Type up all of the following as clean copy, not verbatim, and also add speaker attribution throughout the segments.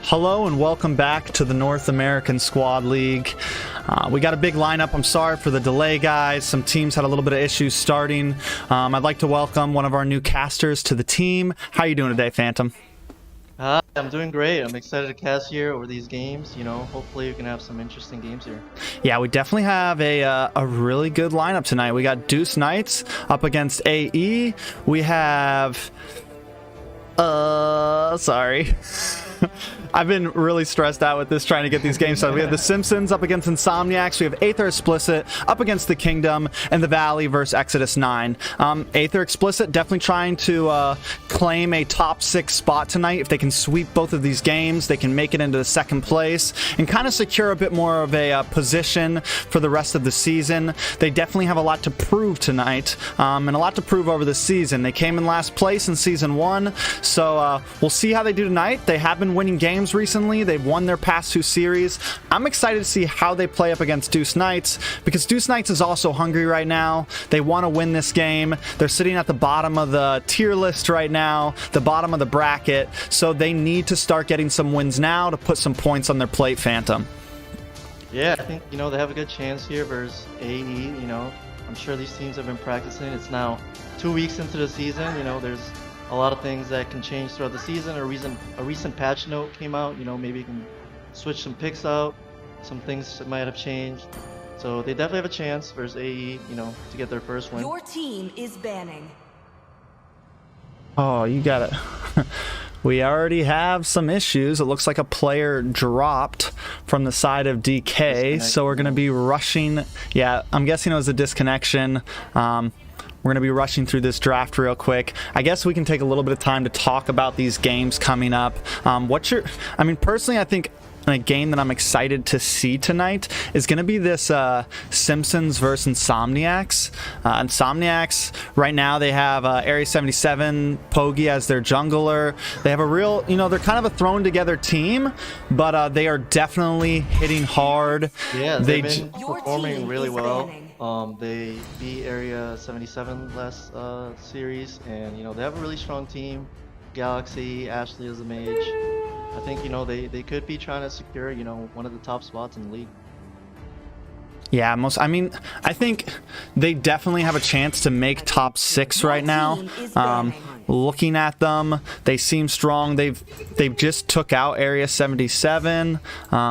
Speaker 1: Hello and welcome back to the North American Squad League. We got a big lineup. I'm sorry for the delay, guys. Some teams had a little bit of issues starting. I'd like to welcome one of our new casters to the team. How are you doing today, Phantom?
Speaker 2: Hi, I'm doing great. I'm excited to cast here over these games. Hopefully we can have some interesting games here.
Speaker 1: Yeah, we definitely have a really good lineup tonight. We got Deuce Knights up against AE. We have... sorry. I've been really stressed out with this, trying to get these games started. We have the Simpsons up against Insomniacs. We have Aether Explicit up against the Kingdom, and the Valley versus Exodus 9. Aether Explicit definitely trying to claim a top 6 spot tonight. If they can sweep both of these games, they can make it into the second place and kind of secure a bit more of a position for the rest of the season. They definitely have a lot to prove tonight, and a lot to prove over the season. They came in last place in Season 1, so we'll see how they do tonight. They have been winning games recently. They've won their past 2 series. I'm excited to see how they play up against Deuce Knights, because Deuce Knights is also hungry right now. They want to win this game. They're sitting at the bottom of the tier list right now, the bottom of the bracket, so they need to start getting some wins now to put some points on their plate, Phantom.
Speaker 2: Yeah, I think, they have a good chance here versus AE. I'm sure these teams have been practicing. It's now 2 weeks into the season. There's a lot of things that can change throughout the season. A recent patch note came out. Maybe you can switch some picks out. Some things might have changed. So they definitely have a chance versus AE, to get their first win.
Speaker 3: Your team is banning.
Speaker 1: Oh, you got it. We already have some issues. It looks like a player dropped from the side of DK, so we're going to be rushing. Yeah, I'm guessing it was a disconnection. We're going to be rushing through this draft real quick. I guess we can take a little bit of time to talk about these games coming up. Personally, I think a game that I'm excited to see tonight is going to be this Simpsons versus Insomniacs. Insomniacs, right now they have Area 77 Pogi as their jungler. They have a real, they're kind of a thrown together team, but they are definitely hitting hard.
Speaker 2: Yeah, they've been performing really well. They beat Area 77 last series, and they have a really strong team. Galaxy, Ashley is a mage. I think they could be trying to secure one of the top spots in the league.
Speaker 1: Yeah, I think they definitely have a chance to make top 6 right now. Looking at them, they seem strong. They've just took out Area 77.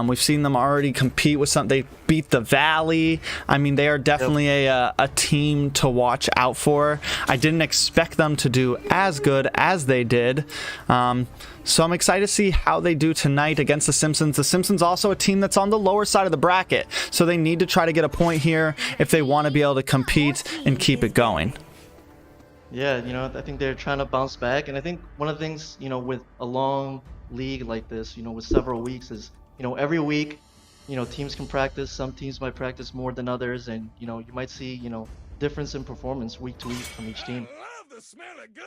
Speaker 1: We've seen them already compete with some. They beat the Valley. They are definitely a team to watch out for. I didn't expect them to do as good as they did. So I'm excited to see how they do tonight against the Simpsons. The Simpsons also a team that's on the lower side of the bracket, so they need to try to get a point here if they want to be able to compete and keep it going.
Speaker 2: Yeah, I think they're trying to bounce back, and I think one of the things, with a long league like this, with several weeks is, every week, teams can practice. Some teams might practice more than others, and, you might see, difference in performance week to week from each team.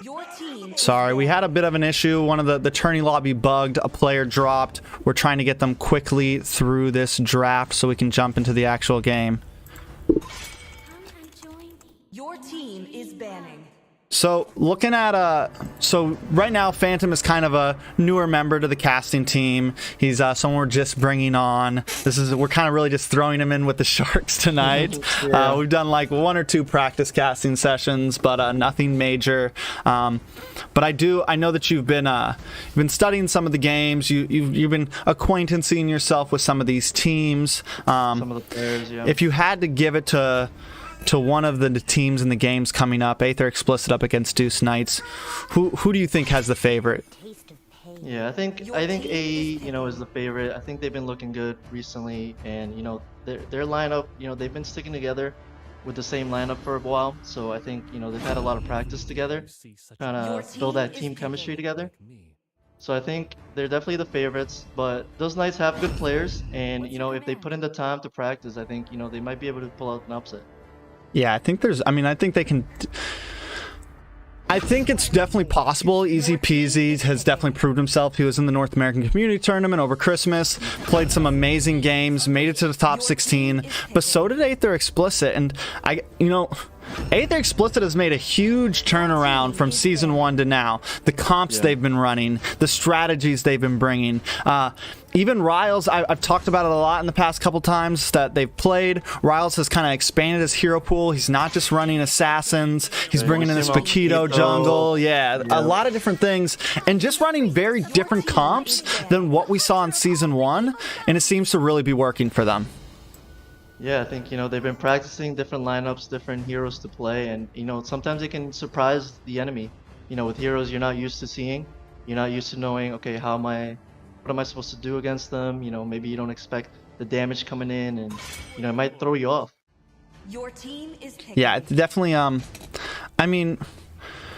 Speaker 3: Your team.
Speaker 1: Sorry, we had a bit of an issue. One of the tourney lobby bugged. A player dropped. We're trying to get them quickly through this draft so we can jump into the actual game.
Speaker 3: Your team is banning.
Speaker 1: So looking at so right now Phantom is kind of a newer member to the casting team. He's someone we're just bringing on. We're kind of really just throwing him in with the Sharks tonight.
Speaker 2: Yeah.
Speaker 1: We've done like 1 or 2 practice casting sessions, but nothing major. But I know that you've been studying some of the games. You've been acquaintancing yourself with some of these teams.
Speaker 2: Some of the players, yeah.
Speaker 1: If you had to give it to one of the teams in the games coming up, Aether Explicit up against Deuce Knights, who do you think has the favorite?
Speaker 2: Yeah, I think AE, is the favorite. I think they've been looking good recently, and their lineup, they've been sticking together with the same lineup for a while. So I think they've had a lot of practice together, trying to build that team chemistry together. So I think they're definitely the favorites, but those Knights have good players, and if they put in the time to practice, I think they might be able to pull out an upset.
Speaker 1: Yeah, I think they can. I think it's definitely possible. Easy Peasy has definitely proved himself. He was in the North American Community Tournament over Christmas, played some amazing games, made it to the top 16, but so did Aether Explicit. And Aether Explicit has made a huge turnaround from Season 1 to now. The comps they've been running, the strategies they've been bringing. Even Riles, I've talked about it a lot in the past couple times that they've played. Riles has kind of expanded his hero pool. He's not just running assassins. He's bringing in this Paquito jungle. Yeah, a lot of different things. And just running very different comps than what we saw in Season 1. And it seems to really be working for them.
Speaker 2: Yeah, I think, they've been practicing different lineups, different heroes to play, and, sometimes they can surprise the enemy, with heroes you're not used to seeing. You're not used to knowing, okay, what am I supposed to do against them? Maybe you don't expect the damage coming in, and, it might throw you off.
Speaker 3: Your team is picking.
Speaker 1: Yeah, it's definitely, I mean,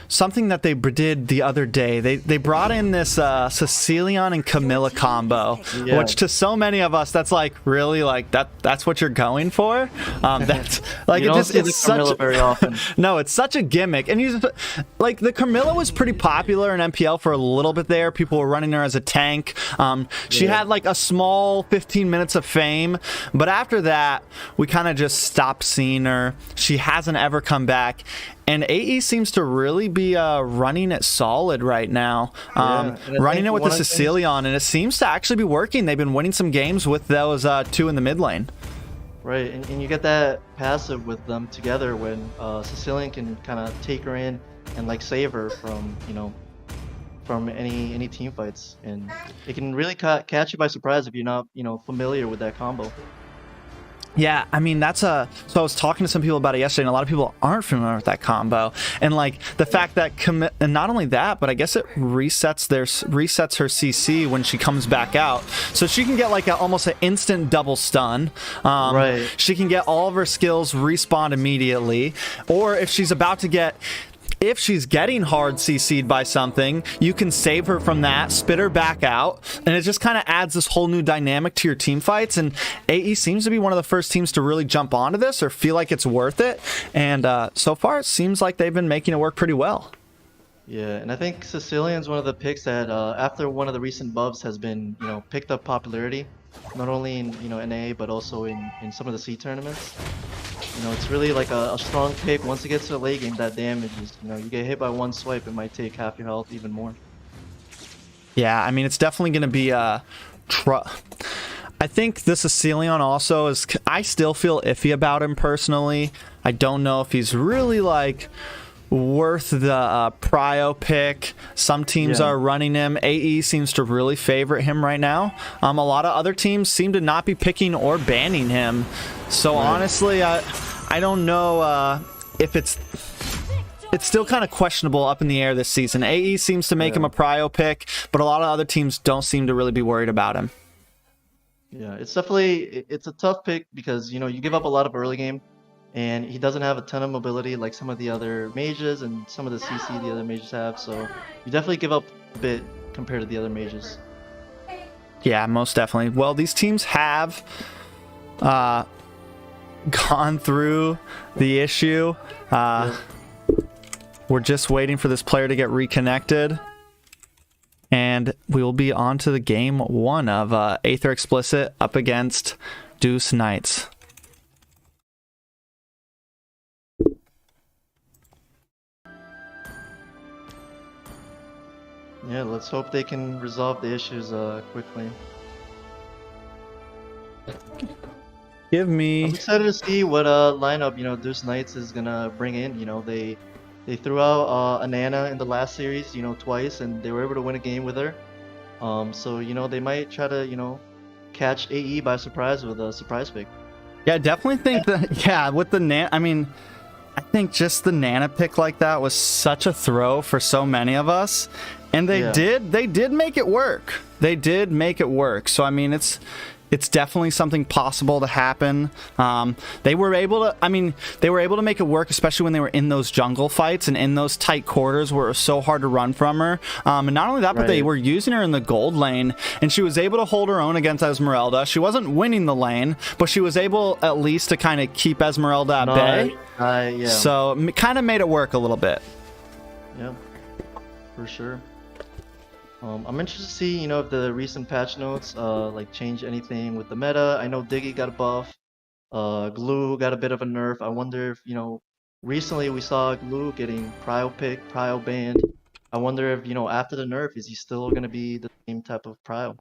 Speaker 1: something that they did the other day, they brought in this Cecilion and Camilla combo, which to so many of us, that's like, really, like that's what you're going for. That's like, it's such
Speaker 2: very often.
Speaker 1: No, it's such a gimmick. And he's like, the Camilla was pretty popular in MPL for a little bit there. People were running her as a tank. She had like a small 15 minutes of fame, but after that we kind of just stopped seeing her. She hasn't ever come back. And AE seems to really be running it solid right now. Running it with the Cecilion, and it seems to actually be working. They've been winning some games with those two in the mid lane.
Speaker 2: Right, and you get that passive with them together when Cecilion can kind of take her in and like save her from from any team fights, and it can really catch you by surprise if you're not familiar with that combo.
Speaker 1: Yeah, I mean, so I was talking to some people about it yesterday, and a lot of people aren't familiar with that combo. And like the fact that and not only that, but I guess it resets her CC when she comes back out, so she can get like almost an instant double stun.
Speaker 2: Right.
Speaker 1: She can get all of her skills respawn immediately, or if she's getting hard CC'd by something, you can save her from that, spit her back out, and it just kind of adds this whole new dynamic to your team fights. And AE seems to be one of the first teams to really jump onto this or feel like it's worth it. And so far, it seems like they've been making it work pretty well.
Speaker 2: Yeah, and I think Cecilion's one of the picks that after one of the recent buffs has been picked up popularity, not only in NA but also in some of the C tournaments. It's really like a strong pick. Once it gets to the late game, that damage is, you get hit by one swipe, it might take half your health, even more.
Speaker 1: Yeah, I mean, it's definitely going to be I think the Cecilion also is, I still feel iffy about him personally. I don't know if he's really like worth the prio pick. Some teams are running him. AE seems to really favorite him right now. A lot of other teams seem to not be picking or banning him. So honestly, I don't know if it's still kind of questionable up in the air this season. AE seems to make him a prio pick, but a lot of other teams don't seem to really be worried about him.
Speaker 2: Yeah, it's a tough pick because you give up a lot of early game, and he doesn't have a ton of mobility like some of the other mages and some of the CC the other mages have, so you definitely give up a bit compared to the other mages.
Speaker 1: Yeah, most definitely. Well, these teams have gone through the issue. We're just waiting for this player to get reconnected, and we will be on to the game one of Aether Explicit up against Deuce Knights.
Speaker 2: Yeah, let's hope they can resolve the issues quickly. I'm excited to see what lineup Deuce Knights is gonna bring in. They threw out Anana in the last series, twice, and they were able to win a game with her. So they might try to catch AE by surprise with a surprise pick.
Speaker 1: Yeah, I definitely think that. With the Nana, I mean, I think just the Nana pick like that was such a throw for so many of us, and they did make it work. They did make it work. So I mean, it's definitely something possible to happen. They were able to make it work, especially when they were in those jungle fights and in those tight quarters where it was so hard to run from her. And not only that, but they were using her in the gold lane, and she was able to hold her own against Esmeralda. She wasn't winning the lane, but she was able at least to kind of keep Esmeralda at bay.
Speaker 2: Yeah.
Speaker 1: So kind of made it work a little bit.
Speaker 2: Yeah, for sure. I'm interested to see, if the recent patch notes like change anything with the meta. I know Diggy got a buff. Glue got a bit of a nerf. I wonder if, recently we saw Glue getting prio pick, prio banned. I wonder if, after the nerf, is he still gonna be the same type of prio?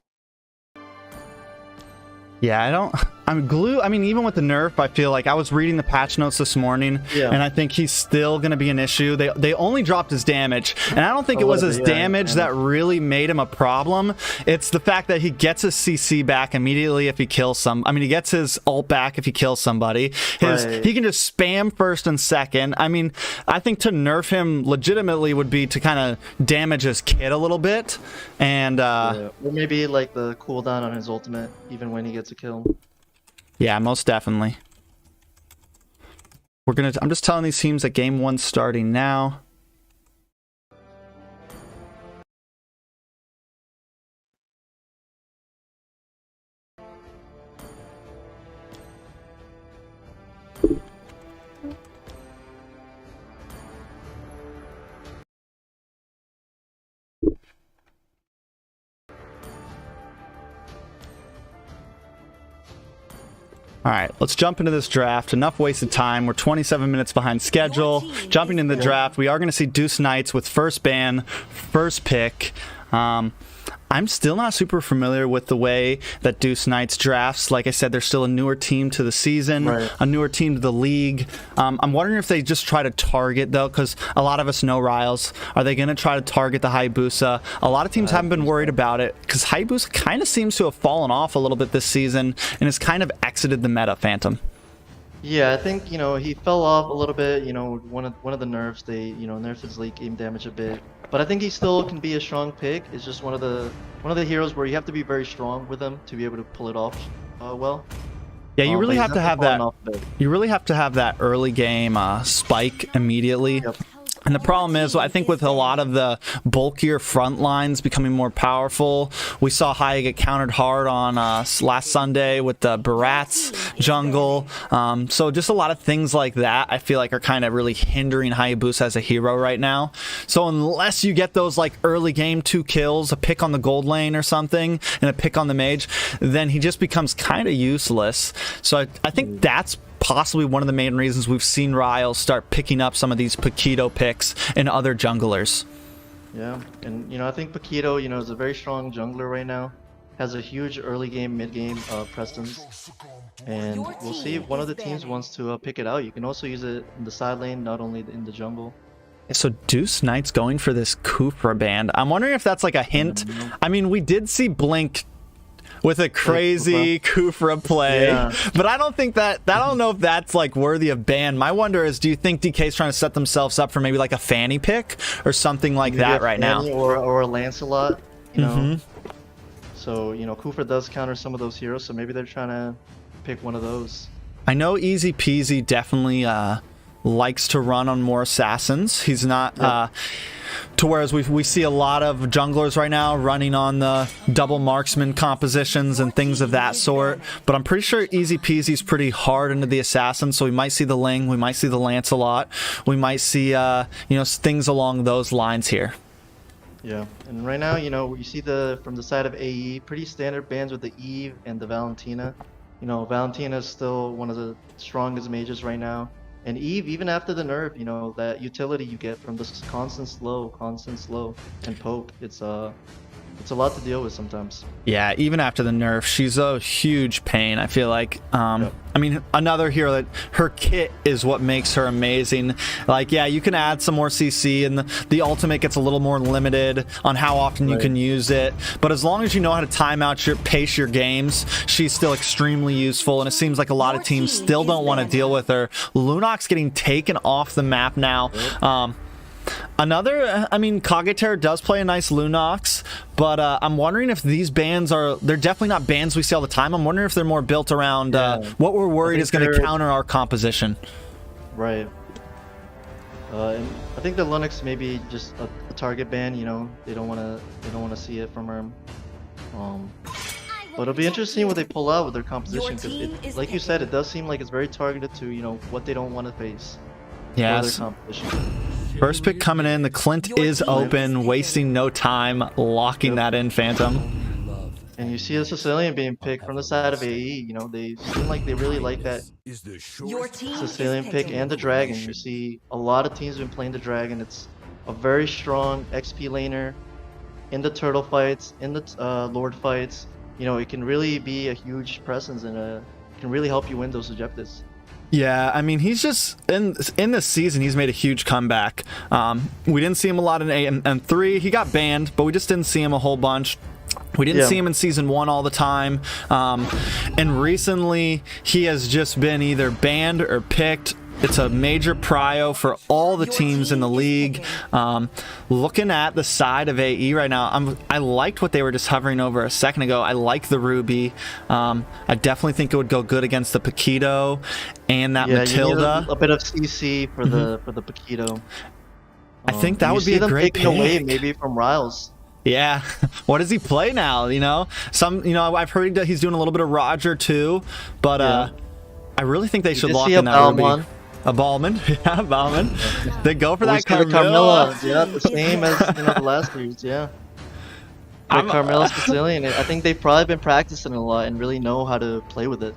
Speaker 1: Yeah, I'm Glue. I mean, even with the nerf, I feel like I was reading the patch notes this morning, and I think he's still going to be an issue. They only dropped his damage, and I don't think it was his damage that really made him a problem. It's the fact that he gets his CC back immediately if he kills he gets his ult back if he kills somebody. He can just spam first and second. I mean, I think to nerf him legitimately would be to kind of damage his kit a little bit, and
Speaker 2: or maybe like the cooldown on his ultimate, even when he gets a kill.
Speaker 1: Yeah, most definitely. I'm just telling these teams that game 1's starting now. All right, let's jump into this draft. Enough wasted time. We're 27 minutes behind schedule. Jumping in the draft, we are going to see Deuce Knights with first ban, first pick. I'm still not super familiar with the way that Deuce Knights drafts. Like I said, they're still a newer team to the season, a newer team to the league. I'm wondering if they just try to target, though, because a lot of us know Riles. Are they going to try to target the Hayabusa? A lot of teams haven't been worried about it, because Hayabusa kind of seems to have fallen off a little bit this season and has kind of exited the meta, Phantom.
Speaker 2: Yeah, I think, he fell off a little bit, one of the nerfs, they, nerfed his late game damage a bit. But I think he still can be a strong pick. It's just one of the heroes where you have to be very strong with him to be able to pull it off well.
Speaker 1: Yeah, you really have to have that. You really have to have that early game spike immediately.
Speaker 2: Yep.
Speaker 1: And the problem is, I think with a lot of the bulkier front lines becoming more powerful, we saw Haya get countered hard on last Sunday with the Barat's jungle. So just a lot of things like that I feel like are kind of really hindering Hayabusa as a hero right now. So unless you get those like early game 2 kills, a pick on the gold lane or something, and a pick on the mage, then he just becomes kind of useless. So I think that's possibly one of the main reasons we've seen Riles start picking up some of these Paquito picks and other junglers.
Speaker 2: Yeah, and I think Paquito, is a very strong jungler right now. Has a huge early game, mid game presence, and we'll see if one of the teams wants to pick it out. You can also use it in the side lane, not only in the jungle.
Speaker 1: So Deuce Knight's going for this Kufra band. I'm wondering if that's like a hint. I mean, we did see Blink with a crazy Kufra play, but I don't know if that's like worthy of ban. My wonder is, do you think DK's trying to set themselves up for maybe like a Fanny pick or something like that right now?
Speaker 2: Or a Lancelot, know. So, Kufra does counter some of those heroes, so maybe they're trying to pick one of those.
Speaker 1: I know Easy Peasy definitely likes to run on more assassins. He's not to whereas we see a lot of junglers right now running on the double marksman compositions and things of that sort, but I'm pretty sure Easy Peasy's pretty hard into the assassin, so we might see the Ling, we might see the Lancelot, we might see things along those lines here.
Speaker 2: Yeah, and right now, you see from the side of AE, pretty standard bans with the Eve and the Valentina. Valentina is still one of the strongest mages right now. And Eve, even after the nerf, that utility you get from this constant slow, and poke, it's a lot to deal with sometimes.
Speaker 1: Yeah, even after the nerf, she's a huge pain, I feel like. I mean, another hero that her kit is what makes her amazing. Like, yeah, you can add some more CC, and the ultimate gets a little more limited on how often you can use it. But as long as you know how to time out pace your games, she's still extremely useful, and it seems like a lot of teams still don't want to deal with her. Lunox getting taken off the map now. Kageter does play a nice Lunox, but I'm wondering if these bans they're definitely not bans we see all the time. I'm wondering if they're more built around what we're worried is going to counter our composition.
Speaker 2: Right. And I think the Lunox may be just a target ban, they don't want to see it from her. But it'll be interesting what they pull out with their composition, because like you said, it does seem like it's very targeted to, what they don't want to face.
Speaker 1: Yes.
Speaker 2: For their competition.
Speaker 1: First pick coming in. The Clint is open, wasting no time, locking that in, Phantom.
Speaker 2: And you see a Sicilian being picked from the side of AE. You know, they seem like they really like that
Speaker 3: Your team
Speaker 2: Sicilian
Speaker 3: is
Speaker 2: pick
Speaker 3: picking.
Speaker 2: and the Dragon. You see a lot of teams have been playing the Dragon. It's a very strong XP laner in the turtle fights, in the Lord fights. You know, it can really be a huge presence and can really help you win those objectives.
Speaker 1: Yeah, I mean, he's just in this season. He's made a huge comeback. We didn't see him a lot in AM3. He got banned, but we just didn't see him a whole bunch. We didn't see him in season 1 all the time. And recently, he has just been either banned or picked. It's a major prio for all the teams in the league. Looking at the side of AE right now, I liked what they were just hovering over a second ago. I like the Ruby. I definitely think it would go good against the Paquito and that Matilda.
Speaker 2: You need a bit of CC for the Paquito.
Speaker 1: I think that would be a great pick.
Speaker 2: Away maybe from Riles.
Speaker 1: Yeah, what does he play now? You know, I've heard that he's doing a little bit of Roger too, but I really think they should lock in that Ruby. A Ballman, yeah, Ballman. They go for that Carmilla.
Speaker 2: Yeah, the same as the last years. Yeah, Carmilla Sicilian. I think they've probably been practicing a lot and really know how to play with it.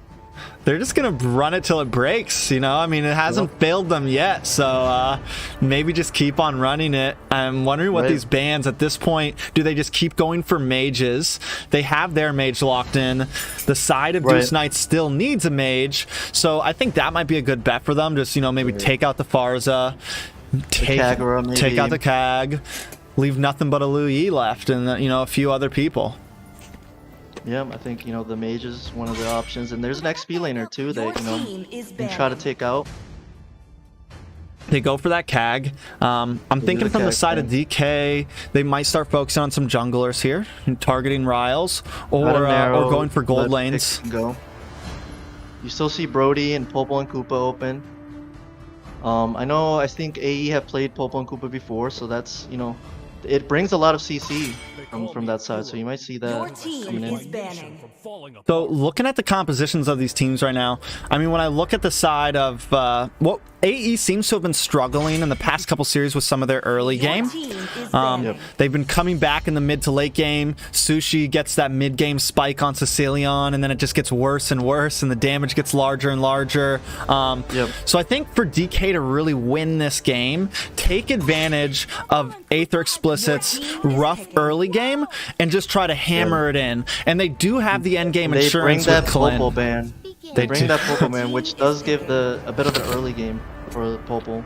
Speaker 1: They're just gonna run it till it breaks, you know. I mean, it hasn't failed them yet, so maybe just keep on running it. I'm wondering what these bans at this point, do they just keep going for mages? They have their mage locked in. The side of Deuce Knights still needs a mage, so I think that might be a good bet for them. Just, you know, maybe take out the Farza, take out the Cag, leave nothing but a Louis left, and you know, a few other people.
Speaker 2: Yeah, I think, you know, the mage is one of the options, and there's an XP laner too that, you know, can try to take out.
Speaker 1: They go for that Cag. I'm thinking from the side of DK, they might start focusing on some junglers here, targeting Riles, or going for gold lanes.
Speaker 2: Go. You still see Brody and Popo and Koopa open. I think AE have played Popo and Koopa before, so that's, you know, it brings a lot of CC from that side, so you might see that.
Speaker 3: Your team is banning.
Speaker 1: So looking at the compositions of these teams right now, I mean, when I look at the side of what AE seems to have been struggling in the past couple series with some of their early game. They've been coming back in the mid to late game. Sushi gets that mid game spike on Sicilian, and then it just gets worse and worse, and the damage gets larger and larger. So I think for DK to really win this game, take advantage of Aether Explicit's rough early game and just try to hammer it in. And they do have the end game insurance with Clint.
Speaker 2: They bring that Popo ban, which does give a bit of an early game for Popo.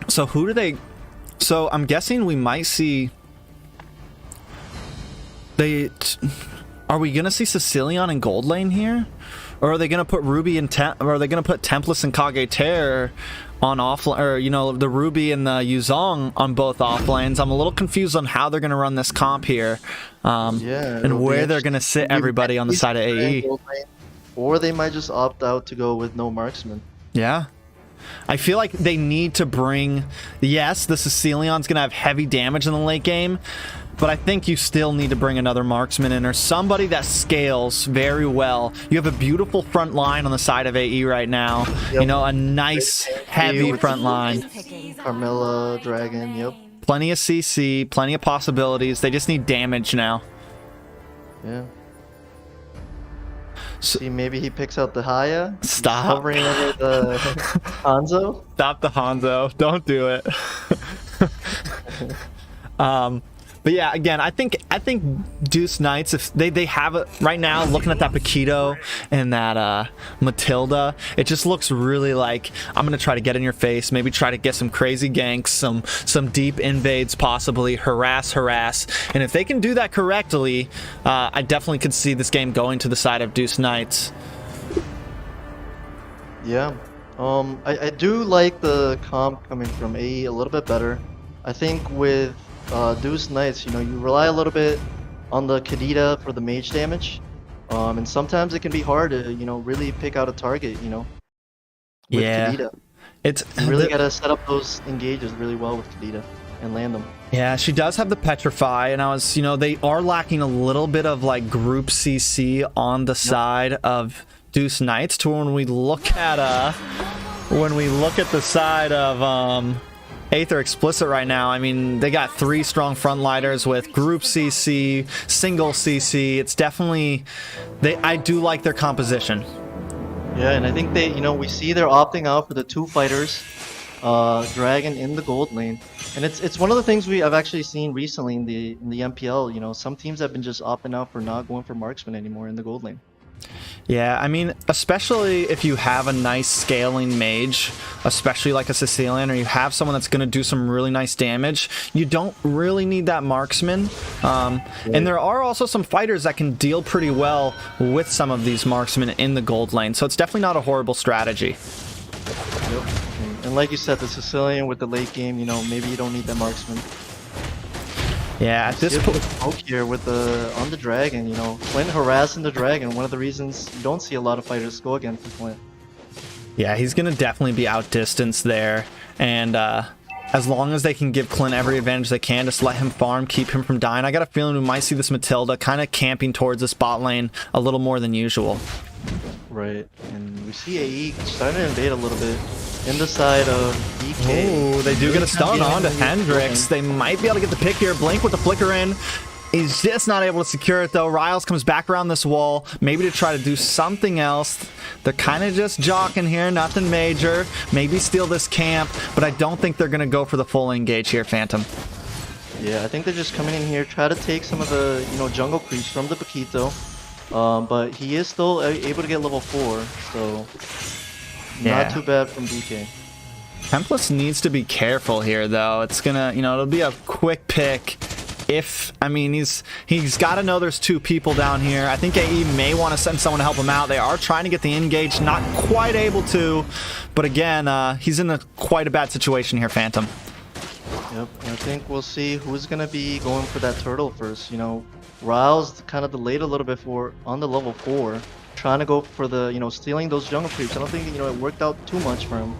Speaker 1: So who do they? So I'm guessing we might see. Are we gonna see Sicilian in gold lane here, or are they gonna put Ruby and or are they gonna put Tempest and Kage Terror on offline, or you know, the Ruby and the Yuzong on both off lanes? I'm a little confused on how they're gonna run this comp here, and where they're gonna sit everybody on the side of AE.
Speaker 2: Or they might just opt out to go with no marksman.
Speaker 1: Yeah. I feel like they need to bring... Yes, the Sicilian's going to have heavy damage in the late game, but I think you still need to bring another marksman in, or somebody that scales very well. You have a beautiful front line on the side of AE right now. You know, a nice, heavy front line.
Speaker 2: Carmilla, Dragon,
Speaker 1: Plenty of CC, plenty of possibilities. They just need damage now.
Speaker 2: Yeah. See, maybe he picks out the Haya.
Speaker 1: Stop.
Speaker 2: Hovering over the Hanzo.
Speaker 1: Stop the Hanzo. Don't do it. But yeah, again, I think Deuce Knights, if they have it right now, looking at that Paquito and that Matilda, it just looks really like I'm gonna try to get in your face, maybe try to get some crazy ganks, some deep invades, possibly harass, and if they can do that correctly, I definitely could see this game going to the side of Deuce Knights.
Speaker 2: Yeah, I do like the comp coming from AE a little bit better. I think with Deuce Knights, you know, you rely a little bit on the Kadita for the mage damage, and sometimes it can be hard to, you know, really pick out a target, you know, with Kadita. You really gotta set up those engages really well with Kadita and land them.
Speaker 1: Yeah, she does have the Petrify, and you know, they are lacking a little bit of like group CC on the side of Deuce Knights. To when we look at the side of Aether Explicit right now, I mean, they got 3 strong frontliners with group CC, single CC. It's definitely, I do like their composition.
Speaker 2: Yeah, and I think they, we see they're opting out for the 2 fighters, Dragon in the gold lane, and it's one of the things I've actually seen recently in the MPL. Some teams have been just opting out for not going for marksman anymore in the gold lane.
Speaker 1: Yeah, I mean, especially if you have a nice scaling mage, especially like a Sicilian, or you have someone that's going to do some really nice damage, you don't really need that marksman. And there are also some fighters that can deal pretty well with some of these marksmen in the gold lane, so it's definitely not a horrible strategy.
Speaker 2: Yep. And like you said, the Sicilian with the late game, maybe you don't need that marksman.
Speaker 1: Yeah, at this point
Speaker 2: here with on the dragon, Clint harassing the dragon. One of the reasons you don't see a lot of fighters go against Clint.
Speaker 1: Yeah, he's gonna definitely be outdistanced there, and as long as they can give Clint every advantage they can, just let him farm, keep him from dying. I got a feeling we might see this Matilda kind of camping towards the spot lane a little more than usual.
Speaker 2: Right, and we see AE starting to invade a little bit in the side of DK.
Speaker 1: Oh, they do get a stun on to Hendrix. They might be able to get the pick here. Blink with the flicker in. He's just not able to secure it though. Riles comes back around this wall, maybe to try to do something else. They're kind of just jockeying here, nothing major. Maybe steal this camp, but I don't think they're going to go for the full engage here, Phantom.
Speaker 2: Yeah, I think they're just coming in here, try to take some of the jungle creeps from the Paquito. But he is still able to get level 4, so not too bad from DK.
Speaker 1: Templars needs to be careful here though. It's gonna, it'll be a quick pick. I mean, he's got to know there's 2 people down here. I think AE may want to send someone to help him out. They are trying to get the engage, not quite able to, but again, he's in quite a bad situation here, Phantom.
Speaker 2: Yep, and I think we'll see who's gonna be going for that turtle first. Riles kind of delayed a little bit on the level 4, trying to go for the stealing those jungle creeps. I don't think it worked out too much for him.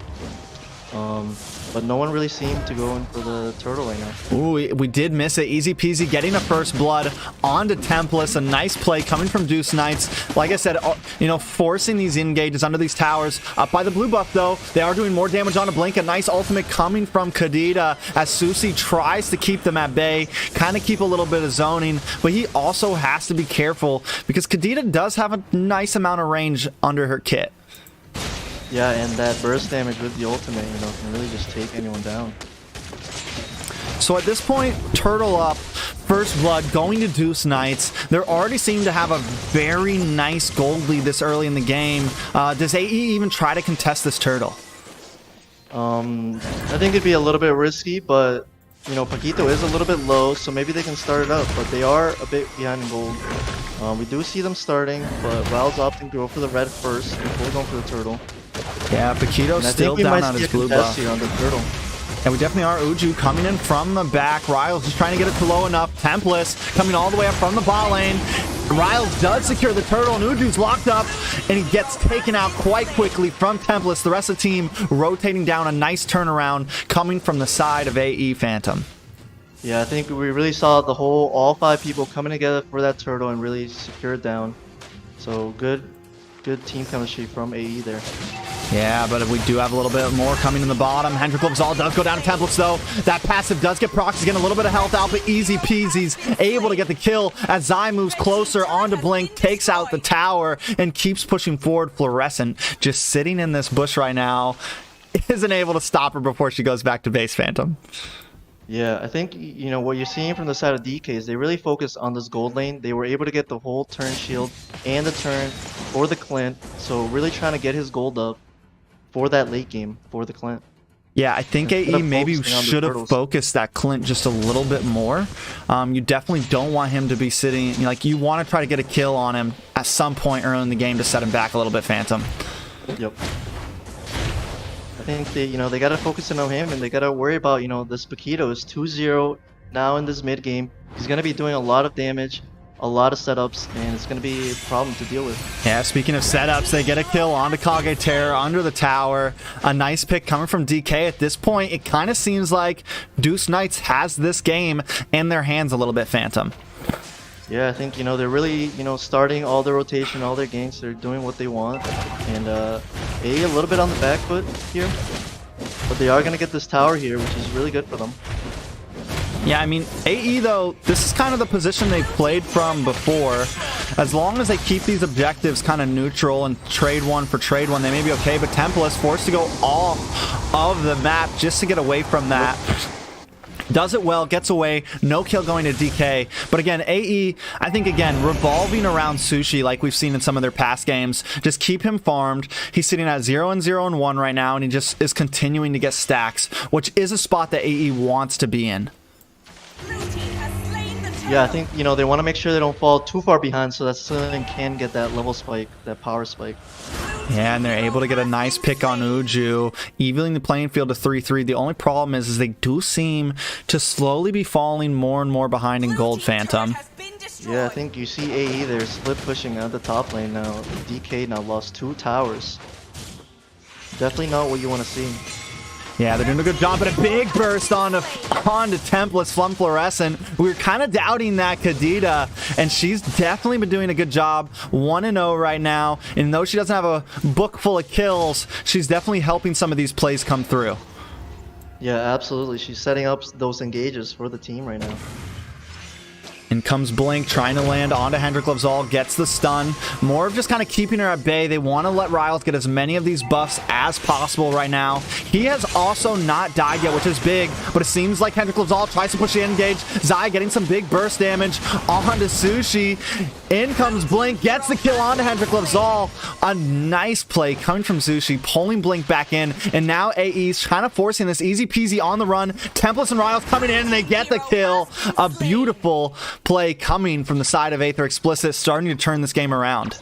Speaker 2: But no one really seemed to go in for the turtle right now.
Speaker 1: Ooh, we did miss it. Easy peasy getting a first blood onto Templars. A nice play coming from Deuce Knights. Like I said, forcing these engages under these towers. Up by the blue buff though, they are doing more damage on a Blink. A nice ultimate coming from Kadita as Susie tries to keep them at bay, kind of keep a little bit of zoning, but he also has to be careful because Kadita does have a nice amount of range under her kit.
Speaker 2: Yeah, and that burst damage with the ultimate, can really just take anyone down.
Speaker 1: So at this point, turtle up, first blood going to Deuce Knights. They already seem to have a very nice gold lead this early in the game. Does AE even try to contest this turtle?
Speaker 2: I think it'd be a little bit risky, but Paquito is a little bit low, so maybe they can start it up, but they are a bit behind in gold. We do see them starting, but Riles opting to go for the red first before going for the turtle.
Speaker 1: Yeah, Paquito's still down on his blue buff.
Speaker 2: Here on the turtle.
Speaker 1: And we definitely are. Uju coming in from the back. Riles just trying to get it to low enough. Templars coming all the way up from the bot lane. Riles does secure the turtle, and Uju's locked up, and he gets taken out quite quickly from Templars. The rest of the team rotating down. A nice turnaround coming from the side of AE Phantom.
Speaker 2: Yeah, I think we really saw all 5 people coming together for that turtle and really secure it down. So good team chemistry from AE there.
Speaker 1: Yeah, but we do have a little bit more coming in the bottom. Hendrik Lobzal does go down to Templates, though. That passive does get procs. He's getting a little bit of health out, but easy peasy's able to get the kill as Zai moves closer onto Blink, takes out the tower, and keeps pushing forward. Fluorescent just sitting in this bush right now. Isn't able to stop her before she goes back to base, Phantom.
Speaker 2: Yeah, I think, what you're seeing from the side of DK is they really focused on this gold lane. They were able to get the whole turn shield and the turn for the Clint, so really trying to get his gold up for that late game for the Clint.
Speaker 1: Yeah, I think AE maybe should have focused that Clint just a little bit more. You definitely don't want him to be sitting, you want to try to get a kill on him at some point early in the game to set him back a little bit, Phantom.
Speaker 2: Yep. I think they got to focus in on him, and they got to worry about, this Paquito is 2-0 now in this mid game. He's going to be doing a lot of damage, a lot of setups, and it's going to be a problem to deal with.
Speaker 1: Yeah, speaking of setups, they get a kill onto Kage Terror under the tower. A nice pick coming from DK. At this point, it kind of seems like Deuce Knights has this game in their hands a little bit, Phantom.
Speaker 2: Yeah, I think, they're really, starting all their rotation, all their ganks. They're doing what they want. And A a little bit on the back foot here. But they are going to get this tower here, which is really good for them.
Speaker 1: Yeah, I mean, AE, though, this is kind of the position they've played from before. As long as they keep these objectives kind of neutral and trade one for trade one, they may be okay. But Tempest forced to go off of the map just to get away from that. Does it well, gets away, no kill going to DK. But again, AE, I think, again, revolving around Sushi like we've seen in some of their past games. Just keep him farmed. He's sitting at 0-0-1 right now, and he just is continuing to get stacks, which is a spot that AE wants to be in.
Speaker 2: Yeah, I think, you know, they want to make sure they don't fall too far behind so that Ceilioung can get that level spike, that power spike.
Speaker 1: Yeah, and they're able to get a nice pick on Uju, evening the playing field to 3-3. The only problem is they do seem to slowly be falling more and more behind in Gold Phantom.
Speaker 2: Yeah, I think you see AE there split pushing out the top lane now. DK now lost 2 towers. Definitely not what you want to see.
Speaker 1: Yeah, they're doing a good job, but a big burst onto Templars from Fluorescent. We were kind of doubting that Kadita, and she's definitely been doing a good job. 1-0 right now, and though she doesn't have a book full of kills, she's definitely helping some of these plays come through.
Speaker 2: Yeah, absolutely. She's setting up those engages for the team right now.
Speaker 1: In comes Blink, trying to land onto Hendrik Levzal, gets the stun. More of just kind of keeping her at bay. They want to let Riles get as many of these buffs as possible right now. He has also not died yet, which is big, but it seems like Hendrik Levzal tries to push the engage. Zai getting some big burst damage onto Sushi. In comes Blink, gets the kill onto Hendrik Levzal. A nice play coming from Sushi, pulling Blink back in, and now AE's kind of forcing this easy peasy on the run. Templates and Riles coming in, and they get the kill. A beautiful play coming from the side of Aether Explicit, starting to turn this game around.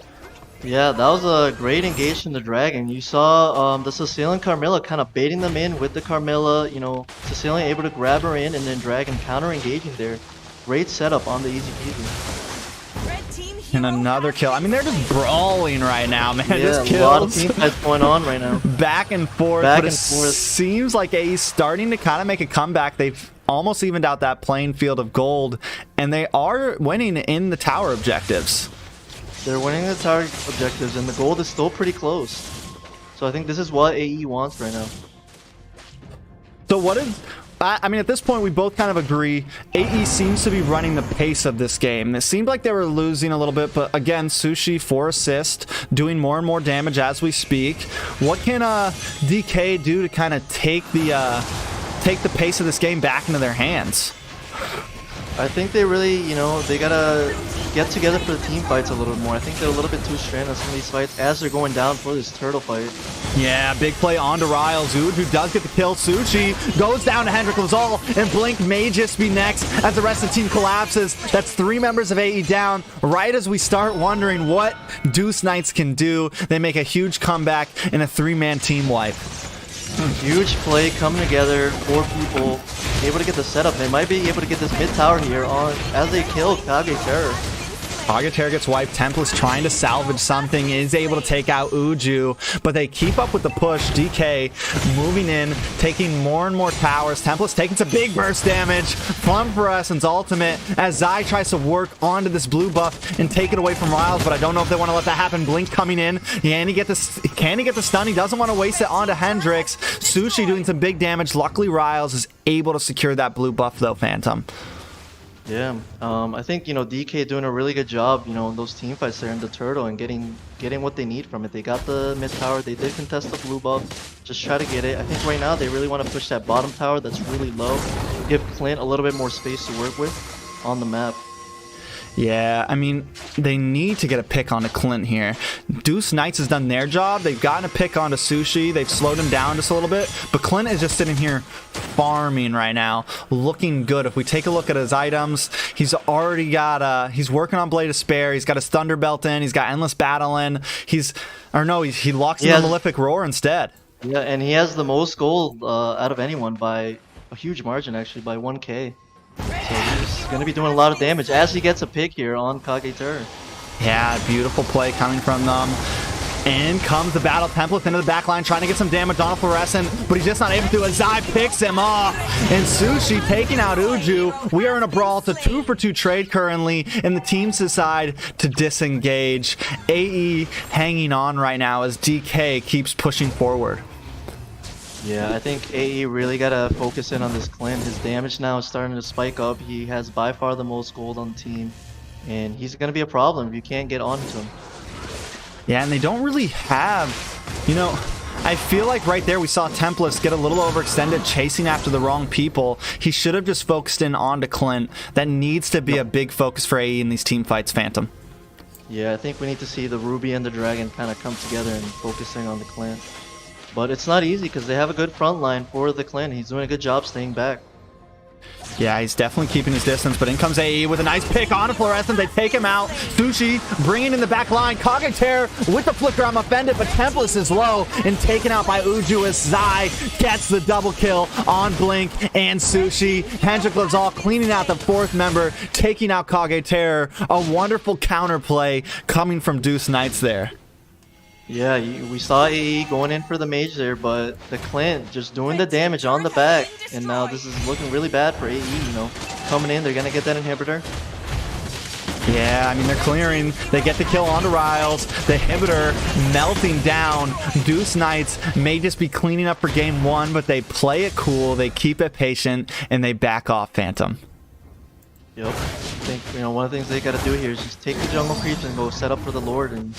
Speaker 2: Yeah, that was a great engage from the Dragon. You saw the Cecilian Carmilla kind of baiting them in with the Carmilla. You know, Cecilian able to grab her in, and then Dragon counter-engaging there. Great setup on the easy peasy.
Speaker 1: And another kill. I mean, they're just brawling right now, man.
Speaker 2: Yeah,
Speaker 1: This
Speaker 2: a lot of
Speaker 1: kills
Speaker 2: teamfights going on right now.
Speaker 1: back and forth.
Speaker 2: Back
Speaker 1: but
Speaker 2: and
Speaker 1: it
Speaker 2: forth.
Speaker 1: seems like AE's starting to kind of make a comeback. They've almost evened out that playing field of gold, and they are winning in the tower objectives.
Speaker 2: They're winning the tower objectives, and the gold is still pretty close. So I think this is what AE wants right now.
Speaker 1: So what is... I mean, at this point, we both kind of agree. AE seems to be running the pace of this game. It seemed like they were losing a little bit, but again, Sushi 4 assists, doing more and more damage as we speak. What can DK do to kind of take the pace of this game back into their hands?
Speaker 2: I think they really, you know, they gotta get together for the team fights a little bit more. I think they're a little bit too stranded on some of these fights as they're going down for this turtle fight.
Speaker 1: Yeah, big play onto Riles. Who does get the kill. Sushi goes down to Hendrik Levzal, and Blink may just be next as the rest of the team collapses. That's 3 members of AE down. Right as we start wondering what Deuce Knights can do, they make a huge comeback in a 3-man team wipe.
Speaker 2: Huge play coming together, 4 people able to get the setup. They might be able to get this mid tower here on as they kill Kage Terror.
Speaker 1: Kage Terror gets wiped. Templa's trying to salvage something, is able to take out Uju, but they keep up with the push. DK moving in, taking more and more towers. Templa's taking some big burst damage from Fluorescent's ultimate as Zai tries to work onto this blue buff and take it away from Riles, but I don't know if they want to let that happen. Blink coming in. Can he get the stun? He doesn't want to waste it onto Hendrix. Sushi doing some big damage. Luckily, Riles is able to secure that blue buff, though, Phantom.
Speaker 2: Yeah, I think, you know, DK doing a really good job, you know, in those team fights there in the turtle and getting what they need from it. They got the mid tower, they did contest the blue buff, just try to get it. I think right now they really want to push that bottom tower that's really low, give Clint a little bit more space to work with on the map.
Speaker 1: Yeah, I mean, they need to get a pick onto Clint here. Deuce Knights has done their job. They've gotten a pick onto Sushi. They've slowed him down just a little bit. But Clint is just sitting here farming right now, looking good. If we take a look at his items, he's already got, he's working on Blade of Spare. He's got his Thunder Belt in. He's got Endless Battle in. He locks in the Malefic Roar instead.
Speaker 2: Yeah, and he has the most gold out of anyone by a huge margin, actually, by 1k. So he's going to be doing a lot of damage as he gets a pick here on Kage Terror.
Speaker 1: Yeah, beautiful play coming from them. In comes the Battle Template into the back line, trying to get some damage on Fluorescent, but he's just not able to. Zai picks him off, and Sushi taking out Uju. We are in a brawl. It's a 2-for-2 trade currently, and the teams decide to disengage. AE hanging on right now as DK keeps pushing forward.
Speaker 2: Yeah, I think AE really gotta focus in on this Clint. His damage now is starting to spike up. He has by far the most gold on the team, and he's gonna be a problem if you can't get onto him.
Speaker 1: Yeah, and they don't really have, you know, I feel like right there we saw Tempest get a little overextended chasing after the wrong people. He should have just focused in onto Clint. That needs to be a big focus for AE in these team fights, Phantom.
Speaker 2: Yeah, I think we need to see the Ruby and the Dragon kind of come together and focusing on the Clint. But it's not easy because they have a good front line for the Clint. He's doing a good job staying back.
Speaker 1: Yeah, he's definitely keeping his distance, but in comes AE with a nice pick on a Fluorescent. They take him out. Sushi bringing in the back line. Kage with the flicker. I'm offended, but Tempest is low and taken out by Uju as Zai gets the double kill on Blink and Sushi. Hendrik Lazal cleaning out the fourth member, taking out Kage Terror. A wonderful counterplay coming from Deuce Knights there.
Speaker 2: Yeah, we saw AE going in for the mage there, but the Clint just doing the damage on the back. And now this is looking really bad for AE, you know. Coming in, they're going to get that inhibitor.
Speaker 1: Yeah, I mean, they're clearing. They get the kill onto Riles. The inhibitor melting down. Deuce Knights may just be cleaning up for game one, but they play it cool, they keep it patient, and they back off Phantom.
Speaker 2: Yep. I think, you know, one of the things they got to do here is just take the jungle creeps and go set up for the Lord and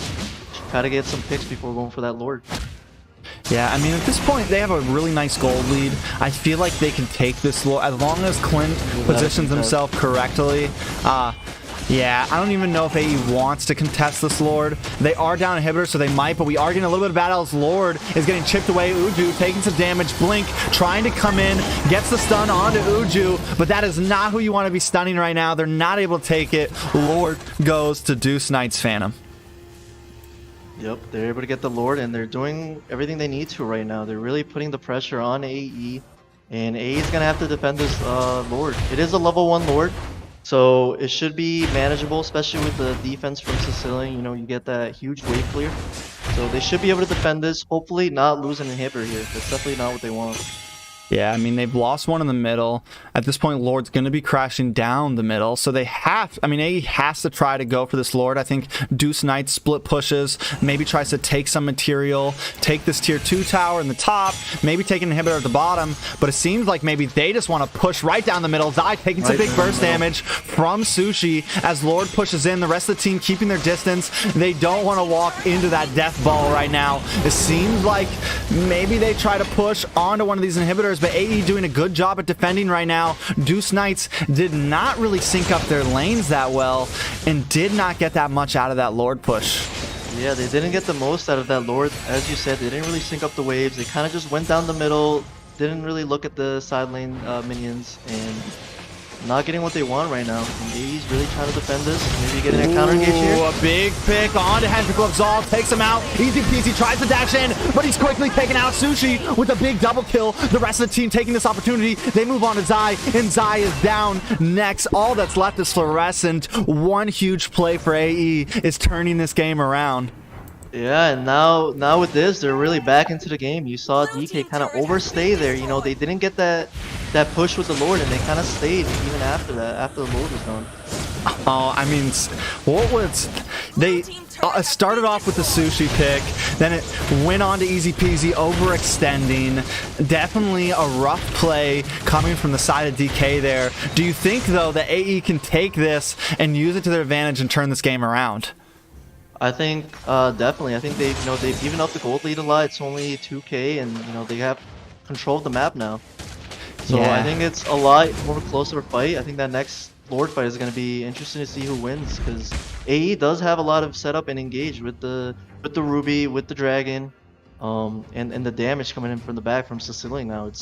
Speaker 2: try to get some picks before going for that Lord.
Speaker 1: Yeah, I mean, at this point, they have a really nice gold lead. I feel like they can take this as long as Clint positions himself correctly. Yeah, I don't even know if AE wants to contest this Lord. They are down inhibitor, so they might, but we are getting a little bit of battle as Lord is getting chipped away. Uju taking some damage. Blink trying to come in, gets the stun onto Uju, but that is not who you want to be stunning right now. They're not able to take it. Lord goes to Deuce Knights Phantom.
Speaker 2: Yep, they're able to get the Lord, and they're doing everything they need to right now. They're really putting the pressure on AE, and AE is going to have to defend this Lord. It is a level 1 Lord, so it should be manageable, especially with the defense from Sicilian. You know, you get that huge wave clear. So they should be able to defend this, hopefully not lose an inhibitor here. That's definitely not what they want.
Speaker 1: Yeah, I mean, they've lost one in the middle. At this point, Lord's going to be crashing down the middle. So they have, I mean, AE has to try to go for this Lord. I think Deuce Knight split pushes, maybe tries to take some material, take this tier 2 tower in the top, maybe take an inhibitor at the bottom. But it seems like maybe they just want to push right down the middle. Zai taking some big burst damage from Sushi as Lord pushes in. The rest of the team keeping their distance. They don't want to walk into that death ball right now. It seems like maybe they try to push onto one of these inhibitors, but AE doing a good job at defending right now. Deuce Knights did not really sync up their lanes that well and did not get that much out of that Lord push.
Speaker 2: Yeah, they didn't get the most out of that Lord. As you said, they didn't really sync up the waves. They kind of just went down the middle, didn't really look at the side lane minions, and not getting what they want right now. And AE's really trying to defend this. Maybe getting a counter engage here.
Speaker 1: A big pick onto Hendrik Lazal, takes him out. Easy peasy, tries to dash in, but he's quickly taken out. Sushi with a big double kill. The rest of the team taking this opportunity. They move on to Zai, and Zai is down next. All that's left is Fluorescent. One huge play for AE is turning this game around.
Speaker 2: Yeah, and now with this, they're really back into the game. You saw DK kind of overstay there. You know, they didn't get that push with the Lord, and they kind of stayed even after that, after the Lord was done.
Speaker 1: Oh, I mean, what was... They started off with the Sushi pick, then it went on to easy peasy, overextending. Definitely a rough play coming from the side of DK there. Do you think, though, that AE can take this and use it to their advantage and turn this game around?
Speaker 2: I think definitely. I think they've even up the gold lead a lot. It's only 2K, and they have control of the map now. So
Speaker 1: Yeah.
Speaker 2: I think it's a lot more closer fight. I think that next Lord fight is going to be interesting to see who wins, because AE does have a lot of setup and engage with the Ruby, with the Dragon, and the damage coming in from the back from Sicilian now.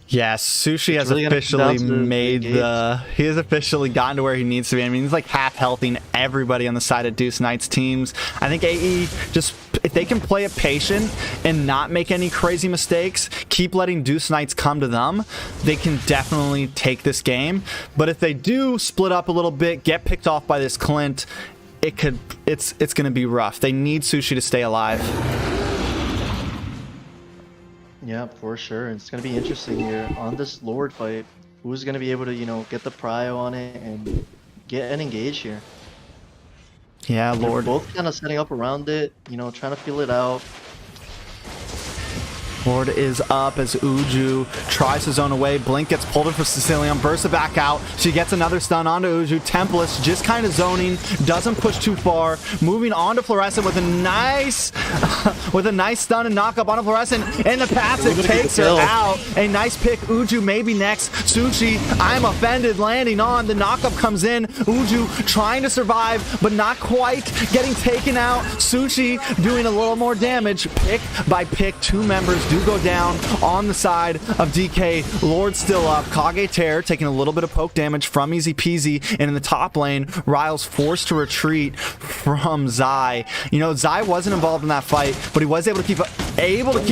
Speaker 1: Yes, Sushi has
Speaker 2: really gonna come down
Speaker 1: officially
Speaker 2: to the
Speaker 1: made
Speaker 2: games.
Speaker 1: he has officially gotten to where he needs to be. I mean, he's like half healthing everybody on the side of Deuce Knights teams. I think AE just, if they can play it patient and not make any crazy mistakes, keep letting Deuce Knights come to them, they can definitely take this game. But if they do split up a little bit, get picked off by this Clint, it's going to be rough. They need Sushi to stay alive.
Speaker 2: Yeah, for sure. It's going to be interesting here on this Lord fight. Who's going to be able to, get the prio on it and get an engage here?
Speaker 1: Yeah,
Speaker 2: They're
Speaker 1: Lord.
Speaker 2: both kind of setting up around it, trying to feel it out.
Speaker 1: Lord is up as Uju tries to zone away. Blink gets pulled in for Sicilian. Bursts it back out. She gets another stun onto Uju. Tempest just kind of zoning. Doesn't push too far. Moving on to Fluorescent with a nice stun and knock up onto Fluorescent. And the passive takes her out. A nice pick. Uju maybe next. Sushi, I'm offended, landing on. The knockup comes in. Uju trying to survive, but not quite. Getting taken out. Sushi doing a little more damage. Pick by pick, 2 members do go down on the side of DK. Lord still up. Kage Terror taking a little bit of poke damage from Easy Peasy. And in the top lane, Riles forced to retreat from Zai. You know, Zai wasn't involved in that fight, but he was able to keep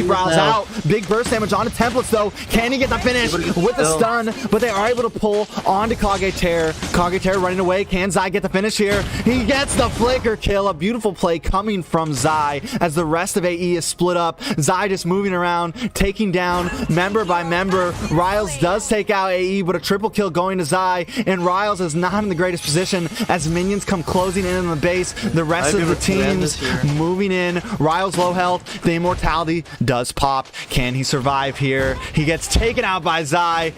Speaker 1: Riles out. Big burst damage onto Templates though. Can he get the finish with the stun? But they are able to pull onto Kage Terror. Kage Terror running away. Can Zai get the finish here? He gets the flicker kill. A beautiful play coming from Zai as the rest of AE is split up. Zai just moving around, taking down member by member. Riles does take out AE, but a triple kill going to Zai, and Riles is not in the greatest position as minions come closing in on the base. The rest of the teams moving in. Riles low health. The immortality does pop. Can he survive here? He gets taken out by Zai.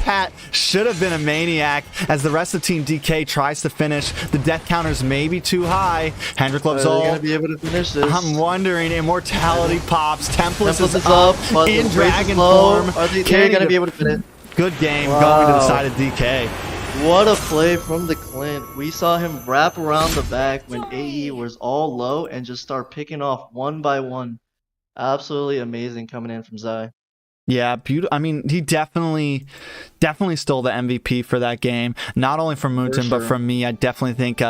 Speaker 1: That should have been a maniac as the rest of Team DK tries to finish. The death counters may be too high. Hendrik loves all.
Speaker 2: Gonna be able to finish this.
Speaker 1: I'm wondering. Immortality pops. Templars is up
Speaker 2: but
Speaker 1: in
Speaker 2: the
Speaker 1: dragon
Speaker 2: low.
Speaker 1: form.
Speaker 2: Are they're gonna be able to finish?
Speaker 1: Good game
Speaker 2: Wow.
Speaker 1: going to the side of DK.
Speaker 2: What a play from the Clint. We saw him wrap around the back when AE was all low and just start picking off one by one. Absolutely amazing coming in from Zai.
Speaker 1: Yeah, beautiful. I mean, he definitely stole the MVP for that game. Not only from Moonton, but from me. I definitely think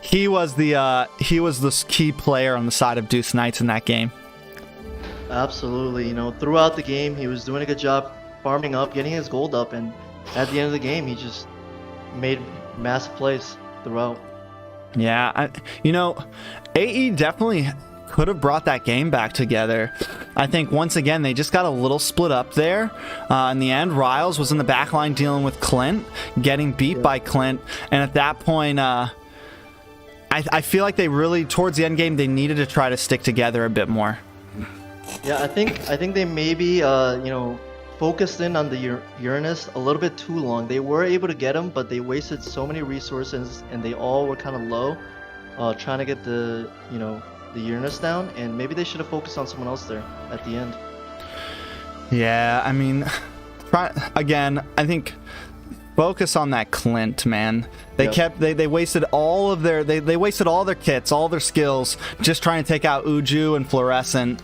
Speaker 1: he was the key player on the side of Deuce Knights in that game.
Speaker 2: Absolutely. You know, throughout the game, he was doing a good job farming up, getting his gold up, and at the end of the game, he just made massive plays throughout.
Speaker 1: Yeah, AE definitely could have brought that game back together. I think once again they just got a little split up there. In the end, Riles was in the back line dealing with Clint, getting beat by Clint, and at that point, I feel like they really, towards the end game, they needed to try to stick together a bit more.
Speaker 2: Yeah, I think they maybe focused in on the Uranus a little bit too long. They were able to get him, but they wasted so many resources, and they all were kind of low, trying to get the Uranus down, and maybe they should have focused on someone else there at the end.
Speaker 1: Yeah, I mean, I think focus on that Clint, man. They wasted all of their they wasted all their kits, all their skills, just trying to take out Uju and Fluorescent.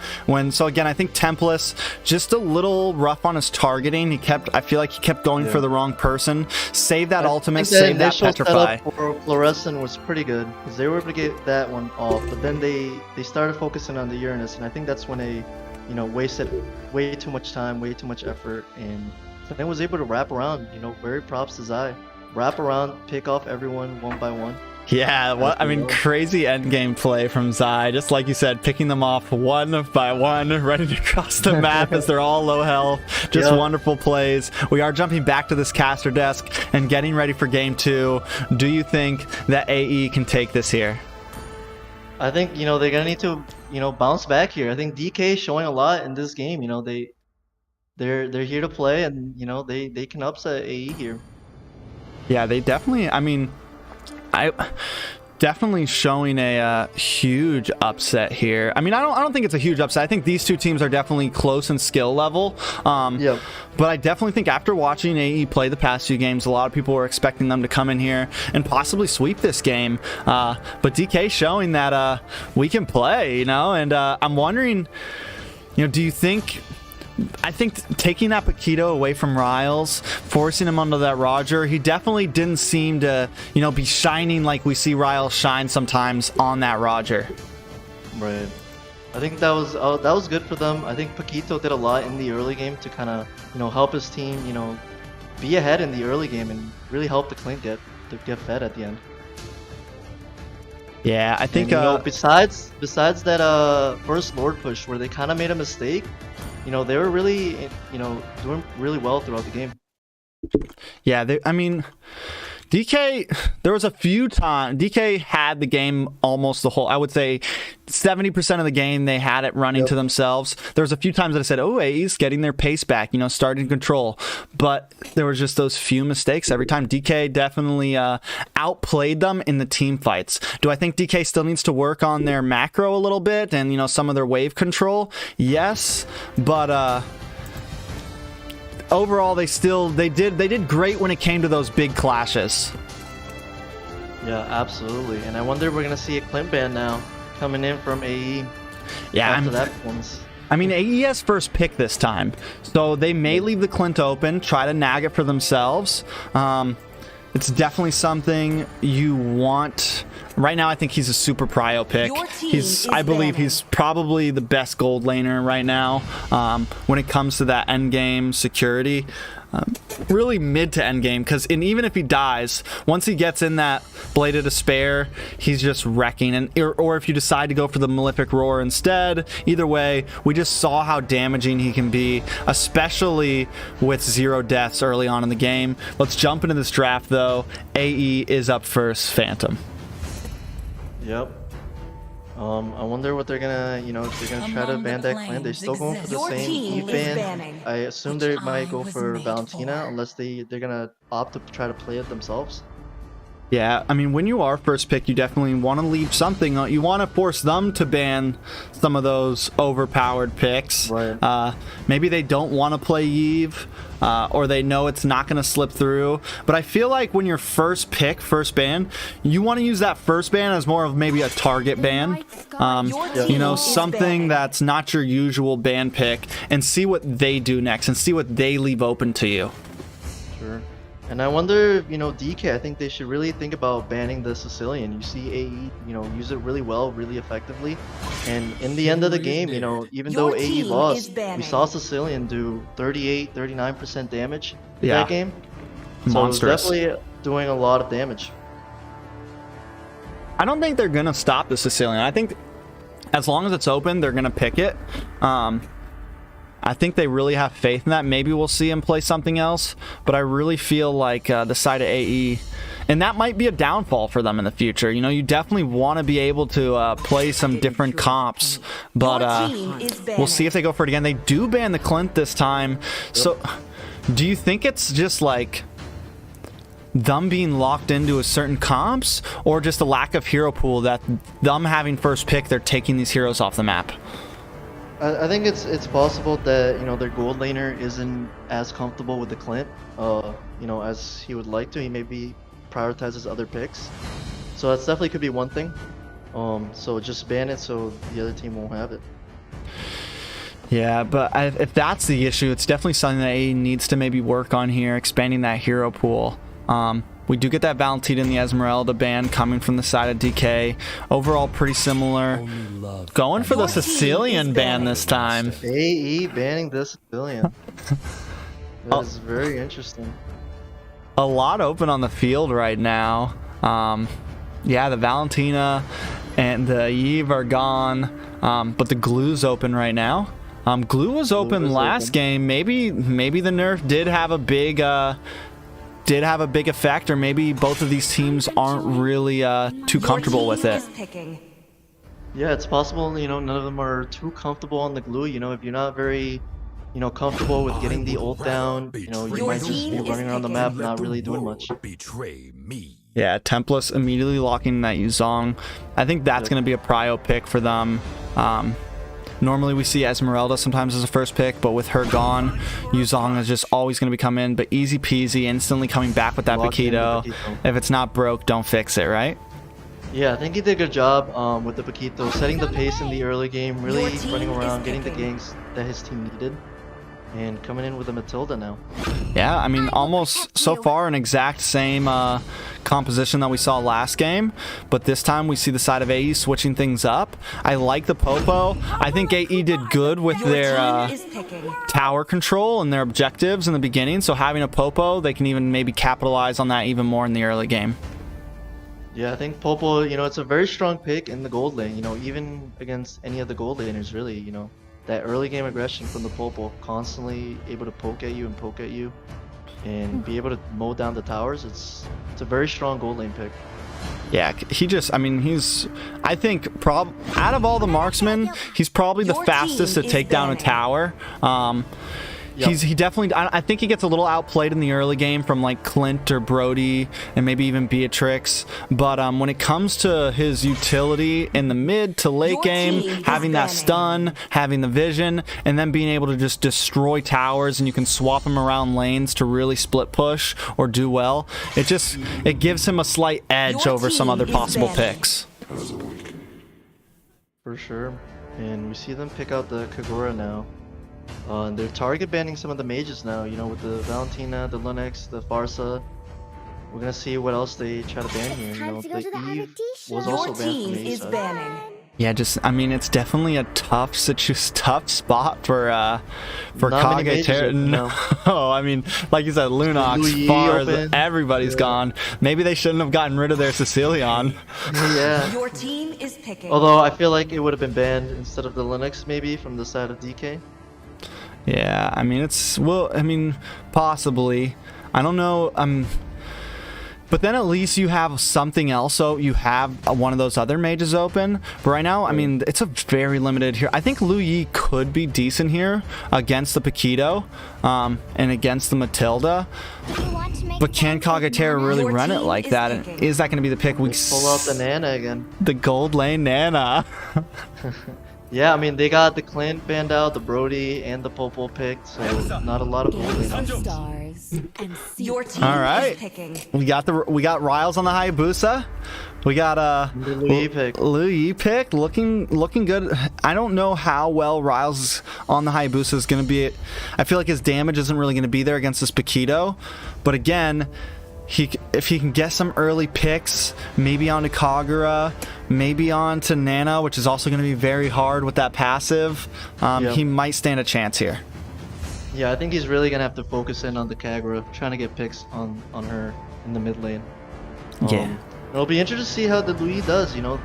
Speaker 1: So again, I think Templus just a little rough on his targeting. I feel like he kept going for the wrong person. Save that ultimate, save that petrify.
Speaker 2: Setup for Fluorescent was pretty good because they were able to get that one off, but then they started focusing on the Uranus, and I think that's when they wasted way too much time, way too much effort, and then was able to wrap around. Very props to Zai. Wrap around, pick off everyone one by one.
Speaker 1: Yeah, crazy endgame play from Zai. Just like you said, picking them off one by one, running across the map as they're all low health. Just wonderful plays. We are jumping back to this caster desk and getting ready for game 2. Do you think that AE can take this here?
Speaker 2: I think, they're going to need to, bounce back here. I think DK is showing a lot in this game. They're here to play, and they can upset AE here.
Speaker 1: Yeah, they definitely. I definitely showing a huge upset here. I don't think it's a huge upset. I think these two teams are definitely close in skill level. But I definitely think after watching AE play the past few games, a lot of people were expecting them to come in here and possibly sweep this game. But DK showing that we can play, and I'm wondering, do you think? I think taking that Paquito away from Riles, forcing him onto that Roger, he definitely didn't seem to, be shining like we see Riles shine sometimes on that Roger.
Speaker 2: Right. I think that was good for them. I think Paquito did a lot in the early game to kind of, help his team, be ahead in the early game and really help the Clint get fed at the end.
Speaker 1: Yeah, I think
Speaker 2: and, besides that first Lord push where they kind of made a mistake, they were really, doing really well throughout the game.
Speaker 1: Yeah, DK, there was a few times DK had the game almost the whole, I would say 70% of the game they had it running to themselves. There was a few times that I said, oh, AE's getting their pace back, you know, starting to control. But there was just those few mistakes every time. DK definitely outplayed them in the team fights. Do I think DK still needs to work on their macro a little bit and, you know, some of their wave control? Yes, but overall they did great when it came to those big clashes.
Speaker 2: Yeah, absolutely. And I wonder if we're gonna see a Clint ban now coming in from AE.
Speaker 1: Yeah,
Speaker 2: after that performance.
Speaker 1: I mean, AE has first pick this time, so they may leave the Clint open, try to nag it for themselves. It's definitely something you want. Right now, I think he's a super prio pick. I believe he's probably the best gold laner right now when it comes to that end game security. Really mid to end game, because even if he dies, once he gets in that Blade of Despair, he's just wrecking. And or if you decide to go for the Malefic Roar instead, either way, we just saw how damaging he can be, especially with 0 deaths early on in the game. Let's jump into this draft though. AE is up first. Phantom.
Speaker 2: Yep. I wonder what they're gonna, you know, if they're gonna try to ban that Clint. They're still going for the same Eve ban. I assume they might go for Valentina, unless they're gonna opt to try to play it themselves.
Speaker 1: Yeah, I mean, when you are first pick, you definitely want to leave something. You want to force them to ban some of those overpowered picks.
Speaker 2: Right.
Speaker 1: Maybe they don't want to play Eve, or they know it's not going to slip through. But I feel like when you're first pick, first ban, you want to use that first ban as more of maybe a target ban. You know, something that's not your usual ban pick, and see what they do next, and see what they leave open to you.
Speaker 2: Sure. And I wonder, you know, DK, I think they should really think about banning the Sicilian. You see AE, you know, use it really well, really effectively. And in the end of the game, you know, even though AE lost, we saw Sicilian do 38, 39% damage in that game.
Speaker 1: Monstrous.
Speaker 2: So definitely doing a lot of damage.
Speaker 1: I don't think they're going to stop the Sicilian. I think as long as it's open, they're going to pick it. I think they really have faith in that. Maybe we'll see him play something else, but I really feel like the side of AE, and that might be a downfall for them in the future. You know, you definitely want to be able to play some different comps, but we'll see if they go for it again. They do ban the Clint this time, so do you think it's just like them being locked into a certain comps, or just a lack of hero pool that them having first pick, they're taking these heroes off the map?
Speaker 2: I think it's possible that, you know, their gold laner isn't as comfortable with the Clint, you know, as he would like to. He maybe prioritizes other picks, so that's definitely could be one thing. So just ban it so the other team won't have it.
Speaker 1: Yeah, but if that's the issue, it's definitely something that AE needs to maybe work on here, expanding that hero pool. We do get that Valentina and the Esmeralda ban coming from the side of DK. Overall, pretty similar. Going for the Sicilian ban this time.
Speaker 2: AE banning the Sicilian. That is very interesting.
Speaker 1: A lot open on the field right now. Yeah, the Valentina and the Eve are gone, but the Glue's open right now. Glue was open last game. Maybe the nerf did have a big effect, or maybe both of these teams aren't really too comfortable with it.
Speaker 2: Yeah, it's possible, you know, none of them are too comfortable on the Glue. You know, if you're not very, you know, comfortable with getting the ult down, you know, you might just be running around the map not really doing much.
Speaker 1: Yeah, Tempest immediately locking that Yuzong. I think that's going to be a prio pick for them. Normally we see Esmeralda sometimes as a first pick, but with her gone, Yuzong is just always going to be coming in, but easy peasy, instantly coming back with that Paquito. If it's not broke, don't fix it, right?
Speaker 2: Yeah, I think he did a good job with the Paquito, setting the pace in the early game, really running around, getting the ganks that his team needed, and coming in with a Matilda now.
Speaker 1: Yeah, I mean, almost so far an exact same composition that we saw last game, but this time we see the side of AE switching things up. I like the Popo. I think AE did good with their tower control and their objectives in the beginning, so having a Popo, they can even maybe capitalize on that even more in the early game.
Speaker 2: Yeah, I think Popo, you know, it's a very strong pick in the gold lane, you know, even against any of the gold laners, really, you know. That early game aggression from the Popo, constantly able to poke at you and poke at you. and be able to mow down the towers, it's a very strong gold lane pick.
Speaker 1: Yeah, he just, I mean, I think, out of all the marksmen, he's probably the
Speaker 3: Your
Speaker 1: fastest to
Speaker 3: team is
Speaker 1: take down a
Speaker 3: banning.
Speaker 1: tower.
Speaker 2: Yep.
Speaker 1: He definitely, I think he gets a little outplayed in the early game from like Clint or Brody and maybe even Beatrix. But when it comes to his utility in the mid to late
Speaker 3: Your
Speaker 1: game,
Speaker 3: team is
Speaker 1: having that
Speaker 3: banning.
Speaker 1: stun, having the vision, and then being able to just destroy towers, and you can swap him around lanes to really split push or do well, it gives him a slight edge
Speaker 3: Your
Speaker 1: over some
Speaker 3: team
Speaker 1: other
Speaker 3: is
Speaker 1: possible
Speaker 3: banning.
Speaker 1: picks.
Speaker 2: For sure. And we see them pick out the Kagura now. And they're target banning some of the mages now, you know, with the Valentina, the Linux, the Farsa. We're gonna see what else they try to ban here. You know, the Eve was
Speaker 3: Your
Speaker 2: also banned from
Speaker 3: team
Speaker 2: the A
Speaker 3: is
Speaker 2: side.
Speaker 3: banning.
Speaker 1: Yeah, I mean, it's definitely a tough spot for
Speaker 2: Not many mages
Speaker 1: Kagetera.
Speaker 2: open
Speaker 1: No,
Speaker 2: now.
Speaker 1: I mean, like you said, Lunox,
Speaker 2: Louis
Speaker 1: Fars,
Speaker 2: open.
Speaker 1: everybody's
Speaker 2: Yeah.
Speaker 1: gone. Maybe they shouldn't have gotten rid of their Sicilian.
Speaker 2: Yeah.
Speaker 3: Your team is picking.
Speaker 2: Although I feel like it would have been banned instead of the Linux, maybe from the side of DK.
Speaker 1: Yeah, I mean, possibly. I don't know. But then at least you have something else. So you have one of those other mages open. But right now, I mean, it's a very limited here. I think Lu Yi could be decent here against the Paquito and against the Matilda. But can Kagetera really
Speaker 3: Your
Speaker 1: run it
Speaker 3: team
Speaker 1: like
Speaker 3: is
Speaker 1: that? And
Speaker 3: picking.
Speaker 1: is that going to be the pick?
Speaker 2: Pull out the Nana again.
Speaker 1: The gold lane Nana.
Speaker 2: Yeah, I mean, they got the Clint banned out, the Brody, and the Popo picked, so not a lot of gold lane options.
Speaker 3: Stars and your team
Speaker 1: All right.
Speaker 3: is picking.
Speaker 1: We got Riles on the Hayabusa. We got
Speaker 2: The Louis pick.
Speaker 1: Lu Yi pick looking good. I don't know how well Riles on the Hayabusa is going to be. I feel like his damage isn't really going to be there against this Paquito. But again, if he can get some early picks, maybe onto Kagura, maybe onto Nana, which is also going to be very hard with that passive,
Speaker 2: Yep.
Speaker 1: he might stand a chance here.
Speaker 2: Yeah, I think he's really gonna have to focus in on the Kagura, trying to get picks on her in the mid lane.
Speaker 1: Yeah.
Speaker 2: It'll be interesting to see how the Louis does. You know,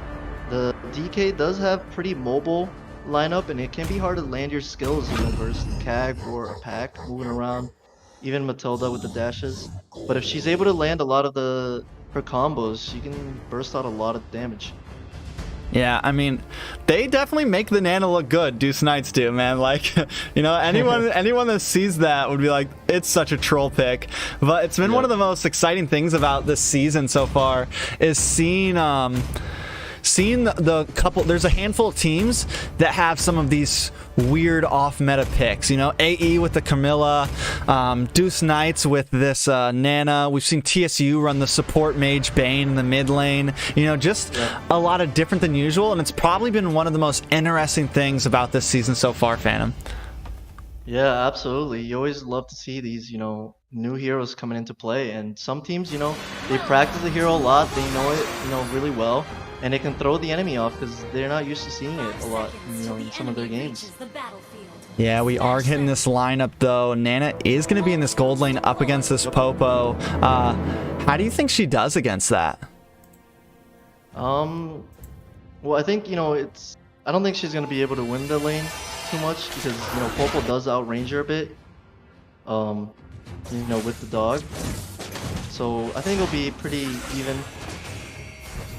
Speaker 2: the DK does have pretty mobile lineup, and it can be hard to land your skills, you know, versus the Kag or a pack moving around. Even Matilda with the dashes. But if she's able to land a lot of her combos, she can burst out a lot of damage.
Speaker 1: Yeah, I mean, they definitely make the Nana look good. Deuce Knights do, man. Like, you know, anyone that sees that would be like, it's such a troll pick. But it's been one of the most exciting things about this season so far is seeing the couple. There's a handful of teams that have some of these weird off-meta picks. You know, AE with the Camilla, Deuce Knights with this Nana. We've seen TSU run the support mage Bane in the mid lane. You know, just a lot of different than usual, and it's probably been one of the most interesting things about this season so far, Phantom.
Speaker 2: Yeah, absolutely. You always love to see these, you know, new heroes coming into play. And some teams, you know, they practice the hero a lot. They know it, you know, really well. And it can throw the enemy off because they're not used to seeing it a lot, you know, in some of their games.
Speaker 1: Yeah, we are hitting this lineup, though. Nana is going to be in this gold lane up against this Popo. How do you think she does against that?
Speaker 2: Well, I think, you know, I don't think she's going to be able to win the lane too much because, you know, Popo does outrange her a bit, you know, with the dog. So I think it'll be pretty even.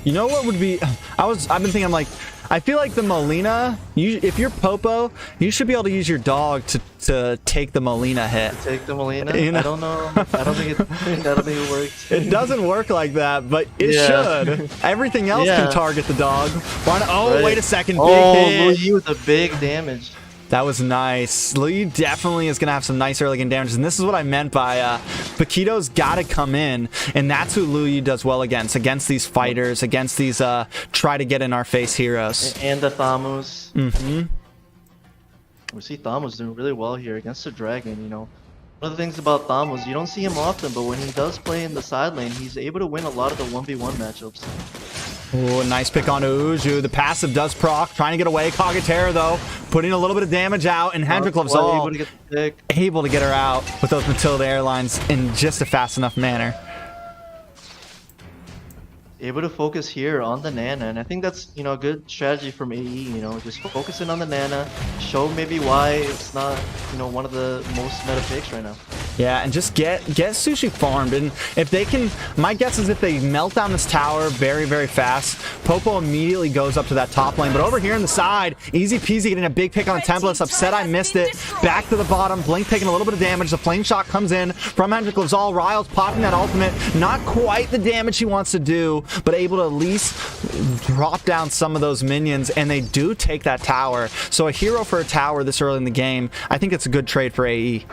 Speaker 1: You know what would be? I've been thinking, like, I feel like the Molina, if you're Popo, you should be able to use your dog to take the Molina hit.
Speaker 2: Take the Molina?
Speaker 1: You know?
Speaker 2: I don't know. I don't think it works.
Speaker 1: It doesn't work like that, but it
Speaker 2: Yeah.
Speaker 1: should. Everything else
Speaker 2: Yeah.
Speaker 1: can target the dog. Oh,
Speaker 2: Right.
Speaker 1: wait a second. Big
Speaker 2: Oh,
Speaker 1: hit.
Speaker 2: Louis with a big damage.
Speaker 1: That was nice. Lee definitely is going to have some nice early game damage, and this is what I meant by Paquito's got to come in, and that's who Louis does well against these fighters, against these try to get in our face heroes.
Speaker 2: And the Thamus.
Speaker 1: Mm-hmm.
Speaker 2: We see Thamus doing really well here against the Dragon, you know. One of the things about Thamus, you don't see him often, but when he does play in the side lane, he's able to win a lot of the 1v1 matchups.
Speaker 1: Ooh, nice pick on Uju. The passive does proc, trying to get away. Kagetera, though, putting a little bit of damage out, and Hendrik
Speaker 2: Able
Speaker 1: Lavzol
Speaker 2: to get the pick.
Speaker 1: able to get her out with those Matilda Airlines in just a fast enough manner.
Speaker 2: Able to focus here on the Nana, and I think that's, you know, a good strategy from AE, you know, just focusing on the Nana, show maybe why it's not, you know, one of the most meta picks right now.
Speaker 1: Yeah, and just get Sushi farmed. And if they can, my guess is if they melt down this tower very, very fast, Popo immediately goes up to that top lane. But over here on the side, easy peasy getting a big pick on the Tempest. Upset I missed it. Back to the bottom. Blink taking a little bit of damage. The flame shot comes in from Hendrik Lazal. Riles popping that ultimate. Not quite the damage he wants to do, but able to at least drop down some of those minions. And they do take that tower. So a hero for a tower this early in the game, I think it's a good trade for AE.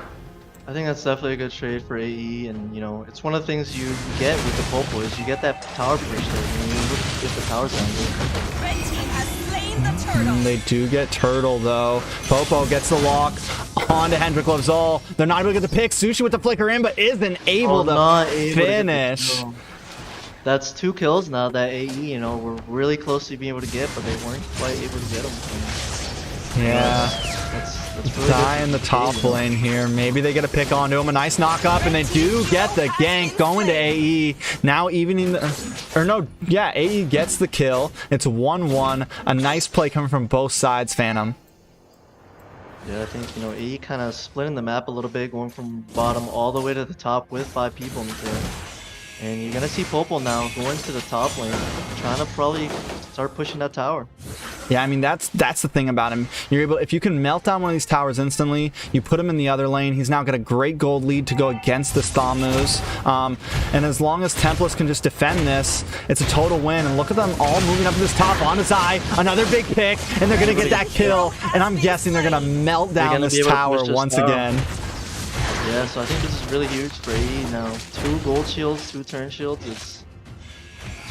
Speaker 2: I think that's definitely a good trade for AE, and you know, it's one of the things you get with the Popo is you get that tower push there. You know, you look if the tower's down there.
Speaker 3: Red team has slain the turtle.
Speaker 1: They do get Turtle though. Popo gets the lock onto Hendrik Lazal. They're not able to get the pick. Sushi with the flicker in, but isn't able to finish.
Speaker 2: That's 2 kills now that AE, you know, were really close to being able to get, but they weren't quite able to get them.
Speaker 1: Yeah.
Speaker 2: That's really
Speaker 1: Die
Speaker 2: good
Speaker 1: in the
Speaker 2: for
Speaker 1: top
Speaker 2: AE, you know.
Speaker 1: lane here. Maybe they get a pick onto him. A nice knock up, and they do get the gank going to AE. Now evening the... Or no, yeah, AE gets the kill. It's 1-1. A nice play coming from both sides, Phantom.
Speaker 2: Yeah, I think, you know, AE kind of splitting the map a little bit, going from bottom all the way to the top with 5 people in there. And you're gonna see Popo now going to the top lane, trying to probably start pushing that tower.
Speaker 1: Yeah, I mean, that's the thing about him. You're able, if you can melt down one of these towers instantly, you put him in the other lane. He's now got a great gold lead to go against this Thamus. And as long as Tempest can just defend this, it's a total win. And look at them all moving up to this top on his eye. Another big pick, and they're gonna get that kill. And I'm guessing they're gonna melt down this tower once again.
Speaker 2: Yeah, so I think this is really huge for AE now. 2 gold shields, 2 turn shields. It's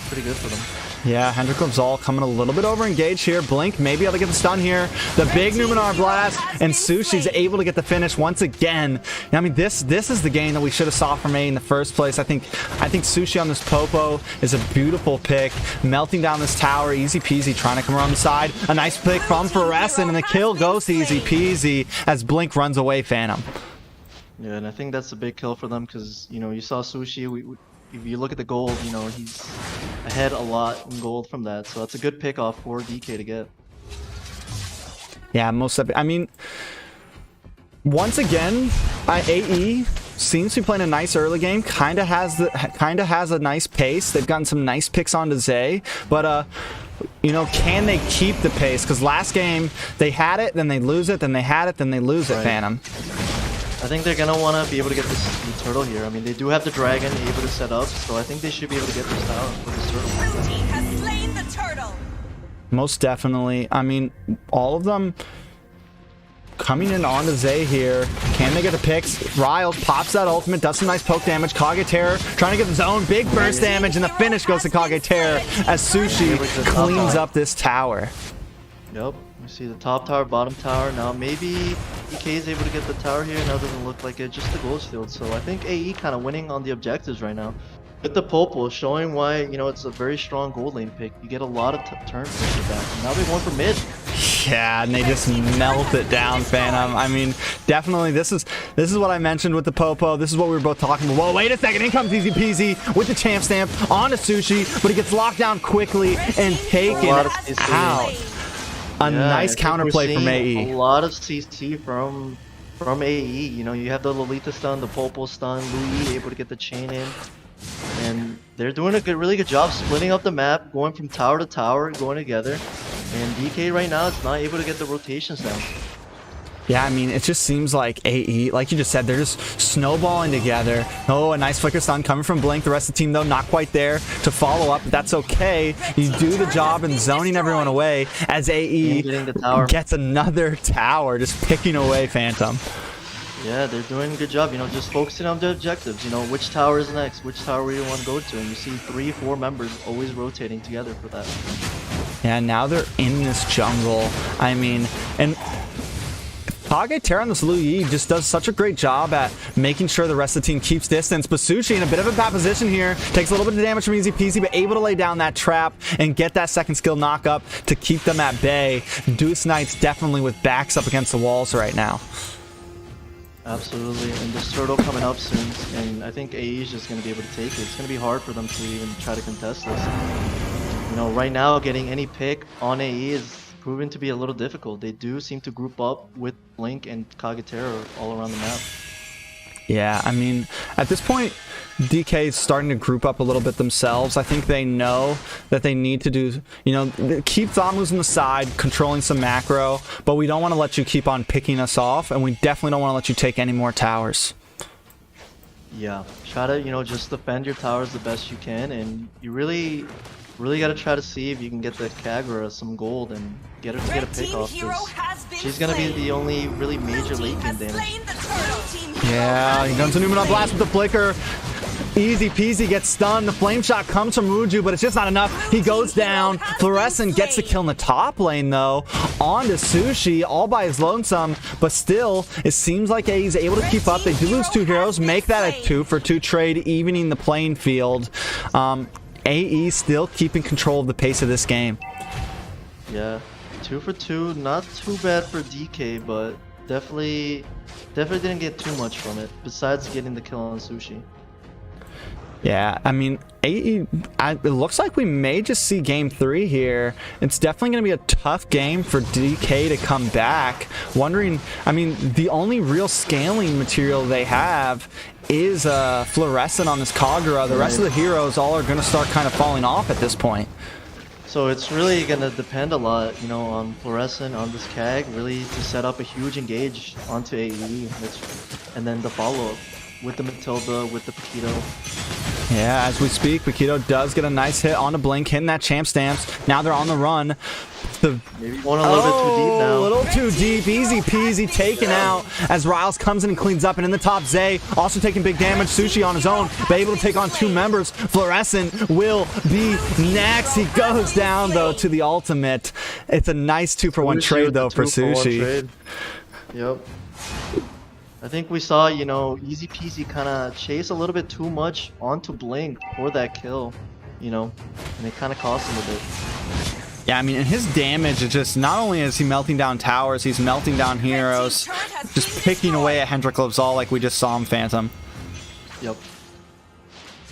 Speaker 2: pretty good for them.
Speaker 1: Yeah, Hendrik Lazal coming a little bit over engaged here. Blink maybe able to get the stun here. The big Numenor blast, and Sushi's able to get the finish once again. I mean, this is the game that we should have saw from AE in the first place. I think Sushi on this Popo is a beautiful pick. Melting down this tower, easy peasy, trying to come around the side. A nice pick from Pharescent, and the kill goes to easy peasy as Blink runs away Phantom.
Speaker 2: Yeah, and I think that's a big kill for them because, you know, you saw Sushi, if you look at the gold, you know, he's ahead a lot in gold from that. So that's a good pick off for DK to get.
Speaker 1: Yeah, most of it. I mean, once again, AE seems to be playing a nice early game. Kind of has a nice pace. They've gotten some nice picks onto Zay, but you know, can they keep the pace? Because last game they had it, then they lose it, then they had it, then they lose it. Phantom.
Speaker 2: I think they're gonna want to be able to get this turtle here. I mean, they do have the dragon able to set up, so I think they should be able to get this tower for this turtle.
Speaker 3: Blue team has slain the turtle.
Speaker 1: Most definitely. I mean, all of them coming in onto Zay here. Can they get the picks? Riles pops that ultimate, does some nice poke damage. Kage Terror trying to get his own big burst damage, and the finish goes to Kage Terror as Sushi cleans up this tower.
Speaker 2: Yep, we see the top tower, bottom tower. Now maybe DK is able to get the tower here. Now it doesn't look like it, just the gold shield. So I think AE kind of winning on the objectives right now. With the Popo showing why, you know, it's a very strong gold lane pick. You get a lot of turn push with that. And now they're going for mid.
Speaker 1: Yeah, and they just melt it down, Phantom. I mean, definitely, this is what I mentioned with the Popo. This is what we were both talking about. Whoa, wait a second. In comes Easy Peasy with the champ stamp onto Sushi, but he gets locked down quickly and taken out. A nice counterplay from AE.
Speaker 2: A lot of CC from AE. You know, you have the Lolita stun, the Popo stun, Louis able to get the chain in. And they're doing a really good job splitting up the map, going from tower to tower, going together. And DK right now is not able to get the rotations down.
Speaker 1: Yeah, I mean, it just seems like AE, like you just said, they're just snowballing together. Oh, a nice flicker stun coming from Blink. The rest of the team, though, not quite there to follow up. But that's okay. You do the job in zoning everyone away as AE gets another tower, just picking away Phantom.
Speaker 2: Yeah, they're doing a good job, you know, just focusing on the objectives, you know, which tower is next, which tower we want to go to, and you see 3-4 members always rotating together for that.
Speaker 1: Yeah, now they're in this jungle. I mean, and Kage Terra on this Lu Yi just does such a great job at making sure the rest of the team keeps distance. Basushi in a bit of a bad position here, takes a little bit of damage from Easy Peasy, but able to lay down that trap and get that second skill knock up to keep them at bay. Deuce Knights definitely with backs up against the walls right now.
Speaker 2: Absolutely, and this turtle coming up soon, and I think AE is just going to be able to take it. It's going to be hard for them to even try to contest this. You know, right now getting any pick on AE is proven to be a little difficult. They do seem to group up with Blink and Kage Terror all around the map.
Speaker 1: Yeah, I mean, at this point, DK is starting to group up a little bit themselves. I think they know that they need to do, keep Zomlu's on the side, controlling some macro, but we don't want to let you keep on picking us off, and we definitely don't want to let you take any more towers.
Speaker 2: Yeah, try to, just defend your towers the best you can, and you really got to try to see if you can get the Kagura some gold and get her to get a
Speaker 3: Red
Speaker 2: pick
Speaker 3: team
Speaker 2: off.
Speaker 3: hero
Speaker 2: 'Cause
Speaker 3: has been
Speaker 2: she's gonna be
Speaker 3: slain.
Speaker 2: the only really major
Speaker 3: Blue
Speaker 2: late
Speaker 3: team
Speaker 2: game
Speaker 3: has
Speaker 2: damage.
Speaker 3: slain the turtle. Team hero
Speaker 1: Yeah,
Speaker 3: has
Speaker 1: he comes to
Speaker 3: been
Speaker 1: Numen on
Speaker 3: slain.
Speaker 1: blast with the flicker. Easy peasy, gets stunned. The flame shot comes from Muju, but it's just not enough. He goes down. Fluorescent gets the kill in the top lane, though. On to Sushi, all by his lonesome. But still, it seems like he's able to keep up. They do lose 2 heroes, make that a 2-for-2 trade, evening the playing field. AE still keeping control of the pace of this game.
Speaker 2: Yeah, 2 for 2, not too bad for DK, but definitely didn't get too much from it, besides getting the kill on Sushi.
Speaker 1: Yeah, I mean, AE, it looks like we may just see game 3 here. It's definitely going to be a tough game for DK to come back. Wondering, I mean, the only real scaling material they have is Fluorescent on this Kagura. The rest of the heroes all are going to start kind of falling off at this point.
Speaker 2: So it's really gonna depend a lot, on Fluorescent, on this Kag, really to set up a huge engage onto AE, and then the follow-up with the Matilda, with the Paquito.
Speaker 1: Yeah, as we speak, Paquito does get a nice hit on the Blink, hitting that champ stance. Now they're on the run.
Speaker 2: Maybe going a little bit too deep now.
Speaker 1: A little too deep. Easy peasy taken out as Riles comes in and cleans up. And in the top, Zay also taking big damage. Sushi on his own, but able to take on 2 members. Fluorescent will be next. He goes down, though, to the ultimate. It's a nice 2-for-1
Speaker 2: Sushi
Speaker 1: trade,
Speaker 2: with
Speaker 1: though,
Speaker 2: the
Speaker 1: for
Speaker 2: 2-for-1
Speaker 1: Sushi.
Speaker 2: trade. Yep. I think we saw, Easy Peasy kind of chase a little bit too much onto Blink for that kill, and it kind of cost him a bit.
Speaker 1: Yeah, I mean, and his damage is just, not only is he melting down towers, he's melting down heroes, just picking away at Hendrik Lovzal like we just saw him Phantom.
Speaker 2: Yep.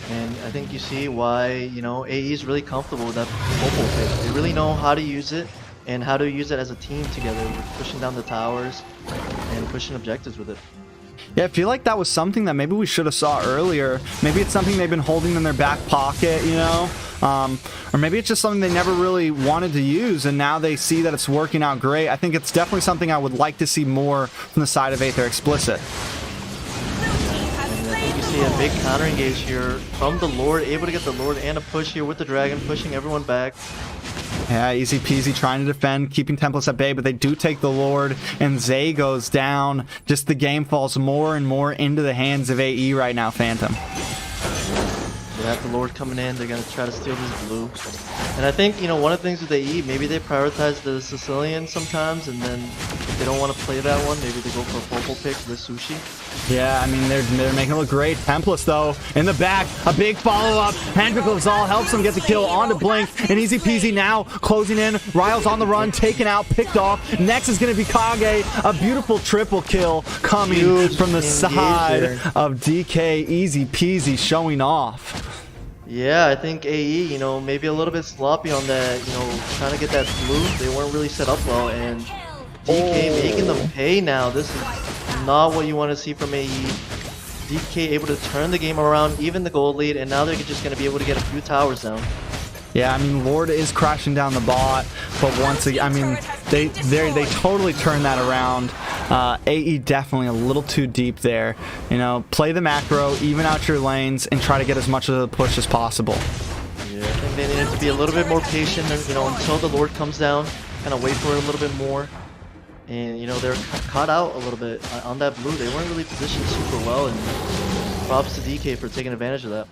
Speaker 2: And I think you see why, AE is really comfortable with that Opal pick. They really know how to use it and how to use it as a team together, with pushing down the towers and pushing objectives with it.
Speaker 1: Yeah, I feel like that was something that maybe we should have saw earlier. Maybe it's something they've been holding in their back pocket, or maybe it's just something they never really wanted to use, and now they see that it's working out great. I think it's definitely something I would like to see more from the side of Aether Explicit.
Speaker 2: And I think you see a big counter engage here from the Lord, able to get the Lord and a push here with the Dragon, pushing everyone back.
Speaker 1: Yeah, easy peasy trying to defend, keeping Templates at bay, but they do take the Lord, and Zay goes down. Just the game falls more and more into the hands of AE right now, Phantom.
Speaker 2: They have the Lord coming in, they're going to try to steal this blue. And I think, one of the things with AE, maybe they prioritize the Sicilian sometimes, and then if they don't want to play that one, maybe they go for a purple pick with Sushi.
Speaker 1: Yeah, I mean, they're making it look great. Templates, though, in the back, a big follow-up. Hendrik Lovzal helps them get the kill onto Blink, and easy peasy now closing in. Riles on the run, taken out, picked off. Next is going to be Kage. A beautiful triple kill coming
Speaker 2: Huge
Speaker 1: from the
Speaker 2: engage
Speaker 1: side
Speaker 2: there.
Speaker 1: of DK. Easy peasy showing off.
Speaker 2: Yeah, I think AE, maybe a little bit sloppy on that, trying to get that blue. They weren't really set up well, and DK making them pay now. This is not what you want to see from AE. DK able to turn the game around, even the gold lead, and now they're just going to be able to get a few towers down.
Speaker 1: Yeah, I mean, Lord is crashing down the bot, but once again, I mean, they totally turned that around. AE definitely a little too deep there. Play the macro, even out your lanes, and try to get as much of the push as possible.
Speaker 2: Yeah, I think they needed to be a little bit more patient, until the Lord comes down, kind of wait for it a little bit more. And, they're caught out a little bit on that blue. They weren't really positioned super well, and props to DK for taking advantage of that.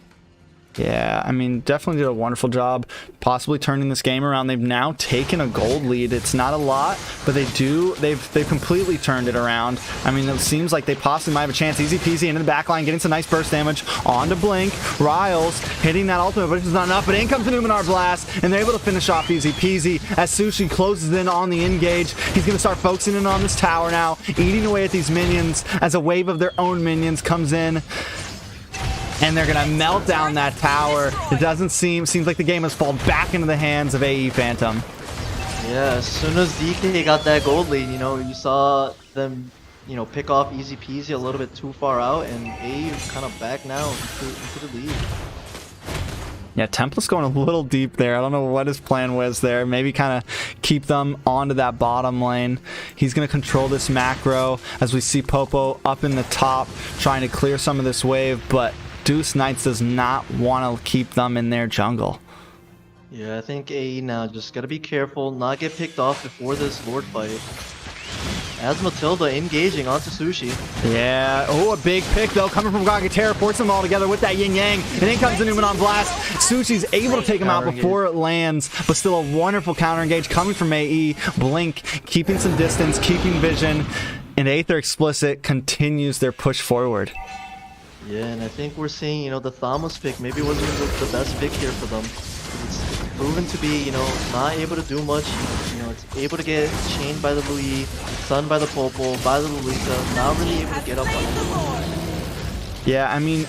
Speaker 1: Yeah, I mean, definitely did a wonderful job possibly turning this game around. They've now taken a gold lead. It's not a lot, but they've completely turned it around. I mean, it seems like they possibly might have a chance. Easy peasy into the back line, getting some nice burst damage onto Blink. Riles hitting that ultimate, but it's not enough. But in comes the Numenor Blast, and they're able to finish off easy peasy as Sushi closes in on the engage. He's going to start focusing in on this tower now, eating away at these minions as a wave of their own minions comes in. And they're gonna melt down that tower. It seems like the game has fallen back into the hands of AE Phantom.
Speaker 2: Yeah, as soon as DK got that gold lead, you saw them you know, pick off easy peasy a little bit too far out, and AE is kind of back now into the lead.
Speaker 1: Yeah, Tempest going a little deep there. I don't know what his plan was there. Maybe kind of keep them onto that bottom lane. He's going to control this macro as we see Popo up in the top trying to clear some of this wave, but Deuce Knights does not want to keep them in their jungle.
Speaker 2: Yeah, I think AE now just gotta be careful, not get picked off before this Lord fight. As Matilda engaging onto Sushi.
Speaker 1: Yeah, oh, a big pick though coming from Gagaterra, force them all together with that yin yang, and in comes the Newman on blast. Sushi's able to take him out before it lands, but still a wonderful counter engage coming from AE. Blink keeping some distance, keeping vision, and Aether Explicit continues their push forward.
Speaker 2: Yeah, and I think we're seeing, you know, the Thamos pick maybe wasn't the best pick here for them. It's proven to be, you know, not able to do much. You know, it's able to get chained by the Louis, stunned by the Popo, by the Lolita, not really able to get up on it.
Speaker 1: Yeah, I mean,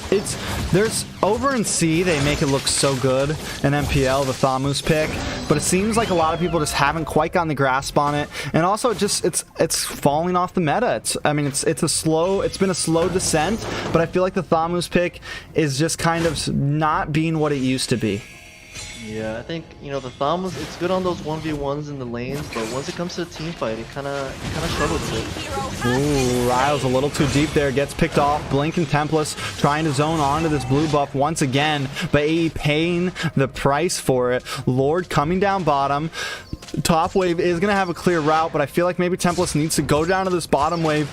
Speaker 1: there's over in C, they make it look so good in MPL, the Thamus pick, but it seems like a lot of people just haven't quite gotten the grasp on it, and also it's falling off the meta. It's been a slow descent, but I feel like the Thamus pick is just kind of not being what it used to be.
Speaker 2: Yeah, I think, you know, the Thamos, it's good on those 1v1s in the lanes, but once it comes to a team fight, it kind of struggles with it.
Speaker 1: Ooh, Ryle's a little too deep there, gets picked off. Blink and Tempest trying to zone onto this blue buff once again, but AE paying the price for it. Lord coming down bottom. Top wave is going to have a clear route, but I feel like maybe Tempest needs to go down to this bottom wave,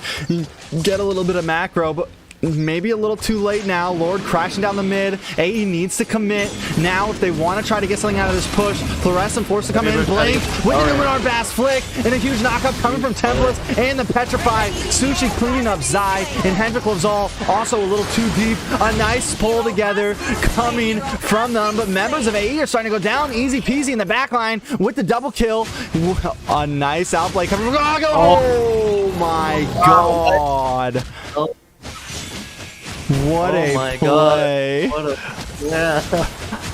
Speaker 1: get a little bit of macro, but maybe a little too late now. Lord crashing down the mid. AE needs to commit now if they want to try to get something out of this push. Fluorescent forced to come in. Blink with the Numenor Bass flick and a huge knockup coming from Tempest and the Petrify. Sushi cleaning up Zai and Hendrik Lavzal also a little too deep. A nice pull together coming from them, but members of AE are starting to go down. Easy peasy in the back line with the double kill. A nice outplay coming from Gago. Oh my god. What a play.
Speaker 2: God. Yeah.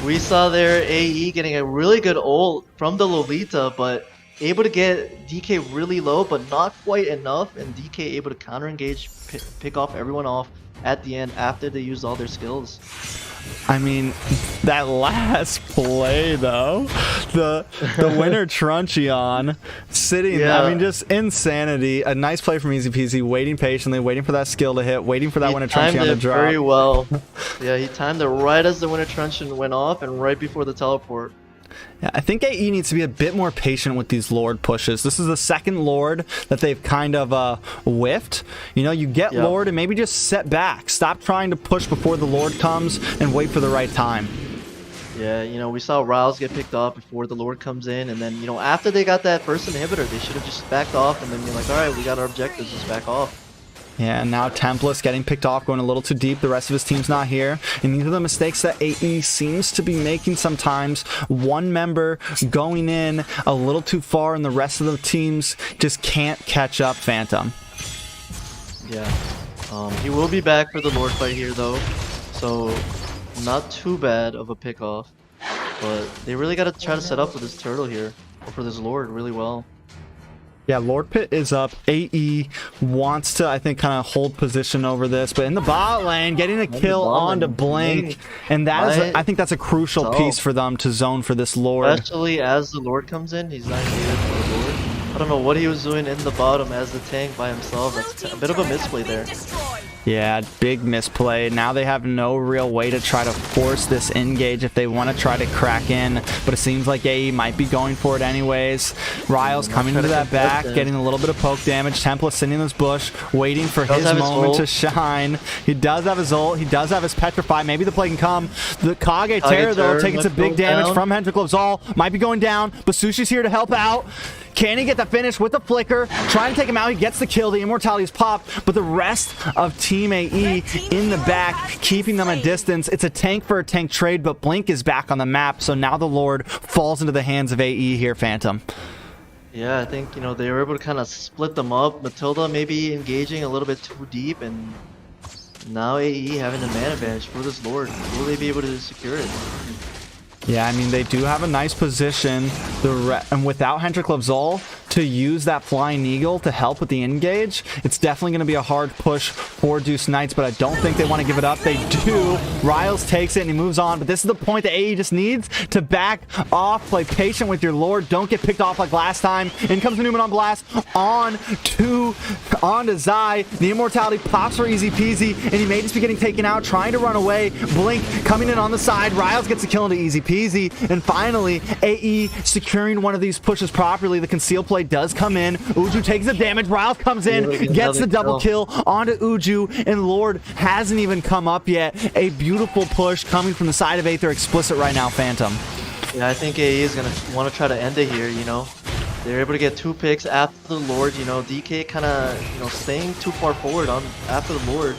Speaker 2: We saw there AE getting a really good ult from the Lolita, but able to get DK really low, but not quite enough, and DK able to counter engage, pick off everyone off at the end after they used all their skills.
Speaker 1: I mean, that last play though, the winner Truncheon sitting, yeah. I mean, just insanity. A nice play from Easy Peasy, waiting patiently, waiting for that skill to hit, waiting for that winner Truncheon to drop.
Speaker 2: Very well. Yeah, he timed it right as the winner Truncheon went off and right before the teleport.
Speaker 1: Yeah, I think AE needs to be a bit more patient with these Lord pushes. This is the second Lord that they've kind of whiffed. You know, you get Lord and maybe just set back. Stop trying to push before the Lord comes and wait for the right time.
Speaker 2: Yeah, you know, we saw Riles get picked off before the Lord comes in, and then, you know, after they got that first inhibitor, they should have just backed off and then be like, alright, we got our objectives, just back off.
Speaker 1: Yeah, and now Templess getting picked off, going a little too deep. The rest of his team's not here. And these are the mistakes that AE seems to be making sometimes. One member going in a little too far, and the rest of the teams just can't catch up, Phantom.
Speaker 2: Yeah. He will be back for the Lord fight here, though. So, not too bad of a pick-off. But they really got to try to set up for this turtle here, or for this Lord really well.
Speaker 1: Yeah, Lord Pit is up. AE wants to, I think, kind of hold position over this, but in the bot lane, getting a kill onto Blink, and that is, I think that's a crucial piece for them to zone for this Lord.
Speaker 2: Especially as the Lord comes in, he's not needed for the Lord. I don't know what he was doing in the bottom as the tank by himself. That's a bit of a misplay there.
Speaker 1: Yeah, big misplay. Now they have no real way to try to force this engage if they want to try to crack in, but it seems like AE might be going for it anyways. Ryle's coming to that back, getting a little bit of poke damage. Template sitting in this bush, waiting for his moment to shine. He does have his ult. He does have his Petrify. Maybe the play can come. The Kage-Terror, though, taking some big damage from Hendrik Lavzal. Might be going down, but Sushi's here to help out. Can he get the finish with the flicker? Trying to take him out. He gets the kill. The immortality is popped, but the rest of Team AE in the back, keeping them at distance. It's a tank for a tank trade, but Blink is back on the map, so now the Lord falls into the hands of AE here, Phantom.
Speaker 2: Yeah, I think, you know, they were able to kind of split them up. Matilda maybe engaging a little bit too deep, and now AE having the man advantage for this Lord. Will they be able to secure it?
Speaker 1: Yeah, I mean, they do have a nice position. And without Hendrik Lavzal to use that Flying Eagle to help with the engage. It's definitely going to be a hard push for Deuce Knights, but I don't think they want to give it up. They do. Riles takes it and he moves on, but this is the point that AE just needs to back off, play patient with your Lord. Don't get picked off like last time. In comes Newman on blast, on to Zai. The immortality pops for easy peasy, and he may just be getting taken out, trying to run away. Blink coming in on the side. Riles gets a kill into easy peasy, and finally AE securing one of these pushes properly. The conceal play does come in. Uju takes the damage. Riles comes in, gets the double kill onto Uju, and Lord hasn't even come up yet. A beautiful push coming from the side of Aether Explicit right now, Phantom.
Speaker 2: Yeah, I think AE is gonna want to try to end it here. You know, they're able to get 2 picks after the Lord. You know, DK kind of staying too far forward on after the Lord.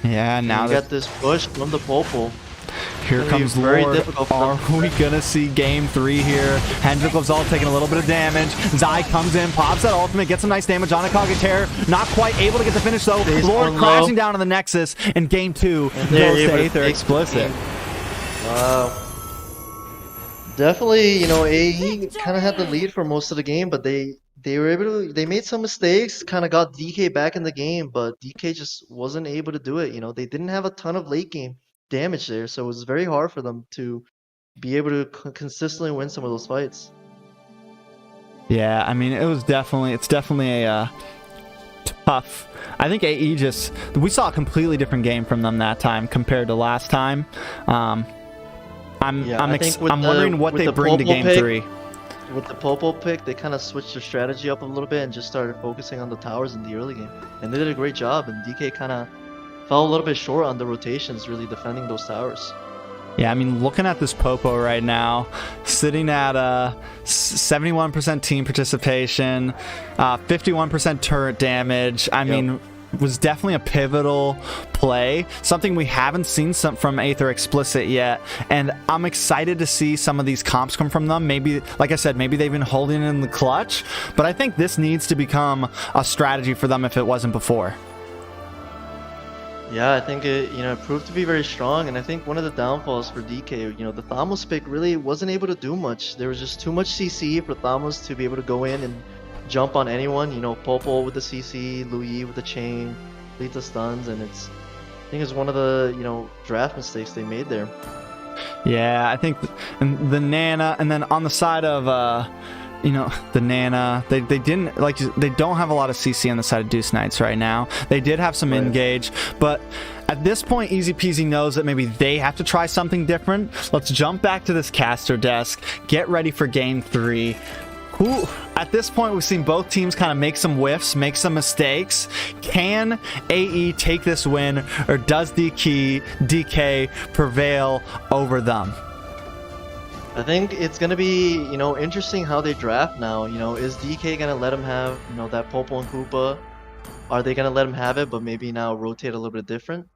Speaker 1: Yeah, now
Speaker 2: we got this push from the Popo.
Speaker 1: Here comes
Speaker 2: very
Speaker 1: Lord.
Speaker 2: difficult for
Speaker 1: Are
Speaker 2: them.
Speaker 1: we gonna see game 3 here? Hendrik all taking a little bit of damage. Zai comes in, pops that ultimate, gets some nice damage on a Kagitaire. Not quite able to get the finish though. Lord crashing down to the Nexus, and game 2 goes to Aether Explicit.
Speaker 2: Wow. Definitely, you know, AE kind of had the lead for most of the game, but they were able to, they made some mistakes, kind of got DK back in the game, but DK just wasn't able to do it. You know, they didn't have a ton of late game damage there, so it was very hard for them to be able to consistently win some of those fights.
Speaker 1: Yeah, I mean, it's definitely a tough. I think AE we saw a completely different game from them that time compared to last time. I'm wondering what they bring to game 3.
Speaker 2: With the Popo pick, they kind of switched their strategy up a little bit and just started focusing on the towers in the early game. And they did a great job, and DK kind of fell a little bit short on the rotations, really defending those towers.
Speaker 1: Yeah, I mean, looking at this Popo right now, sitting at 71% team participation, 51% turret damage. I mean, was definitely a pivotal play, something we haven't seen from Aether Explicit yet, and I'm excited to see some of these comps come from them. Maybe, like I said, maybe they've been holding it in the clutch, but I think this needs to become a strategy for them if it wasn't before.
Speaker 2: Yeah, I think it proved to be very strong, and I think one of the downfalls for DK, the Thamos pick really wasn't able to do much. There was just too much CC for Thamos to be able to go in and jump on anyone. Popo with the CC, Louis with the chain, lead the stuns, and I think it's one of the draft mistakes they made there.
Speaker 1: Yeah, I think the Nana, and then on the side of the Nana, they didn't they don't have a lot of CC on the side of Deuce Knights right now. They did have some engage, but at this point Easy Peasy knows that maybe they have to try something different. Let's jump back to this caster desk, get ready for game 3. At this point, we've seen both teams kind of make some whiffs, make some mistakes. Can AE take this win, or does DK prevail over them?
Speaker 2: I think it's gonna be interesting how they draft now. Is DK gonna let him have that Popo and Koopa? Are they gonna let him have it, but maybe now rotate a little bit different?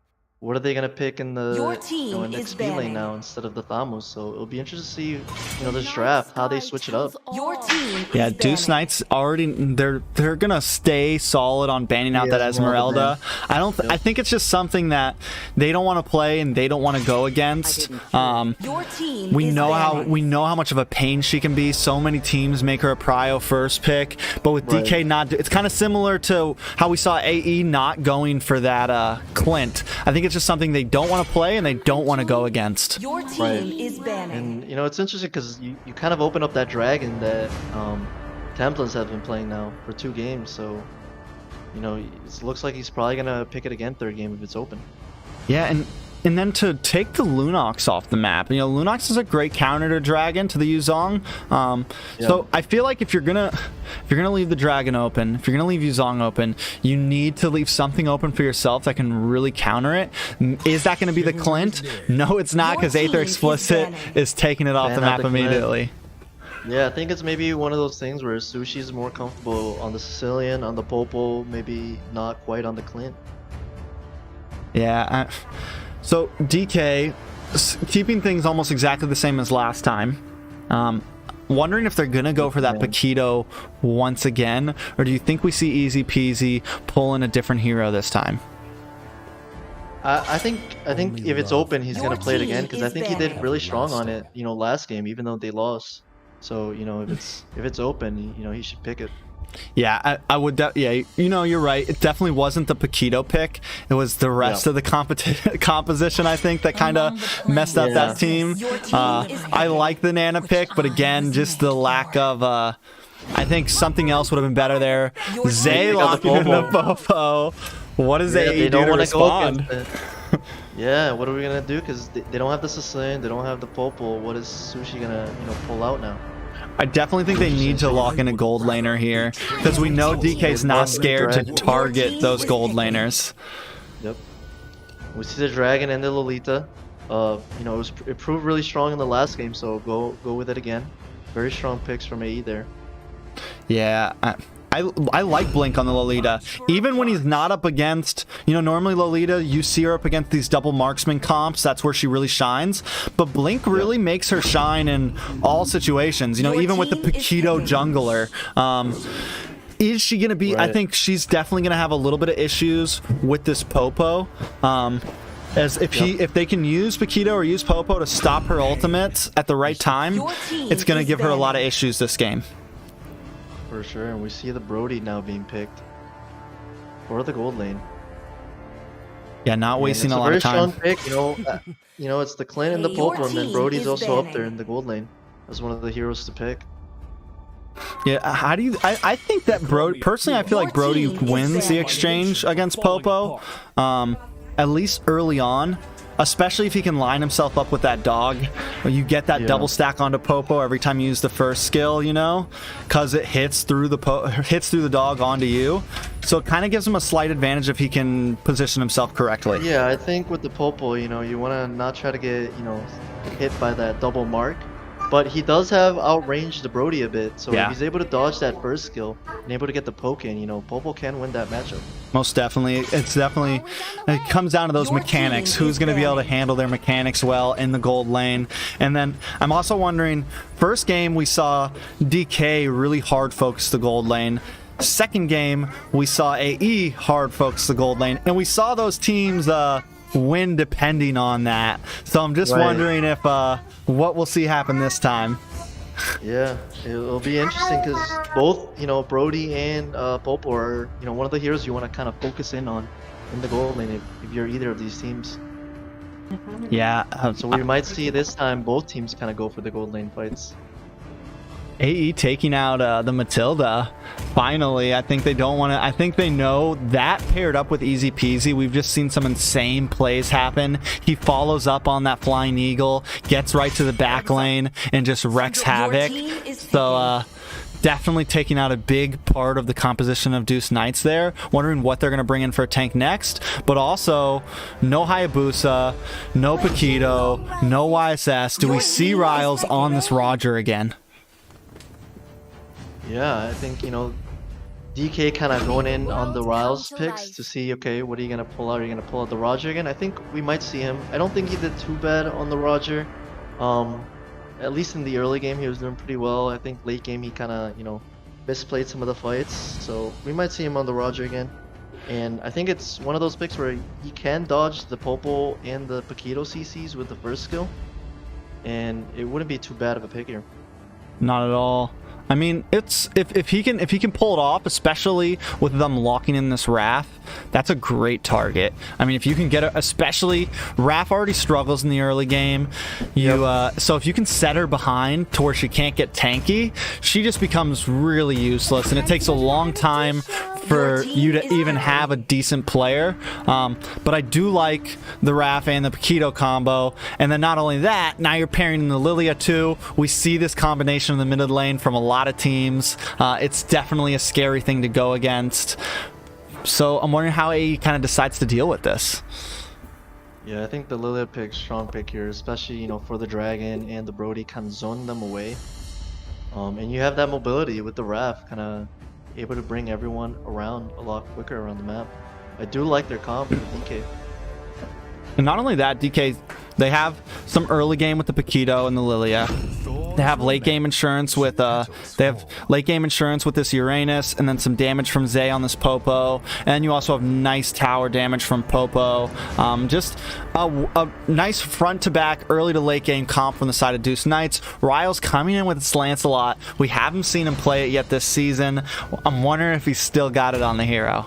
Speaker 2: What are they gonna pick in the in XP lane now instead of the Thamos? So it'll be interesting to see this draft how they switch it up.
Speaker 3: Your team
Speaker 1: Yeah,
Speaker 3: is
Speaker 1: Deuce
Speaker 3: banning.
Speaker 1: Knights already they're gonna stay solid on banning out that Esmeralda. I think it's just something that they don't want to play and they don't want to go against.
Speaker 3: Your team
Speaker 1: We
Speaker 3: is
Speaker 1: know
Speaker 3: banning.
Speaker 1: how much of a pain she can be. So many teams make her a prio first pick, but with DK not, it's kind of similar to how we saw AE not going for that Clint. I think it's just something they don't want to play and they don't want to go against.
Speaker 3: Your team is banning.
Speaker 2: And it's interesting because you kind of open up that dragon that Templins have been playing now for 2 games. So it looks like he's probably gonna pick it again 3rd game if it's open.
Speaker 1: Yeah, and then to take the Lunox off the map. Lunox is a great counter to Dragon, to the Yuzong. So I feel like if you're gonna leave the Dragon open, if you're gonna leave Yuzong open, you need to leave something open for yourself that can really counter it. Is that gonna be the Clint? No, it's not, because
Speaker 3: Your
Speaker 1: Aether
Speaker 3: team is
Speaker 1: Explicit
Speaker 3: banning.
Speaker 1: is taking it off the
Speaker 2: Ban out
Speaker 1: map
Speaker 2: the Clint.
Speaker 1: immediately.
Speaker 2: Yeah, I think it's maybe one of those things where Sushi's more comfortable on the Sicilian, on the Popo, maybe not quite on the Clint.
Speaker 1: Yeah. So DK keeping things almost exactly the same as last time. Wondering if they're gonna go for that Paquito once again, or do you think we see Easy Peasy pull in a different hero this time?
Speaker 2: I think if it's open, he's
Speaker 3: Your
Speaker 2: gonna play it again
Speaker 3: team
Speaker 2: because I
Speaker 3: is
Speaker 2: think he did
Speaker 3: banning.
Speaker 2: really strong on it. Last game, even though they lost. So you know, if it's open, you know, he should pick it.
Speaker 1: Yeah, I would. Yeah, you know, you're right. It definitely wasn't the Paquito pick. It was the rest of the composition, I think, that kind of messed up that team. I like the Nana pick, but again, just the lack of. I think something else would have been better there. Zay locking in the Popo. What does AE do to respond?
Speaker 2: Yeah, what are we gonna do? Because they don't have the Sicilian, they don't have the Popo. What is Sushi gonna, you know, pull out now?
Speaker 1: I definitely think they need to lock in a gold laner here, because we know DK's not scared to target those gold laners.
Speaker 2: Yep. We see the Dragon and the Lolita. You know, it proved really strong in the last game, so go with it again. Very strong picks from AE there.
Speaker 1: Yeah, I like Blink on the Lolita. Even when he's not up against, you know, normally Lolita, you see her up against these double marksman comps. That's where she really shines. But Blink really makes her shine in all situations. You know, even with the Paquito jungler. Is she going to be... I think she's definitely going to have a little bit of issues with this Popo. As if they can use Paquito or use Popo to stop her ultimates at the right time, it's going to give her a lot of issues this game.
Speaker 2: For sure, and we see the Brody now being picked for the gold lane.
Speaker 1: Yeah, not wasting a lot of time.
Speaker 2: It's a very strong pick, you know, it's the Clint and the Popo, and then Brody's also up there in the gold lane as one of the heroes to pick.
Speaker 1: Yeah, how do you... I think that Brody... Personally, I feel like Brody wins the exchange against Popo, at least early on. Especially if he can line himself up with that dog. You get that double stack onto Popo every time you use the first skill, you know? Because it hits through the dog onto you. So it kind of gives him a slight advantage if he can position himself correctly.
Speaker 2: Yeah, I think with the Popo, you know, you want to not try to get, you know, hit by that double mark. But he does have outranged the Brody a bit, so if he's able to dodge that first skill and able to get the poke in, you know, Popo can win that matchup.
Speaker 1: Most definitely. It comes down to those mechanics. Who's going to be able to handle their mechanics well in the gold lane? And then I'm also wondering, first game we saw DK really hard focus the gold lane. Second game, we saw AE hard focus the gold lane. And we saw those teams win depending on that. So I'm just wondering if what we'll see happen this time.
Speaker 2: Yeah, it'll be interesting because both, you know, Brody and Popo are, you know, one of the heroes you want to kind of focus in on in the gold lane if you're either of these teams.
Speaker 1: Yeah.
Speaker 2: So we might see this time both teams kind of go for the gold lane fights.
Speaker 1: AE taking out the Matilda. Finally, I think they don't want to... I think they know that paired up with Easy Peasy. We've just seen some insane plays happen. He follows up on that Flying Eagle, gets right to the back lane, and just wrecks havoc. So, definitely taking out a big part of the composition of Deuce Knights there. Wondering what they're going to bring in for a tank next. But also, no Hayabusa, no Paquito, no YSS. Do we see Riles on this Roger again?
Speaker 2: Yeah, I think, you know, DK kind of going in on the Riles picks to see, okay, what are you going to pull out? Are you going to pull out the Roger again? I think we might see him. I don't think he did too bad on the Roger. At least in the early game, he was doing pretty well. I think late game, he kind of, you know, misplayed some of the fights. So we might see him on the Roger again. And I think it's one of those picks where he can dodge the Popo and the Paquito CCs with the first skill. And it wouldn't be too bad of a pick here.
Speaker 1: Not at all. I mean, it's if he can pull it off, especially with them locking in this Wrath, that's a great target. I mean, if you can get it, especially Wrath already struggles in the early game. So if you can set her behind to where she can't get tanky, she just becomes really useless, and it takes a long time for you to even have a decent player. But I do like the Wrath and the Paquito combo, and then not only that, now you're pairing in the Lilia too. We see this combination in the mid lane from a lot of teams. It's definitely a scary thing to go against. So I'm wondering how AE kind of decides to deal with this.
Speaker 2: Yeah, I think the Lilia pick, strong pick here, especially, you know, for the Dragon and the Brody, kind of zoning them away. And you have that mobility with the Wrath, kind of able to bring everyone around a lot quicker around the map. I do like their comp with DK. And
Speaker 1: not only that, DK, they have some early game with the Paquito and the Lilia. They have late game insurance with this Uranus, and then some damage from Zay on this Popo, and you also have nice tower damage from Popo. Just a nice front to back, early to late game comp from the side of Deuce Knights. Ryle's coming in with his Lancelot. We haven't seen him play it yet this season. I'm wondering if he's still got it on the hero.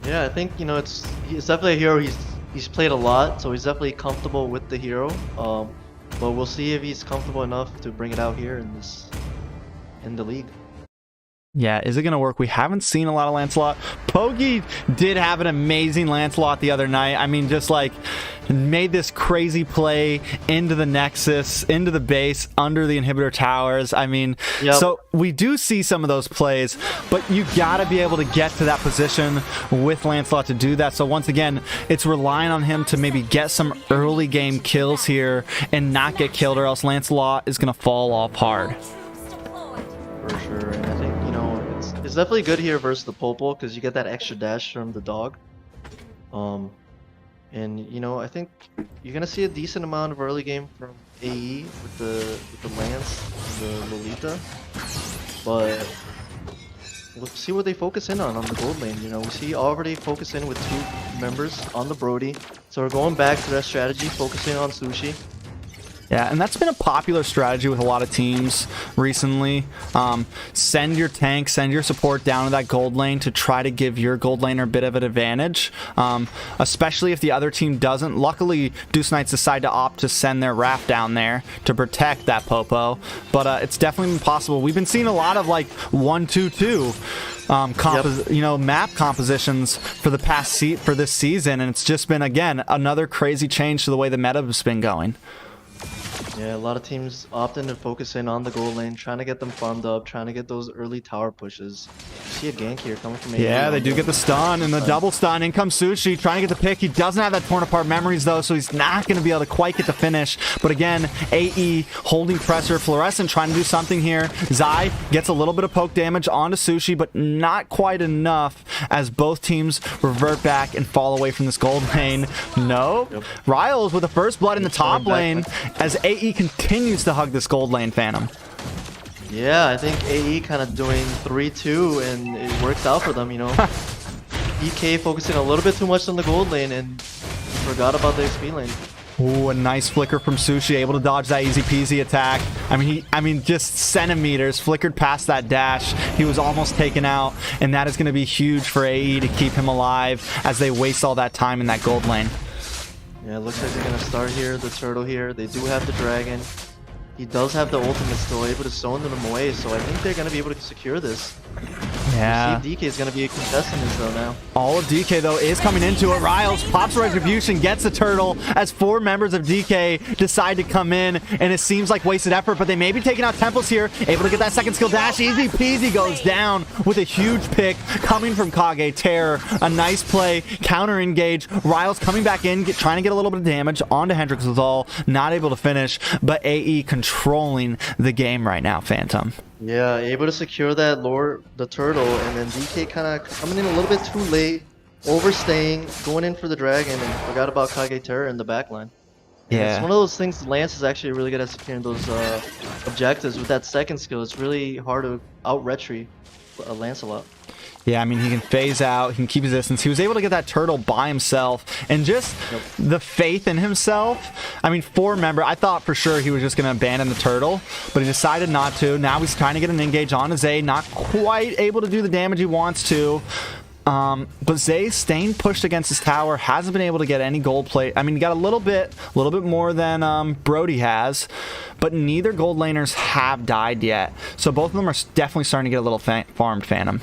Speaker 2: Yeah, I think it's definitely a hero he's played a lot, so he's definitely comfortable with the hero. But we'll see if he's comfortable enough to bring it out here in the league.
Speaker 1: Yeah, is it going to work? We haven't seen a lot of Lancelot. Pogi did have an amazing Lancelot the other night. I mean, just like made this crazy play into the Nexus, into the base, under the inhibitor towers. I mean, So we do see some of those plays, but you got to be able to get to that position with Lancelot to do that. So once again, it's relying on him to maybe get some early game kills here and not get killed, or else Lancelot is going to fall off hard.
Speaker 2: For sure, and I think it's definitely good here versus the Popo because you get that extra dash from the dog. And I think you're gonna see a decent amount of early game from AE with the Lance, and the Lolita, but we'll see what they focus in on the gold lane. We see already focus in with 2 members on the Brody, so we're going back to that strategy, focusing on Sushi.
Speaker 1: Yeah, and that's been a popular strategy with a lot of teams recently. Send your tank, send your support down to that gold lane to try to give your gold laner a bit of an advantage, especially if the other team doesn't. Luckily, Deuce Knights decide to opt to send their Raph down there to protect that Popo, but it's definitely been possible. We've been seeing a lot of like 1-2-2 map compositions for this season, and it's just been, again, another crazy change to the way the meta has been going.
Speaker 2: Yeah, a lot of teams opting to focus in on the gold lane, trying to get them farmed up, trying to get those early tower pushes. You see a gank here coming from AE.
Speaker 1: Yeah, they do get the stun, and the double stun. In comes Sushi, trying to get the pick. He doesn't have that torn apart memories, though, so he's not going to be able to quite get the finish. But again, AE holding pressure. Fluorescent trying to do something here. Zai gets a little bit of poke damage onto Sushi, but not quite enough as both teams revert back and fall away from this gold lane. No. Yep. Riles with the first blood in the top lane as AE continues to hug this gold lane, Phantom.
Speaker 2: Yeah, I think AE kind of doing 3-2, and it works out for them, DK focusing a little bit too much on the gold lane and forgot about the XP lane.
Speaker 1: Ooh, a nice flicker from Sushi, able to dodge that easy peasy attack. I mean, just centimeters, flickered past that dash. He was almost taken out, and that is going to be huge for AE to keep him alive as they waste all that time in that gold lane.
Speaker 2: Yeah, it looks like they're going to start here, the turtle here. They do have the dragon. He does have the ultimate still, able to stone them away, so I think they're going to be able to secure this.
Speaker 1: Yeah.
Speaker 2: We'll see if DK is going to be a contestant in this though now.
Speaker 1: All of DK though is coming into it. Riles pops Retribution, gets the turtle as 4 members of DK decide to come in, and it seems like wasted effort, but they may be taking out Temples here. Able to get that second skill dash. Easy peasy goes down with a huge pick coming from Kage Terror. A nice play, counter engage. Riles coming back in, trying to get a little bit of damage onto Hendrix with all, not able to finish, but AE controlling the game right now, Phantom.
Speaker 2: Yeah, able to secure that the turtle, and then DK kind of coming in a little bit too late, overstaying, going in for the dragon, and forgot about Kage Terror in the backline. Yeah, it's one of those things. Lance is actually really good at securing those objectives with that second skill. It's really hard to out-retry Lancelot.
Speaker 1: Yeah, I mean, he can phase out, he can keep his distance. He was able to get that turtle by himself, and just the faith in himself. I mean, 4 member, I thought for sure he was just going to abandon the turtle, but he decided not to. Now he's trying to get an engage on Zay, not quite able to do the damage he wants to. But Zay staying pushed against his tower, hasn't been able to get any gold plate. I mean, he got a little bit more than Brody has, but neither gold laners have died yet. So both of them are definitely starting to get a little farmed, Phantom.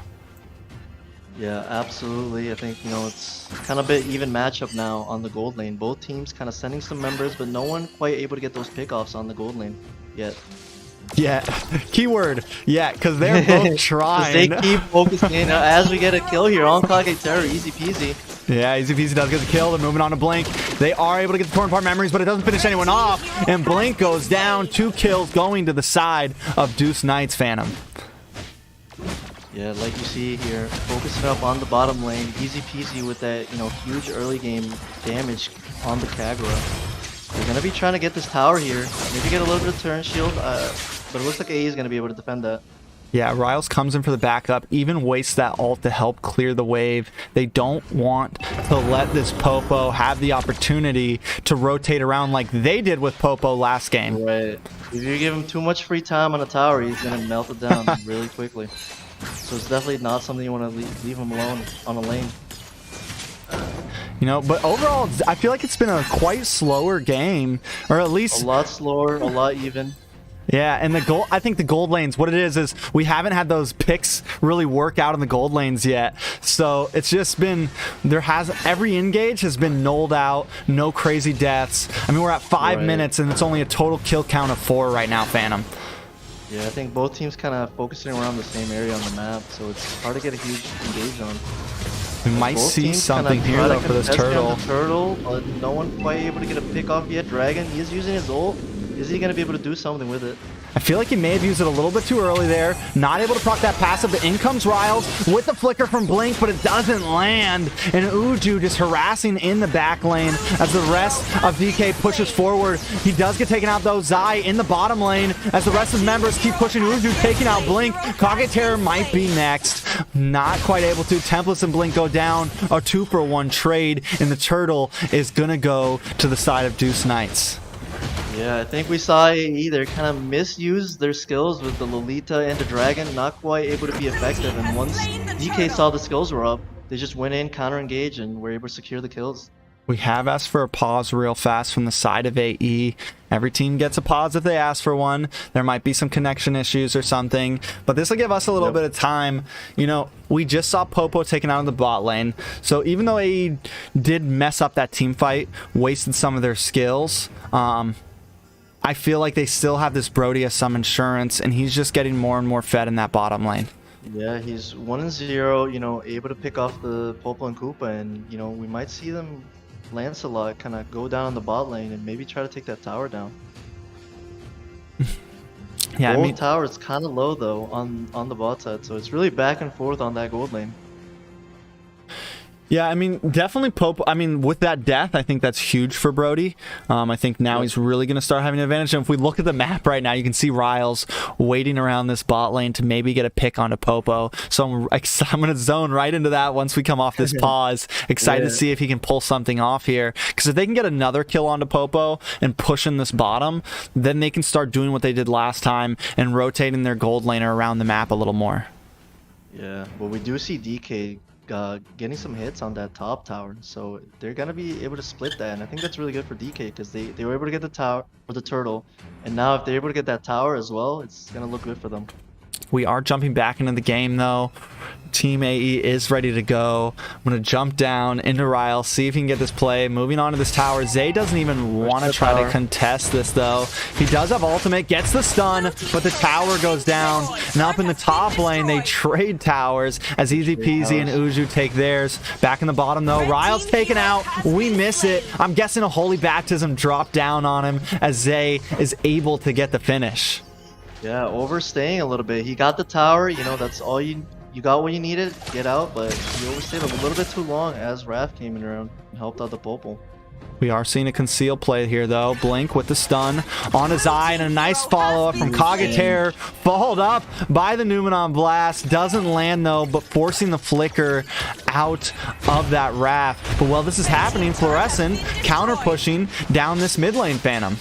Speaker 2: Yeah, absolutely. I think, it's kind of a bit even matchup now on the gold lane. Both teams kind of sending some members, but no one quite able to get those pickoffs on the gold lane yet.
Speaker 1: Yeah, keyword. Yeah, because they're both trying.
Speaker 2: They keep focusing as we get a kill here on Kage Terror, easy peasy.
Speaker 1: Yeah, easy peasy does get the kill. They're moving on to Blink. They are able to get the torn apart memories, but it doesn't finish anyone off. And Blink goes down. 2 kills going to the side of Deuce Knights, Phantom.
Speaker 2: Yeah, like you see here, focusing up on the bottom lane, easy peasy with that, huge early game damage on the Kagura. They're gonna be trying to get this tower here. Maybe get a little bit of turn shield, but it looks like AE is gonna be able to defend that.
Speaker 1: Yeah, Riles comes in for the backup, even wastes that ult to help clear the wave. They don't want to let this Popo have the opportunity to rotate around like they did with Popo last game.
Speaker 2: Right. If you give him too much free time on a tower, he's gonna melt it down really quickly. So it's definitely not something you want to leave him alone on a lane.
Speaker 1: You know, but overall, I feel like it's been a quite slower game, or at least
Speaker 2: A lot slower, a lot even.
Speaker 1: yeah, and the gold, I think the gold lanes, what it is we haven't had those picks really work out in the gold lanes yet. So it's just been, every engage has been nulled out, no crazy deaths. I mean, we're at 5 minutes and it's only a total kill count of 4 right now, Phantom.
Speaker 2: Yeah, I think both teams kind of focusing around the same area on the map, so it's hard to get a huge engage on.
Speaker 1: We might
Speaker 2: Both
Speaker 1: see
Speaker 2: teams
Speaker 1: something
Speaker 2: kinda
Speaker 1: here
Speaker 2: try to
Speaker 1: though for this
Speaker 2: contest
Speaker 1: turtle.
Speaker 2: on the turtle, but no one quite able to get a pick off yet. Dragon, he is using his ult. Is he going to be able to do something with it?
Speaker 1: I feel like he may have used it a little bit too early there. Not able to proc that passive, but in comes Riles with the flicker from Blink, but it doesn't land. And Uju just harassing in the back lane as the rest of DK pushes forward. He does get taken out though. Zai in the bottom lane as the rest of the members keep pushing Uju, taking out Blink. Kage Terror might be next. Not quite able to. Templates and Blink go down. A 2-for-1 trade, and the turtle is going to go to the side of Deuce Knights.
Speaker 2: Yeah, I think we saw AE. They kind of misused their skills with the Lolita and the Dragon, not quite able to be effective. And once DK saw the skills were up, they just went in, counter-engage, and were able to secure the kills.
Speaker 1: We have asked for a pause real fast from the side of AE. Every team gets a pause if they ask for one. There might be some connection issues or something, but this will give us a little bit of time. You know, we just saw Popo taken out in the bot lane. So even though AE did mess up that team fight, wasted some of their skills, I feel like they still have this Brody as some insurance, and he's just getting more and more fed in that bottom lane.
Speaker 2: Yeah, he's 1-0, you know, able to pick off the Popo and Koopa, and, you know, we might see them, Lancelot, kind of go down the bot lane and maybe try to take that tower down.
Speaker 1: Yeah,
Speaker 2: Gold
Speaker 1: I mean,
Speaker 2: tower is kind of low, though, on the bot side, so it's really back and forth on that gold lane.
Speaker 1: yeah, I mean, definitely Popo. I mean, with that death, I think that's huge for Brody. I think now he's really going to start having an advantage. And if we look at the map right now, you can see Riles waiting around this bot lane to maybe get a pick onto Popo. So I'm going to zone right into that once we come off this pause. Excited to see if he can pull something off here. Because if they can get another kill onto Popo and push in this bottom, then they can start doing what they did last time and rotating their gold laner around the map a little more.
Speaker 2: Yeah, but we do see DK getting some hits on that top tower, so they're gonna be able to split that, and I think that's really good for DK because they were able to get the tower or the turtle, and now if they're able to get that tower as well, it's gonna look good for them.
Speaker 1: We are jumping back into the game though. Team AE is ready to go. I'm going to jump down into Ryle, see if he can get this play. Moving on to this tower. Zay doesn't even want to try to contest this though. He does have ultimate, gets the stun, but the tower goes down. And up in the top lane, they trade towers as Easy Peasy and Uju take theirs. Back in the bottom though, Ryle's taken out. We miss it. I'm guessing a Holy Baptism dropped down on him as Zay is able to get the finish.
Speaker 2: Yeah, overstaying a little bit. He got the tower, you know, that's all you got what you needed, get out, but he overstayed a little bit too long as Raph came in around and helped out the Popo.
Speaker 1: We are seeing a conceal play here though. Blink with the stun on his eye and a nice follow-up from Kage Terror. Followed up by the Numenon Blast. Doesn't land though, but forcing the flicker out of that Raph. But while this is happening, Fluorescent counter pushing down this mid lane, Phantom.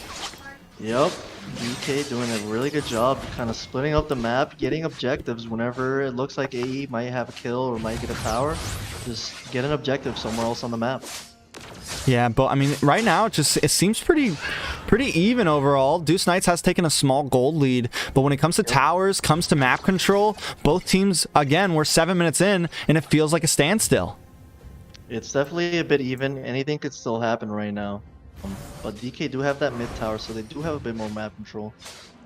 Speaker 2: Yep. DK doing a really good job kind of splitting up the map, getting objectives whenever it looks like AE might have a kill or might get a tower. Just get an objective somewhere else on the map.
Speaker 1: Yeah, but I mean, right now it seems pretty even overall. Deuce Knights has taken a small gold lead, but when it comes to towers, comes to map control, both teams, again, we're 7 minutes in, and it feels like a standstill.
Speaker 2: It's definitely a bit even. Anything could still happen right now. But DK do have that mid tower, so they do have a bit more map control.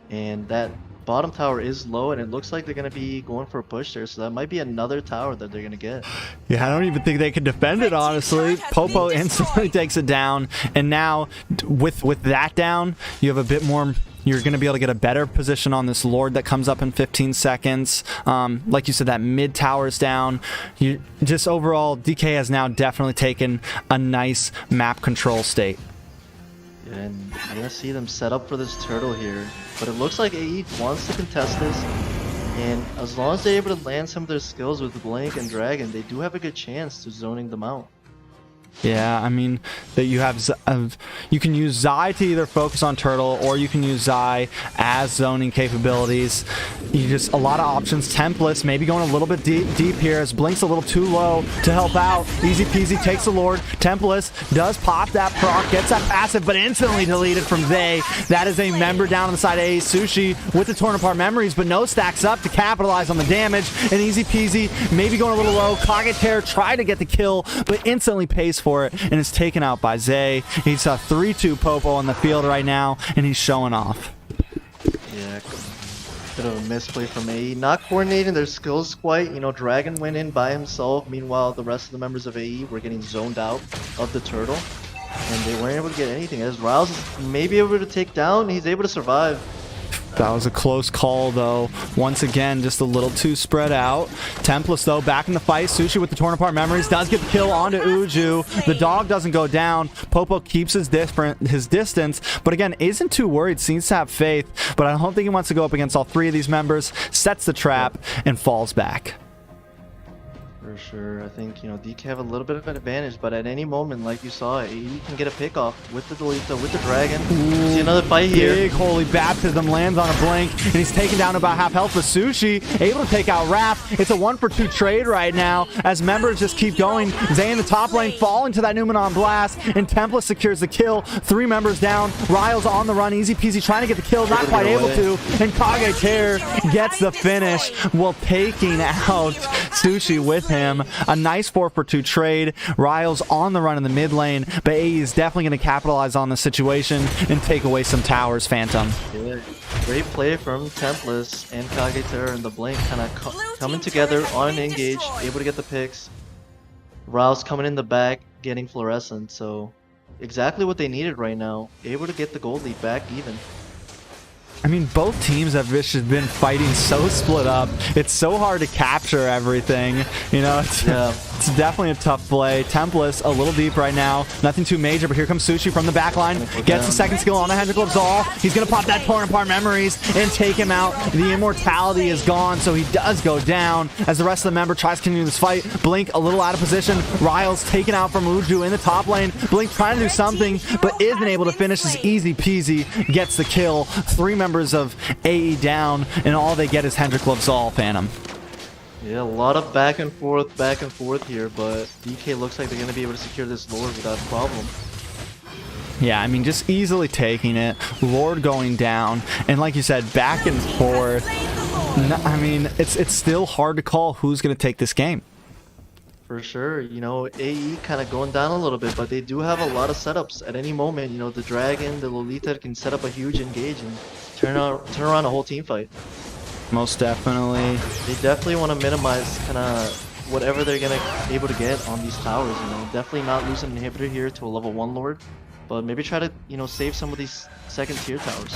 Speaker 2: And that bottom tower is low, and it looks like they're going to be going for a push there, so that might be another tower that they're going to get.
Speaker 1: Yeah, I don't even think they can defend it, honestly. Popo instantly takes it down, and now with that down, you have a bit more. You're going to be able to get a better position on this Lord that comes up in 15 seconds. Like you said, that mid tower's down. You just overall, DK has now definitely taken a nice map control state.
Speaker 2: And you're gonna see them set up for this turtle here. But it looks like AE wants to contest this. And as long as they're able to land some of their skills with Blink and Dragon, they do have a good chance to zoning them out.
Speaker 1: Yeah, I mean that you have you can use Zai to either focus on turtle, or you can use Zai as zoning capabilities. You just a lot of options. Templess maybe going a little bit deep here as Blink's a little too low to help out. Easy peasy takes the Lord. Templess does pop that proc, gets that passive, but instantly deleted from Zay. That is a member down on the side of AE Sushi with the torn apart memories, but no stacks up to capitalize on the damage. And Easy peasy maybe going a little low. Kage Tear tried to get the kill, but instantly pays for it and is taken out by Zay. He's a 3-2 Popo on the field right now, and he's showing off.
Speaker 2: Yeah, bit of a misplay from AE. Not coordinating their skills quite. You know, Dragon went in by himself. Meanwhile, the rest of the members of AE were getting zoned out of the turtle, and they weren't able to get anything. As Riles is maybe able to take down, he's able to survive.
Speaker 1: That was a close call, though. Once again, just a little too spread out. Templess, though, back in the fight. Sushi with the torn apart memories does get the kill onto Uju. The dog doesn't go down. Popo keeps his distance, but again, isn't too worried. Seems to have faith, but I don't think he wants to go up against all three of these members. Sets the trap and falls back.
Speaker 2: For sure. I think, you know, DK have a little bit of an advantage, but at any moment, like you saw, AE can get a pick off with the Delita, with the Dragon. See another fight here.
Speaker 1: Big holy baptism lands on a Blink, and he's taken down about half health with Sushi, able to take out Raph. It's a 1-for-2 trade right now as members just keep going. Zay in the top lane falling to that Numenon blast, and Template secures the kill. 3 members down. Riles on the run. Easy peasy trying to get the kill, not quite able to, and Kage Tear gets the finish while taking out Sushi with him. A nice 4-for-2 trade. Riles on the run in the mid lane, but AE is definitely going to capitalize on the situation and take away some towers. Phantom.
Speaker 2: Yeah, great play from Templess and Kage Tear and the Blink kind of coming together on an engage, able to get the picks. Riles coming in the back, getting Fluorescent, so exactly what they needed right now. Able to get the gold lead back even.
Speaker 1: I mean, both teams have just been fighting so split up. It's so hard to capture everything. You know, it's definitely a tough play. Templess a little deep right now. Nothing too major, but here comes Sushi from the back line. Gets the second skill on the Hendrik Absol. He's going to pop that torn apart memories and take him out. The immortality is gone, so he does go down as the rest of the member tries to continue this fight. Blink a little out of position. Riles taken out from Uju in the top lane. Blink trying to do something, but isn't able to finish. This easy peasy gets the kill. 3 members of AE down, and all they get is Hendrik Absol. Phantom.
Speaker 2: Yeah, a lot of back and forth here, but DK looks like they're going to be able to secure this Lord without problem.
Speaker 1: Yeah, I mean, just easily taking it. Lord going down, and like you said, back and forth. I mean, it's still hard to call who's going to take this game.
Speaker 2: For sure, you know, AE kind of going down a little bit, but they do have a lot of setups at any moment. You know, the Dragon, the Lolita can set up a huge engage and turn around a whole team fight.
Speaker 1: Most definitely.
Speaker 2: They definitely want to minimize kind of whatever they're gonna able to get on these towers. You know, definitely not lose an inhibitor here to a level 1 Lord, but maybe try to, you know, save some of these second tier towers.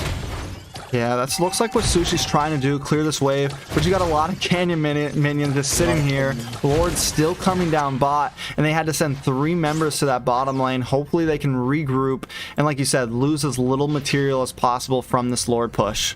Speaker 1: Yeah, that looks like what Sushi's trying to do, clear this wave, but you got a lot of Canyon minions just sitting here. Lord's still coming down bot, and they had to send 3 members to that bottom lane. Hopefully they can regroup, and like you said, lose as little material as possible from this Lord push.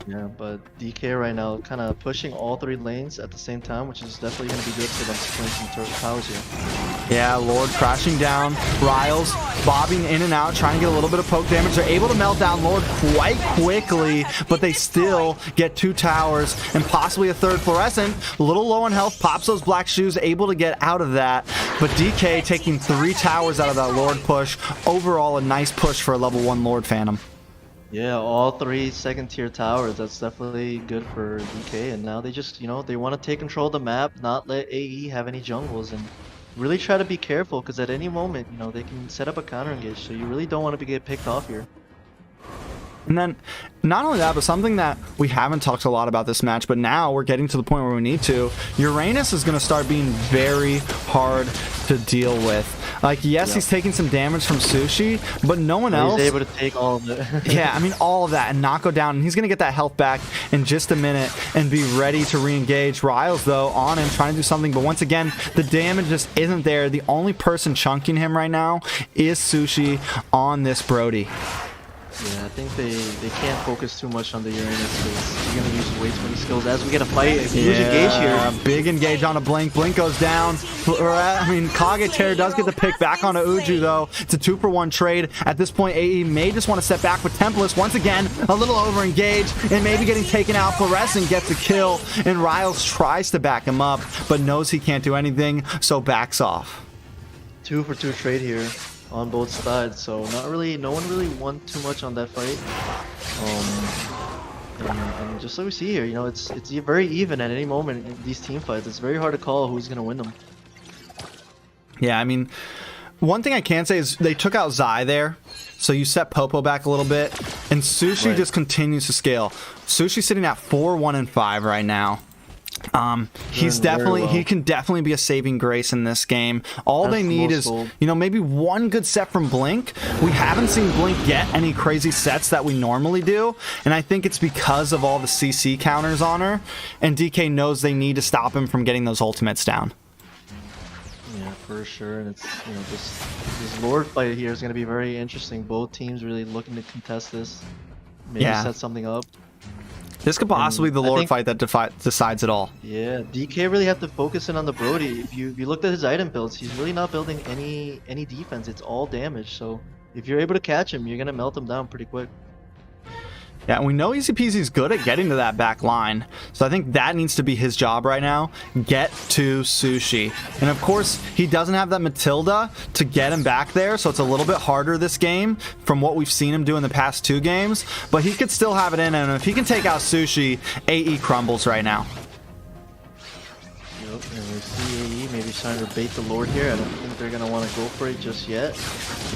Speaker 2: Yeah, but DK right now kind of pushing all 3 lanes at the same time, which is definitely going to be good for them securing some turtle towers here.
Speaker 1: Yeah, Lord crashing down. Riles bobbing in and out, trying to get a little bit of poke damage. They're able to melt down Lord quite quickly, but they still get 2 towers and possibly a 3rd Fluorescent. A little low on health, pops those black shoes, able to get out of that. But DK taking 3 towers out of that Lord push. Overall, a nice push for a level 1 Lord. Phantom.
Speaker 2: Yeah, all 3 second tier towers. That's definitely good for DK. And now they just, you know, they want to take control of the map, not let AE have any jungles, and really try to be careful because at any moment, you know, they can set up a counter engage. So you really don't want to get picked off here.
Speaker 1: And then, not only that, but something that we haven't talked a lot about this match, but now we're getting to the point where we need to. Uranus is going to start being very hard to deal with. Like, yes, he's taking some damage from Sushi, but no one else.
Speaker 2: He's able to take all of it.
Speaker 1: Yeah, I mean, all of that and not go down. And he's going to get that health back in just a minute and be ready to re-engage. Riles, though, on him, trying to do something. But once again, the damage just isn't there. The only person chunking him right now is Sushi on this Brody.
Speaker 2: Yeah, I think they can't focus too much on the Uranus because he's going to use way too many skills. As we get a fight, a huge engage here.
Speaker 1: Big engage on a Blink. Blink goes down. I mean, Kage does get the pick back onto Uju, though. It's a 2-for-1 trade. At this point, AE may just want to step back with Tempest. Once again, a little over-engaged and maybe getting taken out. Fluorescent gets a kill, and Riles tries to back him up, but knows he can't do anything, so backs off.
Speaker 2: 2-for-2 trade here on both sides, so no one really won too much on that fight. And just like we see here, you know, it's very even at any moment in these team fights. It's very hard to call who's gonna win them.
Speaker 1: Yeah, I mean, one thing I can say is they took out Zai there, so you set Popo back a little bit, and Sushi just continues to scale. Sushi's sitting at 4-1-5 right now. He's definitely he can definitely be a saving grace in this game. All they need is, you know, maybe one good set from Blink. We haven't seen Blink get any crazy sets that we normally do, and I think it's because of all the CC counters on her, and DK knows they need to stop him from getting those ultimates down.
Speaker 2: Yeah, for sure. And it's, you know, this Lord fight here is going to be very interesting. Both teams really looking to contest this, maybe set something up.
Speaker 1: This could possibly be the Lord fight that decides it all.
Speaker 2: Yeah, DK really have to focus in on the Brody. If you looked at his item builds, he's really not building any defense. It's all damage. So if you're able to catch him, you're gonna melt him down pretty quick.
Speaker 1: Yeah, and we know Easy Peasy's good at getting to that back line. So I think that needs to be his job right now. Get to Sushi. And of course, he doesn't have that Matilda to get him back there, so it's a little bit harder this game from what we've seen him do in the past 2 games. But he could still have it in, and if he can take out Sushi, AE crumbles right now.
Speaker 2: Yep, and we see AE maybe trying to bait the Lord here. I don't think they're going to want to go for it just yet.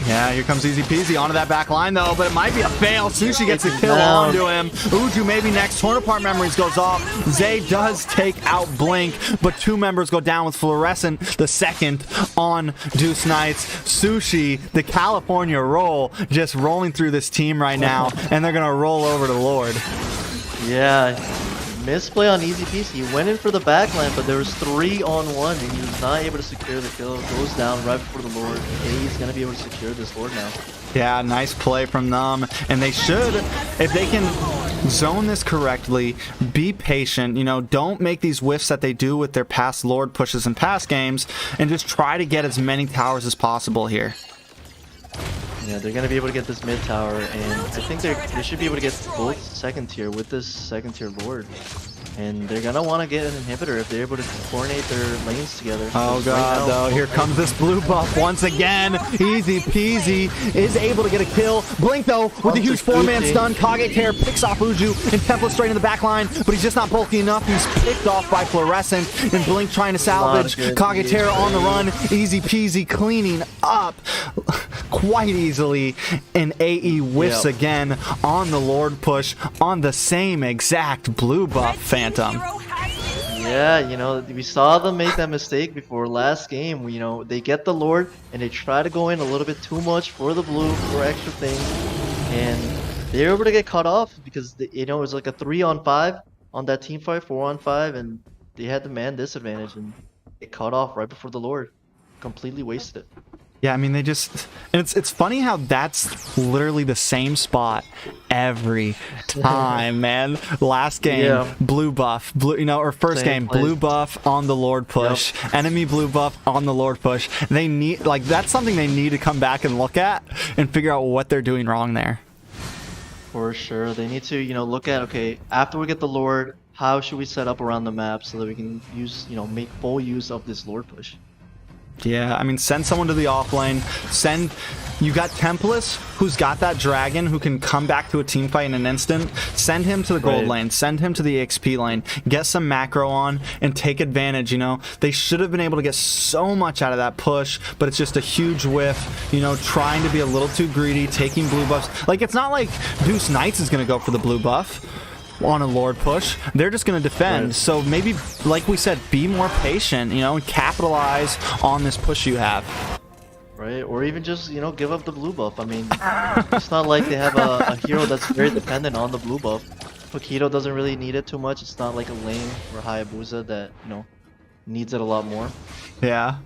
Speaker 1: Yeah, here comes Easy Peasy onto that back line, though, but it might be a fail. Sushi gets a kill onto him. Uju maybe next. Torn Apart Memories goes off. Zay does take out Blink, but 2 members go down with Fluorescent, the second on Deuce Knights. Sushi, the California roll, just rolling through this team right now, and they're going to roll over to Lord.
Speaker 2: Yeah. Misplay on Easy Peasy. He went in for the backline, but there was 3-on-1, and he was not able to secure the kill. Goes down right before the Lord. He's gonna be able to secure this Lord now.
Speaker 1: Yeah, nice play from them, and they should, if they can zone this correctly, be patient, you know, don't make these whiffs that they do with their past Lord pushes in past games, and just try to get as many towers as possible here.
Speaker 2: Yeah, they're going to be able to get this mid tower, and I think they should be able to get both second tier with this second tier Lord. And they're going to want to get an inhibitor if they're able to coordinate their lanes together.
Speaker 1: Oh god, though, here comes this blue buff once again. Easy Peasy is able to get a kill. Blink, though, with a huge 4-man stun. Kage Tear picks off Uju and Temple straight in the back line, but he's just not bulky enough. He's picked off by Fluorescent, and Blink trying to salvage. Kage Tear on the run. Easy Peasy cleaning up quite easily, and AE whiffs again on the Lord push on the same exact blue buff Phantom.
Speaker 2: Yeah, you know, we saw them make that mistake before last game. You know, they get the Lord and they try to go in a little bit too much for the blue, for extra things, and they were able to get cut off because, you know, it was like a 3-on-5 on that team fight, 4-on-5, and they had the man disadvantage, and it cut off right before the Lord. Completely wasted it.
Speaker 1: Yeah, I mean, they just... And it's funny how that's literally the same spot every time, man. Last game, blue buff. Blue, you know, or first game, blue buff on the Lord push. Enemy blue buff on the Lord push. They need... Like, that's something they need to come back and look at and figure out what they're doing wrong there.
Speaker 2: For sure. They need to, you know, look at, okay, after we get the Lord, how should we set up around the map so that we can use, you know, make full use of this Lord push?
Speaker 1: Yeah, I mean, send someone to the off lane. You got Tempest, who's got that dragon, who can come back to a team fight in an instant. Send him to the gold lane. Send him to the XP lane. Get some macro on and take advantage, you know. They should have been able to get so much out of that push, but it's just a huge whiff, you know, trying to be a little too greedy, taking blue buffs. Like, it's not like Deuce Knights is going to go for the blue buff on a Lord push. They're just going to defend. So maybe, like we said, be more patient, you know, and capitalize on this push you have.
Speaker 2: right? Or even just, you know, give up the blue buff. I mean, it's not like they have a hero that's very dependent on the blue buff. Pokito doesn't really need it too much. It's not like a Lane or Hayabusa that, you know, needs it a lot more.
Speaker 1: Yeah,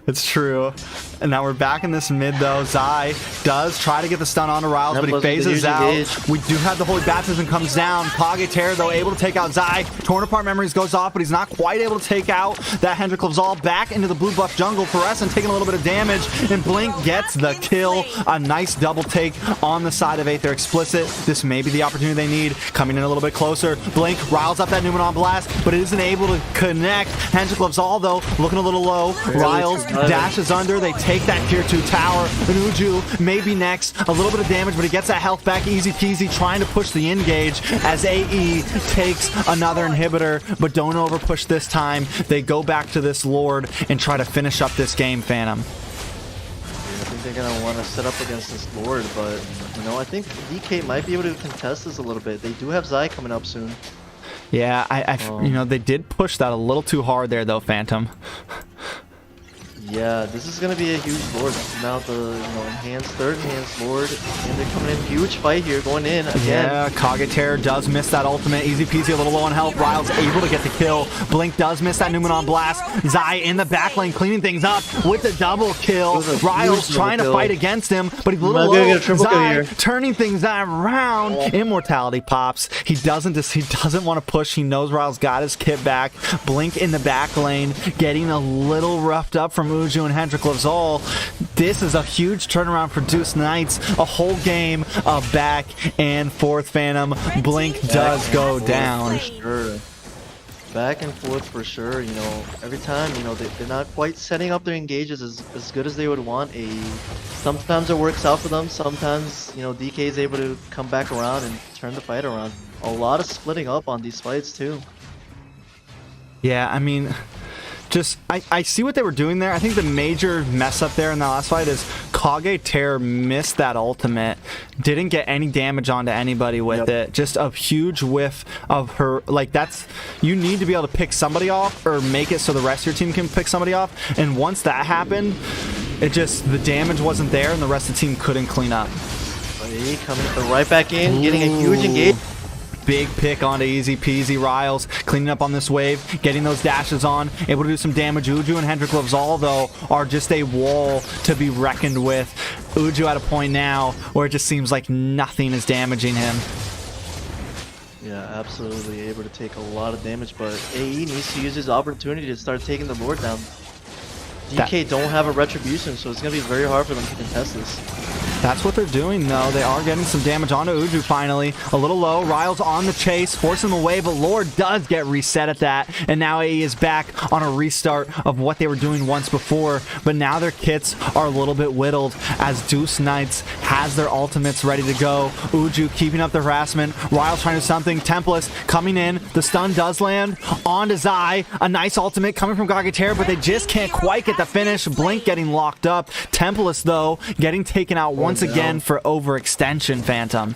Speaker 1: it's true. And now we're back in this mid though. Zai does try to get the stun onto Riles, but he phases out. We do have the Holy Baptism comes down. Kage though able to take out Zai. Torn apart memories goes off, but he's not quite able to take out that Hendrik Lavzal back into the blue buff jungle. Fluorescent taking a little bit of damage, and Blink gets the kill. A nice double take on the side of Aether Explicit. This may be the opportunity they need. Coming in a little bit closer. Blink riles up that Numenon Blast, but it isn't able to connect. Hendrik Lavzal though looking a little low. Riles dashes under. They take that tier 2 tower. And Uju maybe next. A little bit of damage, but he gets that health back. Easy peasy, trying to push the engage as AE takes another inhibitor, but don't over push this time. They go back to this Lord and try to finish up this game, Phantom.
Speaker 2: I think they're gonna want to set up against this Lord, but you know, I think DK might be able to contest this a little bit. They do have Zai coming up soon.
Speaker 1: Yeah, you know, they did push that a little too hard there, though, Phantom.
Speaker 2: Yeah, this is gonna be a huge Lord. This is now the, you know, third enhanced Lord, and they're coming in huge fight here, going in again.
Speaker 1: Yeah, Kage does miss that ultimate. Easy peasy, a little low on health. Riles able to get the kill. Blink does miss that Numenon Blast. Zai in the back lane cleaning things up with the double kill. Riles trying to fight against him, but he's a little low. Zai turning things around. Immortality pops. He doesn't want to push. He knows Riles got his kit back. Blink in the back lane, getting a little roughed up from Uju and Hendrik Lavzal. This is a huge turnaround for Deuce Knights. A whole game of back and forth, Phantom. Blink does go down.
Speaker 2: Sure. Back and forth for sure. You know, every time, you know, they're not quite setting up their engages as good as they would want. Sometimes it works out for them. Sometimes, you know, DK is able to come back around and turn the fight around. A lot of splitting up on these fights too.
Speaker 1: Yeah, I mean, I see what they were doing there. I think the major mess up there in the last fight is Kage missed that ultimate. Didn't get any damage onto anybody with it. Just a huge whiff of her. Like, you need to be able to pick somebody off or make it so the rest of your team can pick somebody off. And once that happened, the damage wasn't there and the rest of the team couldn't clean up.
Speaker 2: Coming right back in, getting a huge engage.
Speaker 1: Big pick onto Easy Peasy. Riles cleaning up on this wave, getting those dashes on, able to do some damage. Uju and Hendrik Lavzal, though, are just a wall to be reckoned with. Uju at a point now where it just seems like nothing is damaging him.
Speaker 2: Yeah, absolutely able to take a lot of damage, but AE needs to use his opportunity to start taking the Lord down. DK don't have a retribution, so it's going to be very hard for them to contest this.
Speaker 1: That's what they're doing, though. They are getting some damage onto Uju finally. A little low. Riles on the chase, forcing them away, but Lord does get reset at that. And now AE is back on a restart of what they were doing once before. But now their kits are a little bit whittled as Deuce Knights has their ultimates ready to go. Uju keeping up the harassment. Riles trying to do something. Tempest coming in. The stun does land onto Zai. A nice ultimate coming from Kage, but they just can't quite get the finish. Blink getting locked up. Tempest, though, getting taken out once again for overextension, Phantom.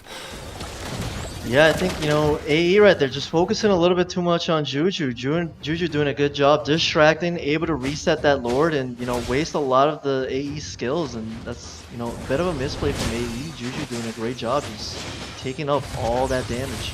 Speaker 2: Yeah, I think, you know, AE right there just focusing a little bit too much on Juju. Juju doing a good job distracting, able to reset that Lord and, you know, waste a lot of the AE skills, and that's, you know, a bit of a misplay from AE. Juju doing a great job just taking up all that damage.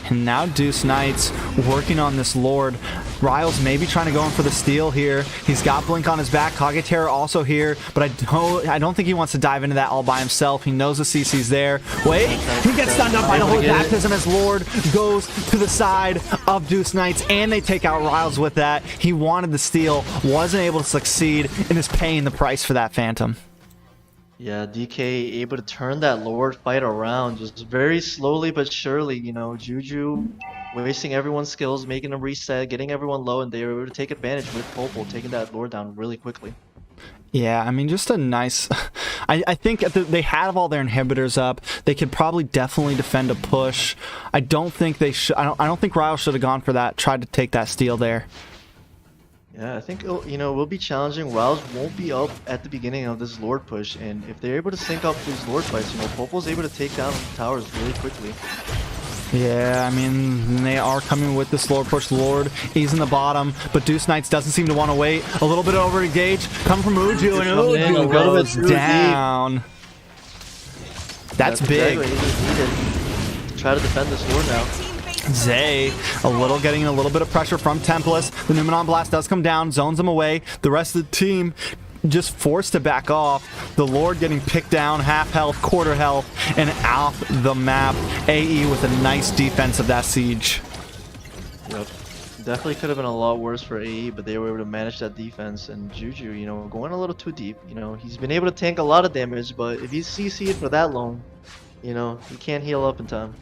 Speaker 1: And now Deuce Knights working on this Lord. Riles maybe trying to go in for the steal here. He's got Blink on his back. Kage also here, but I don't think he wants to dive into that all by himself. He knows the CC's there. Wait, he gets stunned up by the Holy Baptism as Lord goes to the side of Deuce Knights, and they take out Riles with that. He wanted the steal, wasn't able to succeed, and is paying the price for that, Phantom.
Speaker 2: Yeah, DK able to turn that Lord fight around just very slowly but surely. You know, Juju wasting everyone's skills, making them reset, getting everyone low, and they were able to take advantage with Popol taking that Lord down really quickly.
Speaker 1: Yeah, I mean, just a nice... I think they have all their inhibitors up. They could probably definitely defend a push. I don't think they should... I don't think Riles should have gone for that, tried to take that steal there.
Speaker 2: Yeah, I think, you know, it will be challenging. Riles won't be up at the beginning of this Lord push, and if they're able to sync up these Lord fights, you know, Popol's able to take down towers really quickly.
Speaker 1: Yeah, I mean, they are coming with this Lord push. Lord, he's in the bottom, but Deuce Knights doesn't seem to want to wait. A little bit over engage, come from Uju, and Uju goes down. That's big.
Speaker 2: Exactly what he needed. Try to defend this Lord now.
Speaker 1: Zay, getting a little bit of pressure from Tempest. The Numenon Blast does come down, zones him away. The rest of the team just forced to back off. The Lord getting picked down, half health, quarter health, and off the map. AE with a nice defense of that siege.
Speaker 2: Yep. Definitely could have been a lot worse for AE, but they were able to manage that defense. And Juju, you know, going a little too deep. You know, he's been able to tank a lot of damage, but if he's CC'd for that long, you know, he can't heal up in time.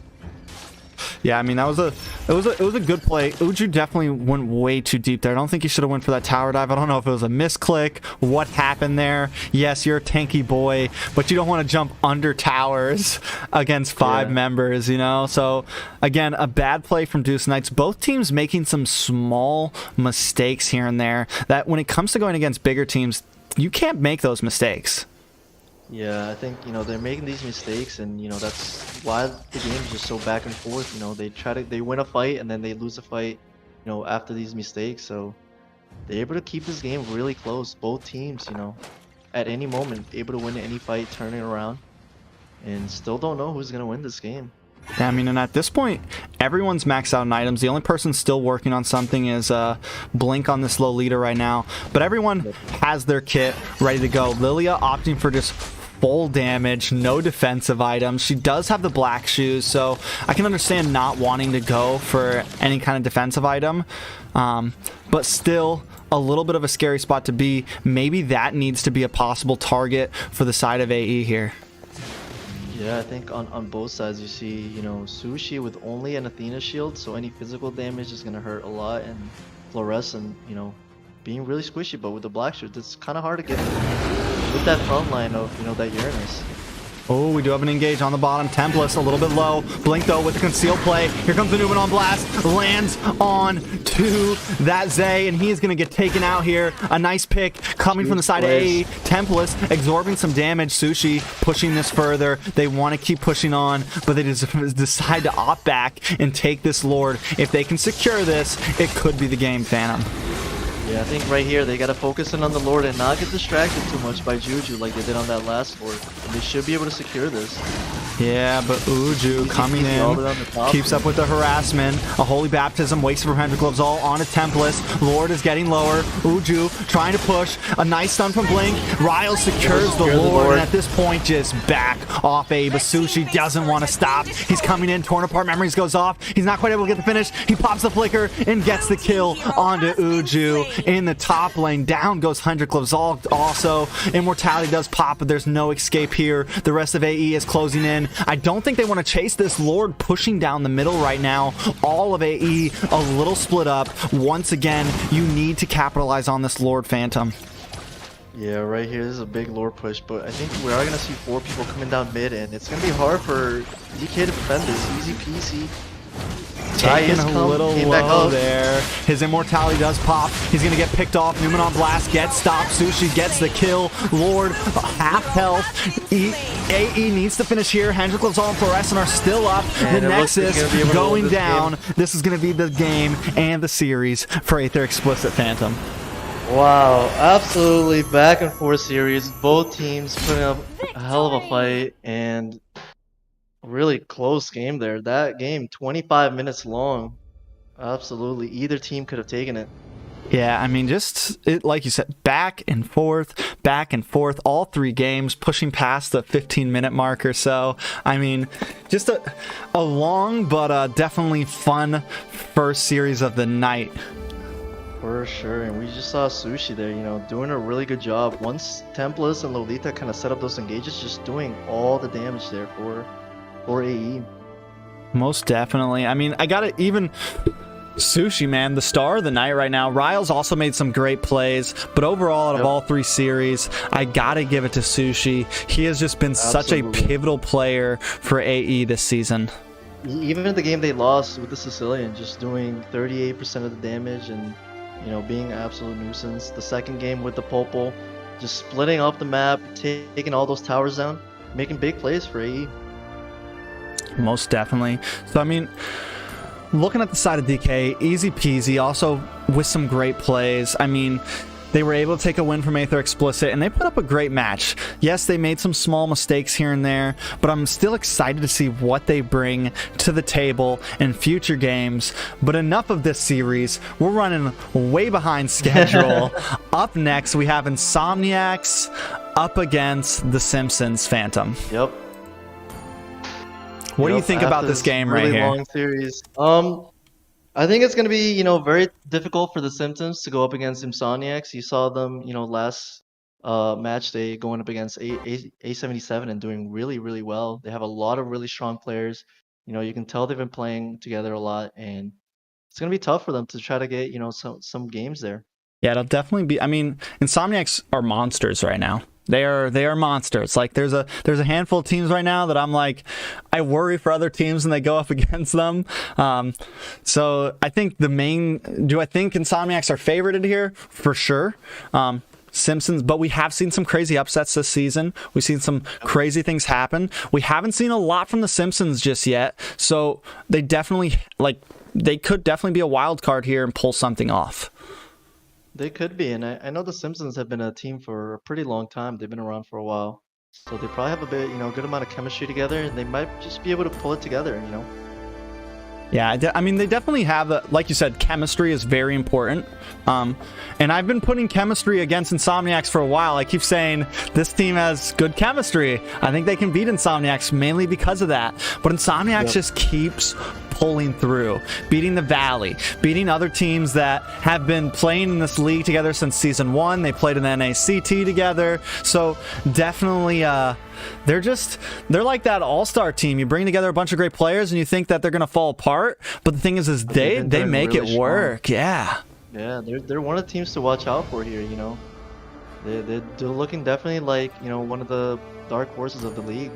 Speaker 1: Yeah, I mean, it was a good play. Uju definitely went way too deep there. I don't think he should have went for that tower dive. I don't know if it was a misclick, what happened there. Yes, you're a tanky boy, but you don't want to jump under towers against 5 members, you know? So, again, a bad play from Deuce Knights. Both teams making some small mistakes here and there that when it comes to going against bigger teams, you can't make those mistakes.
Speaker 2: Yeah, I think, you know, they're making these mistakes, and, you know, that's why the game is just so back and forth. You know, they win a fight and then they lose a fight, you know, after these mistakes. So they're able to keep this game really close. Both teams, you know, at any moment, able to win any fight, turning around, and still don't know who's going to win this game.
Speaker 1: Yeah, I mean, and at this point, everyone's maxed out in items. The only person still working on something is Blink on this Lolita right now. But everyone has their kit ready to go. Lilia opting for just full damage, no defensive items. She does have the black shoes, so I can understand not wanting to go for any kind of defensive item. But still, a little bit of a scary spot to be. Maybe that needs to be a possible target for the side of AE here.
Speaker 2: Yeah, I think on both sides you see, you know, Sushi with only an Athena shield, so any physical damage is going to hurt a lot, and Fluorescent, you know, being really squishy, but with the black shield, it's kind of hard to get with that front line of, you know, that Uranus.
Speaker 1: Oh, we do have an engage on the bottom. Tempest a little bit low. Blink, though, with the conceal play. Here comes the Numenon Blast. Lands on to that Zay, and he is going to get taken out here. A nice pick coming from the side of AE. Tempest absorbing some damage. Sushi pushing this further. They want to keep pushing on, but they just decide to opt back and take this Lord. If they can secure this, it could be the game, Phantom.
Speaker 2: Yeah, I think right here they gotta focus in on the Lord and not get distracted too much by Juju like they did on that last Lord. And they should be able to secure this.
Speaker 1: Yeah, but Uju coming in, keeps up with the harassment. A Holy Baptism, wakes from Hendrik Gloves all on a Tempest. Lord is getting lower. Uju trying to push. A nice stun from Blink. Ryle secures the Lord, and at this point just back off A. But Sushi doesn't want to stop. He's coming in, torn apart, memories goes off. He's not quite able to get the finish. He pops the flicker and gets the kill onto Uju. In the top lane, down goes Hendrik Gloves also. Immortality does pop, but there's no escape here. The rest of AE is closing in. I don't think they want to chase this Lord pushing down the middle right now. All of AE a little split up. Once again, you need to capitalize on this Lord, Phantom.
Speaker 2: Yeah, right here, this is a big Lord push, but I think we are going to see 4 people coming down mid, and it's going to be hard for DK to defend this. Easy peasy.
Speaker 1: Taking a little low there. His immortality does pop. He's going to get picked off. Numenon Blast gets stopped. Sushi gets the kill. Lord, half health. AE needs to finish here. Hendrik Gloves and Fluorescent are still up. The Nexus going down. This is going to be the game and the series for Aether Explicit, Phantom.
Speaker 2: Wow, absolutely back and forth series. Both teams putting up a hell of a fight, and really close game there. That game, 25 minutes long. Absolutely, either team could have taken it.
Speaker 1: Yeah, I mean, just like you said, back and forth, all 3 games, pushing past the 15-minute mark or so. I mean, just a long but definitely fun first series of the night.
Speaker 2: For sure, and we just saw Sushi there, you know, doing a really good job. Once Tempest and Lolita kind of set up those engages, just doing all the damage there for AE.
Speaker 1: Most definitely. I mean, I gotta even Sushi, man, the star of the night right now. Ryle's also made some great plays, but overall, out of all 3 series, I gotta give it to Sushi. He has just been such a pivotal player for AE this season.
Speaker 2: Even in the game they lost with the Sicilian, just doing 38% of the damage and, you know, being an absolute nuisance. The second game with the Popol, just splitting up the map, taking all those towers down, making big plays for AE.
Speaker 1: Most definitely. So, I mean, looking at the side of DK, easy peasy, also with some great plays. I mean, they were able to take a win from Aether Explicit, and they put up a great match. Yes, they made some small mistakes here and there, but I'm still excited to see what they bring to the table in future games. But enough of this series. We're running way behind schedule. Up next, we have Insomniacs up against the Simpsons Phantom.
Speaker 2: Yep.
Speaker 1: What do you think about this game right here?
Speaker 2: Long series. I think it's gonna be, very difficult for the Simpsons to go up against Insomniacs. You saw them, last match they going up against A77 and doing really, really well. They have a lot of really strong players. You can tell they've been playing together a lot, and it's gonna be tough for them to try to get, some games there.
Speaker 1: Yeah, it'll definitely be. I mean, Insomniacs are monsters right now. They are monsters. Like there's a handful of teams right now that I'm like, I worry for other teams when they go up against them. So I think do I think Insomniacs are favorited here? For sure. Simpsons, but we have seen some crazy upsets this season. We've seen some crazy things happen. We haven't seen a lot from the Simpsons just yet. So they could definitely be a wild card here and pull something off.
Speaker 2: They could be, and I know the Simpsons have been a team for a pretty long time. They've been around for a while, so they probably have a bit, good amount of chemistry together, and they might just be able to pull it together,
Speaker 1: Yeah, I mean, they definitely have, like you said, chemistry is very important. And I've been putting chemistry against Insomniacs for a while. I keep saying this team has good chemistry. I think they can beat Insomniacs mainly because of that. But Insomniacs just keeps pulling through, beating the Valley, beating other teams that have been playing in this league together since season 1. They played in the NACT together. So definitely, they're like that all-star team. You bring together a bunch of great players and you think that they're going to fall apart, but the thing is they make
Speaker 2: really
Speaker 1: it work.
Speaker 2: strong.
Speaker 1: Yeah,
Speaker 2: they're one of the teams to watch out for here. They're looking definitely like one of the dark horses of the league.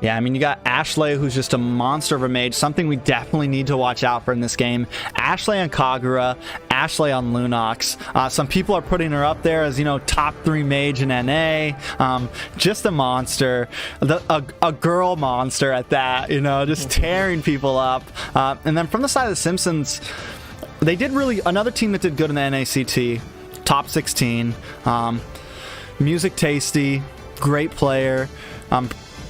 Speaker 1: Yeah, I mean, you got Ashley, who's just a monster of a mage, something we definitely need to watch out for in this game. Ashley on Kagura, Ashley on Lunox. Some people are putting her up there as, top 3 mage in NA. Just a monster. A girl monster at that, just tearing people up. And then from the side of the Simpsons, they did another team that did good in the NACT, top 16. Music Tasty, great player.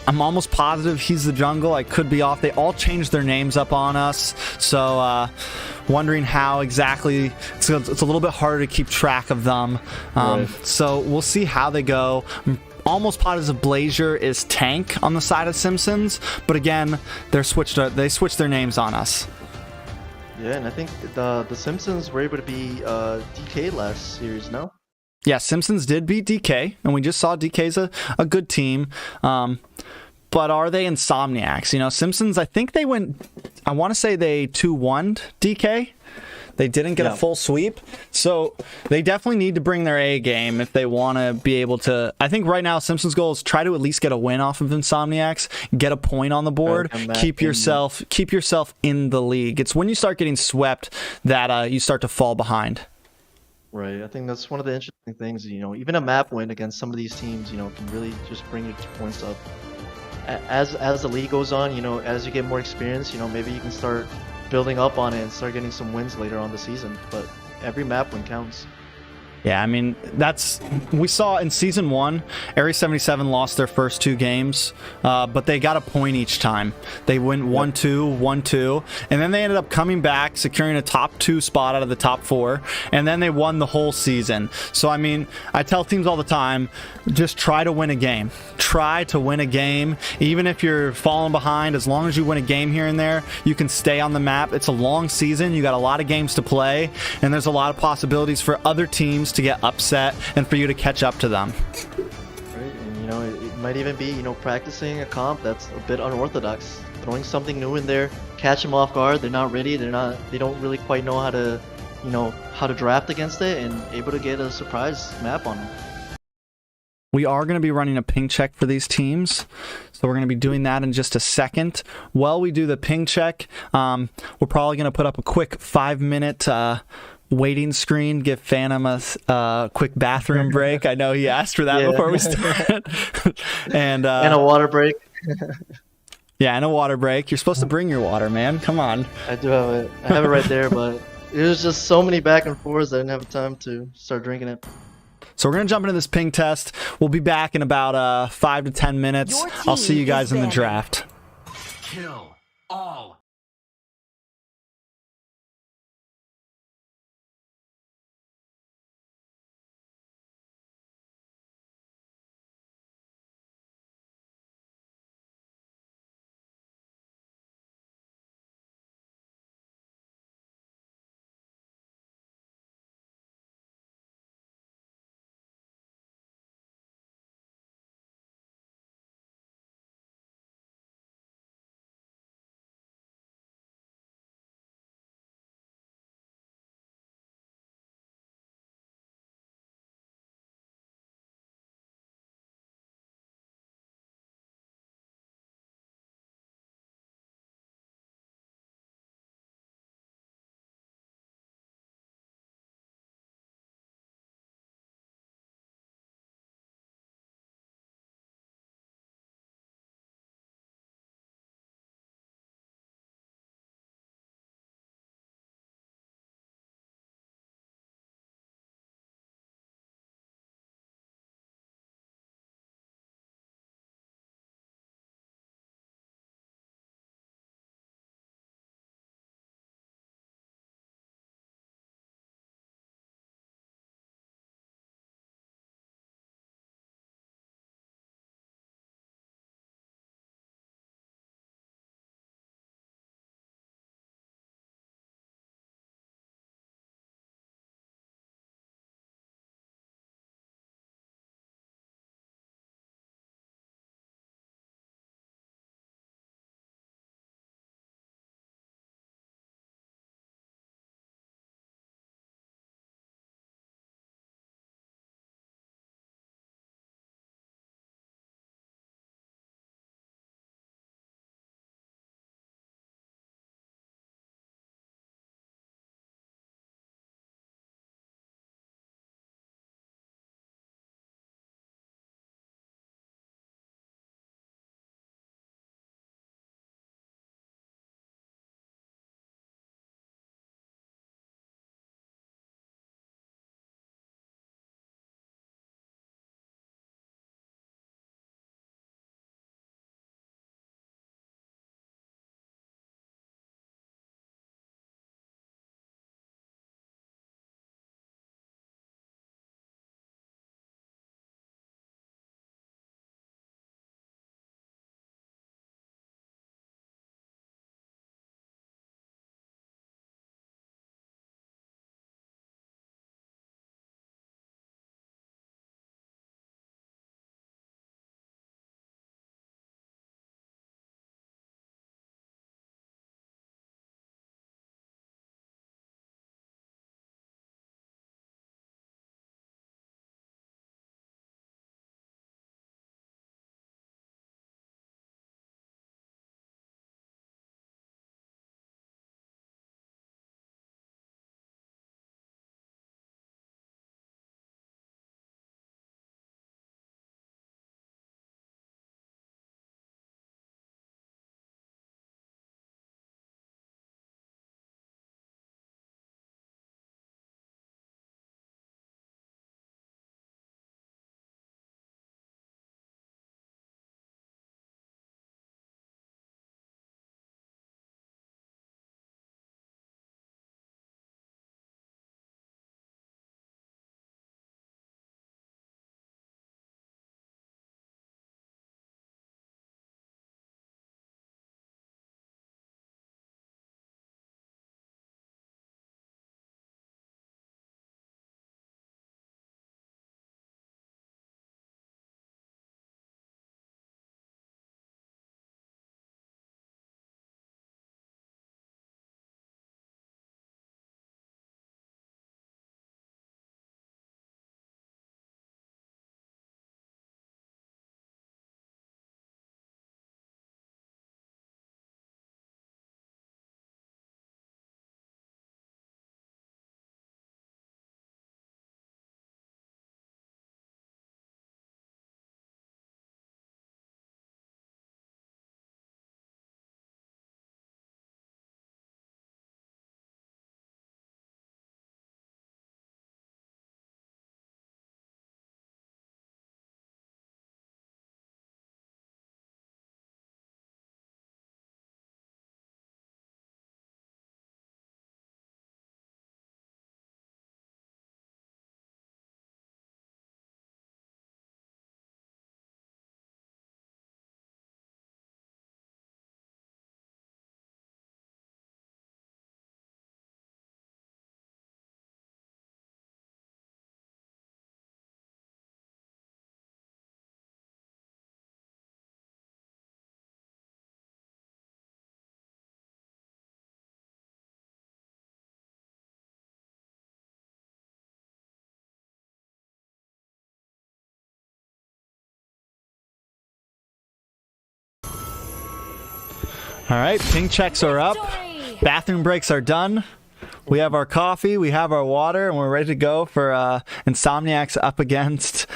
Speaker 1: I'm almost positive he's the jungle. I could be off. They all changed their names up on us. So wondering how exactly. It's a little bit harder to keep track of them.
Speaker 2: Right.
Speaker 1: So we'll see how they go. I'm almost positive Blazier is tank on the side of Simpsons. But again, they switched their names on us.
Speaker 2: Yeah, and I think the Simpsons were able to be DK last series, no?
Speaker 1: Yeah, Simpsons did beat DK, and we just saw DK's a good team. But are they Insomniacs? Simpsons, I think they went, I want to say they 2-1'd DK. They didn't get a full sweep. So they definitely need to bring their A game if they want to be able to. I think right now Simpsons' goal is try to at least get a win off of Insomniacs, get a point on the board, keep yourself in the league. It's when you start getting swept that you start to fall behind.
Speaker 2: Right. I think that's one of the interesting things. Even a map win against some of these teams, can really just bring your points up. As the league goes on, as you get more experience, maybe you can start building up on it and start getting some wins later on the season. But every map win counts.
Speaker 1: Yeah, I mean, we saw in Season 1, Area 77 lost their first 2 games, but they got a point each time. They went 1-2, 1-2, and then they ended up coming back, securing a top 2 spot out of the top 4, and then they won the whole season. So, I mean, I tell teams all the time, just try to win a game. Try to win a game. Even if you're falling behind, as long as you win a game here and there, you can stay on the map. It's a long season. You got a lot of games to play, and there's a lot of possibilities for other teams to get upset and for you to catch up to them.
Speaker 2: Right, and it might even be practicing a comp that's a bit unorthodox, throwing something new in there, catch them off guard. They're not ready. They don't really quite know how to draft against it, and able to get a surprise map on them.
Speaker 1: We are going to be running a ping check for these teams, so we're going to be doing that in just a second. While we do the ping check, we're probably going to put up a quick 5-minute waiting screen, give Phantom a quick bathroom break. I know he asked for that before we start. And
Speaker 2: a water break.
Speaker 1: Yeah, and a water break. You're supposed to bring your water, man. Come on.
Speaker 2: I do have it. I have it right there, but it was just so many back and forths I didn't have time to start drinking it.
Speaker 1: So we're going to jump into this ping test. We'll be back in about 5 to 10 minutes.
Speaker 3: Your
Speaker 1: I'll see
Speaker 3: team
Speaker 1: you guys
Speaker 3: is
Speaker 1: in the
Speaker 3: banned.
Speaker 1: draft.
Speaker 4: Kill all
Speaker 1: All right, ping checks are up. Bathroom breaks are done. We have our coffee, we have our water, and we're ready to go for Insomniacs up against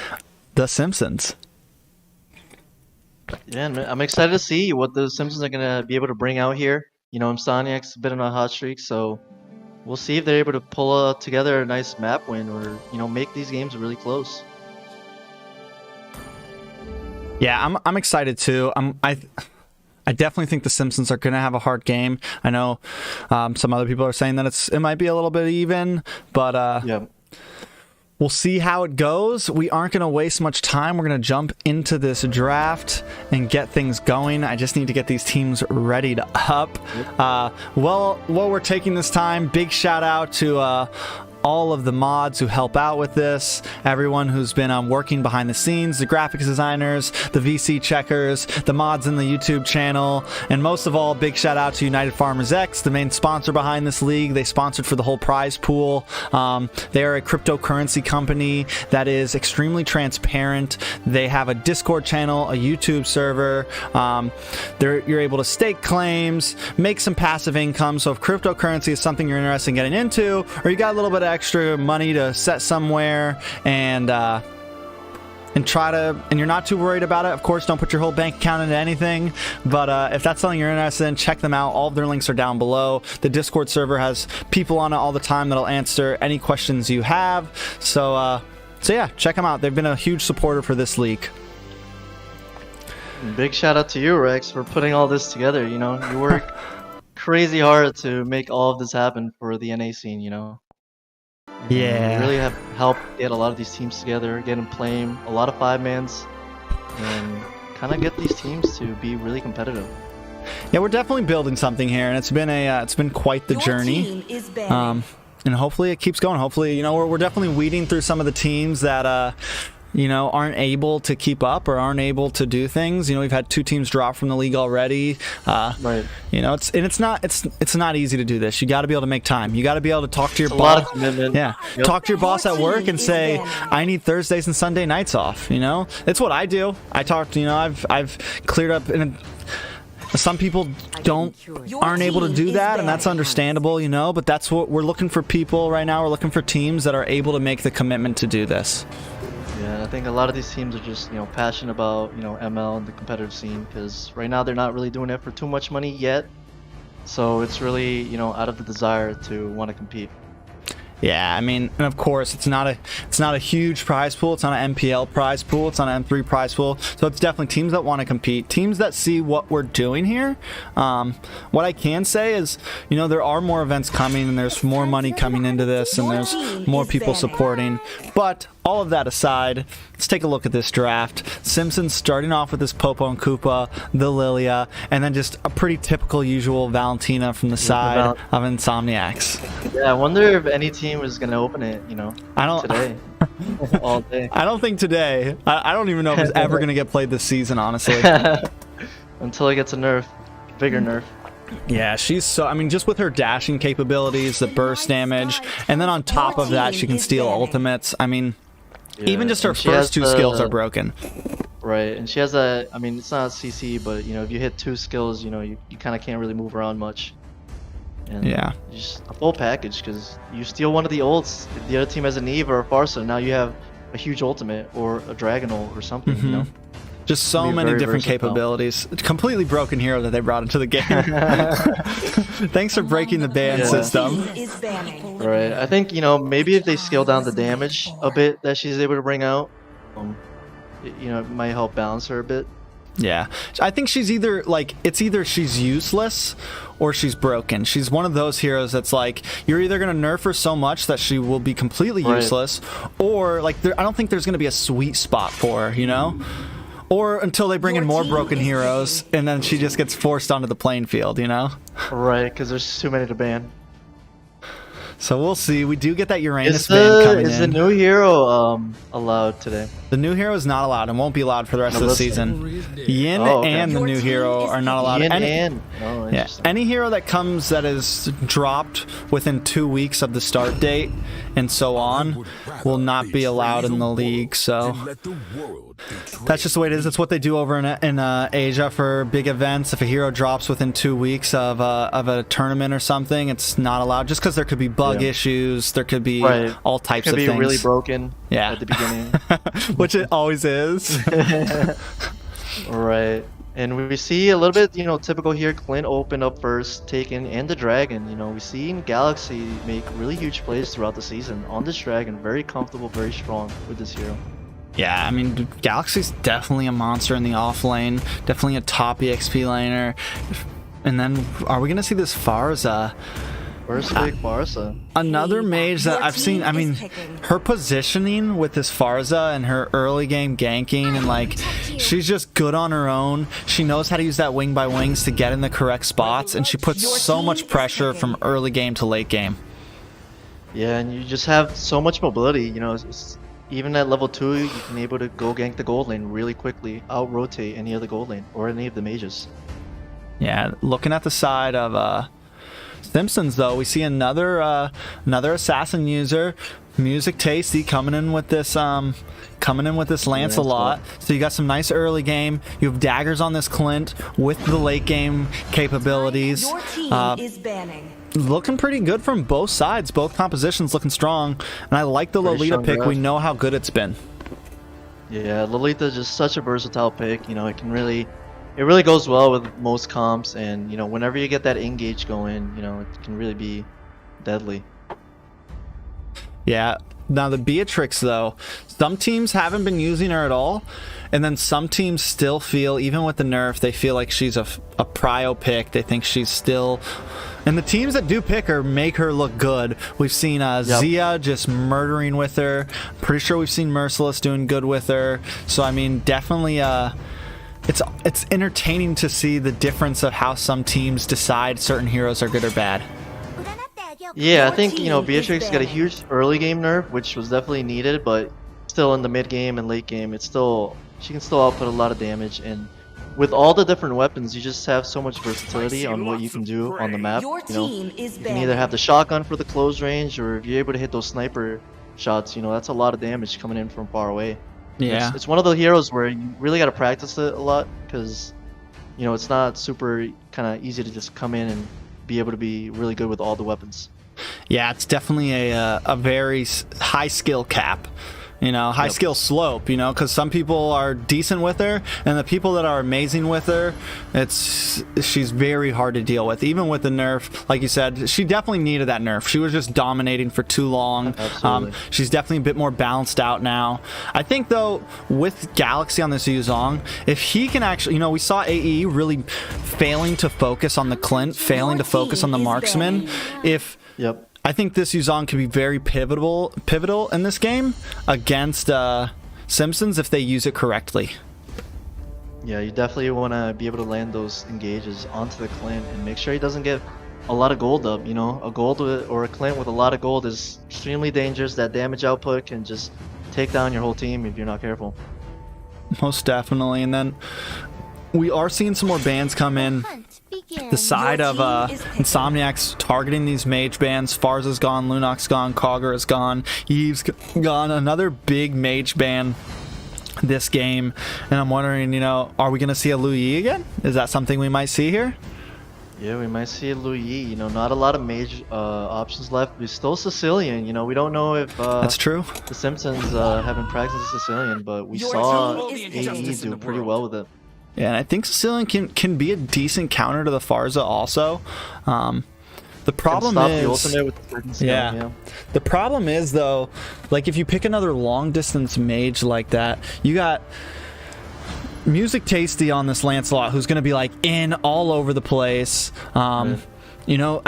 Speaker 1: The Simpsons.
Speaker 2: Yeah, and I'm excited to see what the Simpsons are gonna be able to bring out here. You know, Insomniac's been on a hot streak, so we'll see if they're able to pull together a nice map win, or make these games really close.
Speaker 1: Yeah, I'm excited too. I definitely think the Simpsons are going to have a hard game. I know some other people are saying that it might be a little bit even, but
Speaker 2: Yeah.
Speaker 1: we'll see how it goes. We aren't going to waste much time. We're going to jump into this draft and get things going. I just need to get these teams readied up. While we're taking this time, big shout out to all of the mods who help out with this, everyone who's been working behind the scenes, the graphics designers, the VC checkers, the mods in the YouTube channel, and most of all, big shout out to United Farmers X, the main sponsor behind this league. They sponsored for the whole prize pool. They are a cryptocurrency company that is extremely transparent. They have a Discord channel, a YouTube server. You're able to stake claims, make some passive income. So if cryptocurrency is something you're interested in getting into, or you got a little bit of extra money to set somewhere and you're not too worried about it, of course, don't put your whole bank account into anything, but if that's something you're interested in, check them out. All of their links are down below. The Discord server has people on it all the time that'll answer any questions you have, so yeah, check them out. They've been a huge supporter for this league.
Speaker 2: Big shout out to you, Rex, for putting all this together. You work crazy hard to make all of this happen for the NA scene.
Speaker 1: Yeah.
Speaker 2: You really have helped get a lot of these teams together, get them playing a lot of 5-mans, and kind of get these teams to be really competitive.
Speaker 1: Yeah, we're definitely building something here, and it's been quite the journey.
Speaker 3: Team is banning.
Speaker 1: And hopefully it keeps going. Hopefully, we're definitely weeding through some of the teams that aren't able to keep up or aren't able to do things. We've had 2 teams drop from the league already.
Speaker 2: Right.
Speaker 1: It's not easy to do this. You got to be able to make time. You got to be able to talk to your
Speaker 2: It's a
Speaker 1: boss.
Speaker 2: lot of commitment.
Speaker 1: Yeah.
Speaker 2: Yep.
Speaker 1: Talk to your boss at work and say,
Speaker 3: Your team is
Speaker 1: I need Thursdays and Sunday nights off. It's what I do. I talked. I've cleared up in some people aren't able to do that, and that's understandable, but that's what we're looking for. People right now, we're looking for teams that are able to make the commitment to do this.
Speaker 2: Yeah, I think a lot of these teams are just, passionate about, ML and the competitive scene, because right now they're not really doing it for too much money yet. So it's really, out of the desire to want to compete.
Speaker 1: Yeah, and of course, it's not a huge prize pool. It's not an MPL prize pool. It's not an M3 prize pool. So it's definitely teams that want to compete, teams that see what we're doing here. What I can say is, there are more events coming, and there's more money coming into this, and there's more people supporting. But all of that aside, let's take a look at this draft. Simpsons starting off with this Popo and Koopa, the Lilia, and then just a pretty typical usual Valentina from the side of Insomniacs.
Speaker 2: Yeah, I wonder if any team is going to open it,
Speaker 1: I don't
Speaker 2: today. All day.
Speaker 1: I don't think today. I don't even know if it's ever going to get played this season, honestly.
Speaker 2: Until it gets a nerf. Bigger nerf.
Speaker 1: Yeah, she's so... just with her dashing capabilities, the burst damage, and then on top of that, she can steal ultimates. Even just her
Speaker 2: and she
Speaker 1: first
Speaker 2: has
Speaker 1: 2 skills are broken.
Speaker 2: Right, and she has it's not CC, but, if you hit 2 skills, you kind of can't really move around much. And
Speaker 1: Yeah.
Speaker 2: just a full package, because you steal one of the ults, if the other team has an Eve or a Pharsa, now you have a huge ultimate or a Dragon ult or something,
Speaker 1: Just so
Speaker 2: Be
Speaker 1: many
Speaker 2: very
Speaker 1: different
Speaker 2: versatile.
Speaker 1: capabilities. Completely broken hero that they brought into the game. Thanks for breaking the ban
Speaker 2: Yeah.
Speaker 1: system.
Speaker 3: Team is banning.
Speaker 2: Right, I think, maybe if they scale down the damage a bit that she's able to bring out, it might help balance her a bit.
Speaker 1: Yeah, I think she's either she's useless or she's broken. She's one of those heroes that's like, you're either gonna nerf her so much that she will be completely
Speaker 2: Right.
Speaker 1: useless, or I don't think there's gonna be a sweet spot for her, or until they bring in more broken heroes and then she just gets forced onto the playing field,
Speaker 2: Right, because there's too many to ban.
Speaker 1: So we'll see. We do get that Uranus
Speaker 2: Is
Speaker 1: ban coming
Speaker 2: the
Speaker 1: in.
Speaker 2: new hero allowed today?
Speaker 1: The new hero is not allowed and won't be allowed for the rest of the season. Yin and the
Speaker 3: Your
Speaker 1: new
Speaker 3: team
Speaker 1: hero
Speaker 3: is
Speaker 1: are not allowed.
Speaker 2: Yin
Speaker 1: Any,
Speaker 2: and oh,
Speaker 1: yeah,
Speaker 2: interesting.
Speaker 1: any hero that comes that is dropped within 2 weeks of the start date and so on will not be allowed in the league. So that's just the way it is. It's what they do over in Asia for big events. If a hero drops within 2 weeks of a tournament or something, it's not allowed. Just because there could be bug issues, there could be all types of
Speaker 2: Could be
Speaker 1: things.
Speaker 2: really broken
Speaker 1: Yeah.
Speaker 2: at the beginning.
Speaker 1: Which it always is.
Speaker 2: Right. And we see a little bit, typical here. Clint opened up first, Taken, and the Dragon. We've seen Galaxy make really huge plays throughout the season on this Dragon. Very comfortable, very strong with this hero.
Speaker 1: Yeah, I mean, Galaxy's definitely a monster in the off lane. Definitely a top EXP laner. And then, are we going to see this Farza?
Speaker 2: First pick, Barca.
Speaker 1: Another mage that
Speaker 3: Your
Speaker 1: I've seen,
Speaker 3: team
Speaker 1: I mean,
Speaker 3: is picking.
Speaker 1: her positioning with this Farza and her early game ganking and like, she's just good on her own. She knows how to use that wing by wings to get in the correct spots, and she puts
Speaker 3: Your
Speaker 1: so
Speaker 3: team
Speaker 1: much
Speaker 3: is
Speaker 1: pressure
Speaker 3: picking.
Speaker 1: from early game to late game.
Speaker 2: Yeah, and you just have so much mobility. Even at level 2, you can able to go gank the gold lane really quickly, out-rotate any other gold lane or any of the mages.
Speaker 1: Yeah, looking at the side of Simpsons, though, we see another assassin user, Music Tasty, coming in with this Lancelot. So you got some nice early game. You have daggers on this Clint with the late game capabilities.
Speaker 3: Your team is banning.
Speaker 1: Looking pretty good from both sides. Both compositions looking strong, and I like the
Speaker 2: Very
Speaker 1: Lolita
Speaker 2: strong
Speaker 1: pick. We
Speaker 2: draft.
Speaker 1: know how good it's been.
Speaker 2: Yeah, Lolita is just such a versatile pick. It really goes well with most comps, and whenever you get that engage going, it can really be deadly.
Speaker 1: Yeah. Now the Beatrix, though, some teams haven't been using her at all, and then some teams still feel, even with the nerf, they feel like she's a prio pick. They think she's still, and the teams that do pick her make her look good. We've seen Zia just murdering with her. Pretty sure we've seen Merciless doing good with her. So I mean, definitely it's entertaining to see the difference of how some teams decide certain heroes are good or bad.
Speaker 2: Yeah, I
Speaker 3: Your
Speaker 2: think
Speaker 3: team is
Speaker 2: Beatrix got a
Speaker 3: banning.
Speaker 2: huge early game nerf, which was definitely needed, but still in the mid game and late game, she can still output a lot of damage. And with all the different weapons, you just have so much versatility on what you can do on the map.
Speaker 3: Your team is
Speaker 2: You can
Speaker 3: banning.
Speaker 2: either have the shotgun for the close range, or if you're able to hit those sniper shots, that's a lot of damage coming in from far away.
Speaker 1: Yeah.
Speaker 2: It's one of the heroes where you really got to practice it a lot, because it's not super kind of easy to just come in and be able to be really good with all the weapons.
Speaker 1: Yeah, it's definitely a very high skill cap. High skill slope, because some people are decent with her, and the people that are amazing with her, she's very hard to deal with. Even with the nerf, like you said, she definitely needed that nerf. She was just dominating for too long.
Speaker 2: Absolutely.
Speaker 1: She's definitely a bit more balanced out now. I think, though, with Galaxy on this Yuzong, if he can actually, we saw AE really failing to focus on the Clint, failing to focus on the
Speaker 3: team is
Speaker 1: marksman. If
Speaker 2: Yep.
Speaker 1: I think this Yuzong could be very pivotal in this game against Simpsons if they use it correctly.
Speaker 2: Yeah, you definitely want to be able to land those engages onto the Clint and make sure he doesn't get a lot of gold up. A gold or a Clint with a lot of gold is extremely dangerous. That damage output can just take down your whole team if you're not careful.
Speaker 1: Most definitely. And then we are seeing some more bans come in. The side
Speaker 3: Your
Speaker 1: of
Speaker 3: team is picking.
Speaker 1: Insomniac's targeting these mage bans. Farza's gone, Lunok's gone, Kagura's gone, Eve's gone. Another big mage ban this game. And I'm wondering, are we going to see a Lu Yi again? Is that something we might see here?
Speaker 2: Yeah, we might see Lu Yi. Not a lot of mage options left. We still Sicilian. We don't know if
Speaker 1: That's true.
Speaker 2: the Simpsons haven't practiced Sicilian, but we
Speaker 3: Your
Speaker 2: saw
Speaker 3: team is
Speaker 2: AE
Speaker 3: picking.
Speaker 2: do pretty well with it.
Speaker 1: Yeah, and I think Sicilian can be a decent counter to the Farza also. The problem
Speaker 2: Stop
Speaker 1: is,
Speaker 2: the ultimate with the certain skill,
Speaker 1: yeah. The problem is, though, like if you pick another long distance mage like that, you got Music Tasty on this Lancelot, who's going to be like in all over the place. I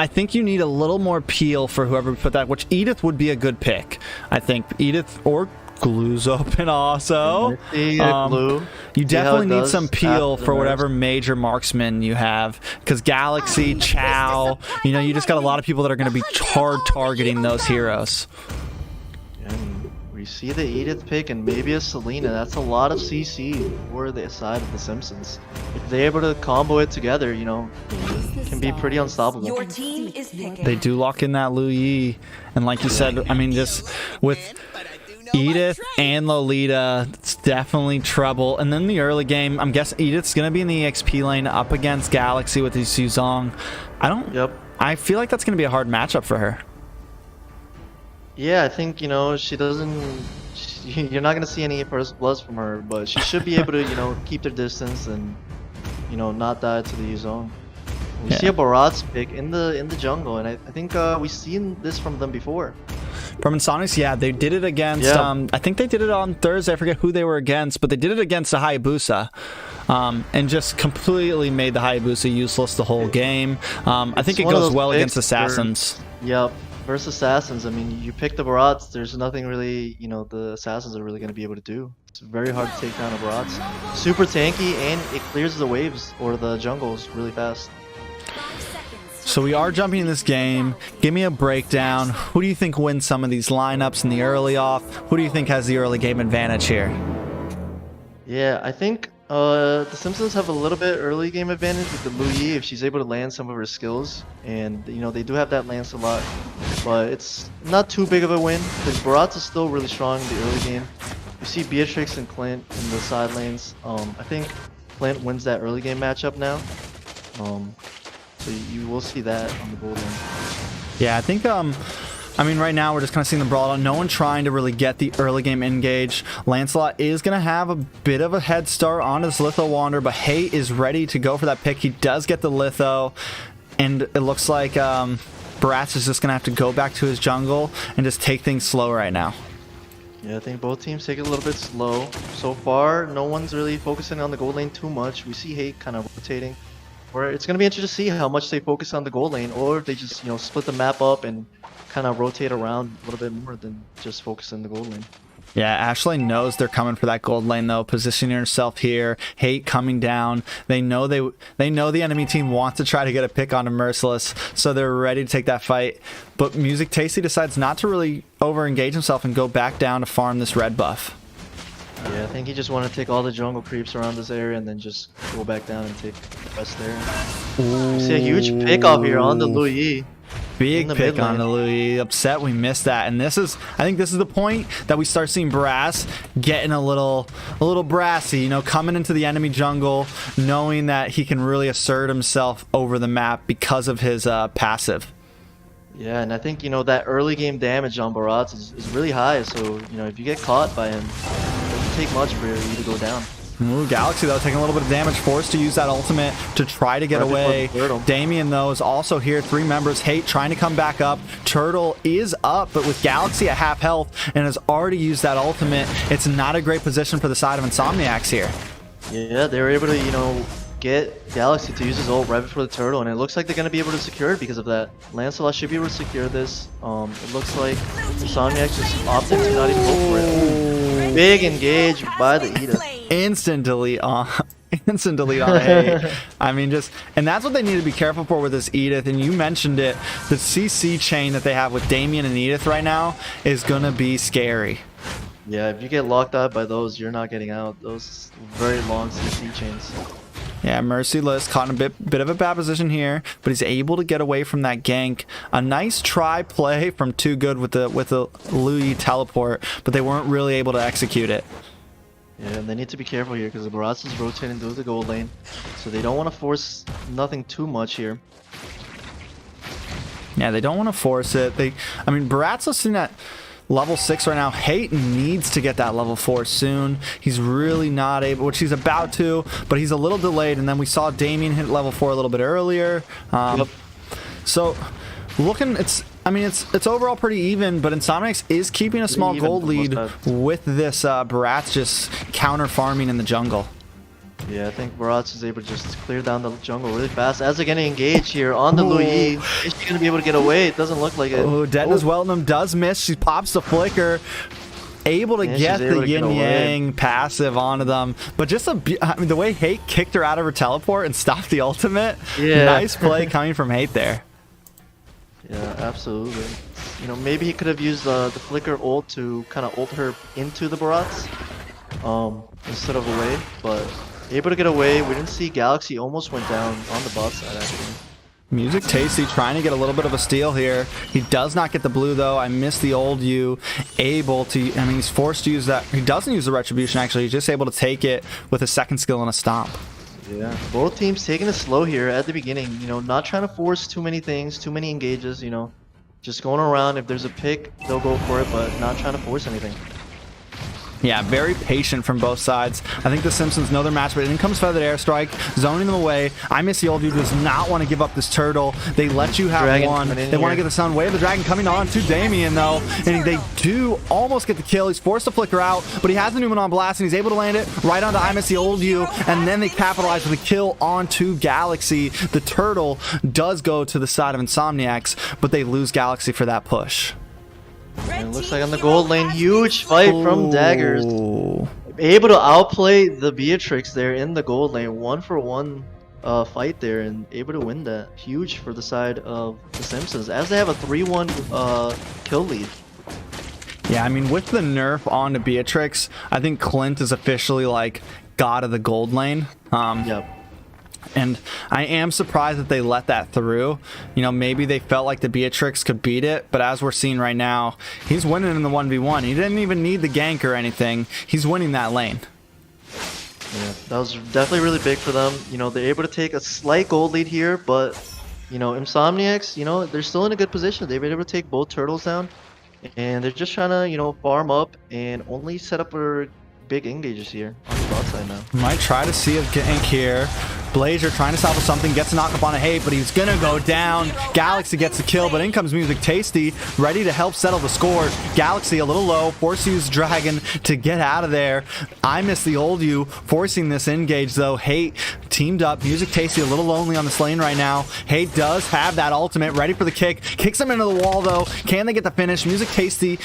Speaker 1: think you need a little more peel for whoever we put that, which Edith would be a good pick. I think Edith or Glue's open also.
Speaker 2: Blue.
Speaker 1: You definitely need
Speaker 2: does
Speaker 1: some peel
Speaker 2: after the
Speaker 1: for
Speaker 2: nerfs.
Speaker 1: whatever major marksman you have, because Galaxy, Chow, you just got a lot of people that are going to be hard targeting those heroes.
Speaker 2: And we We see the Edith pick and maybe a Selena. That's a lot of CC for the side of the Simpsons. If they're able to combo it together, you know, it can be pretty unstoppable.
Speaker 3: Your team is picking.
Speaker 1: They do lock in that Lu Yi, and like you said, I mean, just with Edith and Lolita, it's definitely trouble. And then the early game, I'm guessing Edith's gonna be in the EXP lane up against Galaxy with his Yuzong. I feel like that's gonna be a hard matchup for her.
Speaker 2: Yeah, I think, you know, you're not going to see any first bloods from her, but she should be able to, you know, keep their distance and, you know, not die to the Yuzong. We see a Barat's pick in the jungle, and I think we've seen this from them before.
Speaker 1: From Insomniacs, yeah, they did it against, I think they did it on Thursday, I forget who they were against, but they did it against the Hayabusa. And just completely made the Hayabusa useless the whole game. I think it goes well against Assassins.
Speaker 2: Yep. Versus Assassins, I mean, you pick the Barats, there's nothing really, you know, the Assassins are really going to be able to do. It's very hard to take down a Barats. Super tanky, and it clears the waves or the jungles really fast.
Speaker 1: So we are jumping in this game. Give me a breakdown. Who do you think wins some of these lineups in the early off? Who do you think has the early game advantage here?
Speaker 2: Yeah, I think the Simpsons have a little bit early game advantage with the Lu Yi if she's able to land some of her skills. And, you know, they do have that Lancelot, but it's not too big of a win because Barats is still really strong in the early game. You see Beatrix and Clint in the side lanes. I think Clint wins that early game matchup now. So you will see that on the gold lane.
Speaker 1: Yeah, I think I mean, right now we're just kind of seeing the brawl on. No one trying to really get the early game engage. Lancelot is going to have a bit of a head start on his Litho Wander, but Hay is ready to go for that pick. He does get the Litho, and it looks like Barats is just going to have to go back to his jungle and just take things slow right now.
Speaker 2: Yeah, I think both teams take it a little bit slow. So far, no one's really focusing on the gold lane too much. We see Hate kind of rotating. Where it's going to be interesting to see how much they focus on the gold lane, or if they just, you know, split the map up and kind of rotate around a little bit more than just focus on the gold lane.
Speaker 1: Yeah, Ashley knows they're coming for that gold lane though, positioning herself here. Hate coming down. They know they know the enemy team wants to try to get a pick onto Merciless, so they're ready to take that fight. But Music Tasty decides not to really over-engage himself and go back down to farm this red buff.
Speaker 2: Yeah, I think he just wanted to take all the jungle creeps around this area and then just go back down and take the rest there. You see a huge pick off here on the Lu Yi.
Speaker 1: Big pick on the Lu Yi. Upset we missed that. And this is, I think this is the point that we start seeing Brass getting a little brassy, you know, coming into the enemy jungle, knowing that he can really assert himself over the map because of his passive.
Speaker 2: Yeah, and I think, you know, that early game damage on Barats is really high, so, you know, if you get caught by him, it doesn't take much for you to go down.
Speaker 1: Ooh, Galaxy, though, taking a little bit of damage, forced to use that ultimate to try to get away. Damien, though, is also here. 3 members. Hate trying to come back up. Turtle is up, but with Galaxy at half health and has already used that ultimate, it's not a great position for the side of Insomniacs here.
Speaker 2: Yeah, they were able to, you know, get Galaxy to use his ult right before the turtle, and it looks like they're going to be able to secure it because of that. Lancelot should be able to secure this. It looks like Insomniacs just opted to not even go for it. Big engage by the Edith.
Speaker 1: Instant delete on Hate. I mean, just, and that's what they need to be careful for with this Edith. And you mentioned it, the CC chain that they have with Damien and Edith right now is going to be scary.
Speaker 2: Yeah, if you get locked out by those, you're not getting out. Those very long CC chains.
Speaker 1: Yeah, Merciless caught in a bit of a bad position here, but he's able to get away from that gank. A nice try play from Too Good with the Lu Yi teleport, but they weren't really able to execute it.
Speaker 2: Yeah, and they need to be careful here because the Barats is rotating through the gold lane, so they don't want to force nothing too much here.
Speaker 1: Yeah, they don't want to force it. I mean, Barats is sitting at level 6 right now. Hate needs to get that level 4 soon. He's really not able, which he's about to, but he's a little delayed. And then we saw Damien hit level 4 a little bit earlier. So looking, it's overall pretty even, but Insomniacs is keeping a small gold lead with this Barats just counter farming in the jungle.
Speaker 2: Yeah, I think Barats is able to just clear down the jungle really fast as they're getting engaged here on the Lu Yi. Is she going to be able to get away? It doesn't look like it.
Speaker 1: Oh, Detna's Weltnam does miss. She pops the flicker. Able to get the Yin Yang passive onto them. But just the way Hate kicked her out of her teleport and stopped the ultimate. Yeah. Nice play coming from Hate there.
Speaker 2: Yeah, absolutely. You know, maybe he could have used the flicker ult to kind of ult her into the Barats, instead of away, but able to get away. We didn't see Galaxy almost went down on the bot side actually.
Speaker 1: Music Tasty trying to get a little bit of a steal here. He does not get the blue though. I missed the old U. Able to, I mean, he's forced to use that. He doesn't use the Retribution actually. He's just able to take it with a second skill and a stomp.
Speaker 2: Yeah, both teams taking it slow here at the beginning. You know, not trying to force too many things, too many engages. You know, just going around. If there's a pick, they'll go for it, but not trying to force anything.
Speaker 1: Yeah, very patient from both sides. I think the Simpsons know their match, but in comes Feathered Airstrike, zoning them away. I Miss the Old Dude does not want to give up this turtle. They let you have
Speaker 2: Dragon
Speaker 1: one.
Speaker 2: coming in
Speaker 1: They want to
Speaker 2: here.
Speaker 1: get the Sun Wave. The Dragon coming on to Damien, though. And they do almost get the kill. He's forced to flicker out, but he has the Numen on blast, and he's able to land it right onto I Miss the Old You. And then they capitalize with a kill onto Galaxy. The turtle does go to the side of Insomniacs, but they lose Galaxy for that push.
Speaker 2: And it looks like on the gold lane, huge fight from Daggers.
Speaker 1: Ooh.
Speaker 2: Able to outplay the Beatrix there in the gold lane, 1-for-1 fight there, and able to win that. Huge for the side of the Simpsons, as they have a 3-1 kill lead.
Speaker 1: Yeah, I mean, with the nerf onto Beatrix, I think Clint is officially like god of the gold lane.
Speaker 2: Yep.
Speaker 1: And I am surprised that they let that through. You know, maybe they felt like the Beatrix could beat it, but as we're seeing right now, he's winning in the 1v1. He didn't even need the gank or anything. He's winning that lane.
Speaker 2: Yeah, that was definitely really big for them. You know, they're able to take a slight gold lead here, but, you know, Insomniacs, you know, they're still in a good position. They've been able to take both turtles down, and they're just trying to, you know, farm up and only set up for big engages here on the bot side now.
Speaker 1: Might try to see a gank here. Blazer trying to salvage something, gets a knock up on a hate, but he's gonna go down. Galaxy gets the kill, but in comes Music Tasty, ready to help settle the score. Galaxy a little low, force use Dragon to get out of there. I Miss the Old You, forcing this engage though. Hate teamed up. Music Tasty a little lonely on this lane right now. Hate does have that ultimate, ready for the kick. Kicks him into the wall though. Can they get the finish? Music Tasty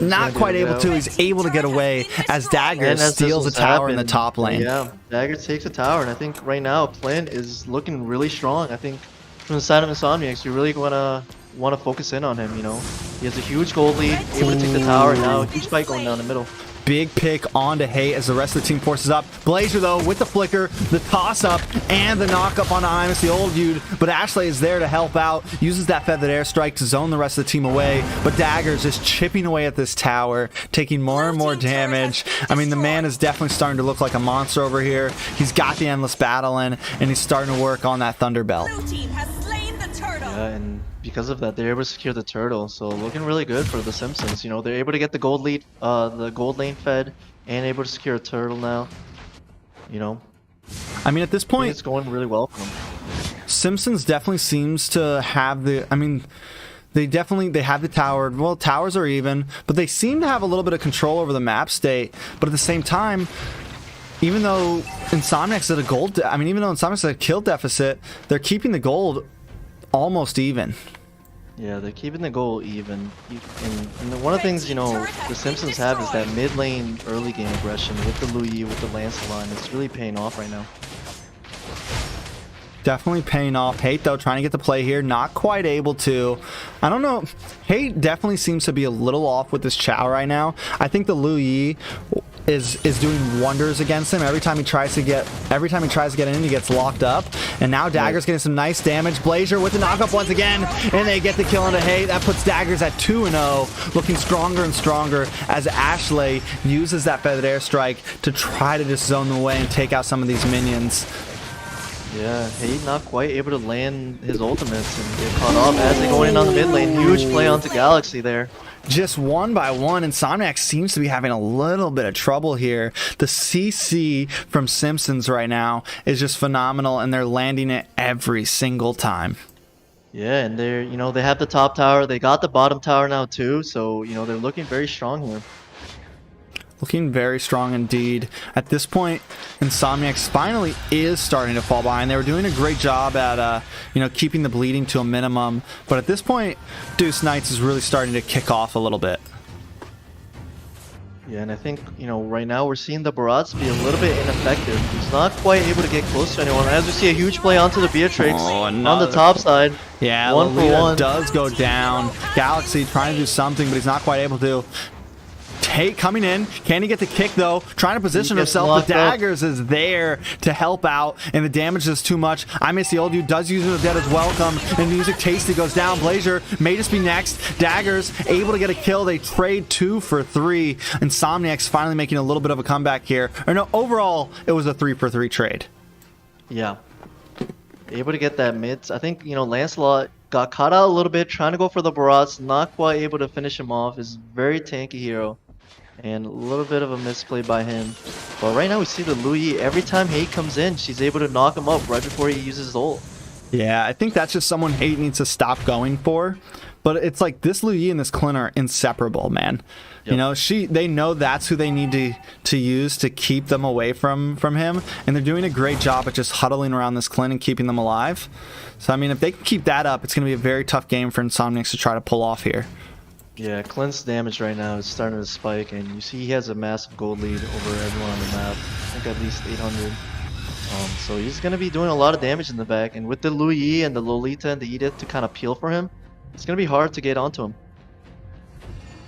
Speaker 1: not quite able to. He's able to get away as Dagger
Speaker 2: And as
Speaker 1: steals a
Speaker 2: this
Speaker 1: tower in the
Speaker 2: happened,
Speaker 1: top lane.
Speaker 2: Yeah, Dagger takes a tower, and I think right now Clint is looking really strong. I think from the side of Insomniacs, you really want to focus in on him. You know, he has a huge gold lead, able to take the tower, and now a huge fight going down the middle.
Speaker 1: Big pick onto Hate as the rest of the team forces up. Blazer, though, with the flicker, the toss-up, and the knock-up on Imus, the old dude. But Ashley is there to help out, uses that Feathered Airstrike to zone the rest of the team away. But Dagger's just chipping away at this tower, taking more and more damage. I mean, the man is definitely starting to look like a monster over here. He's got the Endless Battling, and he's starting to work on that Thunder Belt.
Speaker 3: Blue team has slain the turtle.
Speaker 2: Yeah, and because of that, they're able to secure the turtle. So looking really good for the Simpsons. You know, they're able to get the gold lead, the gold lane fed, and able to secure a turtle now. You know,
Speaker 1: I mean, at this
Speaker 2: I think
Speaker 1: point,
Speaker 2: it's going really well for them.
Speaker 1: Simpsons definitely seems to have the, I mean, they have the tower. Well, towers are even, but they seem to have a little bit of control over the map state. But at the same time, even though Insomniac's at a gold, even though Insomniac's at a kill deficit, they're keeping the gold almost even.
Speaker 2: Yeah, they're keeping the goal even. And one of the things, you know, the Simpsons have is that mid lane early game aggression with the Luyi, with the Lancelot. It's really paying off right now.
Speaker 1: Definitely paying off. Hate, though, trying to get the play here. Not quite able to. I don't know. Hate definitely seems to be a little off with this Chow right now. I think the Luyi is doing wonders against him. Every time he tries to get in, he gets locked up. And now Dagger's getting some nice damage. Blazer with the knockup once again, and they get the kill into Hate. That puts Daggers at 2-0, looking stronger and stronger as Ashley uses that Feathered Airstrike to try to just zone them away and take out some of these minions.
Speaker 2: Yeah, Hate not quite able to land his ultimates and get caught off as they go in on the mid lane. Huge play onto Galaxy there.
Speaker 1: Just one by one, Insomniac seems to be having a little bit of trouble here. The CC from Simpsons right now is just phenomenal, and they're landing it every single time.
Speaker 2: Yeah, and they're, you know, they have the top tower. They got the bottom tower now too, so, you know, they're looking very strong here.
Speaker 1: Looking very strong indeed. At this point, Insomniac finally is starting to fall behind. They were doing a great job at, keeping the bleeding to a minimum. But at this point, Deuce Knights is really starting to kick off a little bit.
Speaker 2: Yeah, and I think, you know, right now we're seeing the Barats be a little bit ineffective. He's not quite able to get close to anyone. As we see a huge play onto the Beatrix on the top side.
Speaker 1: Yeah,
Speaker 2: One for
Speaker 1: Lolita
Speaker 2: one.
Speaker 1: does go down. Galaxy trying to do something, but he's not quite able to. Tate coming in. Can he get the kick, though? Trying to position
Speaker 2: He gets
Speaker 1: himself. The
Speaker 2: locked up.
Speaker 1: daggers is there to help out, and the damage is too much. I miss the old dude. Does use the dead as welcome, and music tasty goes down. Blazer may just be next. Daggers able to get a kill. They trade 2 for 3. Insomniac's finally making a little bit of a comeback here. Or no, overall, it was a 3 for 3 trade.
Speaker 2: Yeah. Able to get that mid. I think, you know, Lancelot got caught out a little bit trying to go for the Barats. Not quite able to finish him off. Is very tanky hero. And a little bit of a misplay by him. But right now we see the Lui. Every time Hate comes in, she's able to knock him up right before he uses his ult.
Speaker 1: Yeah, I think that's just someone Hate needs to stop going for. But it's like this Lu Yi and this Clint are inseparable, man.
Speaker 2: Yep.
Speaker 1: You know, they know that's who they need to use to keep them away from him, and they're doing a great job at just huddling around this Clint and keeping them alive. So I mean, if they can keep that up, it's going to be a very tough game for Insomniacs to try to pull off here.
Speaker 2: Yeah, Clint's damage right now is starting to spike, and you see he has a massive gold lead over everyone on the map. I think at least 800. So he's going to be doing a lot of damage in the back, and with the Lu Yi and the Lolita and the Edith to kind of peel for him, it's going to be hard to get onto him.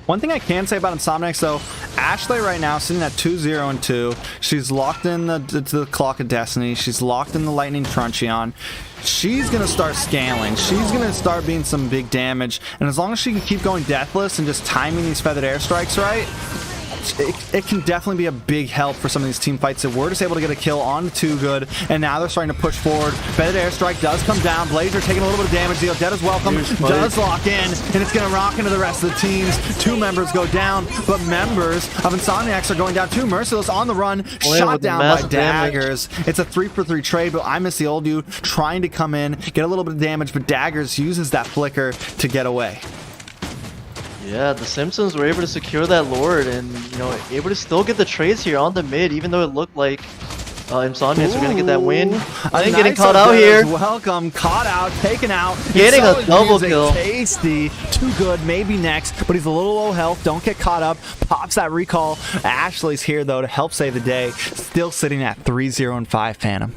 Speaker 1: One thing I can say about Insomniacs, though, Ashley right now sitting at 2-0-2. She's locked in the Clock of Destiny. She's locked in the Lightning Truncheon. She's going to start scaling. She's going to start being some big damage. And as long as she can keep going deathless and just timing these feathered airstrikes right, it can definitely be a big help for some of these team fights. So we're just able to get a kill on Too Good, and now they're starting to push forward. Feathered airstrike does come down. Blazer taking a little bit of damage. The Dead is welcome. Does lock in, and it's going to rock into the rest of the teams. 2 members go down, but members of Insomniacs are going down too. Merciless on the run, shot
Speaker 2: with
Speaker 1: down by
Speaker 2: massive damage.
Speaker 1: Daggers. It's a 3 for 3 trade, but I miss the old dude trying to come in, get a little bit of damage, but Daggers uses that flicker to get away.
Speaker 2: Yeah, the Simpsons were able to secure that Lord and, you know, able to still get the trades here on the mid, even though it looked like Insomniacs were going to get that win. I think getting caught out here.
Speaker 1: Welcome, caught out, taken out.
Speaker 2: Getting
Speaker 1: So
Speaker 2: a
Speaker 1: is
Speaker 2: double
Speaker 1: Music
Speaker 2: kill.
Speaker 1: Tasty, Too Good, maybe next, but he's a little low health. Don't get caught up. Pops that recall. Ashley's here though to help save the day. Still sitting at 3-0-5. Phantom.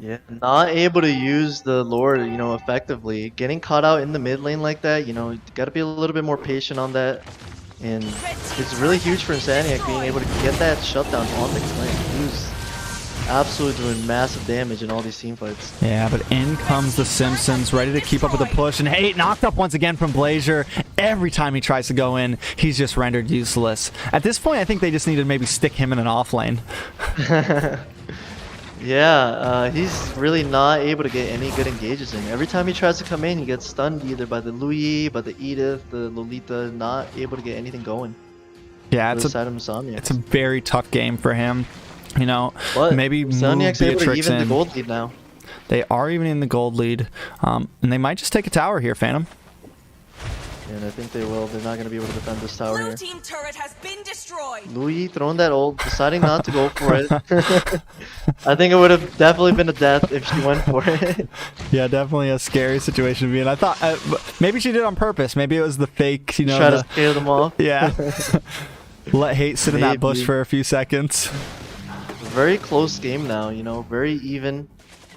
Speaker 2: Yeah, not able to use the Lord, you know, effectively. Getting caught out in the mid lane like that, you know, you gotta be a little bit more patient on that. And it's really huge for Insomniac being able to get that shutdown on the Clint. He was absolutely doing massive damage in all these team fights.
Speaker 1: Yeah, but in comes the Simpsons, ready to keep up with the push. And Hate knocked up once again from Blazer. Every time he tries to go in, he's just rendered useless. At this point, I think they just need to maybe stick him in an off lane.
Speaker 2: Yeah, he's really not able to get any good engages in. Every time he tries to come in, he gets stunned either by the Lui, by the Edith, the Lolita, not able to get anything going.
Speaker 1: Yeah,
Speaker 2: It's a
Speaker 1: it's a very tough game for him. You know,
Speaker 2: But
Speaker 1: maybe move
Speaker 2: Insomniac's able to
Speaker 1: Beatrix
Speaker 2: even the
Speaker 1: in.
Speaker 2: gold lead now.
Speaker 1: They are even in the gold lead, and they might just take a tower here, Phantom.
Speaker 2: And I think they will. They're not going to be able to defend this tower
Speaker 3: Blue
Speaker 2: here.
Speaker 3: team turret has been destroyed.
Speaker 2: Louis throwing that ult, deciding not to go for it. I think it would have definitely been a death if she went for it.
Speaker 1: Yeah, definitely a scary situation to be in. I thought maybe she did it on purpose. Maybe it was the fake, you know.
Speaker 2: Try to scare them off.
Speaker 1: Yeah. Let Hate sit in that bush
Speaker 2: Maybe.
Speaker 1: for a few seconds.
Speaker 2: Very close game now, you know, very even.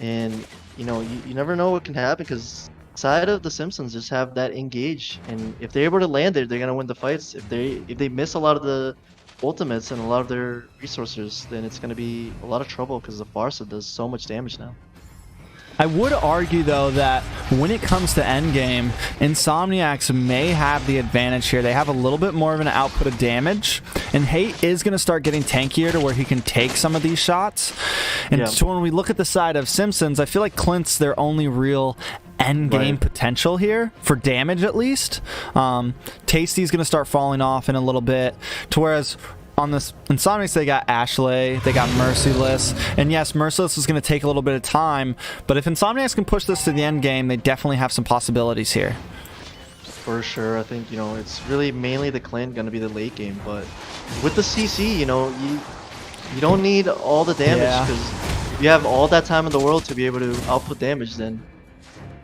Speaker 2: And, you know, you never know what can happen because side of the Simpsons just have that engage. And if they're able to land it, they're going to win the fights. If they miss a lot of the ultimates and a lot of their resources, then it's going to be a lot of trouble because the Farsa does so much damage now.
Speaker 1: I would argue, though, that when it comes to endgame, Insomniacs may have the advantage here. They have a little bit more of an output of damage, and Hate is going to start getting tankier to where he can take some of these shots. And
Speaker 2: Yeah.
Speaker 1: so when we look at the side of Simpsons, I feel like Clint's their only real endgame
Speaker 2: Right.
Speaker 1: potential here, for damage at least. Tasty's going to start falling off in a little bit, to whereas on this Insomniacs, they got Ashley, they got Merciless, and yes, Merciless is going to take a little bit of time, but if Insomniacs can push this to the end game, they definitely have some possibilities here.
Speaker 2: For sure, I think, you know, it's really mainly the Clint going to be the late game, but with the CC, you know, you don't need all the damage
Speaker 1: Yeah.
Speaker 2: because if you have all that time in the world to be able to output damage, then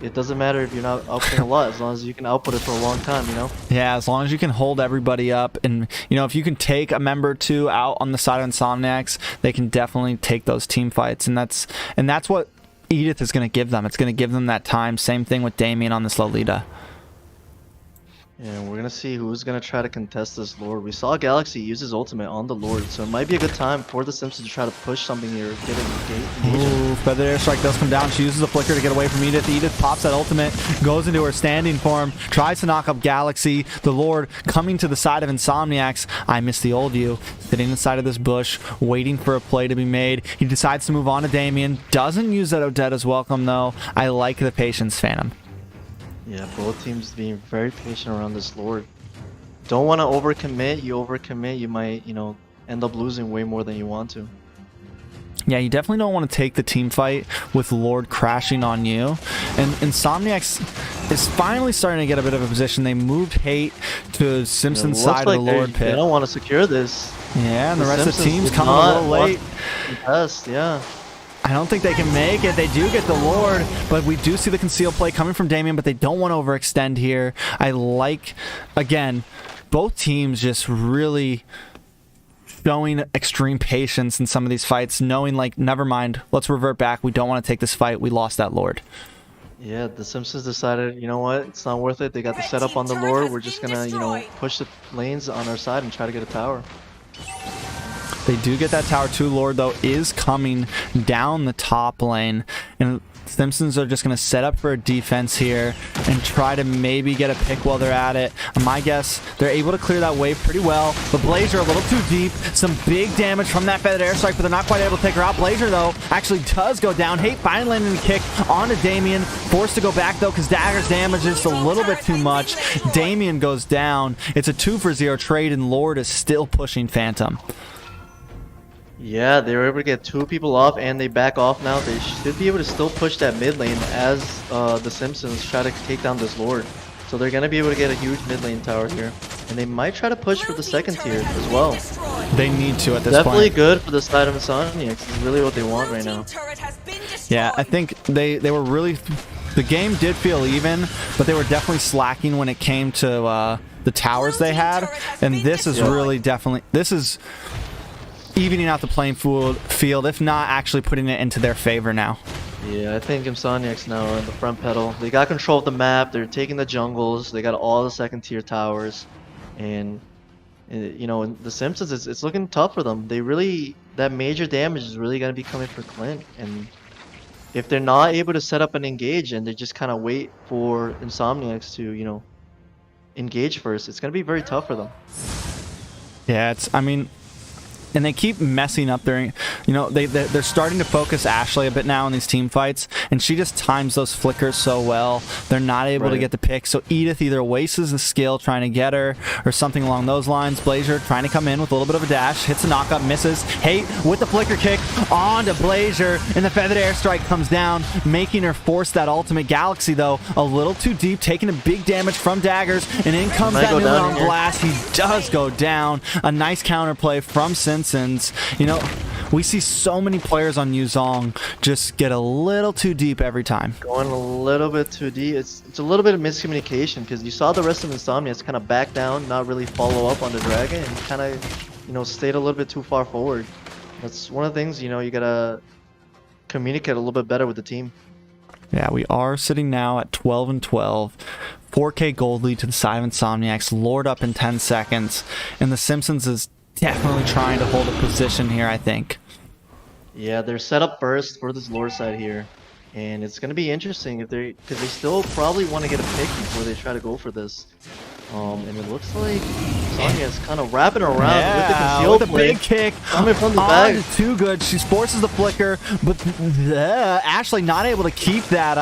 Speaker 2: it doesn't matter if you're not outputting a lot, as long as you can output it for a long time, you know?
Speaker 1: Yeah, as long as you can hold everybody up, and if you can take a member or two out on the side of Insomniacs, they can definitely take those team fights, and that's what Edith is going to give them. It's going to give them that time. Same thing with Damien on this Lolita.
Speaker 2: And we're gonna see who's gonna try to contest this Lord. We saw Galaxy use his ultimate on the Lord, so it might be a good time for the Simpsons to try to push something here, get an engagement.
Speaker 1: Ooh, Feather Airstrike does come down. She uses the flicker to get away from Edith. Edith pops that ultimate, goes into her standing form, tries to knock up Galaxy. The Lord coming to the side of Insomniacs. I miss the old you. Sitting inside of this bush, waiting for a play to be made. He decides to move on to Damien. Doesn't use that Odetta's welcome, though. I like the patience, Phantom.
Speaker 2: Yeah, both teams being very patient around this Lord. Don't want to overcommit. You overcommit, you might, end up losing way more than you want to.
Speaker 1: Yeah, you definitely don't want to take the team fight with Lord crashing on you. And Insomniacs is finally starting to get a bit of a position. They moved Hate to Simpson's side of the Lord pit.
Speaker 2: They don't want to secure this.
Speaker 1: Yeah, and the rest of the
Speaker 2: Simpsons
Speaker 1: team's
Speaker 2: did
Speaker 1: coming a
Speaker 2: not
Speaker 1: little
Speaker 2: want
Speaker 1: late.
Speaker 2: to contest, yeah.
Speaker 1: I don't think they can make it. They do get the Lord, but we do see the conceal play coming from Damien, but they don't want to overextend here. I like, again, both teams just really showing extreme patience in some of these fights, knowing, like, never mind, let's revert back. We don't want to take this fight. We lost that Lord.
Speaker 2: Yeah, the Simpsons decided, you know what, it's not worth it. They got the setup on the Lord. We're just gonna, push the lanes on our side and try to get a tower.
Speaker 1: They do get that tower too. Lord, though, is coming down the top lane. And Simpsons are just going to set up for a defense here and try to maybe get a pick while they're at it. My guess, they're able to clear that wave pretty well. The Blazer a little too deep. Some big damage from that Feathered Airstrike, but they're not quite able to take her out. Blazer, though, actually does go down. Hate finally landing a kick onto Damien. Forced to go back, though, because Dagger's damage is just a little bit too much. Damien goes down. It's a 2-for-0 trade, and Lord is still pushing Phantom.
Speaker 2: Yeah, they were able to get 2 people off, and they back off now. They should be able to still push that mid lane as the Simpsons try to take down this Lord. So they're going to be able to get a huge mid lane tower here. And they might try to push for the second tier as well.
Speaker 1: They need to at this
Speaker 2: Definitely
Speaker 1: point.
Speaker 2: good for the side of Insomniacs. It's really what they want right now.
Speaker 1: Yeah, I think they were really... The game did feel even, but they were definitely slacking when it came to the towers they had. And this is really definitely... This is evening out the playing field, if not actually putting it into their favor now.
Speaker 2: Yeah, I think Insomniacs now are in the front pedal. They got control of the map. They're taking the jungles. They got all the second tier towers. And, the Simpsons, it's looking tough for them. That major damage is really going to be coming for Clint. And if they're not able to set up and engage and they just kind of wait for Insomniacs to, engage first, it's going to be very tough for them.
Speaker 1: Yeah, and they keep messing up their, they're starting to focus Ashley a bit now in these team fights, and she just times those flickers so well. They're not able to get the pick, so Edith either wastes the skill trying to get her or something along those lines. Blazer trying to come in with a little bit of a dash, hits a knockup, misses. Hate with the flicker kick onto Blazer, and the Feathered Airstrike comes down, making her force that ultimate. Galaxy, though, a little too deep, taking a big damage from Daggers, and in comes that new on blast. He does go down. A nice counterplay from Simpsons. We see so many players on Yuzong just get a little too deep every time.
Speaker 2: Going a little bit too deep. It's a little bit of miscommunication because you saw the rest of Insomniacs kind of back down, not really follow up on the dragon, and kind of, stayed a little bit too far forward. That's one of the things, you gotta communicate a little bit better with the team.
Speaker 1: Yeah, we are sitting now at 12-12. 4K gold lead to the side of Insomniacs. Lord up in 10 seconds. And the Simpsons is definitely trying to hold a position here, I think.
Speaker 2: Yeah, they're set up first for this Lord side here. And it's going to be interesting because they still probably want to get a pick before they try to go for this. And it looks like Sonya's kind of wrapping around with the conceal
Speaker 1: with a big kick
Speaker 2: coming from the back.
Speaker 1: Too good. She forces the flicker, but Ashley not able to keep that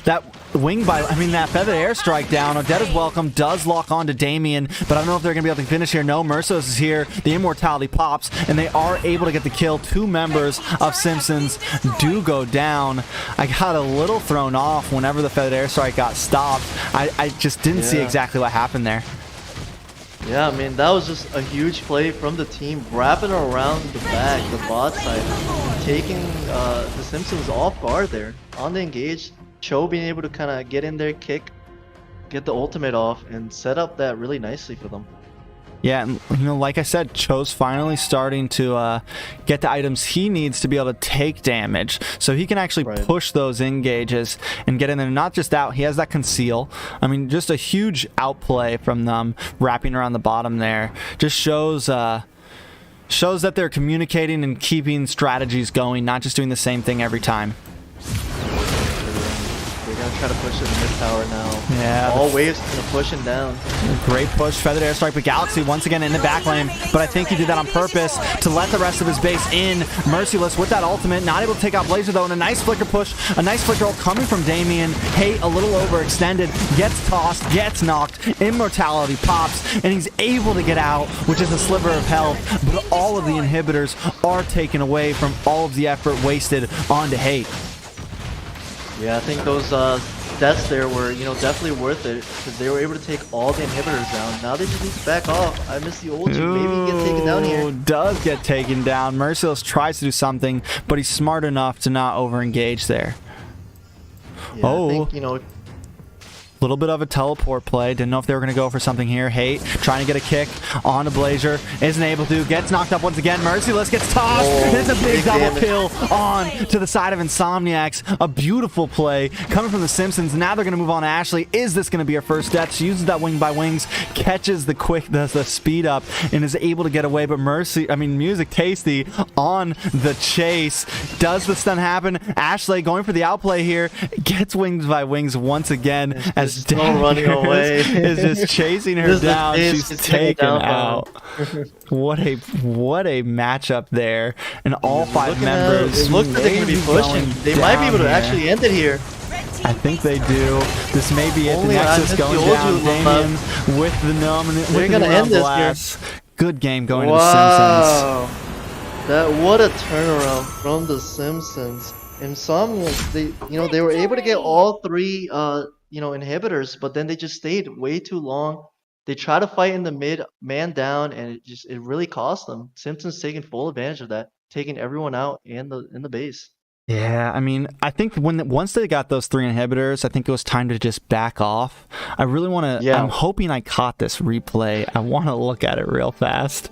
Speaker 1: that Feathered Airstrike down. Odetta's welcome does lock on to Damien, but I don't know if they're going to be able to finish here. No, Merciless is here. The immortality pops, and they are able to get the kill. 2 members of Simpsons do go down. I got a little thrown off whenever the Feathered Airstrike got stopped. I just didn't see exactly what happened there.
Speaker 2: Yeah, I mean, that was just a huge play from the team, wrapping around the back, the bot side, taking the Simpsons off guard there on the engage. Cho being able to kind of get in there, kick, get the ultimate off, and set up that really nicely for them.
Speaker 1: Yeah, and, you know, like I said, Cho's finally starting to get the items he needs to be able to take damage, so he can actually push those engages and get in there. Not just out, he has that conceal. I mean, just a huge outplay from them wrapping around the bottom there. Just shows shows that they're communicating and keeping strategies going, not just doing the same thing every time.
Speaker 2: They're gonna try to push it in mid tower now.
Speaker 1: Yeah,
Speaker 2: all waves gonna push him down.
Speaker 1: Great push, feathered airstrike, but Galaxy once again in the back lane. But I think he did that on purpose to let the rest of his base in. Merciless with that ultimate, not able to take out Blazer though, and a nice flicker push, a nice flicker ult coming from Damien. Hate a little overextended, gets tossed, gets knocked, immortality pops, and he's able to get out, which is a sliver of health. But all of the inhibitors are taken away from all of the effort wasted onto Hate.
Speaker 2: Yeah, I think those deaths there were, you know, definitely worth it because they were able to take all the inhibitors down. Now they just need to back off. I miss the ulti. Maybe get taken down here.
Speaker 1: Does get taken down. Merciless tries to do something, but he's smart enough to not over-engage there.
Speaker 2: Yeah, I think, you know,
Speaker 1: little bit of a teleport play. Didn't know if they were going to go for something here. Hate trying to get a kick on a Blazer. Isn't able to. Gets knocked up once again. Merciless gets tossed. It's a big double kill on to the side of Insomniacs. A beautiful play coming from the Simpsons. Now they're going to move on to Ashley. Is this going to be her first death? She uses that wing by wings, catches the the speed up, and is able to get away. But Music Tasty on the chase. Does the stun happen? Ashley going for the outplay here. Gets wings by wings once again as
Speaker 2: running away
Speaker 1: is just chasing her down. She's taken out. What a matchup there, and all five members
Speaker 2: look like they're gonna be pushing. They might be able to actually end it here.
Speaker 1: I think they do. This may be it. The Nexus going down. Damien with the numb.
Speaker 2: They're gonna end this here.
Speaker 1: Good game going to the Simpsons.
Speaker 2: What a turnaround from the Simpsons. Insomniacs, they were able to get all three inhibitors, but then they just stayed way too long. They tried to fight in the mid, man down, and it really cost them. Simpsons taking full advantage of that, taking everyone out in the base.
Speaker 1: Yeah, I mean, I think once they got those three inhibitors, I think it was time to just back off. I really want to. Yeah. I'm hoping I caught this replay. I want to look at it real fast.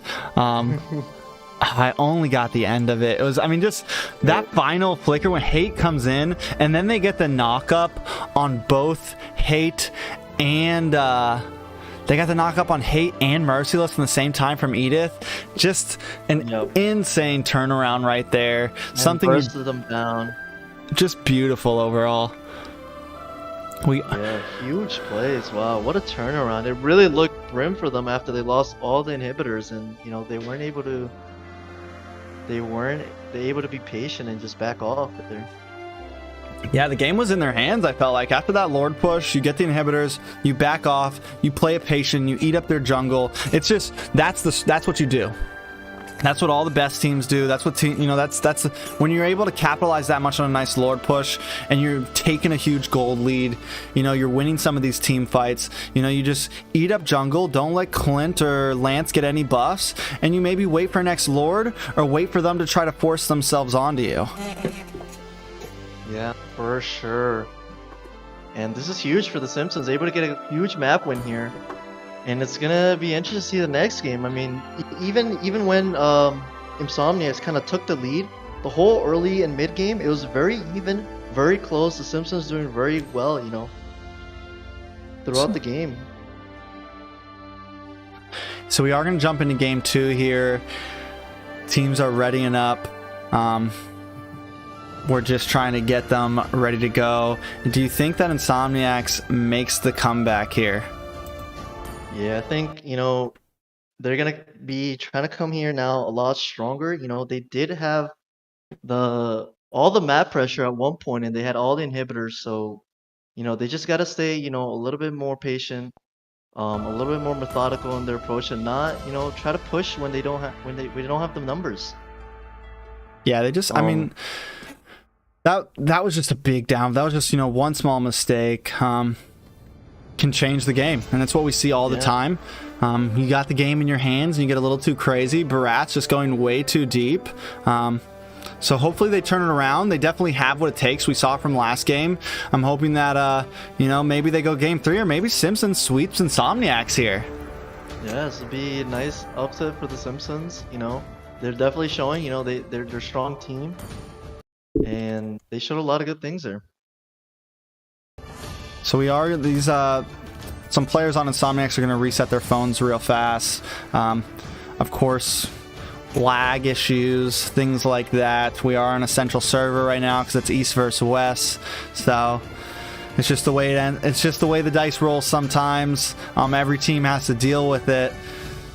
Speaker 1: I only got the end of it. It was, just that final flicker when Hate comes in, and then they get the knock-up on both Hate and, they got the knock-up on Hate and Merciless in the same time from Edith. Just an insane turnaround right there.
Speaker 2: And
Speaker 1: something
Speaker 2: bursted them down. Just
Speaker 1: beautiful overall.
Speaker 2: Huge plays. Wow, what a turnaround. It really looked grim for them after they lost all the inhibitors, and, they weren't able to... They weren't able to be patient and just back off there.
Speaker 1: Yeah, the game was in their hands, I felt like. After that Lord push, you get the inhibitors, you back off, you play it patient, you eat up their jungle. It's just, that's what you do. That's what all the best teams do. That's what that's when you're able to capitalize that much on a nice Lord push and you're taking a huge gold lead, you're winning some of these team fights. You just eat up jungle, don't let Clint or Lance get any buffs, and you maybe wait for next Lord or wait for them to try to force themselves onto you.
Speaker 2: Yeah, for sure. And this is huge for the Simpsons, able to get a huge map win here. And it's gonna be interesting to see the next game. Even when Insomniacs kind of took the lead, the whole early and mid game, it was very even, very close. The Simpsons doing very well, throughout the game.
Speaker 1: So we are gonna jump into game 2 here. Teams are readying up. We're just trying to get them ready to go. Do you think that Insomniacs makes the comeback here?
Speaker 2: Yeah, I think, they're going to be trying to come here now a lot stronger. They did have all the map pressure at one point, and they had all the inhibitors. So, they just got to stay, a little bit more patient, a little bit more methodical in their approach, and not, try to push when they don't have the numbers.
Speaker 1: Yeah, they just, that was just a big down. That was just, one small mistake. Can change the game, and that's what we see all the time. You got the game in your hands and you get a little too crazy. Barat's just going way too deep. So hopefully they turn it around. They definitely have what it takes. We saw it from last game. I'm hoping that, you know, maybe they go game 3 or maybe Simpsons sweeps Insomniacs here.
Speaker 2: Yeah, this would be a nice upset for the Simpsons. You know, they're definitely showing, you know, they're a strong team. And they showed a lot of good things there.
Speaker 1: So we are, these, some players on Insomniacs are going to reset their phones real fast. Of course, lag issues, things like that. We are on a central server right now because it's East versus West. So it's just the way it's just the way the dice roll sometimes. Every team has to deal with it.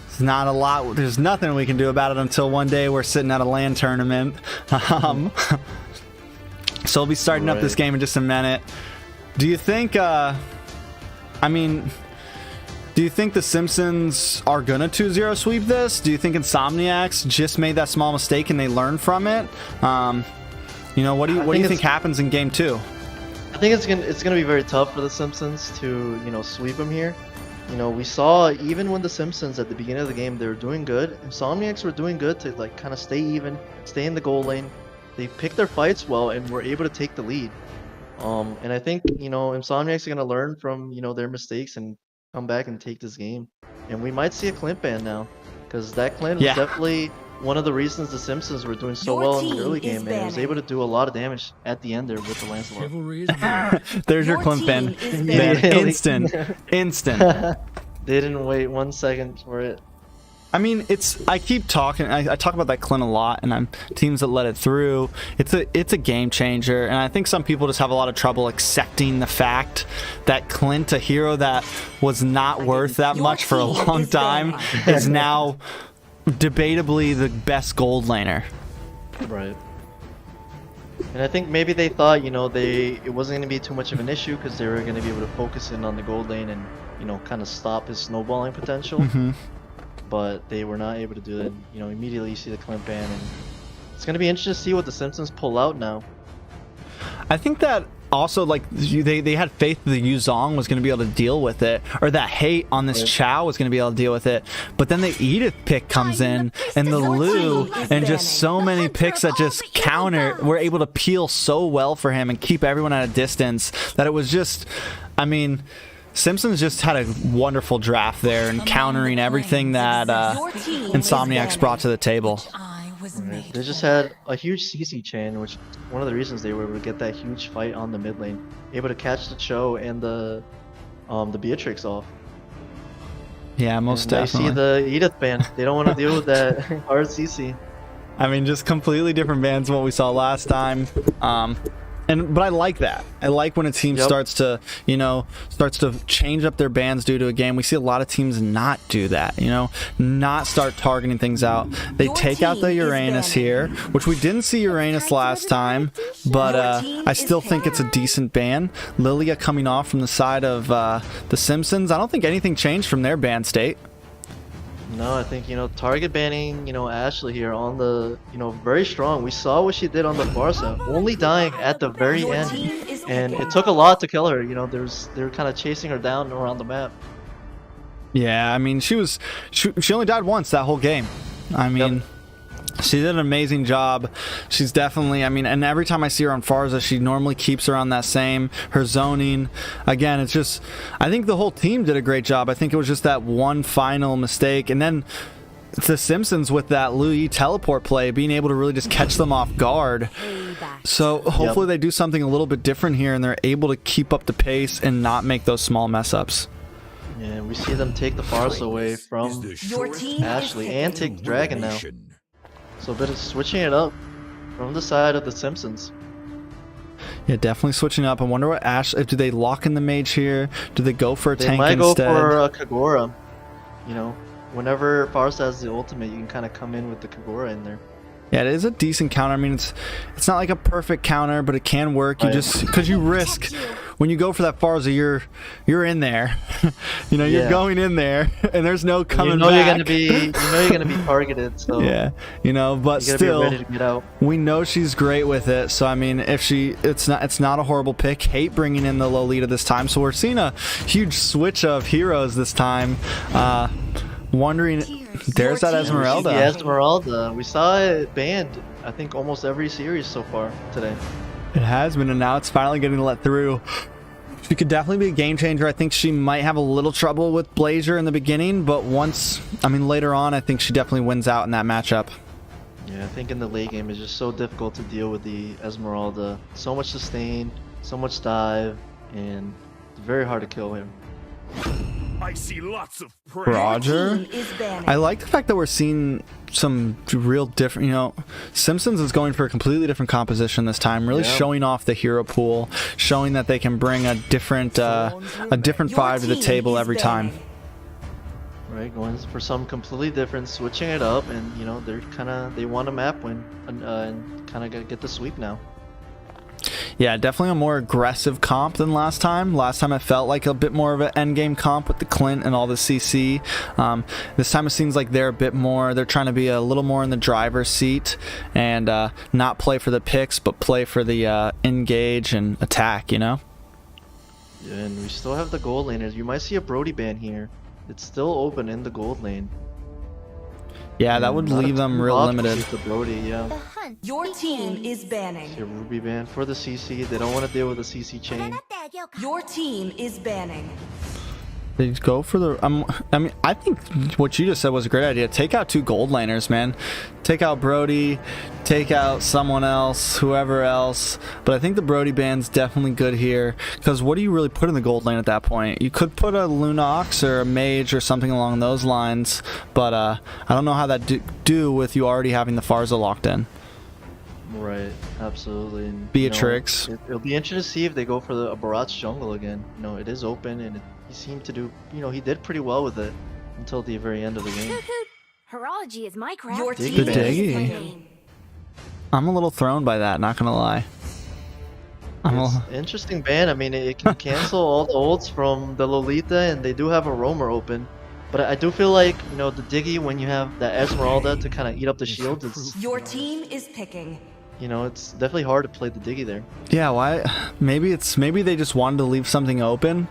Speaker 1: It's not a lot. There's nothing we can do about it until one day we're sitting at a LAN tournament. So we'll be starting up this game in just a minute. Do you think, I mean, do you think the Simpsons are gonna 2-0 sweep this? Do you think Insomniacs just made that small mistake and they learned from it? You know, what do you think happens in game 2?
Speaker 2: I think it's gonna be very tough for the Simpsons to, you know, sweep them here. You know, we saw even when the Simpsons at the beginning of the game, they were doing good. Insomniacs were doing good to like kind of stay even, stay in the goal lane. They picked their fights well and were able to take the lead. And I think, you know, Insomniacs are gonna learn from, you know, their mistakes and come back and take this game. And we might see a Clint ban now, because that Clint was definitely one of the reasons the Simpsons were doing so well in the early game, and it was able to do a lot of damage at the end there with the Lancelot.
Speaker 1: There's your Clint ban. Instant.
Speaker 2: They didn't wait 1 second for it.
Speaker 1: I mean, I keep talking. I talk about that Clint a lot, and I'm teams that let it through. It's a game changer, and I think some people just have a lot of trouble accepting the fact that Clint, a hero that was not worth that much for a long time, is now debatably the best gold laner.
Speaker 2: Right. And I think maybe they thought, you know, it wasn't going to be too much of an issue because they were going to be able to focus in on the gold lane and, you know, kind of stop his snowballing potential. But they were not able to do that. You know, immediately you see the Clint ban, and it's going to be interesting to see what the Simpsons pull out now.
Speaker 1: I think that also, like, they had faith that the Yuzong was going to be able to deal with it, or that hate on this Chow was going to be able to deal with it. But then the Edith pick comes in, and the Lu, and just so many picks that just counter, were able to peel so well for him and keep everyone at a distance that it was just, I mean, Simpsons just had a wonderful draft there and countering everything that Insomniacs brought to the table.
Speaker 2: Right. They just had a huge CC chain, which is one of the reasons they were able to get that huge fight on the mid lane, able to catch the Cho and the Beatrix off.
Speaker 1: Yeah, most definitely.
Speaker 2: You see the Edith ban. They don't want to deal with that hard CC.
Speaker 1: I mean, just completely different bans than what we saw last time. But I like that. I like when a team starts to change up their bans due to a game. We see a lot of teams not do that, you know, not start targeting things out. They take out the Uranus here, which we didn't see Uranus last time, but I still think it's a decent ban. Lilia coming off from the side of the Simpsons. I don't think anything changed from their ban state.
Speaker 2: No, I think, you know, target banning, you know, Ashley here on the, you know, very strong. We saw what she did on the Pharsa, only dying at the very end. And it took a lot to kill her, you know, they were kind of chasing her down around the map.
Speaker 1: Yeah, I mean, she only died once that whole game. I mean, she did an amazing job. She's definitely, I mean, and every time I see her on Pharsa, she normally keeps around that same, her zoning. Again, it's just, I think the whole team did a great job. I think it was just that one final mistake. And then the Simpsons with that Louis teleport play, being able to really just catch them off guard. So hopefully they do something a little bit different here and they're able to keep up the pace and not make those small mess ups.
Speaker 2: Yeah, we see them take the Pharsa away from Ashley and take the Dragon now. So a bit of switching it up from the side of the Simpsons.
Speaker 1: Yeah, definitely switching up. I wonder what do they lock in the mage here? Do they go for a tank
Speaker 2: instead? They might
Speaker 1: instead?
Speaker 2: go for a Kagura. You know, whenever Pharsa has the ultimate, you can kind of come in with the Kagura in there.
Speaker 1: Yeah, it is a decent counter. I mean, it's not like a perfect counter, but it can work. You just, because you risk when you go for that Pharsa, you're in there. You know, you're going in there, and there's no coming back.
Speaker 2: You're gonna be targeted. So
Speaker 1: yeah, you know, but still,
Speaker 2: be ready to get out.
Speaker 1: We know she's great with it. So I mean, it's not a horrible pick. Hate bringing in the Lolita this time, so we're seeing a huge switch of heroes this time. Wondering, there's that Esmeralda.
Speaker 2: The Esmeralda. We saw it banned I think almost every series so far today.
Speaker 1: It has been, and now it's finally getting let through. She could definitely be a game changer. I think she might have a little trouble with Blazer in the beginning, but later on, I think she definitely wins out in that matchup.
Speaker 2: Yeah, I think in the late game it's just so difficult to deal with the Esmeralda. So much sustain, so much dive, and it's very hard to kill him.
Speaker 5: I see lots of prey.
Speaker 1: Roger.
Speaker 3: Team is banning.
Speaker 1: I like the fact that we're seeing some real different, Simpsons is going for a completely different composition this time, really
Speaker 2: Yeah.
Speaker 1: showing off the hero pool, showing that they can bring a different vibe to the
Speaker 3: team
Speaker 1: table
Speaker 3: is
Speaker 1: every time.
Speaker 3: banning.
Speaker 2: Right, going for some completely different, switching it up, and they want a map win and kind of get the sweep now.
Speaker 1: Yeah, definitely a more aggressive comp than last time. Last time it felt like a bit more of an endgame comp with the Clint and all the CC. This time it seems like they're trying to be a little more in the driver's seat and not play for the picks, but play for the engage and attack,
Speaker 2: Yeah, and we still have the gold laners. You might see a Brody ban here. It's still open in the gold lane.
Speaker 1: Yeah, that would
Speaker 2: Not a
Speaker 1: leave them
Speaker 2: too
Speaker 1: real
Speaker 2: option
Speaker 1: limited.
Speaker 2: with The Brody, yeah.
Speaker 3: Your team is banning.
Speaker 2: See a Ruby ban for the CC. They don't want to deal with the CC chain.
Speaker 3: Your team is banning.
Speaker 1: They go for the. I think what you just said was a great idea. Take out 2 gold laners, man. Take out Brody, take out someone else, whoever else. But I think the Brody ban's definitely good here, because what do you really put in the gold lane at that point? You could put a Lunox or a Mage or something along those lines, but I don't know how that do with you already having the Farza locked in.
Speaker 2: Right, absolutely. And,
Speaker 1: Beatrix.
Speaker 2: It'll be interesting to see if they go for a Barat's jungle again. It is open, and he seemed to do. He did pretty well with it until the very end of the game.
Speaker 6: Horology is my craft.
Speaker 3: Your
Speaker 2: Diggy
Speaker 3: team
Speaker 2: ban.
Speaker 3: is
Speaker 1: Diggy.
Speaker 3: banning.
Speaker 1: I'm a little thrown by that, not gonna lie.
Speaker 2: It's interesting ban. I mean, it can cancel all the ults from the Lolita, and they do have a roamer open. But I do feel like, the Diggy, when you have that Esmeralda to kind of eat up the shield,
Speaker 3: Your team is picking.
Speaker 2: it's definitely hard to play the Diggy there.
Speaker 1: Yeah, why? Maybe they just wanted to leave something open.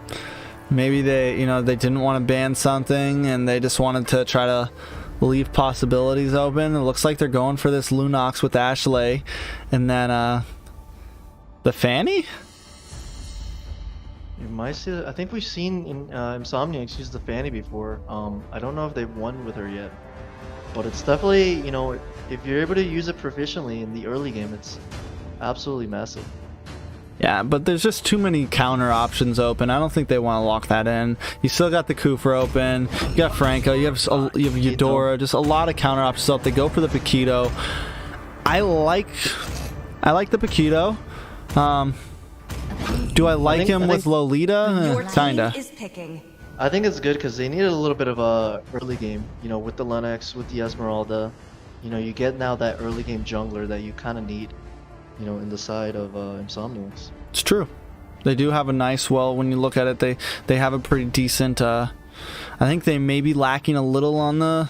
Speaker 1: Maybe they didn't want to ban something and they just wanted to try to leave possibilities open. It looks like they're going for this Lunox with Ashley, and then the Fanny.
Speaker 2: You might see. I think we've seen in Insomniacs use the Fanny before. I don't know if they've won with her yet, but it's definitely if you're able to use it proficiently in the early game, it's absolutely massive.
Speaker 1: Yeah, but there's just too many counter options open. I don't think they want to lock that in. You still got the Kufra open. You got Franco. You have Eudora. Just a lot of counter options up. They go for the Paquito. I like the Paquito. Do I like him with Lolita?
Speaker 3: Your team
Speaker 1: Kinda.
Speaker 3: is picking.
Speaker 2: I think it's good because they needed a little bit of a early game. With the Lennox, with the Esmeralda. You get now that early game jungler that you kind of need. In the side of Insomniacs.
Speaker 1: It's true. They do have a nice, when you look at it, they have a pretty decent, I think they may be lacking a little on the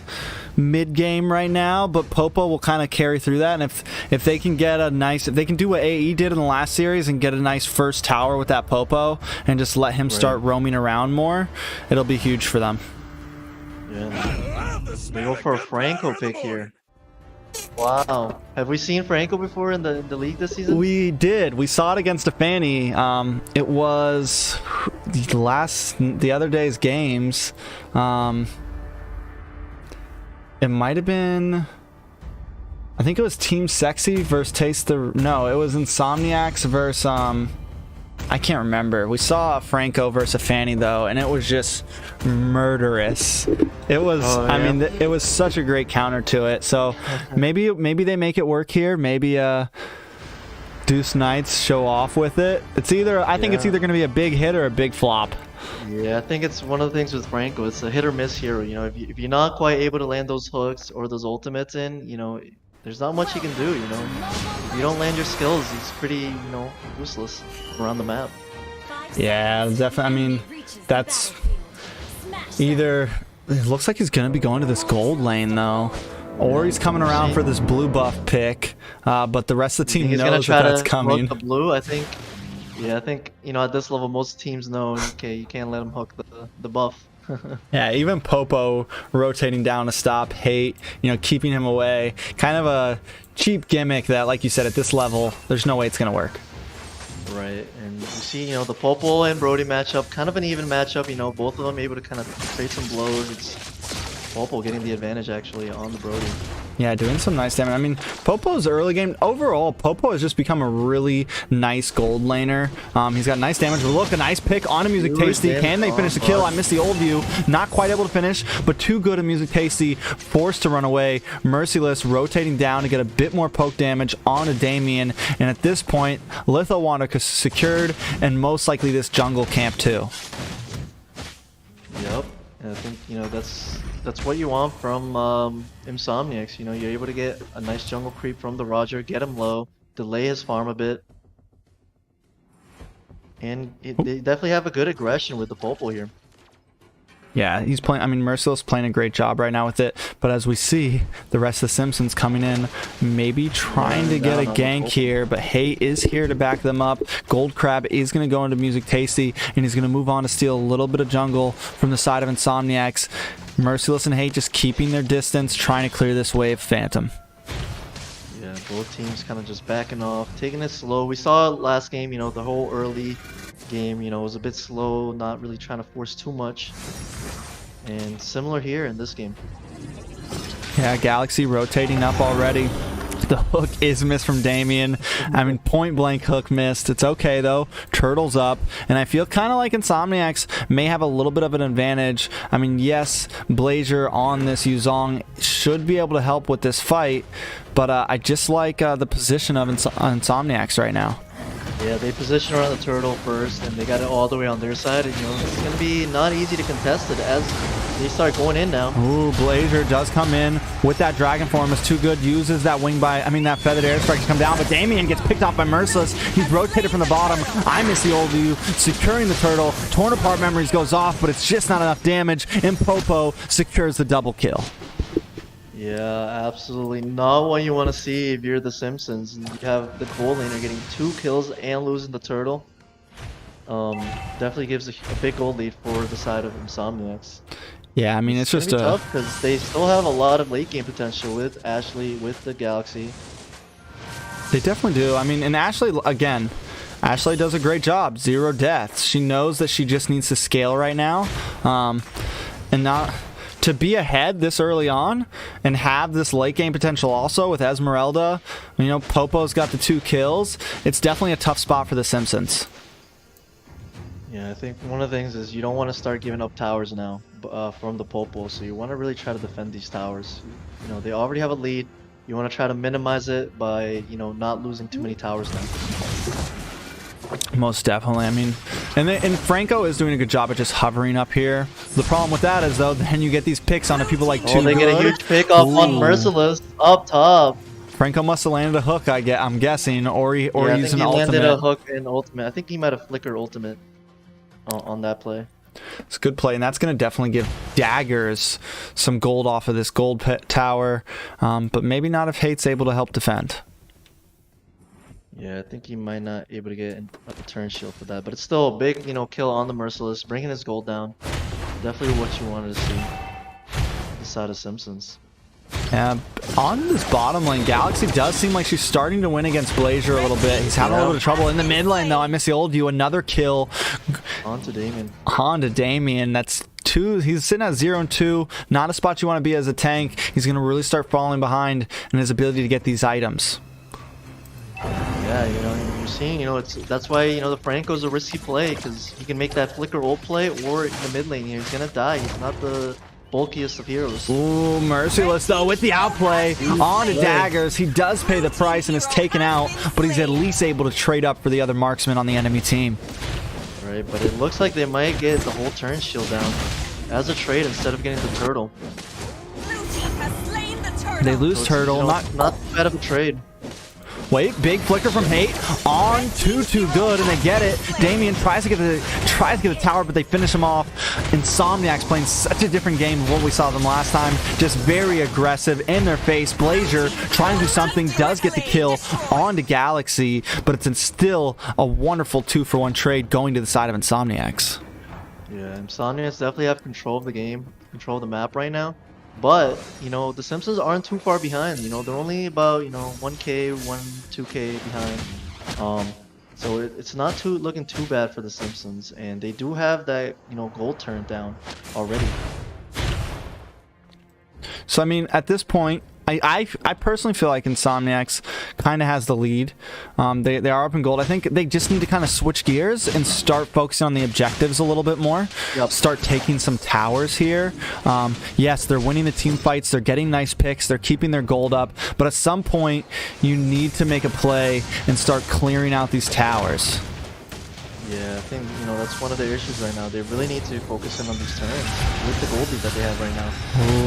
Speaker 1: mid game right now, but Popo will kind of carry through that, and if they can get if they can do what AE did in the last series and get a nice first tower with that Popo and just let him start roaming around more, it'll be huge for them.
Speaker 2: Yeah. They go for a Franco pick here. Wow. Have we seen Franco before in the league this season?
Speaker 1: We did. We saw it against a Fanny. It was the other day's games. It might have been. I think it was Team Sexy versus Taste the. No, it was Insomniacs versus. I can't remember. We saw Franco versus a Fanny though, and it was just murderous. It was.
Speaker 2: Oh, yeah.
Speaker 1: I mean, it was such a great counter to it. So maybe they make it work here. Maybe Deuce Knights show off with it. It's either. I think it's either going to be a big hit or a big flop.
Speaker 2: Yeah, I think it's one of the things with Franco. It's a hit or miss hero. If you're not quite able to land those hooks or those ultimates in, there's not much you can do. If you don't land your skills, he's pretty, useless around the map.
Speaker 1: Yeah, definitely. I mean, that's either. It looks like he's going to be going to this gold lane though, or he's coming around for this blue buff pick. But the rest of the team
Speaker 2: He's gonna
Speaker 1: knows
Speaker 2: try
Speaker 1: that that's
Speaker 2: to
Speaker 1: coming.
Speaker 2: hook the blue. I think. Yeah, I think at this level, most teams know. Okay, you can't let him hook the buff.
Speaker 1: Yeah, even Popo rotating down to stop hate, keeping him away. Kind of a cheap gimmick that, like you said, at this level, there's no way it's going to work.
Speaker 2: Right, and you see, you know, the Popo and Brody matchup, kind of an even matchup, you know, both of them able to kind of trade some blows. It's Popo getting the advantage actually on the Brody.
Speaker 1: Yeah, doing some nice damage. I mean, Popo's early game, overall, Popo has just become a really nice gold laner. He's got nice damage. But look, a nice pick on a Music Tasty. Can they finish the kill? I missed the old view. Not quite able to finish, but too good a Music Tasty. Forced to run away. Merciless rotating down to get a bit more poke damage onto Damien. And at this point, Litho Wanda secured, and most likely this jungle camp too.
Speaker 2: Yep, and I think, you know, that's what you want from Insomniacs. You know, you're able to get a nice jungle creep from the Roger, get him low, delay his farm a bit. And they definitely have a good aggression with the Popo here.
Speaker 1: Yeah, he's playing. I mean, Merciless playing a great job right now with it. But as we see, the rest of the Simpsons coming in, maybe trying to get a gank here. But Hate is here to back them up. Gold Crab is going to go into Music Tasty, and he's going to move on to steal a little bit of jungle from the side of Insomniacs. Merciless and Hate just keeping their distance, trying to clear this wave Phantom.
Speaker 2: Yeah, both teams kind of just backing off, taking it slow. We saw last game, you know, the whole early game, you know, was a bit slow, not really trying to force too much. And similar here in this game.
Speaker 1: Yeah, Galaxy rotating up already. The hook is missed from Damien. I mean, point blank hook missed. It's okay though. Turtle's up, and I feel kind of like Insomniacs may have a little bit of an advantage. I mean, yes, Blazer on this Yuzong should be able to help with this fight, but I just like the position of Insomniacs right now.
Speaker 2: Yeah, they position around the turtle first, and they got it all the way on their side, and you know, it's gonna be not easy to contest it as they start going in now.
Speaker 1: Ooh, Blazer does come in with that dragon form. Is too good. Uses that that feathered airstrike to come down, but Damien gets picked off by Merciless. He's rotated from the bottom. I miss the old view, securing the turtle. Torn apart memories goes off, but it's just not enough damage, and Popo secures the double kill.
Speaker 2: Yeah, absolutely not what you want to see if you're the Simpsons. You have the gold laner getting 2 kills and losing the turtle. Definitely gives a big gold lead for the side of Insomniacs.
Speaker 1: Yeah, I mean, it's just
Speaker 2: tough because they still have a lot of late game potential with Ashley, with the Galaxy.
Speaker 1: They definitely do. I mean, and Ashley, again, Ashley does a great job. 0 deaths. She knows that she just needs to scale right now, and not to be ahead this early on and have this late game potential also with Esmeralda. You know, Popo's got the 2 kills. It's definitely a tough spot for the Simpsons.
Speaker 2: Yeah, I think one of the things is you don't want to start giving up towers now from the Popo, so you want to really try to defend these towers. You know, they already have a lead. You want to try to minimize it by, you know, not losing too many towers now.
Speaker 1: Most definitely. I mean, and Franco is doing a good job at just hovering up here. The problem with that is, though, then you get these picks on people like Too
Speaker 2: they
Speaker 1: Good.
Speaker 2: get a huge pick off on Merciless up top.
Speaker 1: Franco must have landed a hook, I'm guessing, or he
Speaker 2: I
Speaker 1: used
Speaker 2: think
Speaker 1: an
Speaker 2: he
Speaker 1: ultimate.
Speaker 2: landed a hook and ultimate. I think he might have flickered ultimate on that play.
Speaker 1: It's a good play, and that's going to definitely give Daggers some gold off of this gold tower, but maybe not if Hate's able to help defend.
Speaker 2: Yeah, I think he might not able to get a turn shield for that, but it's still a big, you know, kill on the Merciless, bringing his gold down. Definitely what you wanted to see. The side of Simpsons.
Speaker 1: On this bottom lane, Galaxy does seem like she's starting to win against Blazer a little bit. He's having a little bit of trouble in the mid lane, though. I miss the old view. Another kill.
Speaker 2: On to Damien.
Speaker 1: On to Damien. That's 2. He's sitting at 0 and 2. Not a spot you want to be as a tank. He's going to really start falling behind in his ability to get these items.
Speaker 2: Yeah, you know, you're seeing, you know, that's why, you know, the Franco's a risky play, because he can make that flicker ult play, or in the mid lane here, he's gonna die. He's not the bulkiest of heroes.
Speaker 1: Ooh, Merciless, though, with the outplay on to Daggers. He does pay the price and is taken out, but he's at least able to trade up for the other marksman on the enemy team.
Speaker 2: Right, but it looks like they might get the whole turn shield down as a trade instead of getting the turtle.
Speaker 3: Blue team has slain the turtle.
Speaker 1: They lose
Speaker 2: So it's,
Speaker 1: turtle.
Speaker 2: you know, not bad of a trade.
Speaker 1: Wait, big flicker from Hate on Too Good, and they get it. Damien tries to get the tower, but they finish him off. Insomniacs playing such a different game of what we saw them last time. Just very aggressive in their face. Blazer trying to do something, does get the kill on to Galaxy, but it's still a wonderful 2-for-1 trade going to the side of Insomniacs.
Speaker 2: Yeah, Insomniacs definitely have control of the game, control of the map right now. But you know, the Simpsons aren't too far behind. You know, they're only about 1K, 2K behind. So it's not looking too bad for the Simpsons, and they do have that gold turned down already.
Speaker 1: So I mean, at this point, I personally feel like Insomniacs kind of has the lead. They are up in gold. I think they just need to kind of switch gears and start focusing on the objectives a little bit more.
Speaker 2: Yep.
Speaker 1: Start taking some towers here. Yes, they're winning the team fights. They're getting nice picks. They're keeping their gold up. But at some point, you need to make a play and start clearing out these towers.
Speaker 2: Yeah, I think that's one of their issues right now. They really need to focus in on these turns with the gold lead that they have right now.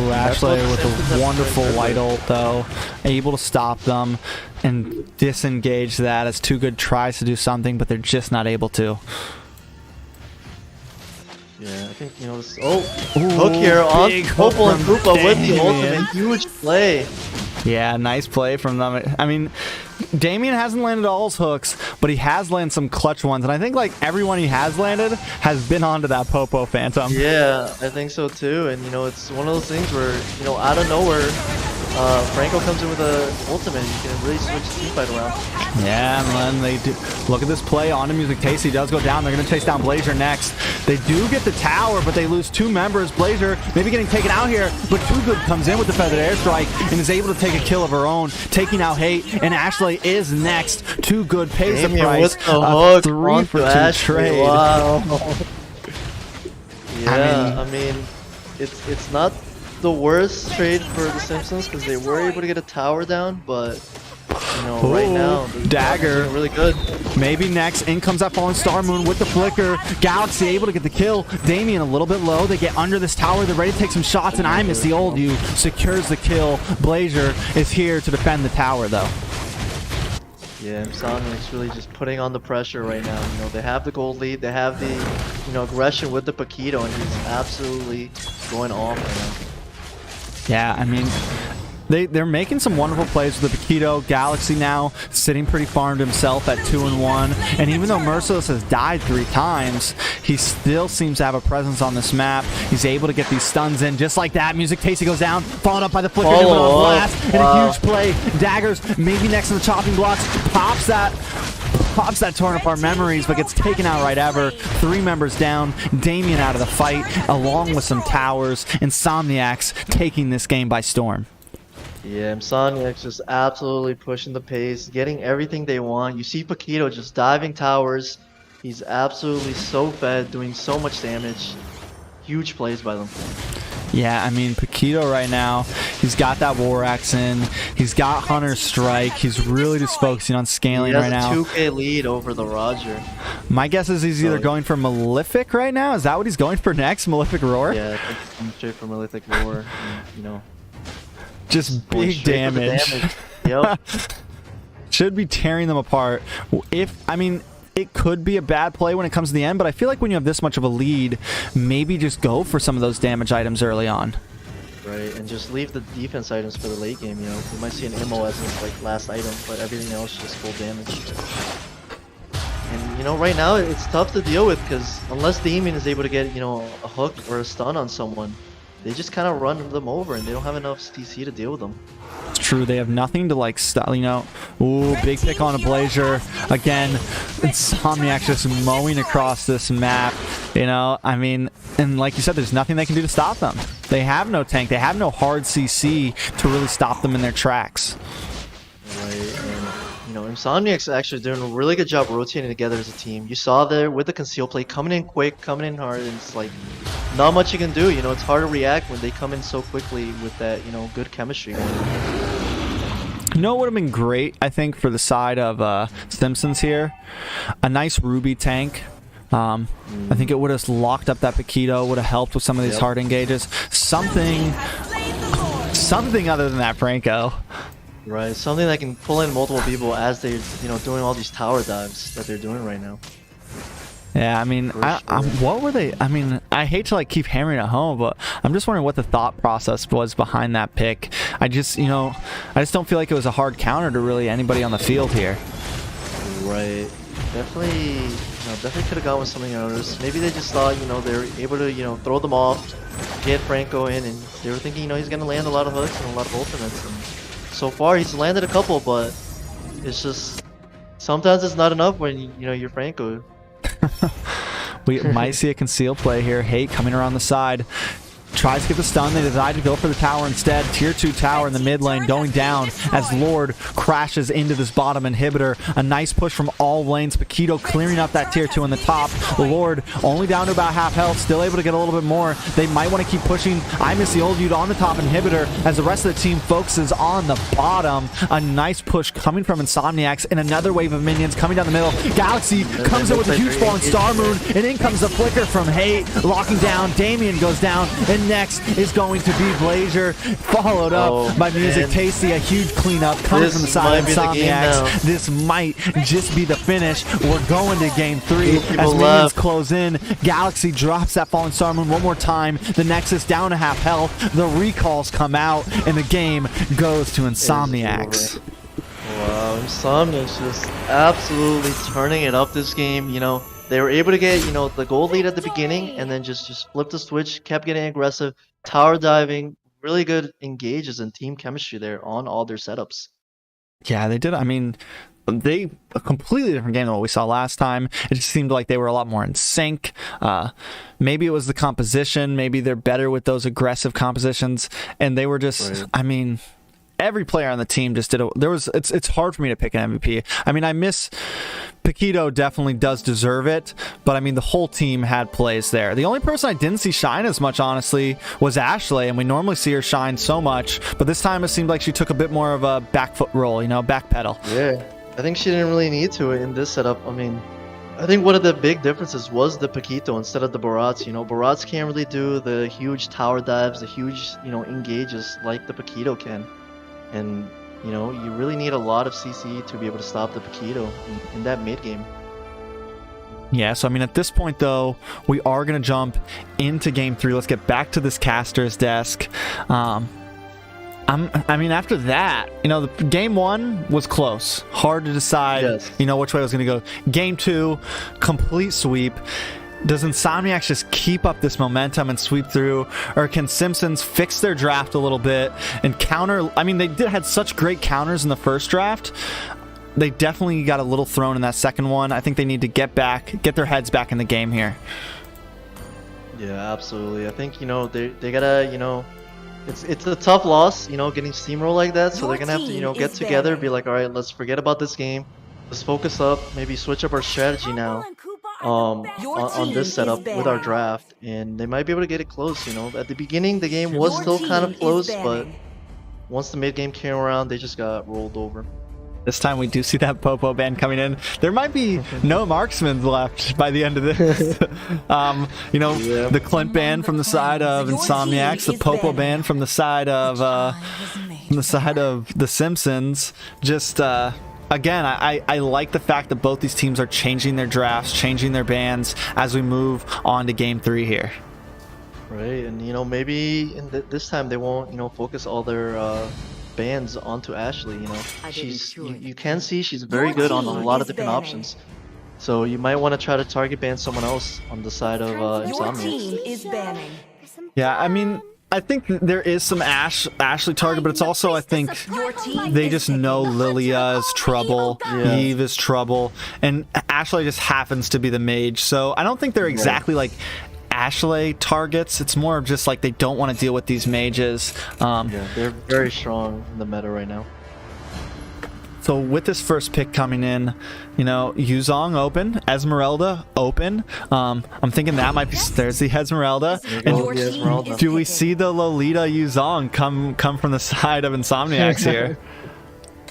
Speaker 1: Ooh, Ashley with
Speaker 2: Simpsons
Speaker 1: a wonderful
Speaker 2: have
Speaker 1: light ult though, able to stop them and disengage that as Too Good tries to do something, but they're just not able to.
Speaker 2: Yeah, I think this. Oh, hook here on
Speaker 1: big hook
Speaker 2: Opal and
Speaker 1: from
Speaker 2: Koopa with the
Speaker 1: Damien.
Speaker 2: ultimate, huge play.
Speaker 1: Yeah, nice play from them. I mean, Damien hasn't landed all his hooks, but he has landed some clutch ones, and I think like everyone he has landed has been onto that Popo Phantom.
Speaker 2: Yeah, I think so too. And it's one of those things where out of nowhere, Franco comes in with a ultimate. And you can really switch the team fight around.
Speaker 1: Yeah, man, they do. Look at this play on to Music Tasty. Does go down. They're going to chase down Blazer next. They do get the tower, but they lose 2 members. Blazer maybe getting taken out here, but Too Good comes in with the feathered airstrike and is able to take a kill of her own, taking out Hate. And Ashley is next. Too Good pays the
Speaker 2: Damien
Speaker 1: price.
Speaker 2: with the
Speaker 1: A
Speaker 2: hook
Speaker 1: 3 for 2
Speaker 2: Ashley.
Speaker 1: trade.
Speaker 2: Wow. Yeah,
Speaker 1: I
Speaker 2: I mean, it's not the worst trade for the Simpsons because they were able to get a tower down, but right now the
Speaker 1: Dagger.
Speaker 2: doing really good.
Speaker 1: Maybe next. In comes that Fallen Star Moon with the flicker. Galaxy able to get the kill. Damien a little bit low. They get under this tower. They're ready to take some shots, and I miss the old you secures the kill. Blazer is here to defend the tower, though.
Speaker 2: Yeah, Insomniac's really just putting on the pressure right now. They have the gold lead. They have the aggression with the Paquito, and he's absolutely going off right now.
Speaker 1: Yeah, I mean, they're making some wonderful plays with the Paquito. Galaxy now sitting pretty farmed himself at 2-1. And even though Merciless has died 3 times, he still seems to have a presence on this map. He's able to get these stuns in just like that. Music Tasty goes down, followed up by the flicker on blast, and a huge play. Daggers maybe next in the chopping blocks, pops that torn apart memories, but gets taken out right ever. 3 members down. Damien out of the fight, along with some towers. Insomniacs taking this game by storm.
Speaker 2: Yeah, Insomniac's just absolutely pushing the pace, getting everything they want. You see Paquito just diving towers. He's absolutely so fed, doing so much damage. Huge plays by them.
Speaker 1: Yeah, I mean, Paquito right now, he's got that War Axe in. He's got Hunter's Strike. He's really just focusing on scaling right now.
Speaker 2: He has a 2K lead over the Roger.
Speaker 1: My guess is he's either going for Malefic right now. Is that what he's going for next? Malefic Roar?
Speaker 2: Yeah, I think he's going straight for Malefic Roar. And,
Speaker 1: just
Speaker 2: going
Speaker 1: big
Speaker 2: straight for the
Speaker 1: damage.
Speaker 2: Yep.
Speaker 1: Should be tearing them apart. It could be a bad play when it comes to the end, but I feel like when you have this much of a lead, maybe just go for some of those damage items early on.
Speaker 2: Right, and just leave the defense items for the late game. We might see an MO as its last item, but everything else just full damage. And right now it's tough to deal with because unless Damien is able to get a hook or a stun on someone, they just kind of run them over and they don't have enough CC to deal with them.
Speaker 1: It's true. They have nothing to style, Ooh, big pick on a Blazer. Again, Insomniac just mowing across this map. I mean, and like you said, there's nothing they can do to stop them. They have no tank. They have no hard CC to really stop them in their tracks.
Speaker 2: Right, and Insomniac's actually doing a really good job rotating together as a team. You saw there with the conceal play, coming in quick, coming in hard, and it's not much you can do. It's hard to react when they come in so quickly with that, good chemistry going on.
Speaker 1: What would have been great, I think, for the side of Simpsons here? A nice Ruby tank. I think it would have locked up that Paquito, would have helped with some of these hard engages. Something other than that, Franco.
Speaker 2: Right, something that can pull in multiple people as they're, doing all these tower dives that they're doing right now.
Speaker 1: Yeah, I mean, what were they? I mean, I hate to keep hammering it home, but I'm just wondering what the thought process was behind that pick. I just don't feel like it was a hard counter to really anybody on the field here.
Speaker 2: Right, definitely could have gone with something else. Maybe they just thought, they were able to, throw them off, get Franco in, and they were thinking, you know, he's gonna land a lot of hooks and a lot of ultimates. And so far, he's landed a couple, but it's just sometimes it's not enough when you know you're Franco.
Speaker 1: We might see a concealed play here. Hate coming around the side. Tries to get the stun. They decide to go for the tower instead. Tier 2 tower in the mid lane going down as Lord crashes into this bottom inhibitor. A nice push from all lanes. Paquito clearing up that tier 2 in the top. Lord only down to about half health. Still able to get a little bit more. They might want to keep pushing. I miss the old dude on the top inhibitor as the rest of the team focuses on the bottom. A nice push coming from Insomniacs and another wave of minions coming down the middle. Galaxy comes in with a huge fallen Star Moon, and in comes the flicker from Hate, locking down. Damien goes down, and next is going to be Blazer, followed up by Music Tasty. A huge cleanup coming from the side of Insomniacs. This might just be the finish. We're going to game 3 as minions close in. Galaxy drops that fallen Star Moon one more time. The Nexus down to half health. The recalls come out, and the game goes to Insomniacs.
Speaker 2: Wow, Insomniacs just absolutely turning it up this game. You know, they were able to get, you know, the gold lead at the beginning and then just flip the switch, kept getting aggressive, tower diving, really good engages and team chemistry there on all their setups.
Speaker 1: Yeah, they did. I mean, a completely different game than what we saw last time. It just seemed like they were a lot more in sync. Maybe it was the composition. Maybe they're better with those aggressive compositions. And they were just, I mean, every player on the team just did it's hard for me to pick an MVP. I mean, I miss Paquito, definitely does deserve it, but I mean the whole team had plays there. The only person I didn't see shine as much, honestly, was Ashley, and we normally see her shine so much, but this time it seemed like she took a bit more of a back foot roll, you know, back pedal.
Speaker 2: Yeah, I think she didn't really need to in this setup. I mean, I think one of the big differences was the Paquito instead of the Barats. You know, Barats can't really do the huge tower dives, the huge, you know, engages like the Paquito can. And, you know, you really need a lot of CC to be able to stop the Paquito in that mid game.
Speaker 1: Yeah, so I mean, at this point, though, we are going to jump into game 3. Let's get back to this caster's desk. I mean, after that, you know, the game 1 was close. Hard to decide, you know, which way I was going to go. Game 2, complete sweep. Does Insomniacs just keep up this momentum and sweep through, or can Simpsons fix their draft a little bit and counter? I mean, they had such great counters in the first draft. They definitely got a little thrown in that second one. I think they need to get their heads back in the game here.
Speaker 2: Yeah, absolutely. I think, you know, they gotta, you know, it's a tough loss, you know, getting steamrolled like that. So they're gonna have to, you know, get together, be like, all right, let's forget about this game. Let's focus up, maybe switch up our strategy now. On this setup with our draft, and they might be able to get it close. You know, at the beginning the game was still kind of close, but once the mid game came around, they just got rolled over.
Speaker 1: This time we do see that Popo ban coming in. There might be no marksmen left by the end of this. You know, the Clint ban from the side of Insomniacs, the Popo ban from the side of the Simpsons. Just again, I like the fact that both these teams are changing their drafts, changing their bans as we move on to game 3 here.
Speaker 2: Right, and you know, maybe this time they won't, you know, focus all their bans onto Ashley. You know, you can see she's very good on a lot of different options. So you might want to try to target ban someone else on the side of Insomniacs.
Speaker 1: Yeah, I mean, I think there is some Ashley target, but it's also, I think, they just know Lilia is trouble, Eve is trouble, and Ashley just happens to be the mage. So I don't think they're exactly like Ashley targets. It's more of just like they don't want to deal with these mages.
Speaker 2: Yeah, they're very strong in the meta right now.
Speaker 1: So with this first pick coming in, you know, Yuzong open, Esmeralda open. I'm thinking that might be, there's the Esmeralda. And do we see the Lolita Yuzong come from the side of Insomniacs here?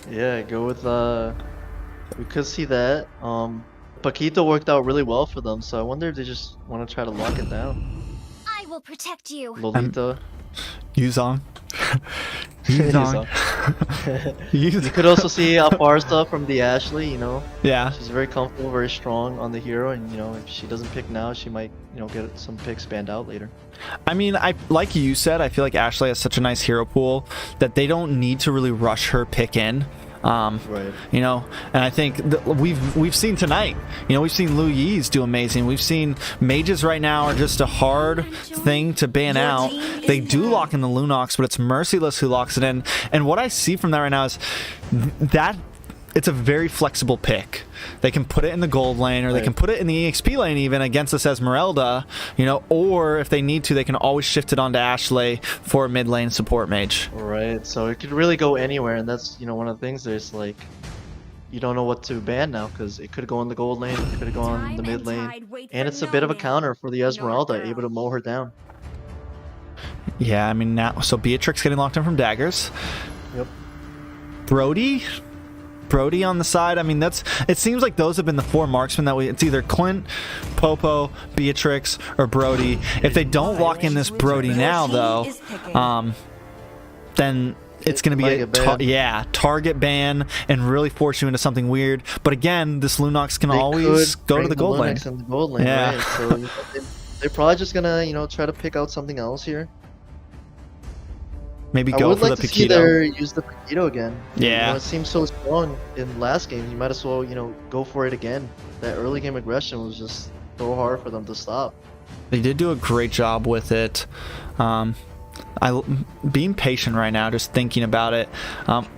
Speaker 2: Yeah, go with, we could see that. Paquito worked out really well for them, so I wonder if they just want to try to lock it down.
Speaker 6: I will protect you.
Speaker 2: Lolita.
Speaker 1: Yuzong.
Speaker 2: You could also see Alparsa from the Ashley, you know.
Speaker 1: Yeah.
Speaker 2: She's very comfortable, very strong on the hero, and you know, if she doesn't pick now, she might, you know, get some picks banned out later.
Speaker 1: I mean, like you said, I feel like Ashley has such a nice hero pool that they don't need to really rush her pick in.
Speaker 2: Right.
Speaker 1: You know, and I think we've seen tonight. You know, we've seen Lu Yi's do amazing. We've seen mages right now are just a hard thing to ban out. They do lock in the Lunox, but it's Merciless who locks it in. And what I see from that right now is that it's a very flexible pick. They can put it in the gold lane, or they can put it in the EXP lane even against this Esmeralda, you know, or if they need to, they can always shift it onto Ashley for a mid lane support mage.
Speaker 2: Right. So it could really go anywhere, and that's, you know, one of the things. There's like, you don't know what to ban now because it could go in the gold lane, it could go on the mid lane, and it's a bit of a counter for the Esmeralda, able to mow her down.
Speaker 1: Yeah, I mean, now, so Beatrix getting locked in from daggers.
Speaker 2: Yep.
Speaker 1: Brody on the side. I mean, it seems like those have been the four marksmen that it's either Clint, Popo, Beatrix, or Brody. If they don't lock in this Brody now, though, then it's going to be a target ban and really force you into something weird. But again, this Lunox can always go to the gold lane.
Speaker 2: In the gold lane,
Speaker 1: Yeah.
Speaker 2: right? So you know, they're probably just gonna, you know, try to pick out something else here.
Speaker 1: Maybe
Speaker 2: I
Speaker 1: go
Speaker 2: would
Speaker 1: for
Speaker 2: like
Speaker 1: the
Speaker 2: to see
Speaker 1: Paquito.
Speaker 2: their use the Paquito again.
Speaker 1: Yeah.
Speaker 2: You know, it seems so strong in last game. You might as well, you know, go for it again. That early game aggression was just so hard for them to stop.
Speaker 1: They did do a great job with it. Being patient right now, just thinking about it.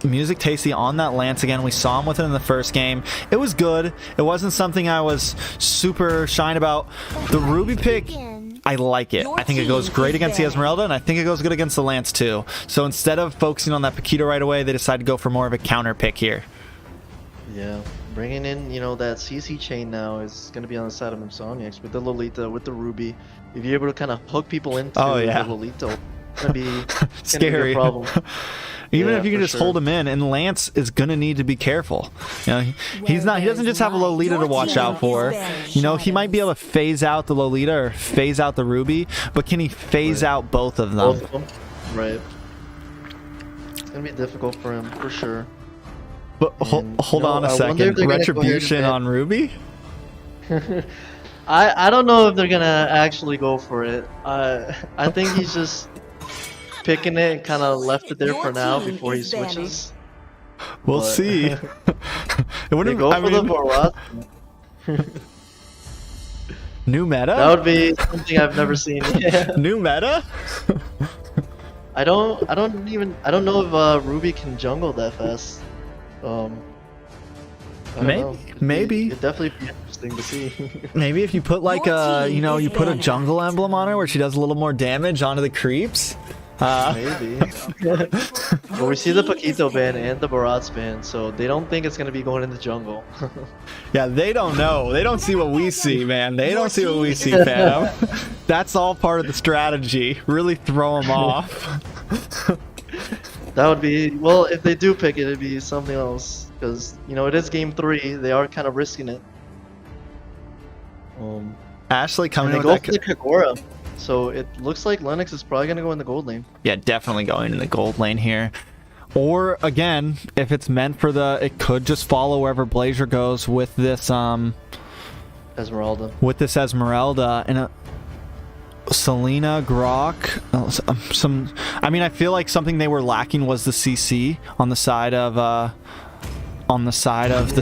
Speaker 1: Music Tasty on that Lance again. We saw him with it in the first game. It was good. It wasn't something I was super shine about. The Ruby pick, I like it. I think it goes great against the Esmeralda, and I think it goes good against the Lance too. So instead of focusing on that Paquito right away, they decided to go for more of a counter pick here.
Speaker 2: Yeah, bringing in, you know, that CC chain now is going to be on the side of Insomniacs with the Lolita, with the Ruby. If you're able to kind of hook people into the Lolita, it's going to be
Speaker 1: scary.
Speaker 2: a problem.
Speaker 1: Even
Speaker 2: Yeah,
Speaker 1: if you can
Speaker 2: for
Speaker 1: just
Speaker 2: sure.
Speaker 1: hold him in, and Lance is gonna need to be careful. You know, he doesn't just have a Lolita to watch out for. You know, he might be able to phase out the Lolita or phase out the Ruby, but can he phase out both of them?
Speaker 2: Both of them. Right. It's going to be difficult for him, for sure.
Speaker 1: But
Speaker 2: And,
Speaker 1: hold
Speaker 2: you know,
Speaker 1: on a
Speaker 2: I wonder if
Speaker 1: second.
Speaker 2: they're gonna go ahead and
Speaker 1: Retribution
Speaker 2: ban-
Speaker 1: on Ruby?
Speaker 2: I don't know if they're going to actually go for it. I think he's just picking it and kind of left it there for now before he switches.
Speaker 1: We'll
Speaker 2: But-
Speaker 1: see. It
Speaker 2: They
Speaker 1: wouldn't.
Speaker 2: go
Speaker 1: I
Speaker 2: for the
Speaker 1: mean,
Speaker 2: Borat.
Speaker 1: new meta.
Speaker 2: That would be something I've never seen. Yeah.
Speaker 1: New meta.
Speaker 2: I don't know if Ruby can jungle that fast. I don't know.
Speaker 1: Maybe.
Speaker 2: It'd definitely be interesting to see.
Speaker 1: Maybe if you put like a, you know, you put a jungle emblem on her where she does a little more damage onto the creeps.
Speaker 2: Maybe. Well, we see the Paquito ban and the Barat's ban, so they don't think it's gonna be going in the jungle.
Speaker 1: Yeah, they don't know. They don't see what we see, man. They don't see what we see, fam. That's all part of the strategy. Really throw them off.
Speaker 2: That would be, well, if they do pick it, it'd be something else, because you know it is game 3. They are kind of risking it.
Speaker 1: Ashley
Speaker 2: And
Speaker 1: coming
Speaker 2: they
Speaker 1: in
Speaker 2: go
Speaker 1: with
Speaker 2: for
Speaker 1: that.
Speaker 2: the Kagura, so it looks like Lennox is probably gonna go in the gold lane.
Speaker 1: Yeah, definitely going in the gold lane here. Or again, if it's meant for the, it could just follow wherever Blazer goes with this
Speaker 2: Esmeralda.
Speaker 1: Esmeralda and a Selena, Grok, some. I mean, I feel like something they were lacking was the CC on the side of the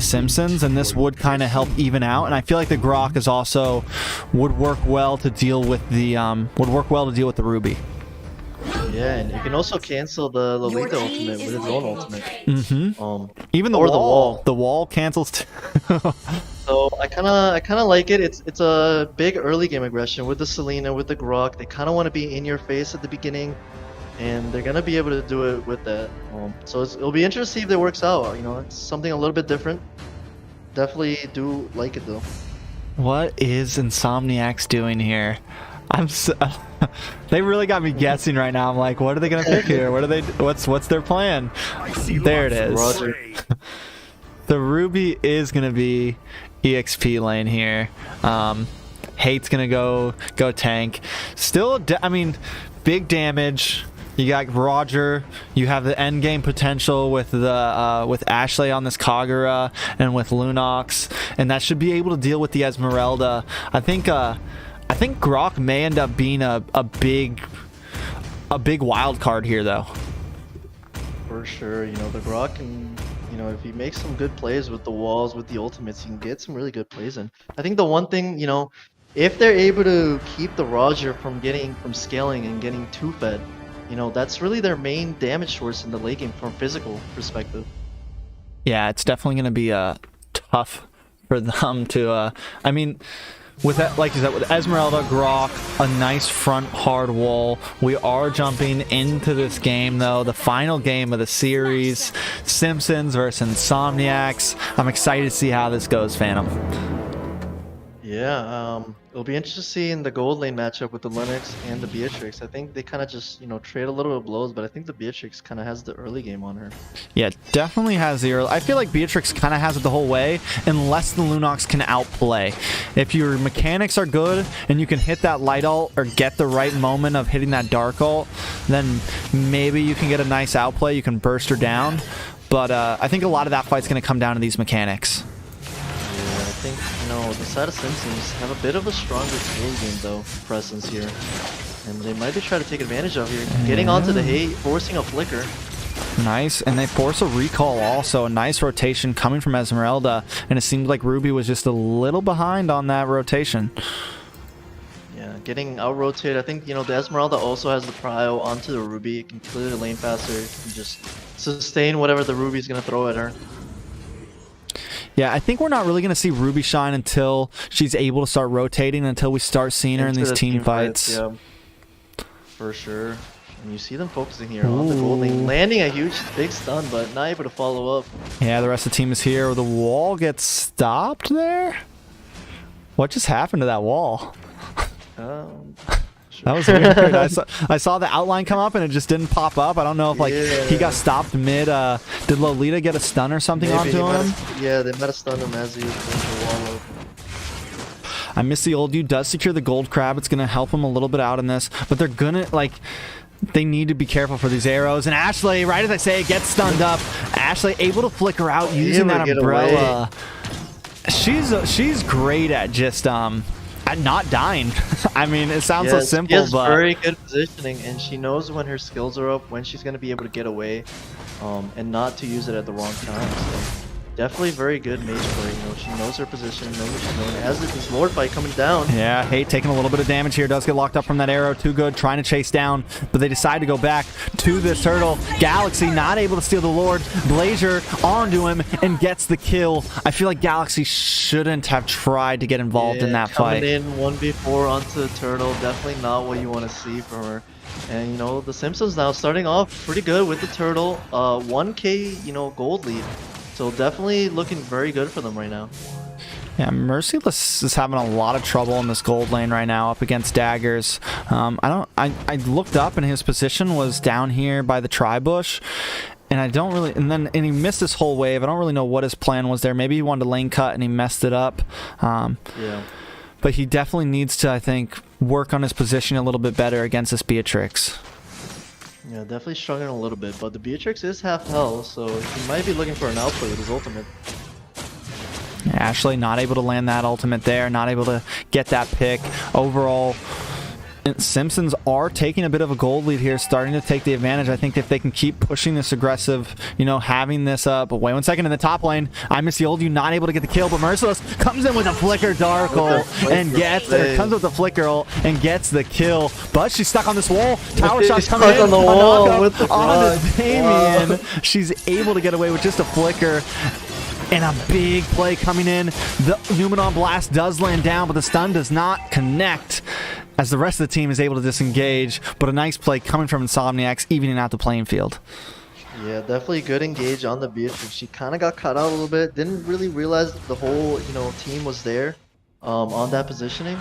Speaker 1: Simpsons, and this would kind of help even out. And I feel like the Grok is also would work well to deal with the Ruby.
Speaker 2: Yeah, and you can also cancel the Lolita ultimate with its own ultimate.
Speaker 1: Mm-hmm. Even the
Speaker 2: or
Speaker 1: wall.
Speaker 2: the
Speaker 1: The wall cancels.
Speaker 2: So I kind of like it. It's a big early game aggression with the Selena, with the Grok. They kind of want to be in your face at the beginning, and they're gonna be able to do it with that. So it'll be interesting to see if it works out. You know, it's something a little bit different. Definitely do like it though.
Speaker 1: What is Insomniacs doing here? They really got me guessing right now. I'm like, what are they gonna pick here? What's their plan? There it is.
Speaker 2: Roger.
Speaker 1: The Ruby is gonna be EXP lane here. Hate's gonna go tank. Still, I mean, big damage. You got Roger. You have the end game potential with the with Ashley on this Kagura and with Lunox, and that should be able to deal with the Esmeralda. I think Grok may end up being a big wild card here, though.
Speaker 2: For sure, you know the Grok can, you know, if he makes some good plays with the walls, with the ultimates, he can get some really good plays in. I think the one thing, you know, if they're able to keep the Roger from scaling and getting two fed, you know, that's really their main damage source in the late game from a physical perspective.
Speaker 1: Yeah, it's definitely going to be tough for them to. I mean, with that, like you said, with Esmeralda, Grok, a nice front hard wall. We are jumping into this game, though, the final game of the series, Simpsons versus Insomniacs. I'm excited to see how this goes, Phantom.
Speaker 2: Yeah, it'll be interesting to see in the gold lane matchup with the Lynx and the Beatrix. I think they kind of just, you know, trade a little bit of blows, but I think the Beatrix kind of has the early game on her.
Speaker 1: Yeah, definitely has the early. I feel like Beatrix kind of has it the whole way, unless the Lunox can outplay. If your mechanics are good and you can hit that light ult or get the right moment of hitting that dark ult, then maybe you can get a nice outplay. You can burst her down. But I think a lot of that fight's going to come down to these mechanics.
Speaker 2: I think, you know, the side of Simpsons have a bit of a stronger early game, though, presence here. And they might be trying to take advantage of here. Getting onto the hate, forcing a flicker.
Speaker 1: Nice, and they force a recall also. A nice rotation coming from Esmeralda, and it seemed like Ruby was just a little behind on that rotation.
Speaker 2: Yeah, getting out-rotated. I think, you know, the Esmeralda also has the prio onto the Ruby. It can clear the lane faster. It can just sustain whatever the Ruby's going to throw at her.
Speaker 1: Yeah, I think we're not really going to see Ruby shine until she's able to start rotating, until we start seeing her in these team fights.
Speaker 2: Yeah, for sure. And you see them focusing here on the gold lane, landing a huge big stun, but not able to follow up.
Speaker 1: Yeah, the rest of the team is here. The wall gets stopped there? What just happened to that wall? That was weird. I saw the outline come up and it just didn't pop up. I don't know if like he got stopped mid. Did Lolita get a stun or something onto him?
Speaker 2: Yeah, they might have stunned him as he was going to the wall.
Speaker 1: I miss the old dude. Does secure the gold crab. It's gonna help him a little bit out in this, but they're gonna like. They need to be careful for these arrows. And Ashley, right as I say, gets stunned up. Ashley able to flicker out using that umbrella. She's great at just at not dying. I mean, it sounds so simple,
Speaker 2: she has
Speaker 1: but
Speaker 2: very good positioning, and she knows when her skills are up, when she's going to be able to get away, and not to use it at the wrong time. So definitely very good mage player. You know, she knows her position, knows what she's doing. As this Lord fight coming down.
Speaker 1: Yeah, Hate taking a little bit of damage here. Does get locked up from that arrow. Too good, trying to chase down, but they decide to go back to this turtle. Galaxy not able to steal the Lord. Blazer onto him and gets the kill. I feel like Galaxy shouldn't have tried to get involved in that fight.
Speaker 2: Coming in 1v4 onto the turtle, definitely not what you want to see from her. And you know, the Simpsons now starting off pretty good with the turtle. 1k, you know, gold lead. So definitely looking very good for them right now.
Speaker 1: Yeah, Merciless is having a lot of trouble in this gold lane right now up against Daggers. I looked up and his position was down here by the tri-bush. And I don't really, and he missed this whole wave. I don't really know what his plan was there. Maybe he wanted to lane cut and he messed it up.
Speaker 2: Yeah.
Speaker 1: But he definitely needs to, I think, work on his position a little bit better against this Beatrix.
Speaker 2: Yeah, definitely struggling a little bit, but the Beatrix is half health, so he might be looking for an outplay with his ultimate.
Speaker 1: Ashley not able to land that ultimate there, not able to get that pick. Overall, Simpsons are taking a bit of a gold lead here, starting to take the advantage. I think if they can keep pushing this aggressive, you know, having this up. But wait 1 second in the top lane. I miss the old you, not able to get the kill, but Merciless comes in with a flicker dark ult and gets, comes with the flicker ult and gets the kill. But she's stuck on this wall. Tower shots coming in
Speaker 2: on the wall with the
Speaker 1: on Damien. Wow. She's able to get away with just a flicker. And a big play coming in. The Numenon Blast does land down, but the stun does not connect as the rest of the team is able to disengage. But a nice play coming from Insomniacs, evening out the playing field.
Speaker 2: Yeah, definitely good engage on the Beatrix. She kind of got cut out a little bit. Didn't really realize the whole, you know, team was there on that positioning.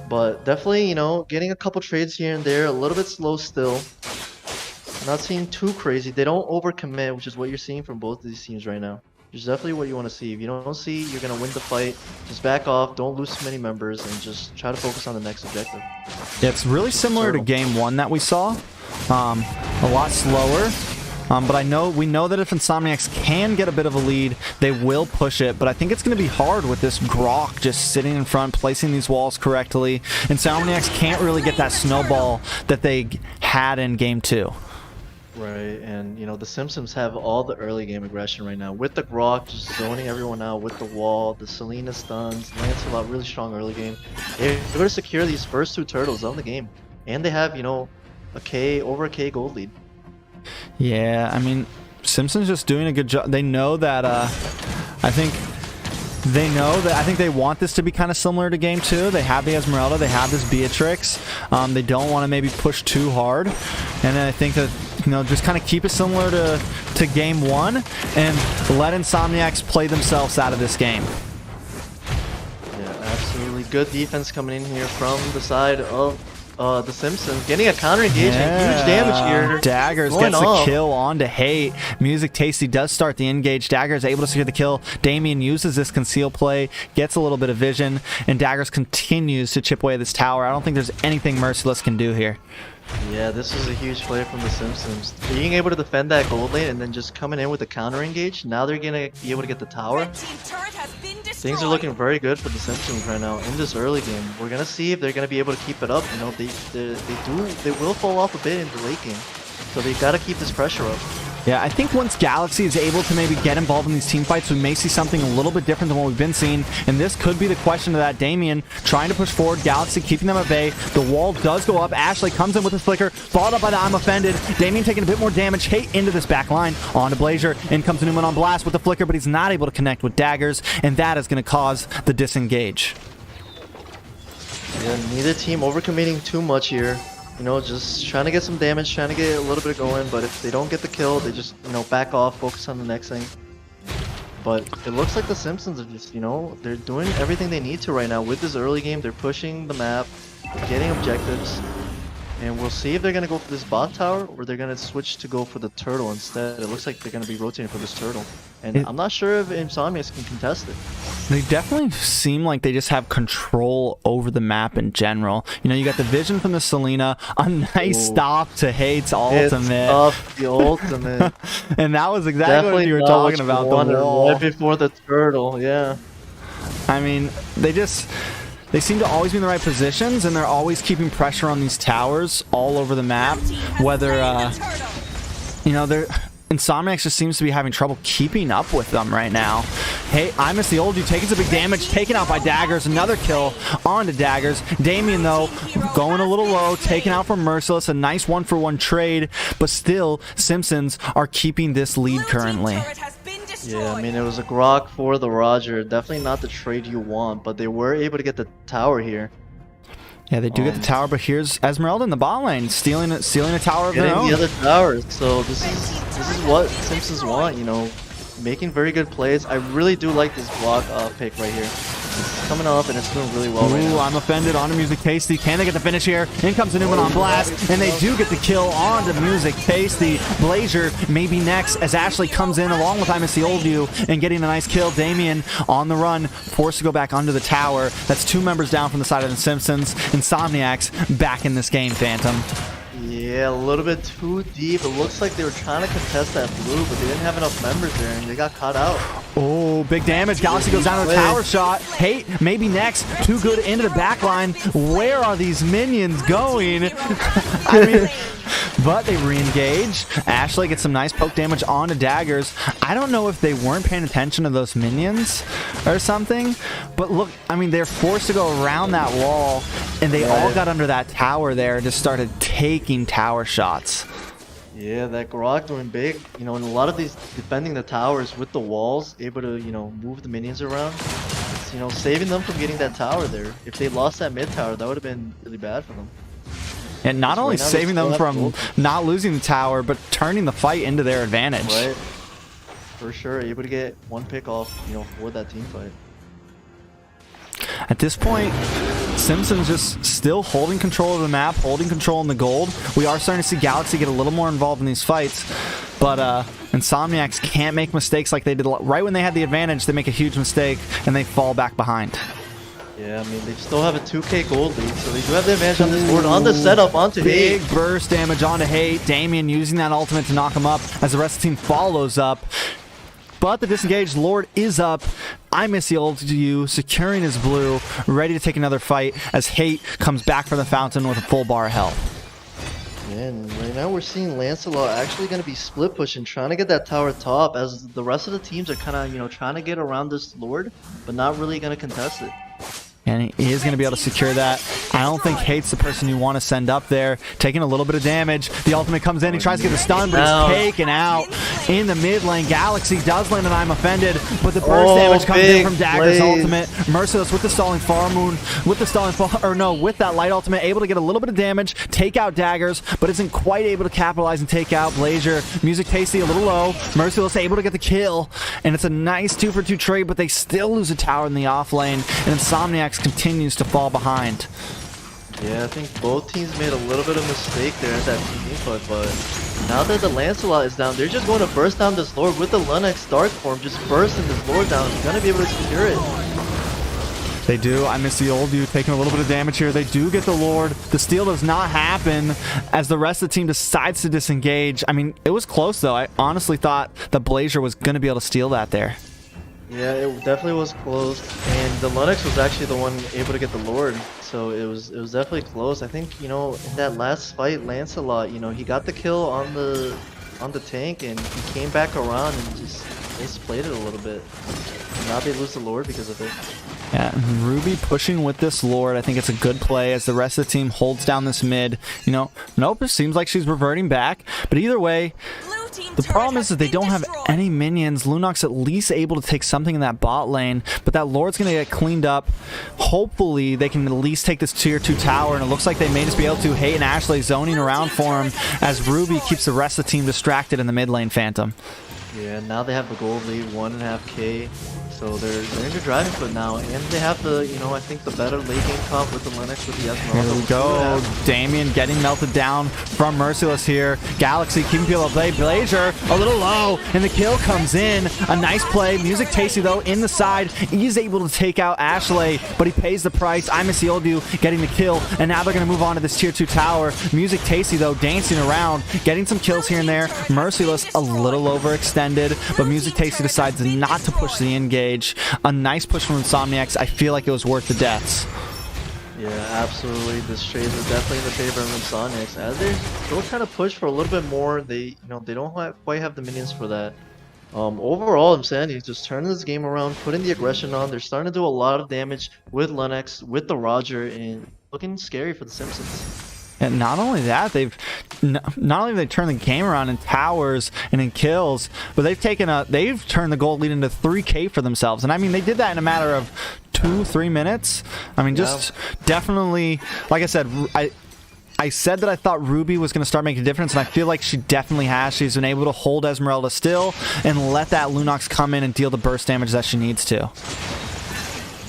Speaker 2: But definitely, you know, getting a couple trades here and there. A little bit slow still. Not seeing too crazy. They don't overcommit, which is what you're seeing from both of these teams right now. Which is definitely what you want to see. If you don't see you're going to win the fight, just back off, don't lose too many members, and just try to focus on the next objective.
Speaker 1: Yeah, it's really similar to game 1 that we saw. A lot slower. But we know that if Insomniacs can get a bit of a lead, they will push it. But I think it's going to be hard with this Grok just sitting in front, placing these walls correctly. Insomniacs can't really get that snowball that they had in game 2.
Speaker 2: Right, and you know the Simpsons have all the early game aggression right now with the Grok just zoning everyone out with the wall, the Selena stuns, Lancelot really strong early game. They're able to secure these first 2 turtles of the game, and they have over a K gold lead.
Speaker 1: Yeah, I mean, Simpsons just doing a good job. They know that. I think they want this to be kind of similar to game 2. They have the Esmeralda, they have this Beatrix. They don't want to maybe push too hard, and then I think that just kind of keep it similar to game 1 and let Insomniacs play themselves out of this game.
Speaker 2: Yeah, absolutely good defense coming in here from the side of the Simpsons, getting a counter engagement, huge damage here.
Speaker 1: Daggers
Speaker 2: going
Speaker 1: gets the
Speaker 2: off.
Speaker 1: kill onto Hate. Music Tasty does start the engage. Daggers able to secure the kill. Damien uses this conceal play, gets a little bit of vision, and Daggers continues to chip away at this tower. I don't think there's anything Merciless can do here.
Speaker 2: Yeah, this was a huge play from the Simpsons. Being able to defend that gold lane and then just coming in with a counter engage. Now they're gonna be able to get the tower.
Speaker 3: Red team turret has been destroyed.
Speaker 2: Things are looking very good for the Simpsons right now in this early game. We're gonna see if they're gonna be able to keep it up. They will fall off a bit in the late game, so they gotta keep this pressure up.
Speaker 1: Yeah, I think once Galaxy is able to maybe get involved in these team fights, we may see something a little bit different than what we've been seeing. And this could be the question to that. Damien trying to push forward, Galaxy keeping them at bay. The wall does go up. Ashley comes in with his flicker, followed up by the I'm Offended. Damien taking a bit more damage. Hate into this back line. On to Blazer. In comes Newman on blast with the flicker, but he's not able to connect with Daggers, and that is going to cause the disengage.
Speaker 2: Yeah, neither team overcommitting too much here. Just trying to get some damage, trying to get a little bit going, but if they don't get the kill, they just, back off, focus on the next thing. But it looks like the Simpsons are just, they're doing everything they need to right now with this early game. They're pushing the map, they're getting objectives, and we'll see if they're going to go for this bot tower or they're going to switch to go for the turtle instead. It looks like they're going to be rotating for this turtle. And I'm not sure if Insomniacs can contest it. They
Speaker 1: definitely seem like they just have control over the map in general. You got the vision from the Selena, a nice stop to Hate's ultimate.
Speaker 2: Off the ultimate.
Speaker 1: And that was exactly what you were talking about, the wall.
Speaker 2: Right before the turtle, yeah.
Speaker 1: I mean, they seem to always be in the right positions, and they're always keeping pressure on these towers all over the map. Whether, they're... Insomniacs just seems to be having trouble keeping up with them right now. Hey, I miss the old you. Taking some big damage. Taken out by Daggers. Another kill onto Daggers. Damien, though, going a little low. Taken out from Merciless. A nice 1-for-1 trade. But still, Simpsons are keeping this lead currently.
Speaker 2: Yeah, I mean, it was a Grok for the Roger. Definitely not the trade you want, but they were able to get the tower here.
Speaker 1: Yeah, they do get the tower, but here's Esmeralda in the bot lane, stealing a tower of their own.
Speaker 2: Getting the other towers, so this is what Simpsons want, making very good plays. I really do like this block pick right here. It's coming off and it's doing really well right now.
Speaker 1: I'm Offended onto Music Tasty. Can they get the finish here? In comes a new one on blast, and they do get the kill onto Music Tasty. Blazer maybe next as Ashley comes in along with I Miss the Old You and getting a nice kill. Damien on the run, forced to go back under the tower. That's 2 members down from the side of the Simpsons. Insomniacs back in this game, Phantom.
Speaker 2: Yeah, a little bit too deep. It looks like they were trying to contest that blue, but they didn't have enough members there, and they got caught out.
Speaker 1: Oh, big damage. Galaxy goes down to a tower shot. Hate, maybe next. Too good into the back line. Where are these minions going? I mean, but they re-engage. Ashley gets some nice poke damage onto Daggers. I don't know if they weren't paying attention to those minions or something, but look, I mean, they're forced to go around that wall, and they all got under that tower there and just started taking tower shots.
Speaker 2: Yeah, that Grok doing big, and a lot of these defending the towers with the walls, able to, move the minions around. It's, saving them from getting that tower there. If they lost that mid tower, that would have been really bad for them.
Speaker 1: And not only saving them from not losing the tower, but turning the fight into their advantage.
Speaker 2: Right. For sure, able to get one pick off, for that team fight.
Speaker 1: At this point, Simpsons just still holding control of the map, holding control in the gold. We are starting to see Galaxy get a little more involved in these fights, but Insomniacs can't make mistakes like they did right when they had the advantage. They make a huge mistake and they fall back behind.
Speaker 2: Yeah, I mean, they still have a 2k gold lead, so they do have the advantage on this board. On the setup, onto Hate.
Speaker 1: Big burst damage onto Hate. Damien using that ultimate to knock him up as the rest of the team follows up. But the disengaged Lord is up. I Miss the Old You, securing his blue, ready to take another fight as Hate comes back from the fountain with a full bar of health.
Speaker 2: And right now we're seeing Lancelot actually going to be split pushing, trying to get that tower top, as the rest of the teams are kind of, trying to get around this Lord, but not really going to contest it.
Speaker 1: And he is going to be able to secure that. I don't think Hate's the person you want to send up there. Taking a little bit of damage. The ultimate comes in. He tries to get the stun, but he's taken out in the mid lane. Galaxy does land an I'm offended, but the burst damage comes in from Dagger's ultimate. Merciless with the stalling Far Moon, with that light ultimate, able to get a little bit of damage, take out Daggers, but isn't quite able to capitalize and take out Blazier. Music Tasty a little low. Merciless able to get the kill, and it's a nice 2-for-2 trade, but they still lose a tower in the off lane, and Insomniacs continues to fall behind.
Speaker 2: Yeah, I think both teams made a little bit of mistake there at that team input, but now that the Lancelot is down, they're just going to burst down this Lord with the Lunox Dark Form, just bursting this Lord down. He's going to be able to secure it.
Speaker 1: They do. I miss the old dude taking a little bit of damage here. They do get the Lord. The steal does not happen as the rest of the team decides to disengage. I mean, it was close though. I honestly thought the Blazier was going to be able to steal that there.
Speaker 2: Yeah, it definitely was close, and the Lunox was actually the one able to get the Lord, so it was definitely close. I think, in that last fight, Lancelot, he got the kill on the tank, and he came back around and just misplayed it a little bit. And now they lose the Lord because of it.
Speaker 1: Yeah, Ruby pushing with this Lord. I think it's a good play as the rest of the team holds down this mid. Nope, it seems like she's reverting back, but either way, the problem is that they don't have any minions. Lunox at least able to take something in that bot lane, but that Lord's going to get cleaned up. Hopefully, they can at least take this tier 2 tower, and it looks like they may just be able to. Hate and Ashley zoning around for him as Ruby keeps the rest of the team distracted in the mid lane Phantom.
Speaker 2: Yeah, now they have the gold lead, 1.5k. So they're in the driving foot now, and they have the, I think the better late game comp with the Lunox with the Esmeralda.
Speaker 1: Here we go. Damien getting melted down from Merciless here. Galaxy keeping people at play. Blazier a little low, and the kill comes in. A nice play. Music Tasty though in the side. He's able to take out Ashley, but he pays the price. I miss the old you getting the kill, and now they're going to move on to this tier 2 tower. Music Tasty though dancing around, getting some kills here and there. Merciless a little overextended, but Music Tasty decides not to push the engage. A nice push from Insomniacs. I feel like it was worth the deaths.
Speaker 2: Yeah, absolutely. This trade is definitely in the favor of Insomniacs, as they're still trying to push for a little bit more. They, they don't quite have the minions for that. Overall, Insanity just turning this game around, putting the aggression on. They're starting to do a lot of damage with Lunox, with the Roger, and looking scary for the Simpsons.
Speaker 1: And not only that, not only have they turned the game around in towers and in kills, but they've turned the gold lead into 3k for themselves. And I mean, they did that in a matter of 2-3 minutes. I mean, just definitely, like I said, I said that I thought Ruby was going to start making a difference, and I feel like she definitely has. She's been able to hold Esmeralda still and let that Lunox come in and deal the burst damage that she needs to.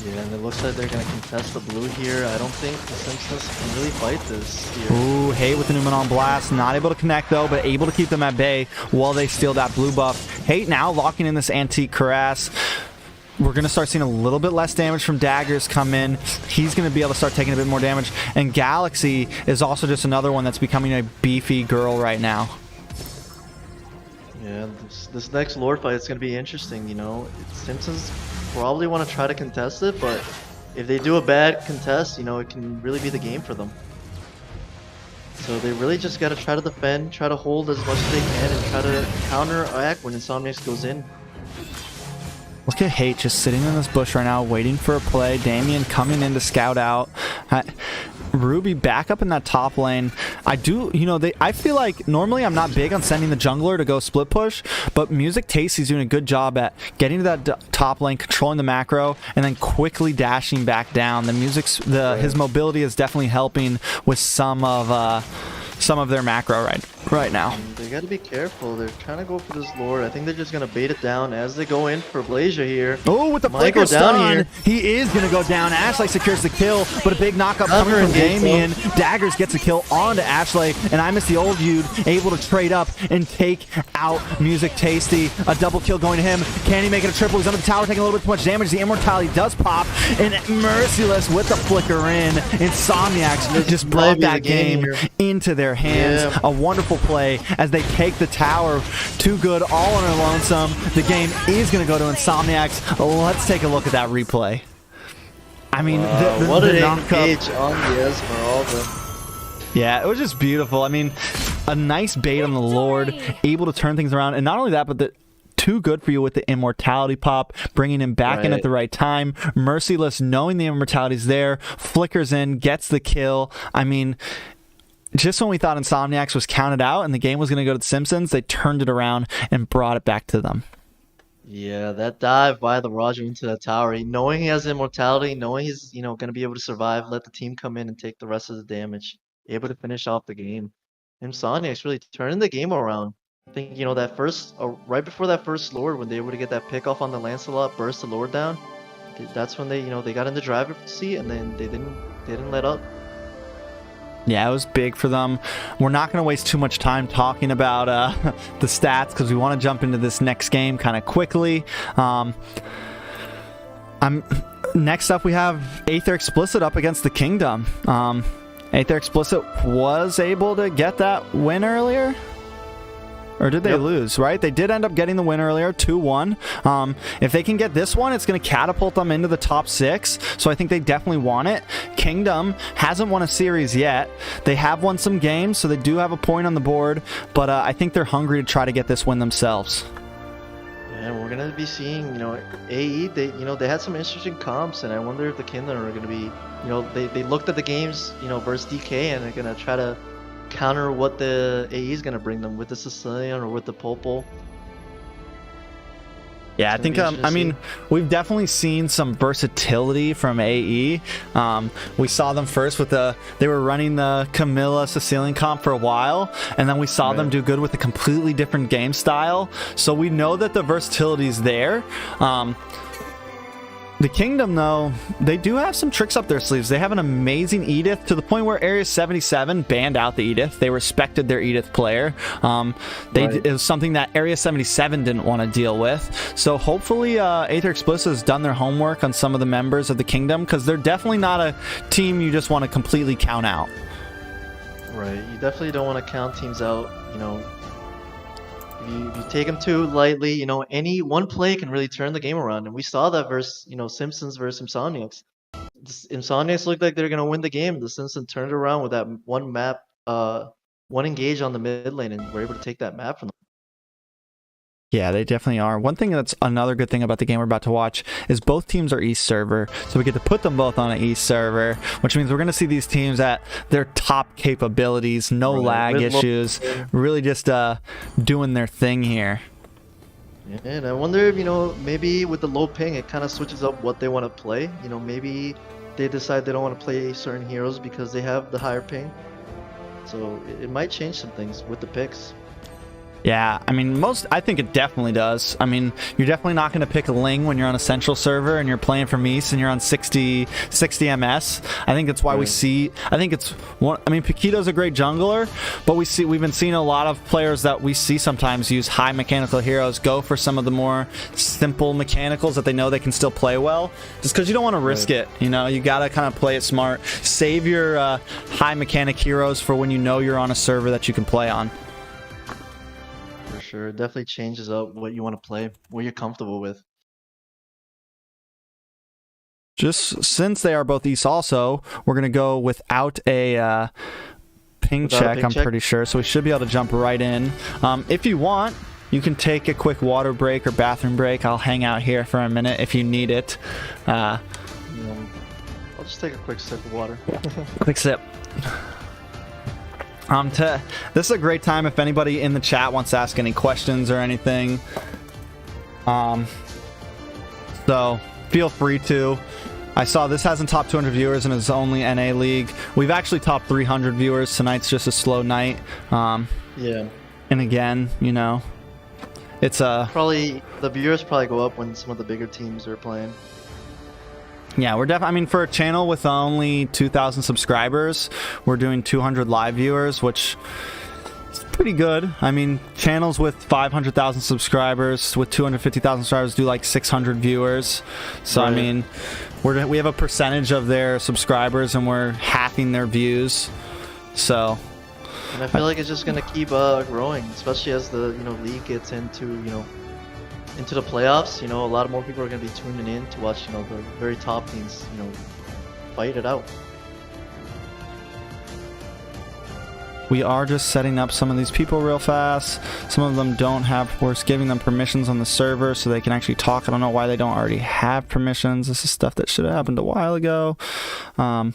Speaker 2: Yeah, and it looks like they're going to contest the blue here. I don't think the Simpsons can really fight this here.
Speaker 1: Ooh, Hate with the Numenon Blast. Not able to connect, though, but able to keep them at bay while they steal that blue buff. Hate now locking in this Antique Cuirass. We're going to start seeing a little bit less damage from Daggers come in. He's going to be able to start taking a bit more damage. And Galaxy is also just another one that's becoming a beefy girl right now.
Speaker 2: Yeah, this next Lord fight is going to be interesting, Simpsons probably want to try to contest it, but if they do a bad contest, it can really be the game for them. So they really just got to try to defend, try to hold as much as they can, and try to counteract when Insomniacs goes in.
Speaker 1: Look at Hate just sitting in this bush right now, waiting for a play. Damien coming in to scout out. Ruby back up in that top lane. I feel like normally I'm not big on sending the jungler to go split push, but Music Tasty's doing a good job at getting to that top lane, controlling the macro, and then quickly dashing back down. His mobility is definitely helping with some of their macro right now.
Speaker 2: They got to be careful. They're trying to go for this Lord. I think they're just going to bait it down as they go in for Blazier here.
Speaker 1: Oh, with the flicker stun, he is going to go down. Ashley secures the kill, but a big knockup coming from Damien. Daggers gets a kill onto Ashley, and I miss the old dude, able to trade up and take out Music Tasty. A double kill going to him. Can he make it a triple? He's under the tower, taking a little bit too much damage. The immortality does pop, and Merciless with the flicker in. Insomniacs just brought that game into their hands. Yeah. A wonderful play as they take the tower. Too good, all on their lonesome. The game is going to go to Insomniacs. Let's take a look at that replay. I mean,
Speaker 2: what an engage on the Esmeralda.
Speaker 1: Yeah, it was just beautiful. I mean, a nice bait on the Lord, able to turn things around. And not only that, but too good for you with the immortality pop, bringing him back in at the right time. Merciless, knowing the immortality's there, flickers in, gets the kill. I mean, just when we thought Insomniacs was counted out and the game was going to go to the Simpsons, they turned it around and brought it back to them.
Speaker 2: Yeah, that dive by the Roger into that tower, knowing he has immortality, knowing he's, going to be able to survive, let the team come in and take the rest of the damage, able to finish off the game. Insomniacs really turning the game around. I think, that first, right before that first Lord, when they were able to get that pick off on the Lancelot, burst the Lord down, that's when they, they got in the driver's seat and then they didn't let up.
Speaker 1: Yeah, it was big for them. We're not going to waste too much time talking about the stats because we want to jump into this next game kind of quickly. Next up, we have Aether Explicit up against the Kingdom. Aether Explicit was able to get that win earlier. Or did they lose, right? They did end up getting the win earlier, 2-1. If they can get this one, it's going to catapult them into the top 6. So I think they definitely want it. Kingdom hasn't won a series yet. They have won some games, so they do have a point on the board. But I think they're hungry to try to get this win themselves.
Speaker 2: Yeah, we're going to be seeing, AE, they had some interesting comps, and I wonder if the Kingdom are going to be, they looked at the games, versus DK, and they're going to try to counter what the AE is going to bring them with the Sicilian or with the Popol.
Speaker 1: Yeah, I think, I mean, we've definitely seen some versatility from AE. We saw them first with they were running the Camilla Sicilian comp for a while, and then we saw them do good with a completely different game style. So we know that the versatility is there. The Kingdom, though, they do have some tricks up their sleeves. They have an amazing Edith to the point where Area 77 banned out the Edith. They respected their Edith player. It was something that Area 77 didn't want to deal with. So hopefully Aether Explicit has done their homework on some of the members of the Kingdom, because they're definitely not a team you just want to completely count out.
Speaker 2: Right. You definitely don't want to count teams out, If you take them too lightly, any one play can really turn the game around. And we saw that versus, Simpsons versus Insomniacs. Insomniacs looked like they're going to win the game. The Simpsons turned around with that one map, one engage on the mid lane, and were able to take that map from them.
Speaker 1: Yeah, they definitely are. One thing that's another good thing about the game we're about to watch is both teams are East server. So we get to put them both on an East server, which means we're going to see these teams at their top capabilities, no lag issues, really just doing their thing here.
Speaker 2: Yeah, and I wonder if, maybe with the low ping, it kind of switches up what they want to play. Maybe they decide they don't want to play certain heroes because they have the higher ping. So it might change some things with the picks.
Speaker 1: Yeah, I mean, I think it definitely does. I mean, you're definitely not going to pick Ling when you're on a central server and you're playing from East and you're on 60 MS. I think that's why we see, Paquito's a great jungler, but we've been seeing a lot of players that we see sometimes use high mechanical heroes, go for some of the more simple mechanicals that they know they can still play well, just because you don't want to risk it. You got to kind of play it smart. Save your high mechanic heroes for when you know you're on a server that you can play on.
Speaker 2: Sure, it definitely changes up what you want to play, what you're comfortable with.
Speaker 1: Just since they are both East also, we're going to go without a ping check, I'm pretty sure. So we should be able to jump right in. If you want, you can take a quick water break or bathroom break. I'll hang out here for a minute if you need it.
Speaker 2: I'll just take a quick sip of water.
Speaker 1: Quick sip. This is a great time if anybody in the chat wants to ask any questions or anything. So feel free to. I saw this hasn't topped 200 viewers and it's only NA League. We've actually topped 300 viewers. Tonight's just a slow night.
Speaker 2: Yeah.
Speaker 1: And again, it's
Speaker 2: probably the viewers probably go up when some of the bigger teams are playing.
Speaker 1: Yeah, we're definitely, for a channel with only 2,000 subscribers, we're doing 200 live viewers, which is pretty good. I mean, channels with 500,000 subscribers, with 250,000 subscribers, do like 600 viewers. So, I mean, we have a percentage of their subscribers, and we're halving their views. So...
Speaker 2: And I feel like it's just going to keep growing, especially as the, league gets into, into the playoffs. A lot of more people are going to be tuning in to watch, the very top teams, fight it out.
Speaker 1: we are just setting up some of these people real fast. Some of them don't have, of course, giving them permissions on the server so they can actually talk. I don't know why they don't already have permissions. This is stuff that should have happened a while ago. But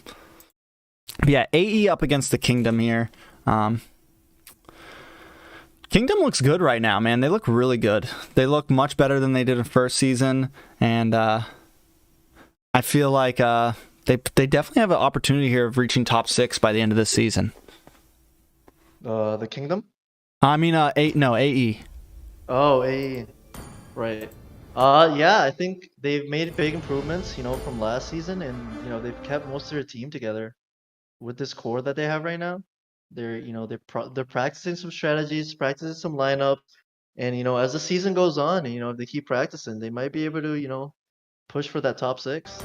Speaker 1: yeah, AE up against the Kingdom here. Kingdom looks good right now, man. They look really good. They look much better than they did in first season, and I feel like they definitely have an opportunity here of reaching top 6 by the end of this season.
Speaker 2: The Kingdom?
Speaker 1: I mean, AE.
Speaker 2: Oh, AE. Right. Yeah, I think they've made big improvements, you know, from last season, and you know they've kept most of their team together with this core that they have right now. They're, you know, they're practicing some strategies, practicing some lineup, and you know, as the season goes on, you know, if they keep practicing, they might be able to, you know, push for that top 6.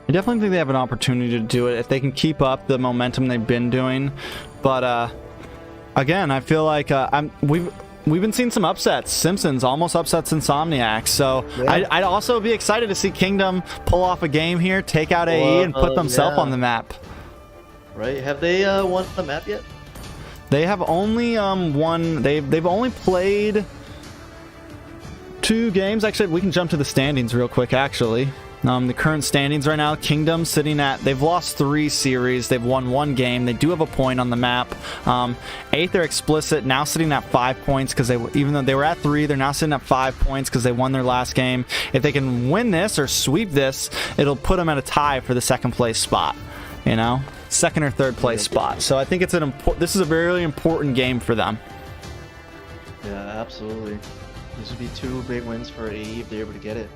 Speaker 1: I definitely think they have an opportunity to do it if they can keep up the momentum they've been doing. But again, I feel like we've been seeing some upsets. Simpsons almost upsets Insomniac. So
Speaker 2: Yeah.
Speaker 1: I'd also be excited to see Kingdom pull off a game here, take out AE, and put themselves
Speaker 2: yeah.
Speaker 1: on the map.
Speaker 2: Right? Have they won the map yet?
Speaker 1: They have only won. They've only played 2 games. Actually, we can jump to the standings real quick. Actually, the current standings right now: Kingdom sitting at. They've lost 3 series. They've won 1 game. They do have a point on the map. Aether Explicit now sitting at 5 points because even though they were at 3, they're now sitting at 5 points because they won their last game. If they can win this or sweep this, it'll put them at a tie for the 2nd place spot. You know, 2nd or 3rd place spot. So I think it's this is a very important game for them.
Speaker 2: Yeah, absolutely. These would be 2 big wins for AE if they're able to get it.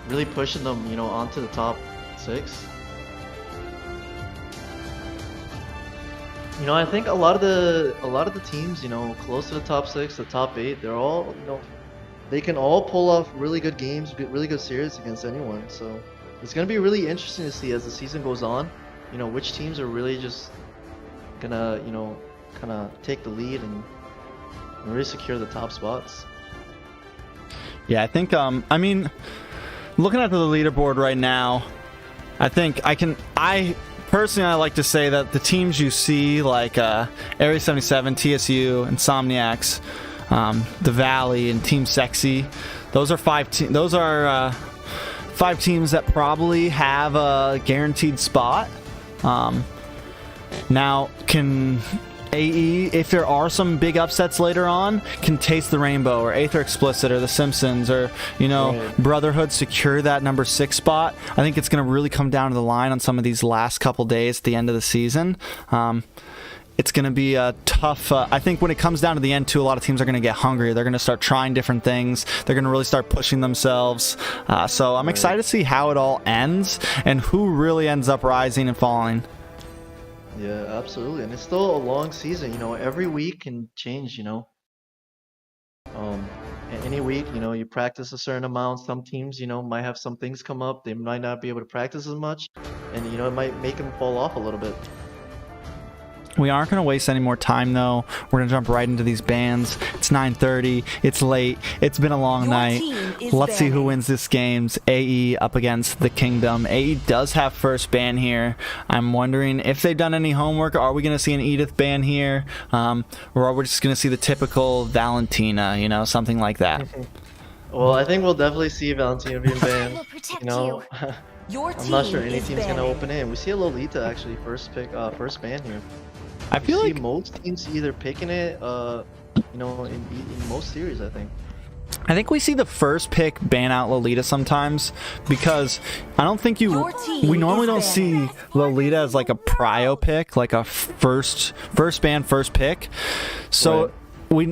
Speaker 2: Really pushing them, you know, onto the top 6. You know, I think a lot of the teams, you know, close to the top 6, the top 8, they're all, you know, they can all pull off really good games, really good series against anyone. So it's gonna be really interesting to see as the season goes on. You know, which teams are really just gonna, you know, kind of take the lead and really secure the top spots.
Speaker 1: Yeah, I think, I mean, looking at the leaderboard right now, I think I personally like to say that the teams you see, like Area 77, TSU, Insomniacs, the Valley, and Team Sexy, those are 5 teams that probably have a guaranteed spot. Now, can AE, if there are some big upsets later on, can Taste the Rainbow or Aether Explicit or The Simpsons or, you know,
Speaker 2: Right.
Speaker 1: Brotherhood secure that number 6 spot? I think it's going to really come down to the line on some of these last couple days at the end of the season. It's going to be a tough. I think when it comes down to the end, too, a lot of teams are going to get hungry. They're going to start trying different things. They're going to really start pushing themselves. So I'm excited to see how it all ends and who really ends up rising and falling.
Speaker 2: Yeah, absolutely. And it's still a long season, you know, every week can change, you know. Any week, you know, you practice a certain amount. Some teams, you know, might have some things come up. They might not be able to practice as much, and you know, it might make them fall off a little bit.
Speaker 1: We aren't going to waste any more time, though. We're going to jump right into these bans. It's 9:30. It's late. It's been a long
Speaker 3: Your
Speaker 1: night.
Speaker 3: team is
Speaker 1: Let's see who
Speaker 3: banning.
Speaker 1: wins this game's AE up against the Kingdom. AE does have first ban here. I'm wondering if they've done any homework. Are we going to see an Edith ban here? Or are we just going to see the typical Valentina, you know, something like that?
Speaker 2: Well, I think we'll definitely see Valentina being
Speaker 6: I
Speaker 2: banned.
Speaker 6: will protect
Speaker 2: You know,
Speaker 3: Your
Speaker 2: I'm not
Speaker 3: team
Speaker 2: sure any
Speaker 3: is
Speaker 2: team's gonna
Speaker 3: banning.
Speaker 2: open in. We see a Lolita actually first ban here.
Speaker 1: I
Speaker 2: We
Speaker 1: feel
Speaker 2: see
Speaker 1: like
Speaker 2: most teams either picking it, you know, in most series, I think.
Speaker 1: we see the first pick ban out Lolita sometimes because I don't think
Speaker 3: Your team
Speaker 1: we normally
Speaker 3: is
Speaker 1: don't see Lolita as like a prio pick, like a first ban first pick. So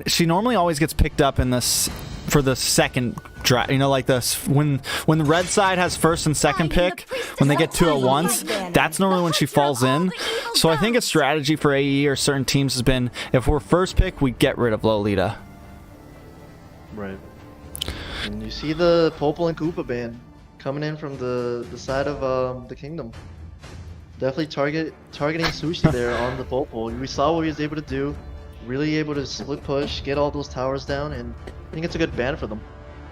Speaker 1: she normally always gets picked up in this for the second draft. You know, like this when the red side has first and second pick, when they get 2 at once, that's normally when she falls in. So I think a strategy for AE or certain teams has been, if we're first pick, we get rid of Lolita.
Speaker 2: Right. And you see the Popol and Koopa ban coming in from the side of the Kingdom. Definitely targeting Sushi there on the Popol. We saw what he was able to do. Really able to split push, get all those towers down, and I think it's a good ban for them.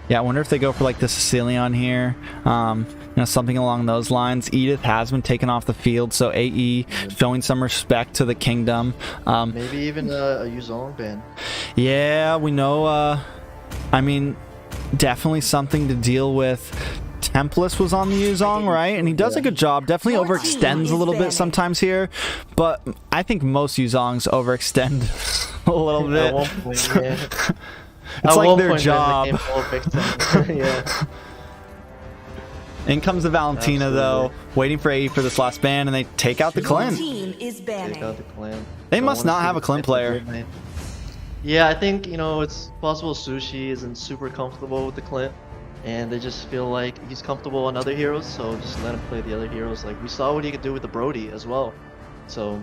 Speaker 1: Yeah, I wonder if they go for like the Sicilian here, you know, something along those lines. Edith has been taken off the field, so AE showing some respect to the kingdom.
Speaker 2: Maybe even a Yuzong ban.
Speaker 1: Yeah, we know, I mean, definitely something to deal with. Templus was on the Yuzong, right? And he does a good job. Definitely overextends a little bit sometimes here, but I think most Yuzongs overextend a little bit.
Speaker 2: At one point, yeah.
Speaker 1: It's
Speaker 2: At
Speaker 1: like
Speaker 2: one
Speaker 1: their
Speaker 2: point,
Speaker 1: job.
Speaker 2: They became all victims. Yeah.
Speaker 1: In comes the Valentina, though, waiting for AE for this last ban, and they take out the
Speaker 3: Your
Speaker 1: Clint.
Speaker 3: team is banning.
Speaker 2: Take out the clan.
Speaker 1: They
Speaker 2: So I
Speaker 1: must
Speaker 2: wanna
Speaker 1: not
Speaker 2: see
Speaker 1: have a
Speaker 2: the
Speaker 1: Clint
Speaker 2: Clint
Speaker 1: player.
Speaker 2: mid lane. Yeah, I think, you know, it's possible Sushi isn't super comfortable with the Clint, and they just feel like he's comfortable on other heroes, so just let him play the other heroes. Like, we saw what he could do with the Brody as well. So,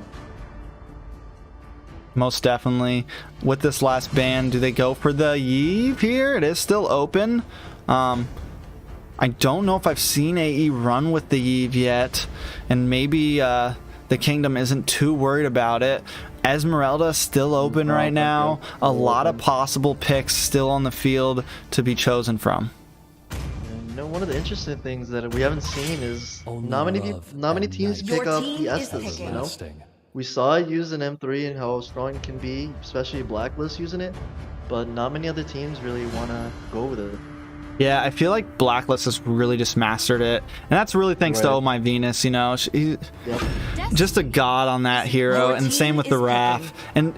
Speaker 1: Most definitely. With this last ban, do they go for the Yve here? It is still open. I don't know if I've seen AE run with the Yve yet, and maybe the Kingdom isn't too worried about it. Esmeralda still open right now. A lot of possible picks still on the field to be chosen from.
Speaker 2: and, you know, one of the interesting things that we haven't seen is not many teams
Speaker 3: Your
Speaker 2: pick up
Speaker 3: team
Speaker 2: the
Speaker 3: is
Speaker 2: Estus, you
Speaker 3: picking.
Speaker 2: know? We saw it used in M3 and how strong it can be, especially Blacklist using it, but not many other teams really want to go with it.
Speaker 1: Yeah, I feel like Blacklist has really just mastered it, and that's really thanks to
Speaker 2: Right.
Speaker 1: Oh My Venus. You know, she's
Speaker 2: Yep.
Speaker 1: just a god on that hero,
Speaker 3: Your
Speaker 1: and same
Speaker 3: team
Speaker 1: with the
Speaker 3: is
Speaker 1: Wrath. And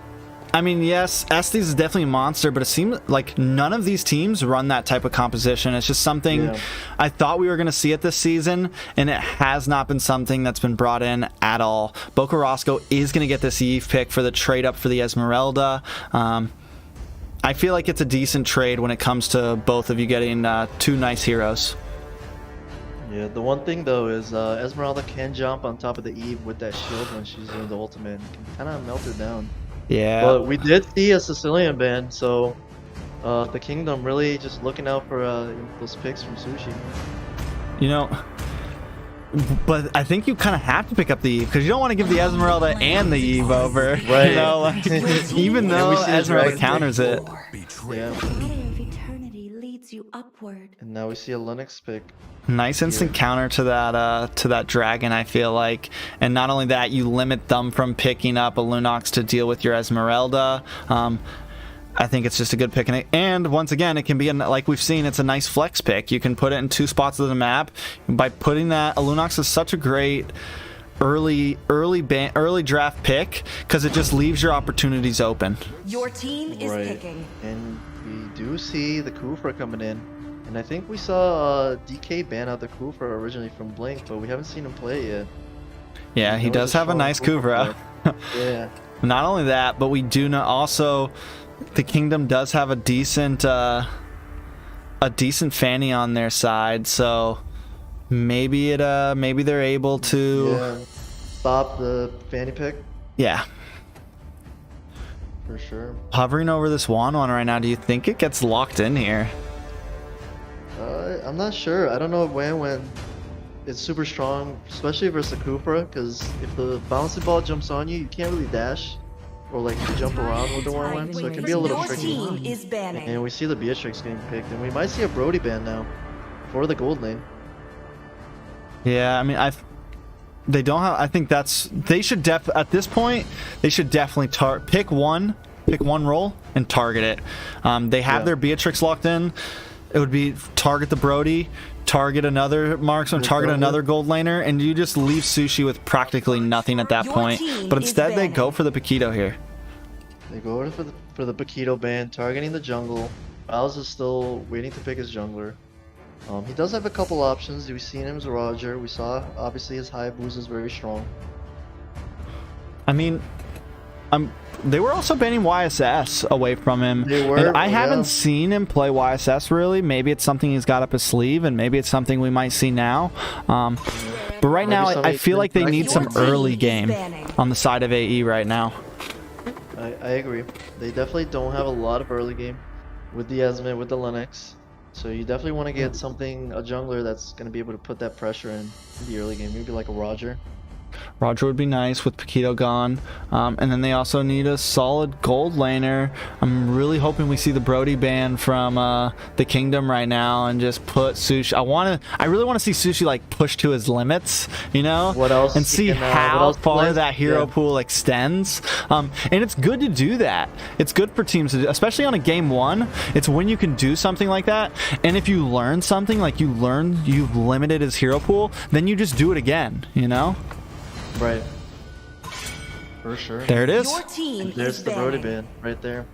Speaker 1: I mean, yes, Estes is definitely a monster, but it seems like none of these teams run that type of composition. It's just something
Speaker 2: Yeah.
Speaker 1: I thought we were going to see it this season, and it has not been something that's been brought in at all. Boca Roscoe is going to get this Eve pick for the trade up for the Esmeralda. I feel like it's a decent trade when it comes to both of you getting two nice heroes.
Speaker 2: Yeah, the one thing though is Esmeralda can jump on top of the Eve with that shield when she's doing the ultimate. It can kind of melt her down.
Speaker 1: Yeah.
Speaker 2: But we did see a Sicilian ban, so the Kingdom really just looking out for those picks from Sushi.
Speaker 1: You know, but I think you kind of have to pick up the Eve because you don't want to give the Esmeralda and the Eve over.
Speaker 2: Right.
Speaker 1: You know, like, even
Speaker 2: And
Speaker 1: though
Speaker 2: we see his
Speaker 1: Esmeralda
Speaker 2: dragon
Speaker 1: counters it.
Speaker 2: Yeah,
Speaker 6: The ladder of eternity leads you upward.
Speaker 2: and now we see a Linux pick.
Speaker 1: Nice instant counter to that dragon, I feel like. And not only that, you limit them from picking up a Lunox to deal with your Esmeralda. I think it's just a good pick. And once again, it can be, like we've seen, it's a nice flex pick. You can put it in two spots of the map. By putting that, a Lunox is such a great early draft pick because it just leaves your opportunities open.
Speaker 3: Your team is
Speaker 2: Right.
Speaker 3: picking.
Speaker 2: And we do see the Kufra coming in. And I think we saw DK ban out the Kufra originally from Blink, but we haven't seen him play yet.
Speaker 1: Yeah, he
Speaker 2: That was
Speaker 1: does have a
Speaker 2: strong
Speaker 1: nice Kuvra.
Speaker 2: Yeah.
Speaker 1: Not only that, but we do know also the Kingdom does have a decent Fanny on their side, so maybe they're able to
Speaker 2: Yeah. Stop the Fanny pick
Speaker 1: yeah.
Speaker 2: for sure.
Speaker 1: Hovering over this one right now, do you think it gets locked in here?
Speaker 2: I'm not sure. I don't know when it's super strong, especially versus the Kufra, because if the bouncy ball jumps on you, you can't really dash or like jump around with the 1-1, so it can be a little
Speaker 3: Your
Speaker 2: tricky.
Speaker 3: team is banning.
Speaker 2: And we see the Beatrix getting picked, and we might see a Brody ban now for the gold lane.
Speaker 1: Yeah, I mean, they don't have. I think they should at this point they should definitely pick one role and target it. They have their Beatrix locked in. It would be target the Brody, target another marksman, target another gold laner, and you just leave Sushi with practically nothing at that
Speaker 3: Your
Speaker 1: point.
Speaker 3: team
Speaker 1: But
Speaker 3: is
Speaker 1: instead, they go
Speaker 3: banning.
Speaker 1: for the Paquito here.
Speaker 2: They go for the Paquito ban, targeting the jungle. Miles is still waiting to pick his jungler. He does have a couple options. We've seen him as Roger. We saw obviously his Hayabusa is very strong.
Speaker 1: I mean, they were also banning YSS away from him.
Speaker 2: They were,
Speaker 1: and I
Speaker 2: yeah.
Speaker 1: haven't seen him play YSS really. Maybe it's something he's got up his sleeve, and maybe it's something we might see now. But right now, I
Speaker 2: somebody
Speaker 1: feel like they
Speaker 2: can
Speaker 1: need
Speaker 3: Your
Speaker 1: some
Speaker 3: team
Speaker 1: early
Speaker 3: is
Speaker 1: game
Speaker 3: banning.
Speaker 1: on the side of AE right now.
Speaker 2: I agree. They definitely don't have a lot of early game with the Esmond, with the Linux. So you definitely want to get a jungler that's going to be able to put that pressure in the early game. Maybe like a Roger.
Speaker 1: Roger would be nice with Paquito gone. And then they also need a solid gold laner. I'm really hoping we see the Brody ban from the Kingdom right now and just put Sushi. I really want to see Sushi like push to his limits, you know?
Speaker 2: What else
Speaker 1: And
Speaker 2: he
Speaker 1: see
Speaker 2: can, what
Speaker 1: how
Speaker 2: else
Speaker 1: far
Speaker 2: plays?
Speaker 1: that hero
Speaker 2: Yeah.
Speaker 1: pool extends. And it's good to do that. It's good for teams to do, especially on a game one. It's when you can do something like that. And if you learn something, like you've limited his hero pool, then you just do it again, you know?
Speaker 2: Right. For sure.
Speaker 1: There it is.
Speaker 3: Your team
Speaker 2: There's
Speaker 3: is
Speaker 2: the Brody
Speaker 3: banning.
Speaker 2: ban right there.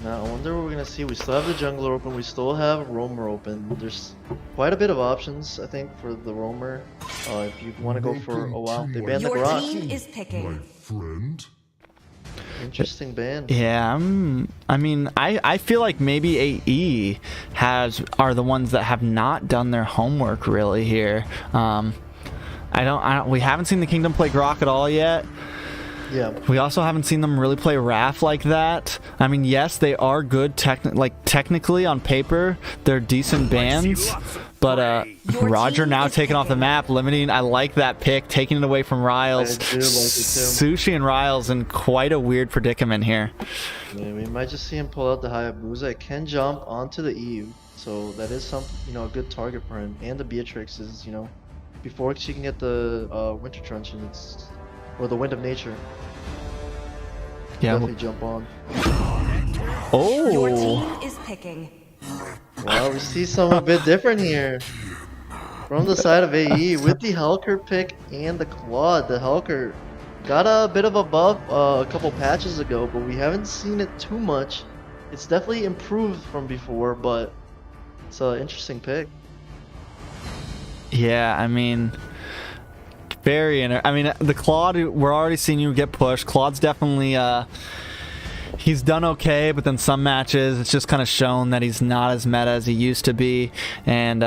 Speaker 2: Now I wonder what we're gonna see. We still have the jungler open. We still have Roamer open. There's quite a bit of options, I think, for the Roamer. If you want to go for a while, they banned the
Speaker 3: Your
Speaker 2: Grok.
Speaker 3: team is picking.
Speaker 2: Interesting ban.
Speaker 1: Yeah, I mean, I feel like maybe AE are the ones that have not done their homework really here. We haven't seen the Kingdom play Grok at all yet.
Speaker 2: Yeah.
Speaker 1: We also haven't seen them really play Raph like that. I mean, yes, they are good technically on paper. They're decent bans. But
Speaker 3: Your
Speaker 1: Roger
Speaker 3: team
Speaker 1: now
Speaker 3: is
Speaker 1: taking off the
Speaker 3: picking.
Speaker 1: map, limiting. I like that pick, taking it away from Riles.
Speaker 2: I do like it too.
Speaker 1: Sushi and Riles in quite a weird predicament here.
Speaker 2: Yeah, we might just see him pull out the Hayabusa. It can jump onto the EU, so that is some, a good target for him. And the Beatrix is, before she can get the Winter Truncheon, or the Wind of Nature.
Speaker 1: Yeah.
Speaker 2: Definitely jump on.
Speaker 3: Your
Speaker 1: Oh.
Speaker 3: team is picking.
Speaker 2: Wow, we see something a bit different here. From the side of AE with the Helker pick and the Claude. The Helker got a bit of a buff a couple patches ago, but we haven't seen it too much. It's definitely improved from before, but it's an interesting pick.
Speaker 1: Yeah, I mean, the Claude, we're already seeing you get pushed. Claude's definitely, he's done okay, but then some matches, it's just kind of shown that he's not as meta as he used to be. And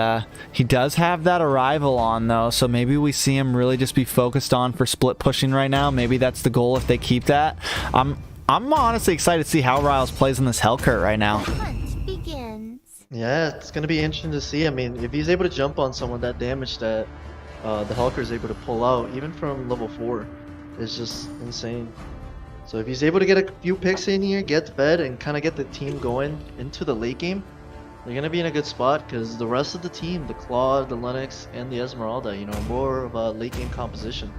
Speaker 1: he does have that arrival on, though, so maybe we see him really just be focused on for split pushing right now. Maybe that's the goal if they keep that. I'm honestly excited to see how Riles plays in this Hellcurt right now.
Speaker 6: Hunt begins.
Speaker 2: Yeah, it's going to be interesting to see. I mean, if he's able to jump on someone, that damage that the Helker is able to pull out, even from level 4, is just insane. So if he's able to get a few picks in here, get fed, and kind of get the team going into the late game, they're going to be in a good spot because the rest of the team, the Claude, the Lennox, and the Esmeralda, more of a late game composition.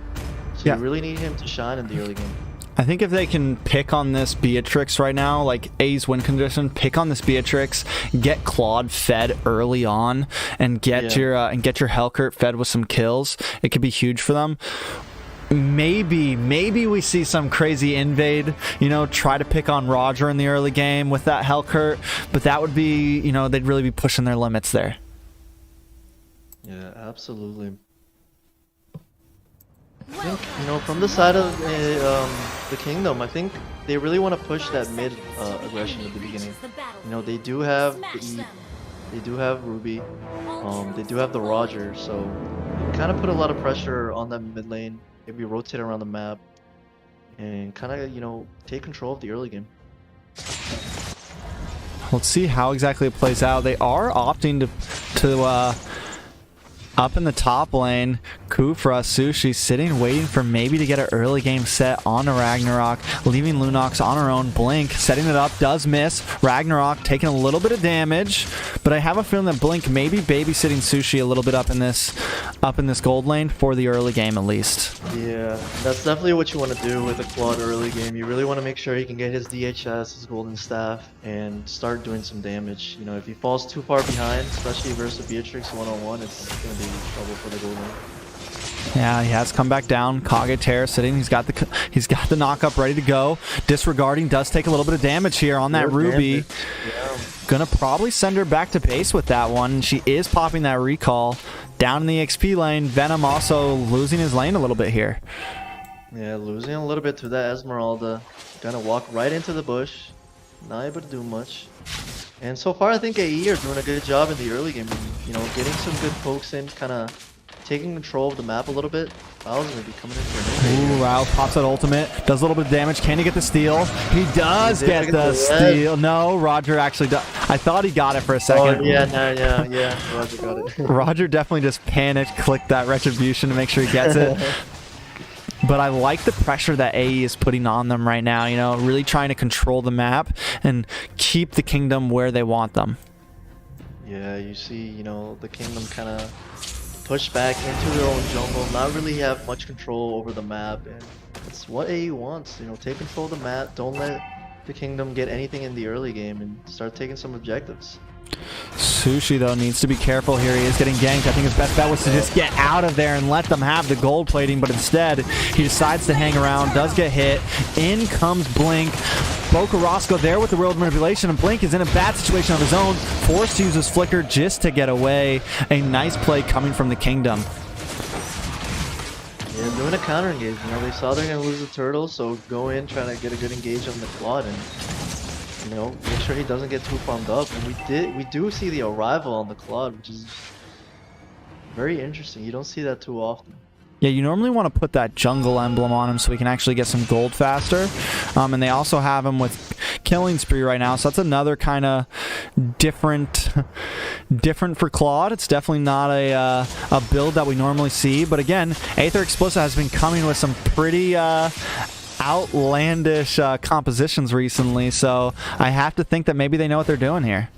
Speaker 2: So
Speaker 1: Yeah.
Speaker 2: you really need him to shine in the early game.
Speaker 1: I think if they can pick on this Beatrix right now, like A's win condition, pick on this Beatrix, get Claude fed early on, and get your Hellcurt fed with some kills, it could be huge for them. Maybe we see some crazy invade, try to pick on Roger in the early game with that Hellcurt, but that would be, they'd really be pushing their limits there.
Speaker 2: Yeah, absolutely. I think, from the side of the Kingdom, I think they really want to push that mid aggression at the beginning. They do have the E, they do have Ruby, they do have the Roger, so kind of put a lot of pressure on that mid lane. Maybe rotate around the map and kind of, take control of the early game.
Speaker 1: Let's see how exactly it plays out. They are opting to up in the top lane, Kufra, Sushi sitting waiting for maybe to get an early game set on a Ragnarok, leaving Lunox on her own. Blink setting it up, does miss. Ragnarok taking a little bit of damage, but I have a feeling that Blink may be babysitting Sushi a little bit up in this gold lane for the early game at least.
Speaker 2: Yeah, that's definitely what you want to do with a Claude early game. You really want to make sure he can get his DHS, his golden staff, and start doing some damage. If he falls too far behind, especially versus Beatrix one-on-one, it's going to be trouble for the gold lane.
Speaker 1: Yeah, he has come back down. Kage Terra sitting. He's got the knock up ready to go. Disregarding does take a little bit of damage here on that Ruby.
Speaker 2: Yeah.
Speaker 1: Gonna probably send her back to base with that one. She is popping that recall down in the XP lane. Venom also losing his lane a little bit here.
Speaker 2: Yeah, losing a little bit to that Esmeralda. Gonna walk right into the bush. Not able to do much. And so far, I think AE are doing a good job in the early game. Getting some good pokes in, kind of taking control of the map a little bit. Ryle's gonna be coming in for an
Speaker 1: Ooh, Riles pops that ultimate, does a little bit of damage. Can he get the steal? He does
Speaker 2: He did
Speaker 1: get
Speaker 2: get
Speaker 1: the
Speaker 2: the
Speaker 1: steal. No, Roger actually does. I thought he got it for a
Speaker 2: Oh,
Speaker 1: second.
Speaker 2: yeah. Roger got it.
Speaker 1: Roger definitely just panicked, clicked that retribution to make sure he gets it. But I like the pressure that AE is putting on them right now, you know, really trying to control the map and keep the kingdom where they want them.
Speaker 2: Yeah, you see, you know, the kingdom kind of push back into their own jungle, not really have much control over the map, and it's what AE wants, you know, take control of the map, don't let the kingdom get anything in the early game, and start taking some objectives.
Speaker 1: Sushi, though, needs to be careful here. He is getting ganked. I think his best bet was to just get out of there and let them have the gold plating, but instead, he decides to hang around, does get hit. In comes Blink. Bocarosco there with the world manipulation, and Blink is in a bad situation of his own, forced to use his flicker just to get away. A nice play coming from the kingdom.
Speaker 2: Yeah, doing a counter engage, you know, they saw they're going to lose the turtle, so go in, trying to get a good engage on the Claude, and you know, make sure he doesn't get too farmed up. And we do see the arrival on the Claude, which is very interesting. You don't see that too often.
Speaker 1: Yeah, you normally want to put that jungle emblem on him so he can actually get some gold faster. And they also have him with Killing Spree right now, so that's another kind of different for Claude. It's definitely not a build that we normally see. But again, Aether Explicit has been coming with some pretty outlandish compositions recently, so I have to think that maybe they know what they're doing here.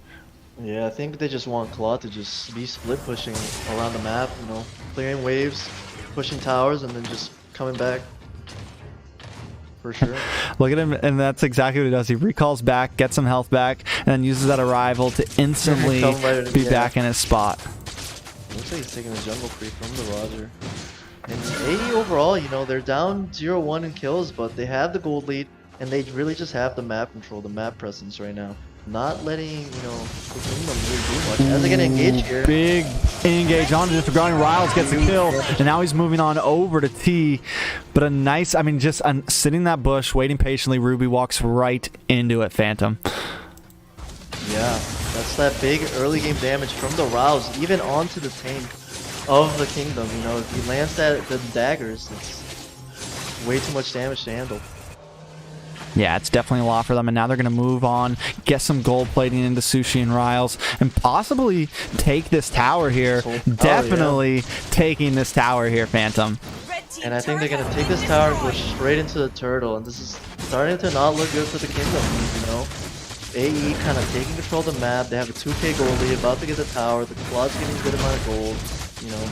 Speaker 2: Yeah, I think they just want Claude to just be split pushing around the map, you know, clearing waves, pushing towers, and then just coming back. For sure.
Speaker 1: Look at him, and that's exactly what he does. He recalls back, gets some health back, and then uses that arrival to instantly be back in his spot.
Speaker 2: Looks like he's taking the jungle creep from the Roger. And AE overall, you know, they're down 0-1 in kills, but they have the gold lead, and they really just have the map control, the map presence right now. Not letting, you know, the kingdom really do much. As they get engaged here.
Speaker 1: Big engage on to disregarding. Riles gets a kill, and now he's moving on over to T. But a nice, I mean, just sitting in that bush, waiting patiently. Ruby walks right into it, Phantom.
Speaker 2: Yeah, that's that big early game damage from the Rouse, even onto the tank of the kingdom. You know, if he lands the daggers, it's way too much damage to handle.
Speaker 1: Yeah, it's definitely a lot for them, and now they're going to move on, get some gold plating into Sushi and Riles, and possibly take this tower here. Definitely taking this tower here, Phantom.
Speaker 2: And I think they're going to take this tower and go straight into the turtle, and this is starting to not look good for the kingdom, you know? AE kind of taking control of the map, they have a 2k gold lead, about to get the tower, the Claude's getting a good amount of gold, you know?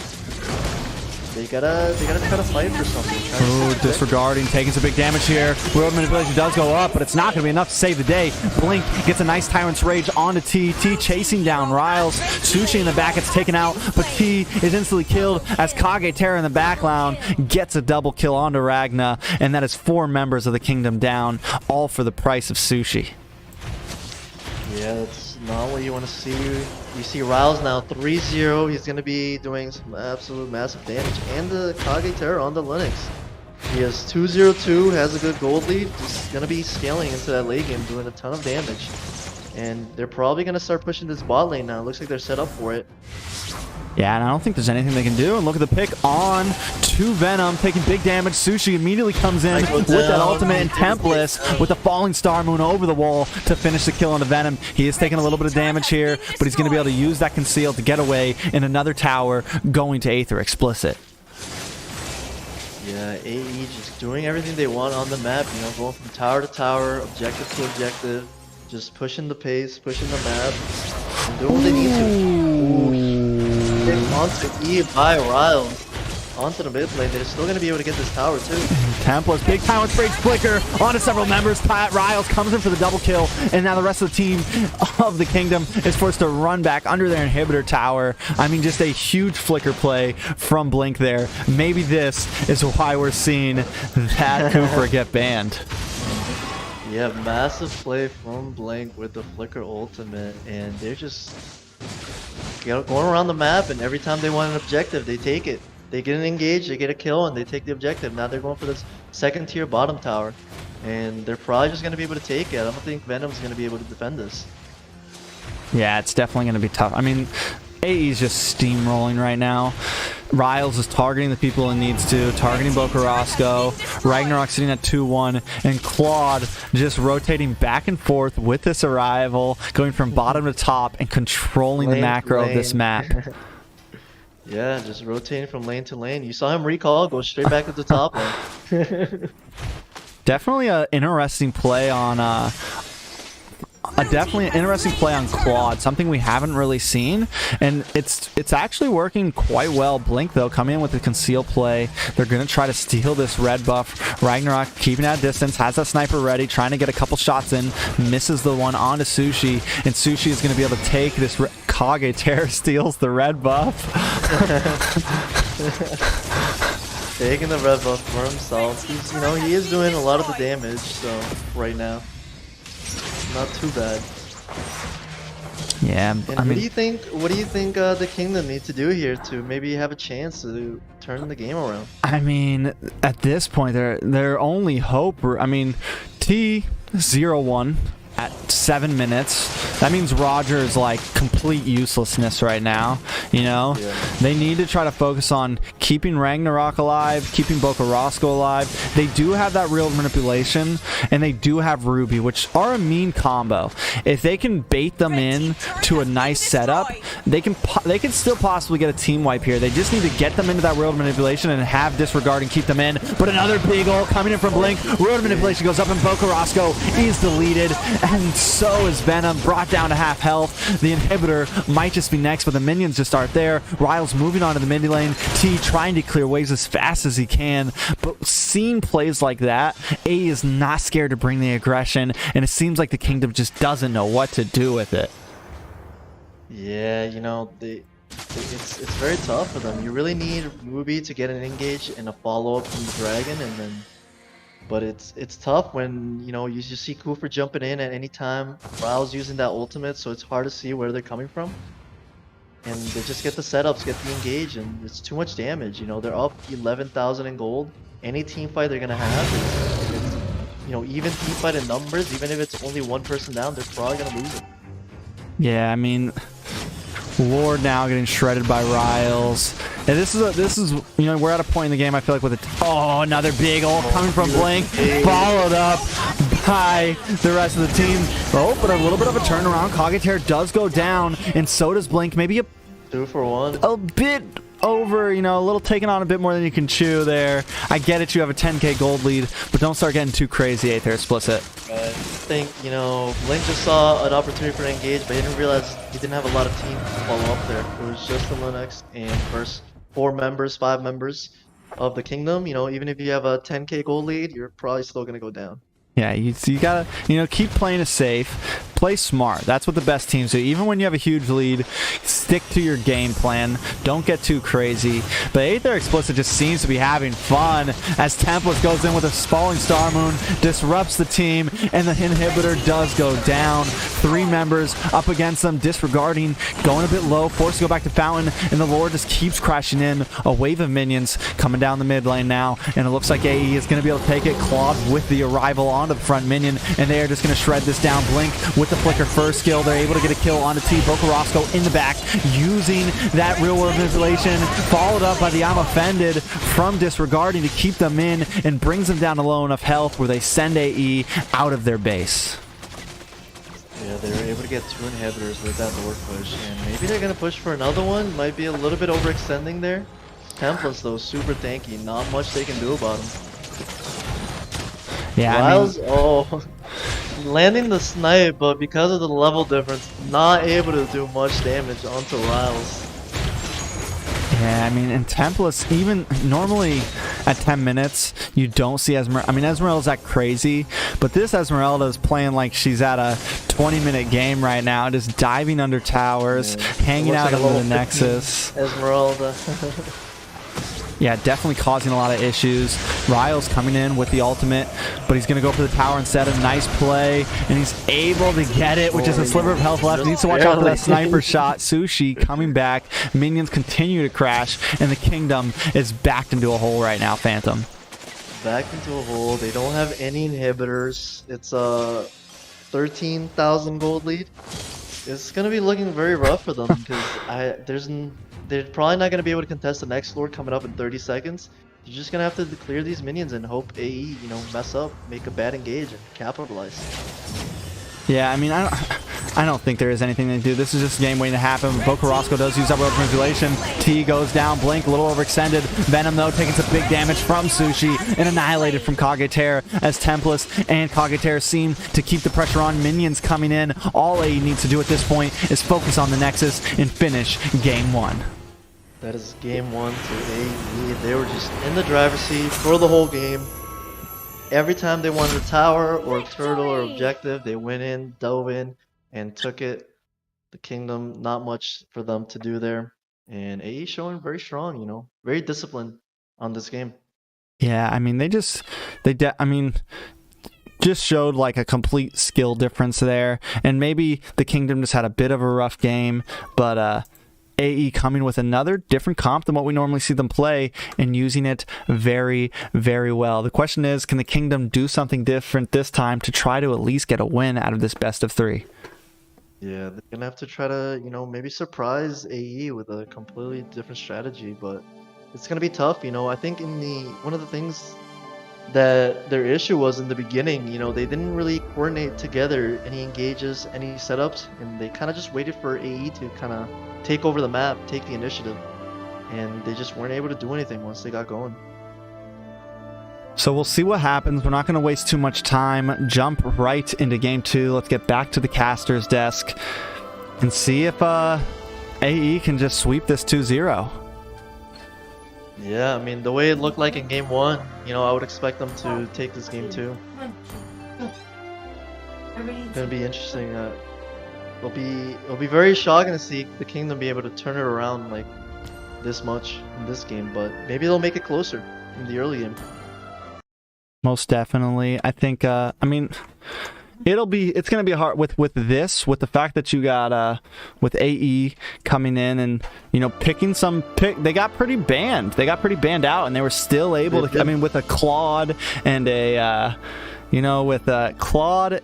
Speaker 2: They gotta try to fight for something.
Speaker 1: Oh, disregarding, taking some big damage here. World manipulation does go up, but it's not going to be enough to save the day. Blink gets a nice Tyrant's Rage onto T. T chasing down Riles. Sushi in the back gets taken out, but T is instantly killed as Kage Terra in the background gets a double kill onto Ragna, and that is 4 members of the kingdom down, all for the price of Sushi.
Speaker 2: Yeah, that's not what you want to see. You see Riles now 3-0. He's going to be doing some absolute massive damage. And the Kage Terra on the Linux. He has 2-0-2, has a good gold lead. He's going to be scaling into that late game, doing a ton of damage. And they're probably going to start pushing this bot lane now. Looks like they're set up for it.
Speaker 1: Yeah, and I don't think there's anything they can do. And look at the pick on to Venom, taking big damage. Sushi immediately comes in with that ultimate and Templess with the falling star moon over the wall to finish the kill onto Venom. He is taking a little bit of damage here, but he's going to be able to use that conceal to get away in another tower going to Aether Explicit.
Speaker 2: Yeah, AE just doing everything they want on the map, you know, going from tower to tower, objective to objective, just pushing the pace, pushing the map, and doing what they need to. Onto E by Riles. Onto the mid lane, they're still going to be able to get this tower too.
Speaker 1: Templars, big time with Rage Flicker onto several members. Riles comes in for the double kill, and now the rest of the team of the kingdom is forced to run back under their inhibitor tower. I mean, just a huge flicker play from Blink there. Maybe this is why we're seeing that Cooper get banned.
Speaker 2: Yeah, massive play from Blink with the flicker ultimate, and they're just going around the map, and every time they want an objective, they take it. They get an engage, they get a kill, and they take the objective. Now they're going for this second tier bottom tower, and they're probably just going to be able to take it. I don't think Venom's going to be able to defend this.
Speaker 1: Yeah, it's definitely going to be tough. I mean, AE's just steamrolling right now. Riles is targeting the people he needs to, targeting Bokarosco. Ragnarok sitting at 2-1, and Claude just rotating back and forth with this arrival, going from bottom to top and controlling the macro of this map.
Speaker 2: Yeah, just rotating from lane to lane. You saw him recall, go straight back to the top lane.
Speaker 1: Definitely an interesting play on definitely an interesting play on Claude, something we haven't really seen, and it's actually working quite well. Blink though coming in with the conceal play. They're gonna try to steal this red buff. Ragnarok keeping at distance, has that sniper ready, trying to get a couple shots in, misses the one onto Sushi, and Sushi is gonna be able to take this Kage Terror, steals the red buff.
Speaker 2: Taking the red buff for himself. He's, he is doing a lot of the damage, so right now. Not too bad.
Speaker 1: Yeah,
Speaker 2: And
Speaker 1: I mean,
Speaker 2: what do you think the Kingdom need to do here to maybe have a chance to turn the game around?
Speaker 1: I mean, at this point, their only hope. I mean, T01 at 7 minutes. That means Roger is like complete uselessness right now.
Speaker 2: Yeah.
Speaker 1: They need to try to focus on keeping Ragnarok alive, keeping Bokarosco alive. They do have that real manipulation, and they do have Ruby, which are a mean combo. If they can bait them in to a nice setup, they can still possibly get a team wipe here. They just need to get them into that real manipulation and have Disregard and keep them in. But another big ult coming in from Blink. Real manipulation goes up, and Bokarosco is deleted, and so is Venom, brought down to half health. The inhibitor might just be next, but the minions just aren't there. Riles moving on to the mid lane. T trying to clear waves as fast as he can, but seeing plays like that, A is not scared to bring the aggression, and it seems like the Kingdom just doesn't know what to do with it.
Speaker 2: Yeah, it's very tough for them. You really need Ruby to get an engage and a follow-up from the Dragon, but it's tough when you just see Kufa jumping in at any time. Riles using that ultimate, so it's hard to see where they're coming from. And they just get the setups, get the engage, and it's too much damage. They're up 11,000 in gold. Any team fight they're gonna have is even team fight in numbers. Even if it's only one person down, they're probably gonna lose it.
Speaker 1: Yeah, I mean, Lord now getting shredded by Riles. And this is we're at a point in the game, I feel like, with another big ult coming from Blink, followed up by the rest of the team. Oh, but a little bit of a turnaround. Kage Terror does go down, and so does Blink. Maybe
Speaker 2: 2 for 1.
Speaker 1: a bit over, a little taken on a bit more than you can chew there. I get it, you have a 10k gold lead, but don't start getting too crazy, Aether Explicit.
Speaker 2: I think, Blink just saw an opportunity for an engage, but he didn't realize he didn't have a lot of team to follow up there. It was just the Linux and first 5 members of the Kingdom. Even if you have a 10k gold lead, you're probably still going to go down.
Speaker 1: Yeah, you gotta, keep playing it safe, play smart. That's what the best teams do. Even when you have a huge lead, stick to your game plan. Don't get too crazy. But Aether Explicit just seems to be having fun as Template goes in with a spalling Star Moon, disrupts the team, and the inhibitor does go down. 3 members up against them, disregarding, going a bit low, forced to go back to Fountain, and the Lord just keeps crashing in. A wave of minions coming down the mid lane now, and it looks like AE is going to be able to take it. Claude with the arrival onto the front minion, and they are just going to shred this down. Blink with the flicker first skill, they're able to get a kill onto T. Bokarosco in the back, using that real world manipulation, followed up by the I'm Offended from Disregarding to keep them in, and brings them down to low enough health where they send AE out of their base.
Speaker 2: Yeah, they were able to get 2 inhibitors with that Lord push, and maybe they're going to push for another one. Might be a little bit overextending there. Templates though, super tanky, not much they can do about them.
Speaker 1: Yeah,
Speaker 2: Riles, landing the snipe, but because of the level difference, not able to do much damage onto Riles.
Speaker 1: Yeah, I mean, in Templars, even normally at 10 minutes, you don't see Esmeralda. I mean, Esmeralda's that crazy, but this Esmeralda is playing like she's at a 20-minute game right now, just diving under towers, hanging out under the Nexus.
Speaker 2: Esmeralda.
Speaker 1: Yeah, definitely causing a lot of issues. Riles coming in with the ultimate, but he's going to go for the tower instead. A nice play, and he's able to get it with just a sliver of health left. Needs to watch out for that sniper shot. Sushi coming back. Minions continue to crash, and the Kingdom is backed into a hole right now, Phantom.
Speaker 2: Back into a hole. They don't have any inhibitors. It's a 13,000 gold lead. It's it's gonna be looking very rough for them because they're probably not gonna be able to contest the next Lord coming up in 30 seconds. You're just gonna have to clear these minions and hope AE, you know, mess up, make a bad engage, and capitalize.
Speaker 1: Yeah, I mean, I don't think there is anything to do. This is just a game waiting to happen. Bokarosco does use that World Manipulation. T goes down. Blink a little overextended. Venom, though, taking some big damage from Sushi and annihilated from Kageter as Tempest and Kageter seem to keep the pressure on. Minions coming in. All AE needs to do at this point is focus on the Nexus and finish game 1.
Speaker 2: That is game 1 to AE. They were just in the driver's seat for the whole game. Every time they wanted a tower or turtle or objective, they went in, dove in, and took it. The Kingdom, not much for them to do there. And AE showing very strong, you know, very disciplined on this game.
Speaker 1: Yeah, I mean, just showed like a complete skill difference there. And maybe the Kingdom just had a bit of a rough game, but AE coming with another different comp than what we normally see them play and using it very, very well. The question is, can the Kingdom do something different this time to try to at least get a win out of this best of 3?
Speaker 2: Yeah, they're gonna have to try to, you know, maybe surprise AE with a completely different strategy, but it's gonna be tough, you know. I think one of the things that their issue was in the beginning, you know, they didn't really coordinate together any engages, any setups, and they kind of just waited for AE to kind of take over the map, take the initiative, and they just weren't able to do anything once they got going.
Speaker 1: So we'll see what happens. We're not going to waste too much time. Jump right into game 2. Let's get back to the caster's desk and see if AE can just sweep this 2-0.
Speaker 2: Yeah, I mean, the way it looked like in game 1, you know, I would expect them to take this game 2. It's gonna be interesting. It'll be very shocking to see the Kingdom be able to turn it around like this much in this game, but maybe they'll make it closer in the early game.
Speaker 1: Most definitely. I think I mean, it's gonna be hard with the fact that you got with AE coming in and, you know, they got pretty banned out, and they were still able to, I mean, with a Claude and a with a Claude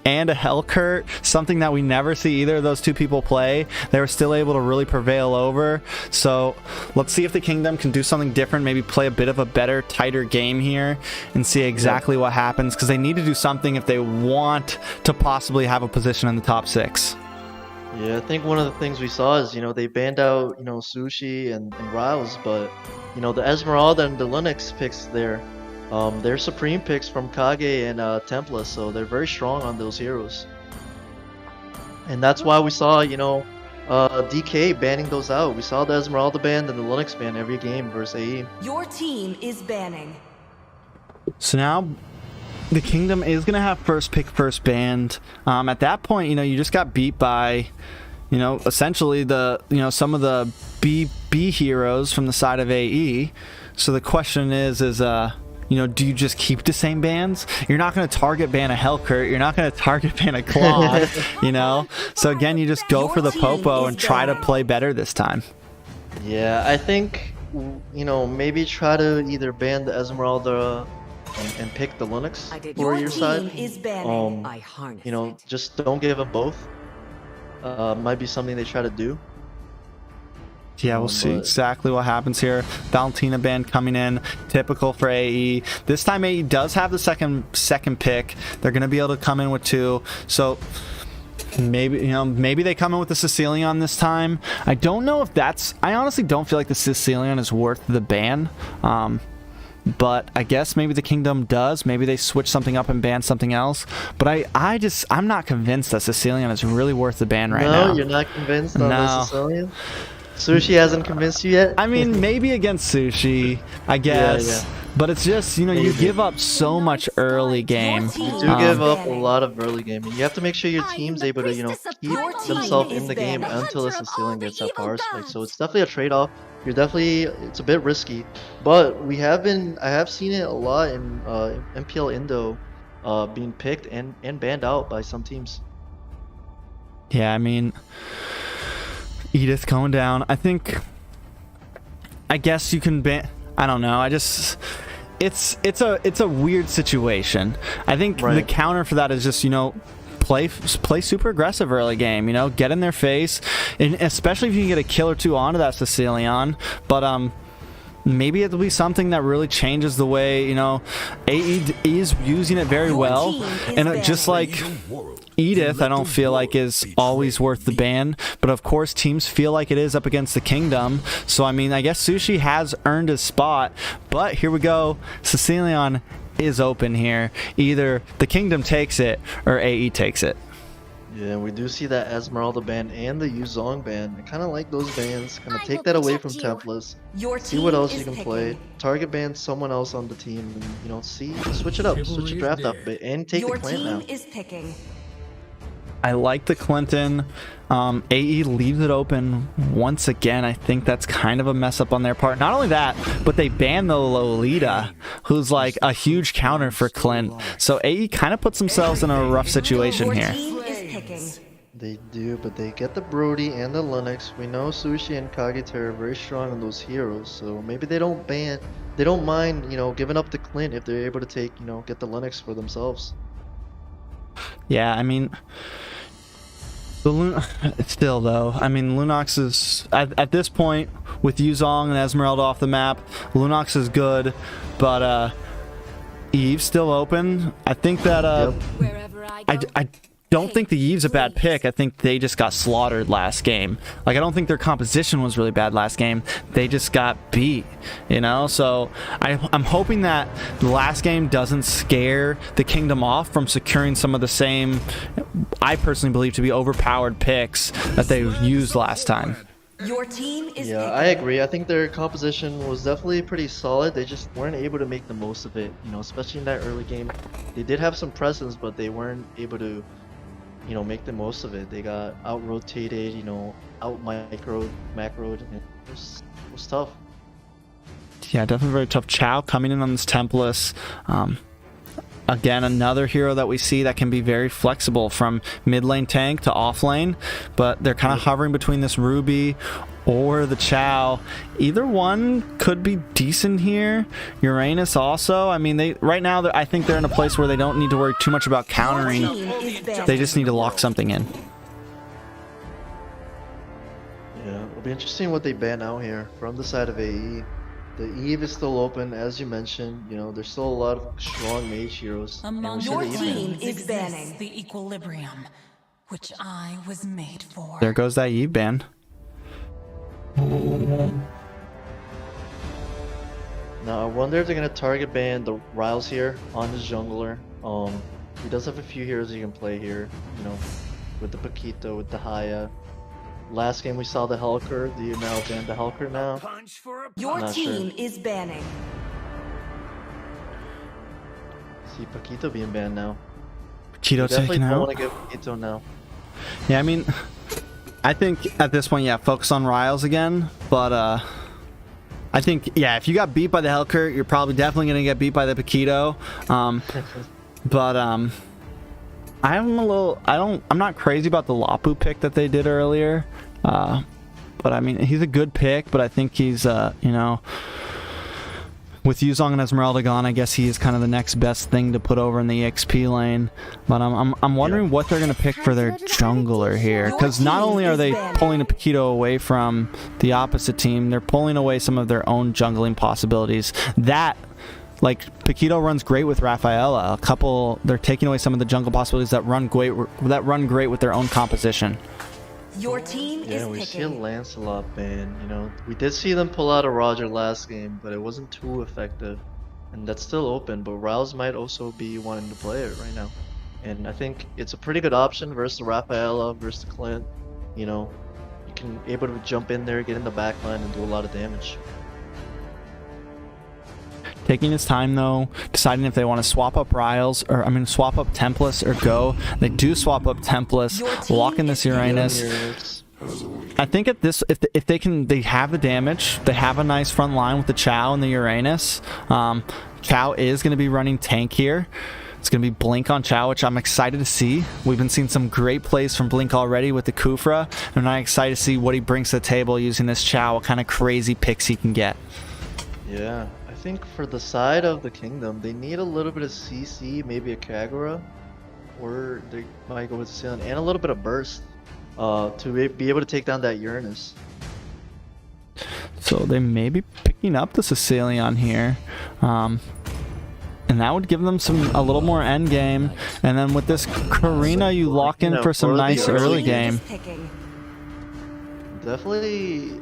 Speaker 1: and a Hellcurt, something that we never see either of those two people play, they were still able to really prevail over. So let's see if the Kingdom can do something different, maybe play a bit of a better, tighter game here and see exactly what happens, because they need to do something if they want to possibly have a position in the top 6.
Speaker 2: Yeah, I think one of the things we saw is, you know, they banned out, you know, Sushi and Riles, but, you know, the Esmeralda and the Linux picks there, they're supreme picks from Kage and Tempest, so they're very strong on those heroes. And that's why we saw, you know, DK banning those out. We saw the Esmeralda ban and the Linux ban every game versus AE.
Speaker 3: Your team is banning.
Speaker 1: So now the Kingdom is going to have first pick, first banned. At that point, you know, you just got beat by, you know, essentially some of the B heroes from the side of AE. So the question is you know, do you just keep the same bans? You're not going to target ban a Hellcurt. You're not going to target ban a Claude, you know? So again, you just go for the Popo and try to play better this time.
Speaker 2: Yeah, I think, you know, maybe try to either ban the Esmeralda and pick the Linux for your side.
Speaker 3: Is banning. I harness
Speaker 2: you know,
Speaker 3: it.
Speaker 2: just don't give them both. Might be something they try to do.
Speaker 1: Yeah, we'll see exactly what happens here. Valentina ban coming in, typical for AE. This time AE does have the second pick. They're going to be able to come in with 2. So maybe they come in with the Sicilian this time. I don't know if I honestly don't feel like the Sicilian is worth the ban. But I guess maybe the Kingdom does. Maybe they switch something up and ban something else. But I'm not convinced that Sicilian is really worth the ban right now.
Speaker 2: No, you're not convinced on the Sicilian? Sushi hasn't convinced you yet?
Speaker 1: I mean, maybe against Sushi, I guess.
Speaker 2: Yeah.
Speaker 1: But it's just, you know, you give up so much early game.
Speaker 2: You do give up a lot of early game. And you have to make sure your team's able to, you know, keep themselves in the game until the Sicilian gets that power spike. So it's definitely a trade-off. It's a bit risky. But I have seen it a lot in MPL Indo being picked and banned out by some teams.
Speaker 1: Yeah, I mean, Edith going down. I guess you can ban. I don't know. It's a weird situation. I think the counter for that is just, you know, play super aggressive early game, you know, get in their face, and especially if you can get a kill or two onto that Cecilion. But maybe it'll be something that really changes the way, you know, AE is using it very well, and just like Edith, I don't feel like is always worth the ban, but of course teams feel like it is up against the Kingdom. So I mean, I guess Sushi has earned his spot, but here we go. Cecilion is open here. Either the Kingdom takes it or AE takes it.
Speaker 2: Yeah, we do see that Esmeralda ban and the Yuzong ban. I kind of like those bans. Kind of take that away from Templars.
Speaker 3: Your
Speaker 2: See
Speaker 3: team
Speaker 2: what else
Speaker 3: is
Speaker 2: you can
Speaker 3: picking.
Speaker 2: play. Target ban someone else on the team, and you know, switch it up, switch your draft up a bit, and take
Speaker 3: Your
Speaker 2: the Clint now.
Speaker 3: team is picking.
Speaker 1: I like the Clinton. AE leaves it open once again. I think that's kind of a mess up on their part. Not only that, but they ban the Lolita, who's like a huge counter for Clint. So AE kind of puts themselves in a rough situation
Speaker 3: Your
Speaker 1: here.
Speaker 3: team is picking.
Speaker 2: They do, but they get the Brody and the Linux. We know Sushi and Kageter are very strong on those heroes, so maybe they don't mind, you know, giving up the Clint if they're able to take, you know, get the Linux for themselves.
Speaker 1: Yeah, I mean, still though, I mean, Lunox is at this point with Yuzong and Esmeralda off the map. Lunox is good, but Eve's still open. I think that
Speaker 3: Wherever I go.
Speaker 1: I don't think the Eve's a bad pick. I think they just got slaughtered last game. Like, I don't think their composition was really bad last game. They just got beat, you know? So I'm hoping that the last game doesn't scare the Kingdom off from securing some of the same, I personally believe, to be overpowered picks that they used last time.
Speaker 3: Your team is
Speaker 2: Yeah,
Speaker 3: picking.
Speaker 2: I agree. I think their composition was definitely pretty solid. They just weren't able to make the most of it, you know, especially in that early game. They did have some presence, but they weren't able to, you know, make the most of it. They got out-rotated, you know, out-macroed, and it was tough.
Speaker 1: Yeah, definitely very tough. Chow coming in on this Templus. Again, another hero that we see that can be very flexible from mid lane tank to off lane, but they're kind of hovering between this Ruby or the Chow. Either one could be decent here. Uranus also. I mean, right now I think they're in a place where they don't need to worry too much about countering.
Speaker 3: Your team is banning.
Speaker 1: They just need to lock something in.
Speaker 2: Yeah, it'll be interesting what they ban out here from the side of AE. The Eve is still open, as you mentioned. You know, there's still a lot of strong mage heroes. and
Speaker 7: Among
Speaker 2: we see
Speaker 3: Your
Speaker 2: the Eve ban.
Speaker 3: team is
Speaker 7: exists
Speaker 3: banning.
Speaker 7: the equilibrium, which I was made for.
Speaker 1: There goes that Eve ban.
Speaker 2: Now, I wonder if they're gonna target ban the Riles here on his jungler. He does have a few heroes he can play here, you know, with the Paquito, with the Haya. Last game we saw the Helker. Do you now ban the Helker now?
Speaker 5: Punch for a
Speaker 3: Your
Speaker 2: Not
Speaker 3: team
Speaker 2: sure.
Speaker 3: is banning.
Speaker 2: See Paquito being banned now.
Speaker 1: Cheeto
Speaker 2: Definitely
Speaker 1: taken
Speaker 2: don't
Speaker 1: out.
Speaker 2: want to get Paquito now.
Speaker 1: Yeah, I mean, I think at this point, yeah, focus on Riles again. But I think, yeah, if you got beat by the Helker, you're probably definitely going to get beat by the Paquito. But I'm not crazy about the Lapu pick that they did earlier. But I mean, he's a good pick, but I think he's, you know, with Yuzong and Esmeralda gone, I guess he is kind of the next best thing to put over in the EXP lane. But I'm wondering what they're going to pick for their jungler here, because not only are they pulling a Paquito away from the opposite team, they're pulling away some of their own jungling possibilities. That, like, Paquito runs great with Rafaela. They're taking away some of the jungle possibilities that run great with their own composition.
Speaker 3: Your team
Speaker 2: Yeah,
Speaker 3: is
Speaker 2: we see a
Speaker 3: picking.
Speaker 2: Lancelot ban, you know. We did see them pull out a Roger last game, but it wasn't too effective. And that's still open, but Riles might also be wanting to play it right now. And I think it's a pretty good option versus the Rafaela, versus the Clint. You know, you can able to jump in there, get in the back line, and do a lot of damage.
Speaker 1: Taking his time though, deciding if they want to swap up Riles, swap up Templus or go. They do swap up Templus, lock in this Uranus. I think at this, if they have the damage, they have a nice front line with the Chow and the Uranus. Chow is going to be running tank here. It's going to be Blink on Chow, which I'm excited to see. We've been seeing some great plays from Blink already with the Kufra, and I'm excited to see what he brings to the table using this Chow, what kind of crazy picks he can get.
Speaker 2: Yeah, I think for the side of the Kingdom, they need a little bit of CC, maybe a Kagura. or they might go with Sicilian and a little bit of burst to be able to take down that Uranus.
Speaker 1: So they may be picking up the Sicilian here. And that would give them a little more end game. And then with this Karina, you lock in for some nice early game.
Speaker 2: Definitely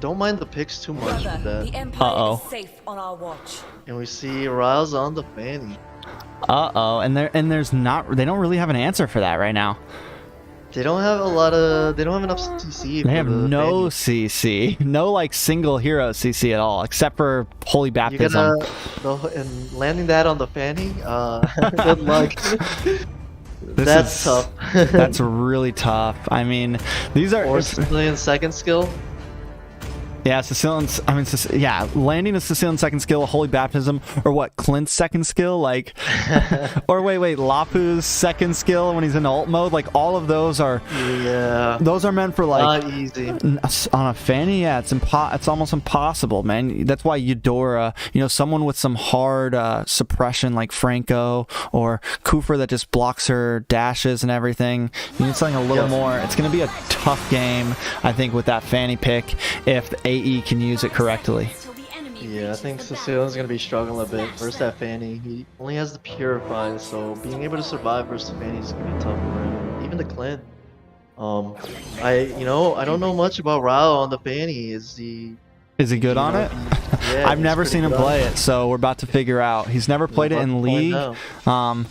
Speaker 2: don't mind the picks too much with
Speaker 3: The
Speaker 2: that.
Speaker 3: Empire is safe on our watch.
Speaker 2: And we see Riles on the Fanny.
Speaker 1: And there's not, they don't really have an answer for that right now.
Speaker 2: They don't have enough CC.
Speaker 1: They have
Speaker 2: for the
Speaker 1: no
Speaker 2: Fanny.
Speaker 1: CC, no like single hero CC at all, except for Holy
Speaker 2: You
Speaker 1: Baptism.
Speaker 2: and landing that on the Fanny, good luck. That's tough.
Speaker 1: That's really tough. I mean, these are
Speaker 2: Or Sicilian second skill.
Speaker 1: yeah, Sicilian's. I mean, yeah, landing a Sicilian second skill, a Holy Baptism, or what? Clint's second skill, like, or wait, Lapu's second skill when he's in ult mode, like all of those are.
Speaker 2: Yeah.
Speaker 1: Those are meant for like
Speaker 2: Not easy.
Speaker 1: on a Fanny. Yeah, it's almost impossible, man. That's why Eudora, someone with some hard suppression like Franco or Kufra that just blocks her dashes and everything. You need something a little more. It's going to be a tough game, I think, with that Fanny pick if the AE can use it correctly.
Speaker 2: Yeah, I think Sicilian's gonna be struggling a bit versus that Fanny. He only has the Purify, so being able to survive versus the Fanny is gonna be tough for him. Even the Clint. I don't know much about Rao on the Fanny. Is he
Speaker 1: good on it?
Speaker 2: Yeah,
Speaker 1: I've
Speaker 2: he's
Speaker 1: never
Speaker 2: pretty
Speaker 1: seen him
Speaker 2: good on
Speaker 1: play it, so we're about to figure out. He's never played it
Speaker 2: about
Speaker 1: in
Speaker 2: to find
Speaker 1: League,
Speaker 2: out.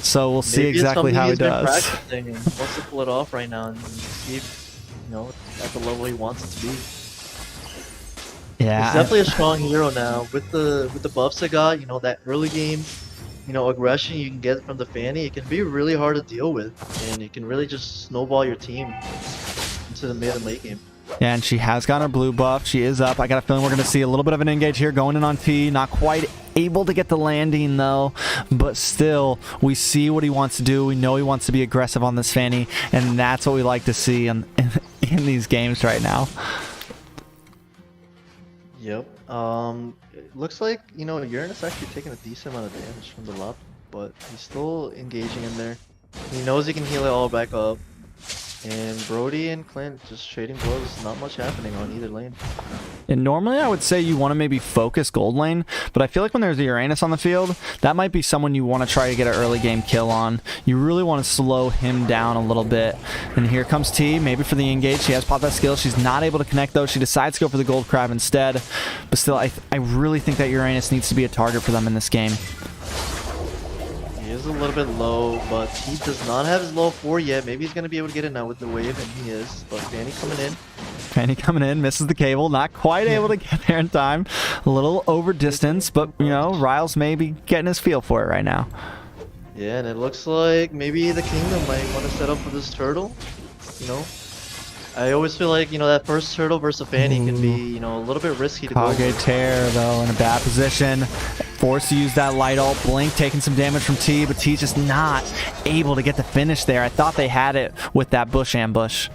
Speaker 1: so we'll see
Speaker 2: Maybe it's
Speaker 1: exactly
Speaker 2: something
Speaker 1: how he
Speaker 2: he's been
Speaker 1: does.
Speaker 2: practicing and wants to pull it off right now and see if, at the level he wants it to be.
Speaker 1: Yeah,
Speaker 2: He's definitely a strong hero now with the buffs I got. That early game, aggression you can get from the Fanny. It can be really hard to deal with, and it can really just snowball your team into the mid and late game.
Speaker 1: Yeah, and she has got her blue buff. She is up. I got a feeling we're going to see a little bit of an engage here going in on T. Not quite able to get the landing, though. But still, we see what he wants to do. We know he wants to be aggressive on this Fanny. And that's what we like to see in these games right now.
Speaker 2: Yep. It looks like, Uranus actually taking a decent amount of damage from the Lop, but he's still engaging in there. He knows he can heal it all back up. And Brody and Clint just trading blows, not much happening on either lane.
Speaker 1: And normally I would say you want to maybe focus gold lane, but I feel like when there's a Uranus on the field, that might be someone you want to try to get an early game kill on. You really want to slow him down a little bit. And here comes T, maybe for the engage. She has popped that skill. She's not able to connect though. She decides to go for the gold crab instead. But still, I really think that Uranus needs to be a target for them in this game.
Speaker 2: He is a little bit low, but he does not have his low 4 yet. Maybe he's going to be able to get it now with the wave, and he is. But Fanny coming in.
Speaker 1: Fanny coming in, misses the cable, not quite able to get there in time. A little over distance, but, Riles may be getting his feel for it right now.
Speaker 2: Yeah, and it looks like maybe the Kingdom might want to set up for this turtle. I always feel like, that first turtle versus a Fanny can be, a little bit risky to go
Speaker 1: Kage
Speaker 2: with.
Speaker 1: Tear, though, in a bad position. Forced to use that light ult. Blink taking some damage from T, but T's just not able to get the finish there. I thought they had it with that bush ambush.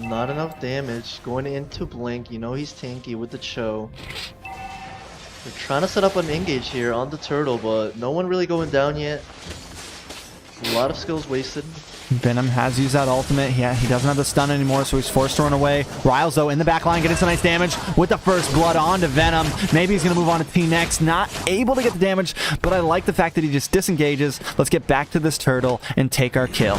Speaker 2: Not enough damage going into Blink. He's tanky with the Cho. They're trying to set up an engage here on the turtle, but no one really going down yet. A lot of skills wasted.
Speaker 1: Venom has used that ultimate. He doesn't have the stun anymore, so he's forced to run away. Riles, though, in the back line, getting some nice damage with the first blood onto Venom. Maybe he's going to move on to T next. Not able to get the damage, but I like the fact that he just disengages. Let's get back to this turtle and take our kill.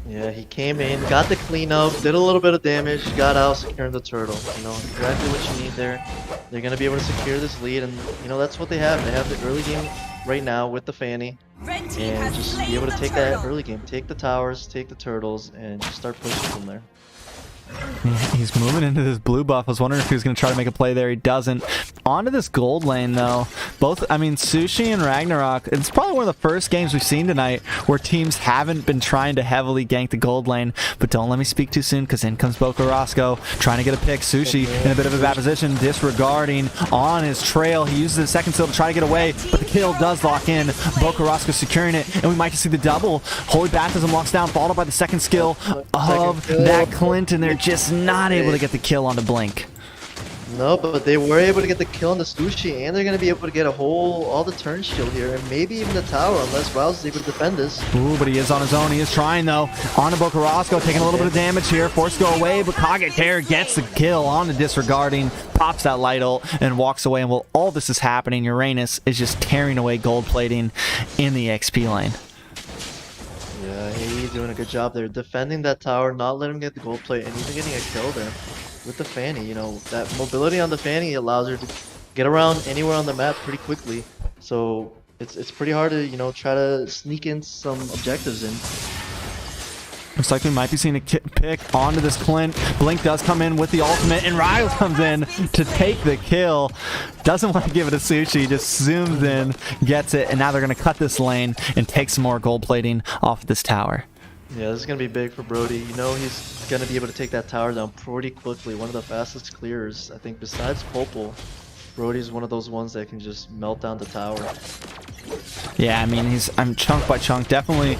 Speaker 2: Yeah, he came in, got the cleanup, did a little bit of damage, got out, securing the turtle. Exactly what you need there. They're going to be able to secure this lead, and, that's what they have. They have the early game right now with the Fanny. And just be able to take that early game, take the towers, take the turtles, and just start pushing from there.
Speaker 1: He's moving into this blue buff. I was wondering if he was going to try to make a play there. He doesn't. Onto this gold lane, though. Sushi and Ragnarok, it's probably one of the first games we've seen tonight where teams haven't been trying to heavily gank the gold lane. But don't let me speak too soon, because in comes Boko Roscoe trying to get a pick. Sushi in a bit of a bad position, disregarding on his trail. He uses his second skill to try to get away, but the kill does lock in. Boko Roscoe securing it, and we might just see the double. Holy Baptism locks down, followed by the second skill of that Clint, and they're just not able to get the kill onto Blink.
Speaker 2: No, but they were able to get the kill on the Sushi, and they're going to be able to get all the turn shield here, and maybe even the tower, unless Rouse is able to defend this.
Speaker 1: Ooh, but he is on his own. He is trying, though. On to Bocarasco, taking a little bit of damage here. Forced to go away, but Kage gets the kill on the Disregarding, pops that light ult, and walks away. And while all this is happening, Uranus is just tearing away gold plating in the XP lane.
Speaker 2: Yeah, he's doing a good job there, defending that tower, not letting him get the gold plate, and even getting a kill there with the Fanny. You know, that mobility on the Fanny allows her to get around anywhere on the map pretty quickly. So it's pretty hard to, you know, try to sneak in some objectives in.
Speaker 1: Looks like we might be seeing a pick onto this Clint. Blink does come in with the ultimate, and Ryle comes in to take the kill. Doesn't want to give it a Sushi, just zooms in, gets it, and now they're going to cut this lane and take some more gold plating off of this tower.
Speaker 2: Yeah, this is going to be big for Brody. You know he's going to be able to take that tower down pretty quickly. One of the fastest clearers, I think, besides Popol. Brody's one of those ones that can just melt down the tower.
Speaker 1: Yeah, I mean, I'm chunk by chunk, definitely.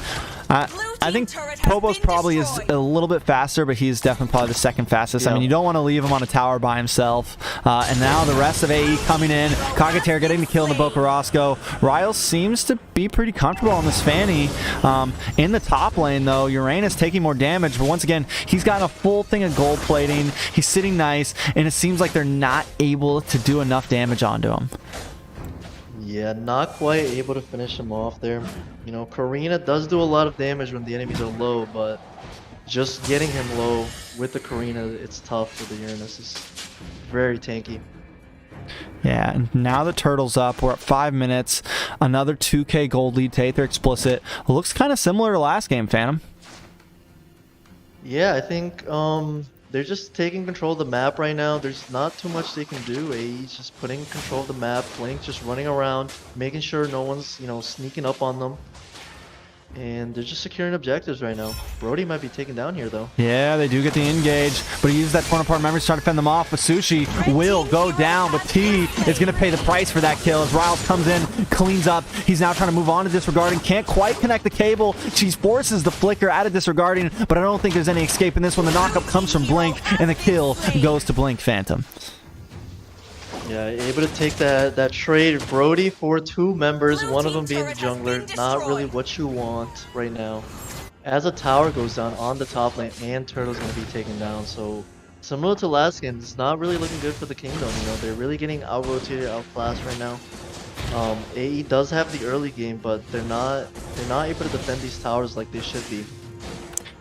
Speaker 1: I think Popo's probably is a little bit faster, but he's definitely probably the second fastest.
Speaker 2: Yeah.
Speaker 1: I mean, you don't want to leave him on a tower by himself. And now the rest of AE coming in. Kageter getting the kill in the Bocarasco. Riles seems to be pretty comfortable on this Fanny. In the top lane, though, Uranus taking more damage, but once again, he's got a full thing of gold plating. He's sitting nice, and it seems like they're not able to do enough damage onto him.
Speaker 2: Yeah, not quite able to finish him off there. You know, Karina does do a lot of damage when the enemies are low, but just getting him low with the Karina, it's tough for the Uranus. It's very tanky.
Speaker 1: Yeah, and now the Turtle's up. We're at 5 minutes. Another 2k gold lead to Aether Explicit. Looks kind of similar to last game, Phantom.
Speaker 2: Yeah, I think they're just taking control of the map right now. There's not too much they can do. AE's just putting control of the map. Blink just running around, making sure no one's, you know, sneaking up on them. And they're just securing objectives right now. Brody might be taken down here, though.
Speaker 1: Yeah, they do get the engage, but he uses that torn apart memory to try to fend them off. But Sushi will go down, but T is going to pay the price for that kill as Riles comes in, cleans up. He's now trying to move on to Disregarding. Can't quite connect the cable. She forces the flicker out of Disregarding, but I don't think there's any escape in this one. The knockup comes from Blink, and the kill goes to Blink Phantom.
Speaker 2: Yeah, able to take that trade. Brody for 2 members, one of them being the jungler. Not really what you want right now. As a tower goes down on the top lane, and Turtle's going to be taken down. So similar to last game, it's not really looking good for the Kingdom. You know, they're really getting out-rotated, outclassed right now. AE does have the early game, but they're not able to defend these towers like they should be.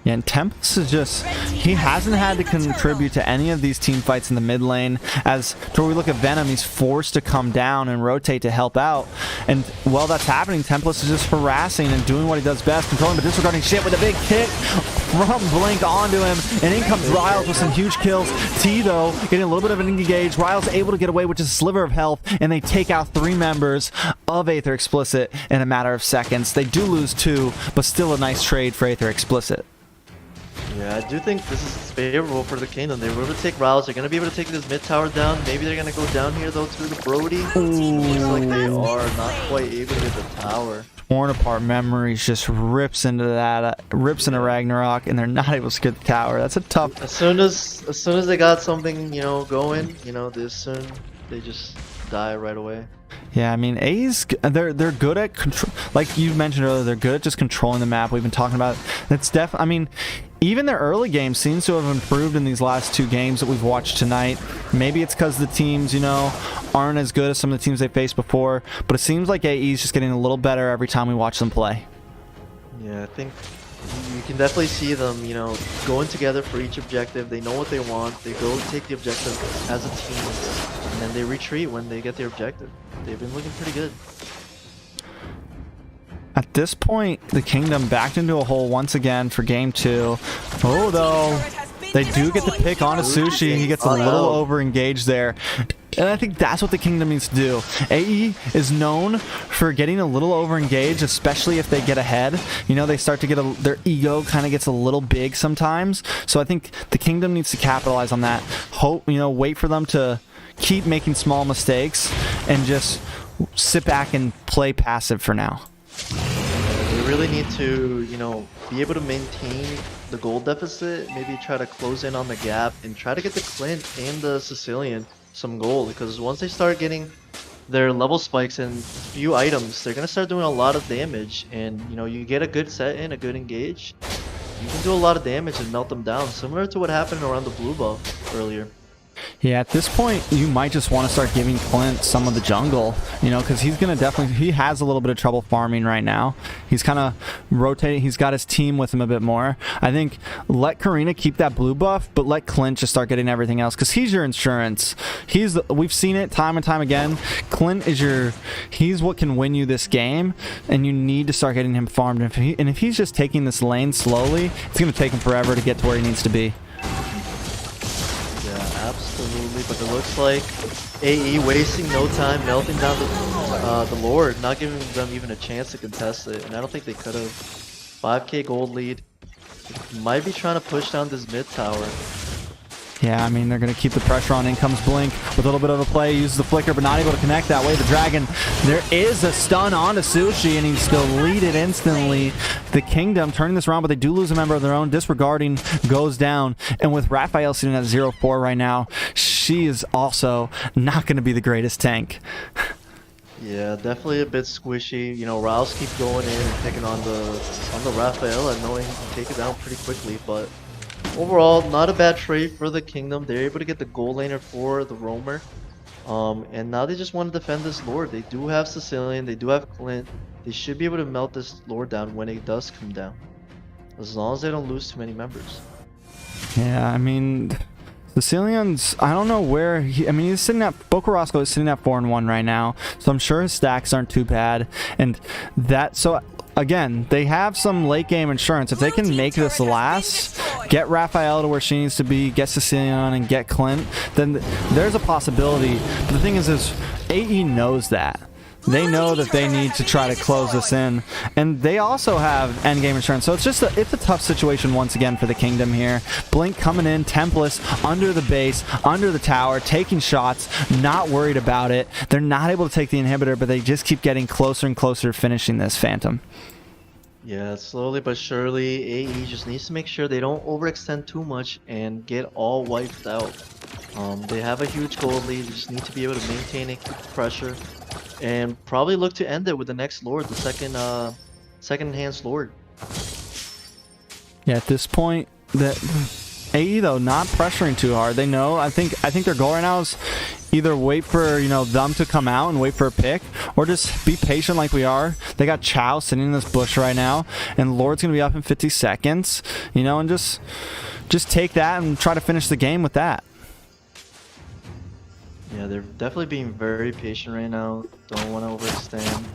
Speaker 1: Yeah, and Tempest is just, he hasn't had to contribute to any of these team fights in the mid lane. As to where we look at Venom, he's forced to come down and rotate to help out. And while that's happening, Tempest is just harassing and doing what he does best, controlling but Disregarding shit with a big kick from Blink onto him. And in comes Riles with some huge kills. T, though, getting a little bit of an engage. Riles able to get away with just a sliver of health, and they take out 3 members of Aether Explicit in a matter of seconds. They do lose 2, but still a nice trade for Aether Explicit.
Speaker 2: Yeah, I do think this is favorable for the Kingdom. They were able to take Rouse. They're going to be able to take this mid tower down. Maybe they're going to go down here, though, to the Brody. Looks like they are not quite able to get the tower.
Speaker 1: Torn apart memories just rips into that, rips into Ragnarok, and they're not able to get the tower. That's a tough.
Speaker 2: As soon as they got something, you know, going, you know, this soon they just die right away.
Speaker 1: Yeah, I mean, A's they're good at control. Like you mentioned earlier, they're good at just controlling the map. We've been talking about it. That's I mean, even their early game seems to have improved in these last 2 games that we've watched tonight. Maybe it's because the teams, you know, aren't as good as some of the teams they faced before. But it seems like AE is just getting a little better every time we watch them play.
Speaker 2: Yeah, I think you can definitely see them, you know, going together for each objective. They know what they want. They go take the objective as a team, and then they retreat when they get their objective. They've been looking pretty good.
Speaker 1: At this point, the Kingdom backed into a hole once again for game 2. Oh, though, they do get the pick on a Sushi. He gets a little over-engaged there. And I think that's what the Kingdom needs to do. AE is known for getting a little over-engaged, especially if they get ahead. You know, they start to get their ego kind of gets a little big sometimes. So I think the Kingdom needs to capitalize on that. Hope, you know, wait for them to keep making small mistakes and just sit back and play passive for now.
Speaker 2: They really need to, you know, be able to maintain the gold deficit, maybe try to close in on the gap and try to get the Clint and the Sicilian some gold, because once they start getting their level spikes and few items, they're gonna start doing a lot of damage. And you know, you get a good set in, a good engage, you can do a lot of damage and melt them down, similar to what happened around the blue buff earlier.
Speaker 1: Yeah, at this point, you might just want to start giving Clint some of the jungle, you know, because he's going to definitely, he has a little bit of trouble farming right now. He's kind of rotating, he's got his team with him a bit more. I think let Karina keep that blue buff, but let Clint just start getting everything else, because he's your insurance. We've seen it time and time again. Clint is he's what can win you this game, and you need to start getting him farmed. And if he's just taking this lane slowly, it's going to take him forever to get to where he needs to be.
Speaker 2: Absolutely, but it looks like AE wasting no time, melting down the Lord, not giving them even a chance to contest it, and I don't think they could have. 5k gold lead. Might be trying to push down this mid tower.
Speaker 1: Yeah, I mean, they're going to keep the pressure on. In comes Blink with a little bit of a play, uses the flicker, but not able to connect that way. The Dragon, there is a stun onto Sushi, and he's deleted instantly. The Kingdom turning this around, but they do lose a member of their own. Disregarding goes down, and with Raphael sitting at 0-4 right now, she is also not going to be the greatest tank.
Speaker 2: Yeah, definitely a bit squishy. You know, Rouse keep going in and picking on the Raphael and knowing he can take it down pretty quickly, but overall, not a bad trade for the Kingdom. They're able to get the gold laner for the roamer. And now they just want to defend this Lord. They do have Sicilian, they do have Clint. They should be able to melt this Lord down when it does come down, as long as they don't lose too many members.
Speaker 1: Yeah, I mean, Sicilian's, I don't know where he's sitting at, Bokorosco is sitting at 4-1 right now, so I'm sure his stacks aren't too bad. And so again, they have some late game insurance. If they can make this last, get Raphael to where she needs to be, get Sicilian and get Clint, then there's a possibility. But the thing is AE knows that. They know that they need to try to close this in, and they also have endgame insurance. So it's a tough situation once again for the Kingdom here. Blink coming in, Templess under the base, under the tower, taking shots, not worried about it. They're not able to take the inhibitor, but they just keep getting closer and closer to finishing this Phantom.
Speaker 2: Yeah, slowly but surely, AE just needs to make sure they don't overextend too much and get all wiped out. They have a huge gold lead. They just need to be able to maintain it, keep the pressure, and probably look to end it with the next Lord, the second enhanced Lord.
Speaker 1: Yeah, at this point, that AE though not pressuring too hard. They know. I think their goal right now is either wait for them to come out and wait for a pick, or just be patient like we are. They got Chow sitting in this bush right now, and Lord's gonna be up in 50 seconds. And just take that and try to finish the game with that.
Speaker 2: Yeah, they're definitely being very patient right now. Don't want to overextend.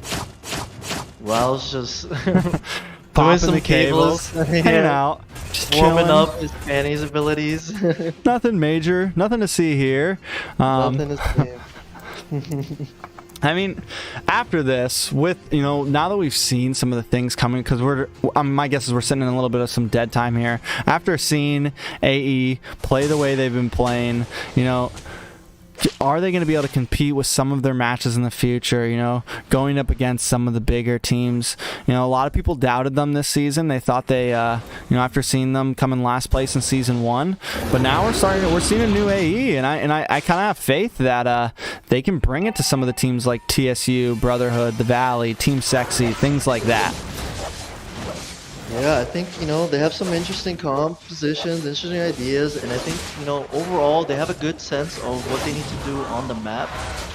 Speaker 2: Raul's just doing some
Speaker 1: the cables, hanging out, just
Speaker 2: warming
Speaker 1: chilling.
Speaker 2: up his panties abilities.
Speaker 1: Nothing major, nothing to see here.
Speaker 2: Nothing to see.
Speaker 1: I mean, after this, with now that we've seen some of the things coming, because my guess is we're sitting in a little bit of some dead time here. After seeing AE play the way they've been playing, are they going to be able to compete with some of their matches in the future, going up against some of the bigger teams? A lot of people doubted them this season. They thought they, after seeing them come in last place in season 1, but now we're seeing a new AE, and I kind of have faith that they can bring it to some of the teams like TSU, Brotherhood, the Valley, Team Sexy, things like that.
Speaker 2: Yeah, I think, they have some interesting compositions, interesting ideas, and I think, overall they have a good sense of what they need to do on the map,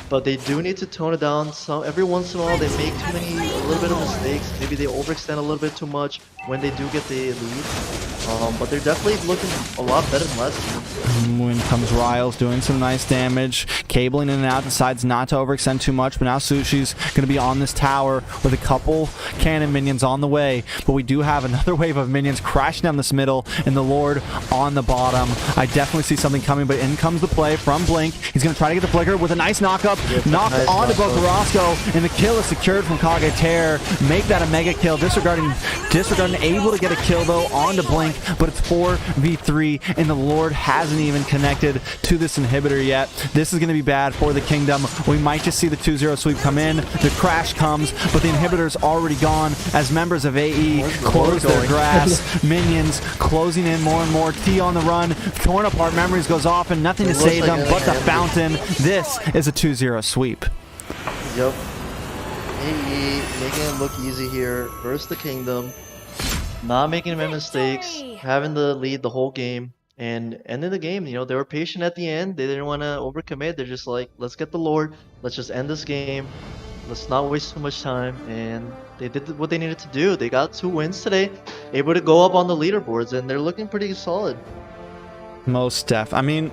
Speaker 2: but they do need to tone it down. Every once in a while they make a little bit of mistakes. Maybe they overextend a little bit too much when they do get the lead, but they're definitely looking a lot better than last year.
Speaker 1: In comes Riles doing some nice damage, cabling in and out, decides not to overextend too much, but now Sushi's going to be on this tower with a couple cannon minions on the way, but we do have another wave of minions crashing down this middle, and the Lord on the bottom. I definitely see something coming, but in comes the play from Blink. He's going to try to get the flicker with a nice knockup. knocked
Speaker 2: nice
Speaker 1: onto
Speaker 2: knock,
Speaker 1: Bokarosco, and the kill is secured from Kageter. Make that a mega kill. Disregarding, able to get a kill though onto Blink, but it's 4v3, and the Lord hasn't even connected to this inhibitor yet. This is going to be bad for the Kingdom. We might just see the 2-0 sweep come in. The crash comes, but the inhibitor's already gone as members of AE close their grass. Minions closing in more and more. T on the run. Torn apart memories goes off, and nothing to save them but the fountain. This is a 2-0 sweep.
Speaker 2: Yep. AE making it look easy here versus the Kingdom. Not making many mistakes. Having the lead the whole game. And ending the game, you know, they were patient at the end. They didn't want to overcommit. They're just like, let's get the Lord. Let's just end this game. Let's not waste too much time. And they did what they needed to do. They got 2 wins today. Able to go up on the leaderboards. And they're looking pretty solid.
Speaker 1: Most def. I mean,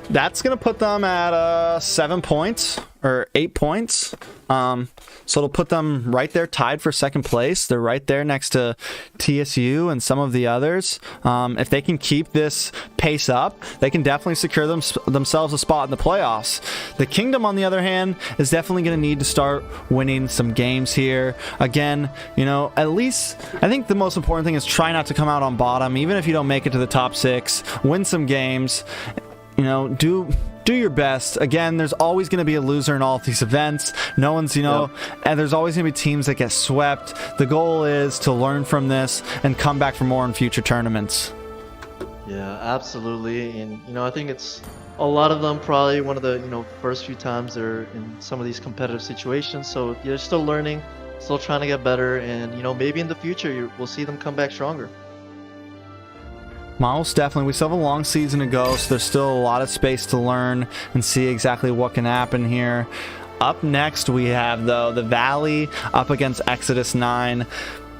Speaker 1: that's going to put them at 7 points or 8 points. So it'll put them right there tied for second place. They're right there next to TSU and some of the others. If they can keep this pace up, they can definitely secure themselves a spot in the playoffs. The Kingdom, on the other hand, is definitely going to need to start winning some games here. Again, you know, at least I think the most important thing is try not to come out on bottom. Even if you don't make it to the top 6, win some games. You know, do your best. Again, there's always going to be a loser in all of these events. No one's, you know, and there's always going to be teams that get swept. The goal is to learn from this and come back for more in future tournaments.
Speaker 2: Yeah, absolutely. And, you know, I think it's a lot of them probably one of the, you know, first few times they're in some of these competitive situations. So they're still learning, still trying to get better. And, you know, maybe in the future we'll see them come back stronger.
Speaker 1: Most definitely. We still have a long season to go, so there's still a lot of space to learn and see exactly what can happen here. Up next, we have, though, the Valley up against Exodus 9.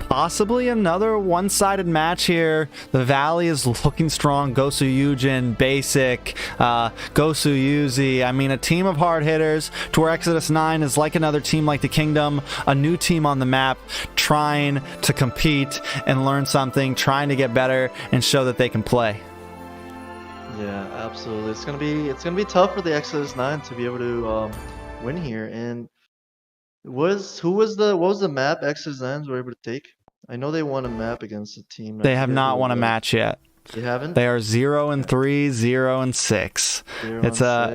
Speaker 1: Possibly another one-sided match here. The Valley is looking strong. Gosu Yujin, Basic, Gosu Yuzi. I mean, a team of hard hitters, to where Exodus 9 is like another team like the Kingdom, a new team on the map, trying to compete and learn something, trying to get better and show that they can play.
Speaker 2: Yeah, absolutely. It's gonna be tough for the Exodus 9 to be able to win here. And what was the map Exodus 9s were able to take? I know they won a map against a team.
Speaker 1: They have not won a match yet.
Speaker 2: They haven't.
Speaker 1: They are 0-3, 0-6.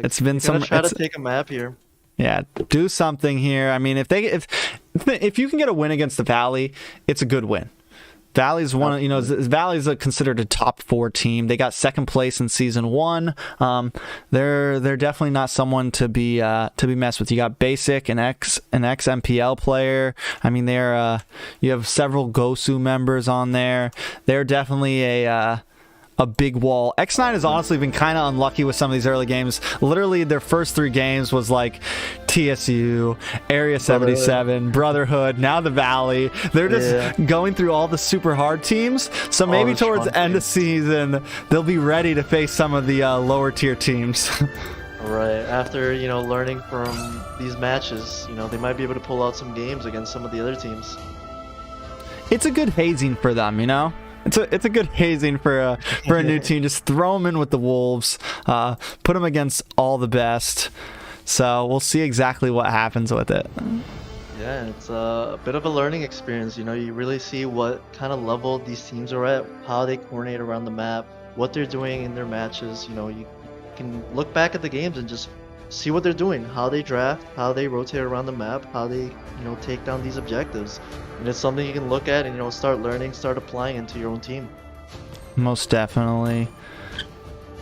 Speaker 1: It's been some.
Speaker 2: Try to take a map here.
Speaker 1: Yeah, do something here. I mean, if you can get a win against the Valley, it's a good win. Valley's one, you know, Valley's considered a top 4 team. They got second place in season 1. They're definitely not someone to be messed with. You got Basic, an ex MPL player. I mean, you have several Gosu members on there. They're definitely a big wall. X9 has honestly been kind of unlucky with some of these early games. Literally, their first 3 games was like TSU, Area 77, Brotherhood, now the Valley. They're just going through all the super hard teams. So maybe towards the end of season, they'll be ready to face some of the lower tier teams.
Speaker 2: Right. After, you know, learning from these matches, you know, they might be able to pull out some games against some of the other teams.
Speaker 1: It's a good hazing for them, you know? It's a good hazing for a new team. Just throw them in with the Wolves, put them against all the best. So we'll see exactly what happens with it.
Speaker 2: Yeah, it's a bit of a learning experience. You know, you really see what kind of level these teams are at, how they coordinate around the map, what they're doing in their matches. You know, you can look back at the games and just see what they're doing, how they draft, how they rotate around the map, how they, you know, take down these objectives. And it's something you can look at and, you know, start learning, start applying into your own team.
Speaker 1: Most definitely.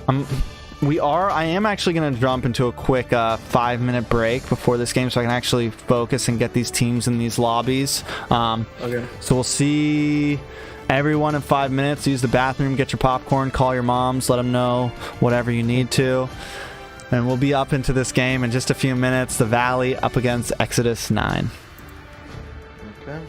Speaker 1: I am actually going to jump into a quick 5-minute break before this game so I can actually focus and get these teams in these lobbies.
Speaker 2: Okay.
Speaker 1: So we'll see everyone in 5 minutes. Use the bathroom, get your popcorn, call your moms, let them know whatever you need to. And we'll be up into this game in just a few minutes. The Valley up against Exodus 9.
Speaker 2: Okay.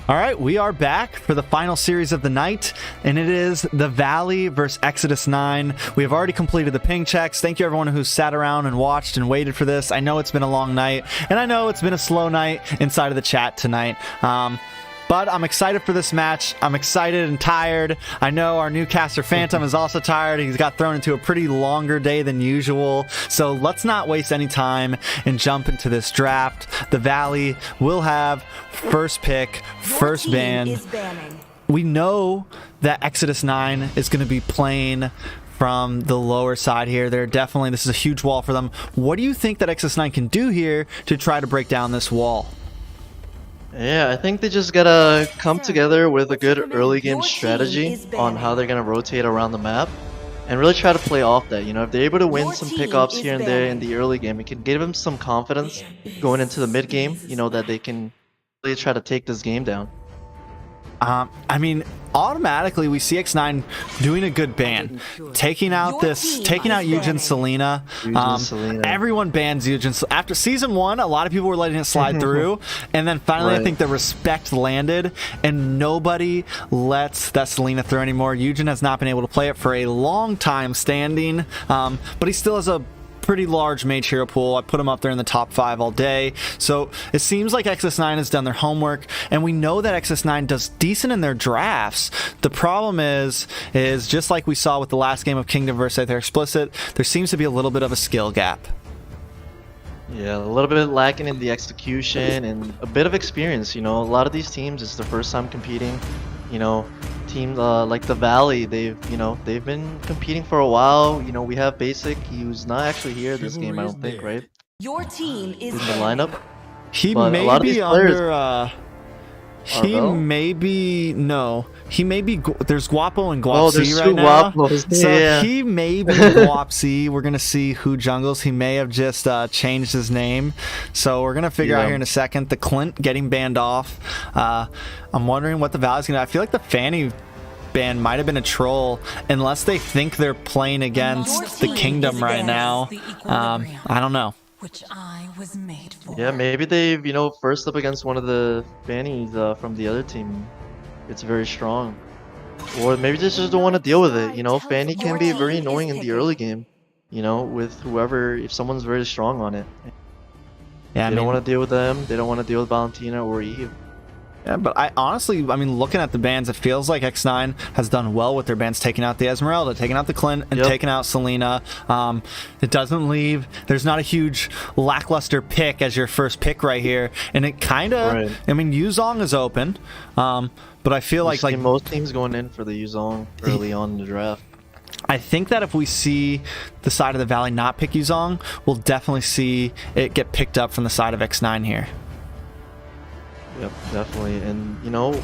Speaker 1: All right, we are back for the final series of the night, and it is the Valley versus Exodus 9. We have already completed the ping checks. Thank you everyone who sat around and watched and waited for this. I know it's been a long night, and I know it's been a slow night inside of the chat tonight. But I'm excited for this match. I'm excited and tired. I know our new caster Phantom is also tired. He's got thrown into a pretty longer day than usual. So let's not waste any time and jump into this draft. The Valley will have first pick, first ban. We know that Exodus 9 is going to be playing from the lower side here. This is a huge wall for them. What do you think that Exodus 9 can do here to try to break down this wall?
Speaker 2: Yeah, I think they just gotta come together with a good early game strategy on how they're gonna rotate around the map and really try to play off that. You know, if they're able to win some pickoffs here and there in the early game, it can give them some confidence going into the mid game, you know, that they can really try to take this game down.
Speaker 1: I mean, automatically we see X9 doing a good ban, taking out Eugen Selena. Everyone bans Eugen. After season 1, a lot of people were letting it slide through, and then finally I think the respect landed, and nobody lets that Selena through anymore. Eugen has not been able to play it for a long time standing, but he still has a pretty large mage hero pool. I put him up there in the top 5 all day. So it seems like Exodus 9 has done their homework, and we know that Exodus 9 does decent in their drafts. The problem is just like we saw with the last game of Kingdom versus Aether Explicit, there seems to be a little bit of a skill gap.
Speaker 2: Yeah, a little bit lacking in the execution and a bit of experience. You know, a lot of these teams, it's their first time competing. You know, teams like the Valley, they've been competing for a while. You know, we have Basic, who's not actually here this game, I don't think, right?
Speaker 3: Your team is
Speaker 2: In the lineup.
Speaker 1: He
Speaker 2: But a
Speaker 1: may
Speaker 2: lot of
Speaker 1: be
Speaker 2: these players-
Speaker 1: under. He
Speaker 2: Arvel?
Speaker 1: may be He may be. There's Guapo and
Speaker 2: Oh,
Speaker 1: Guapsi
Speaker 2: there's
Speaker 1: right
Speaker 2: two
Speaker 1: now.
Speaker 2: Guapos.
Speaker 1: So
Speaker 2: Yeah.
Speaker 1: he may be Guapsi. We're gonna see who jungles. He may have just changed his name. So we're gonna figure out here in a second. The Clint getting banned off. I'm wondering what the Valley's gonna. I feel like the Fanny ban might have been a troll, unless they think they're playing against the Kingdom right now. I don't know.
Speaker 7: Which I was made for.
Speaker 2: Yeah, maybe they've, you know, first up against one of the Fannies from the other team. It's very strong. Or maybe they just don't want to deal with it. You know, Fanny can be very annoying in the early game. You know, with whoever, if someone's very strong on it.
Speaker 1: Yeah,
Speaker 2: They don't want to deal with them. They don't want to deal with Valentina or Eve.
Speaker 1: Yeah, but I honestly, looking at the bans, it feels like X9 has done well with their bans, taking out the Esmeralda, taking out the Clint, and taking out Selena. It doesn't leave. There's not a huge lackluster pick as your first pick right here, and it kind of.
Speaker 2: Right.
Speaker 1: Yuzong is open, but I feel like
Speaker 2: most teams going in for the Yuzong early on in the draft.
Speaker 1: I think that if we see the side of the Valley not pick Yuzong, we'll definitely see it get picked up from the side of X9 here.
Speaker 2: Yep, definitely. And, you know,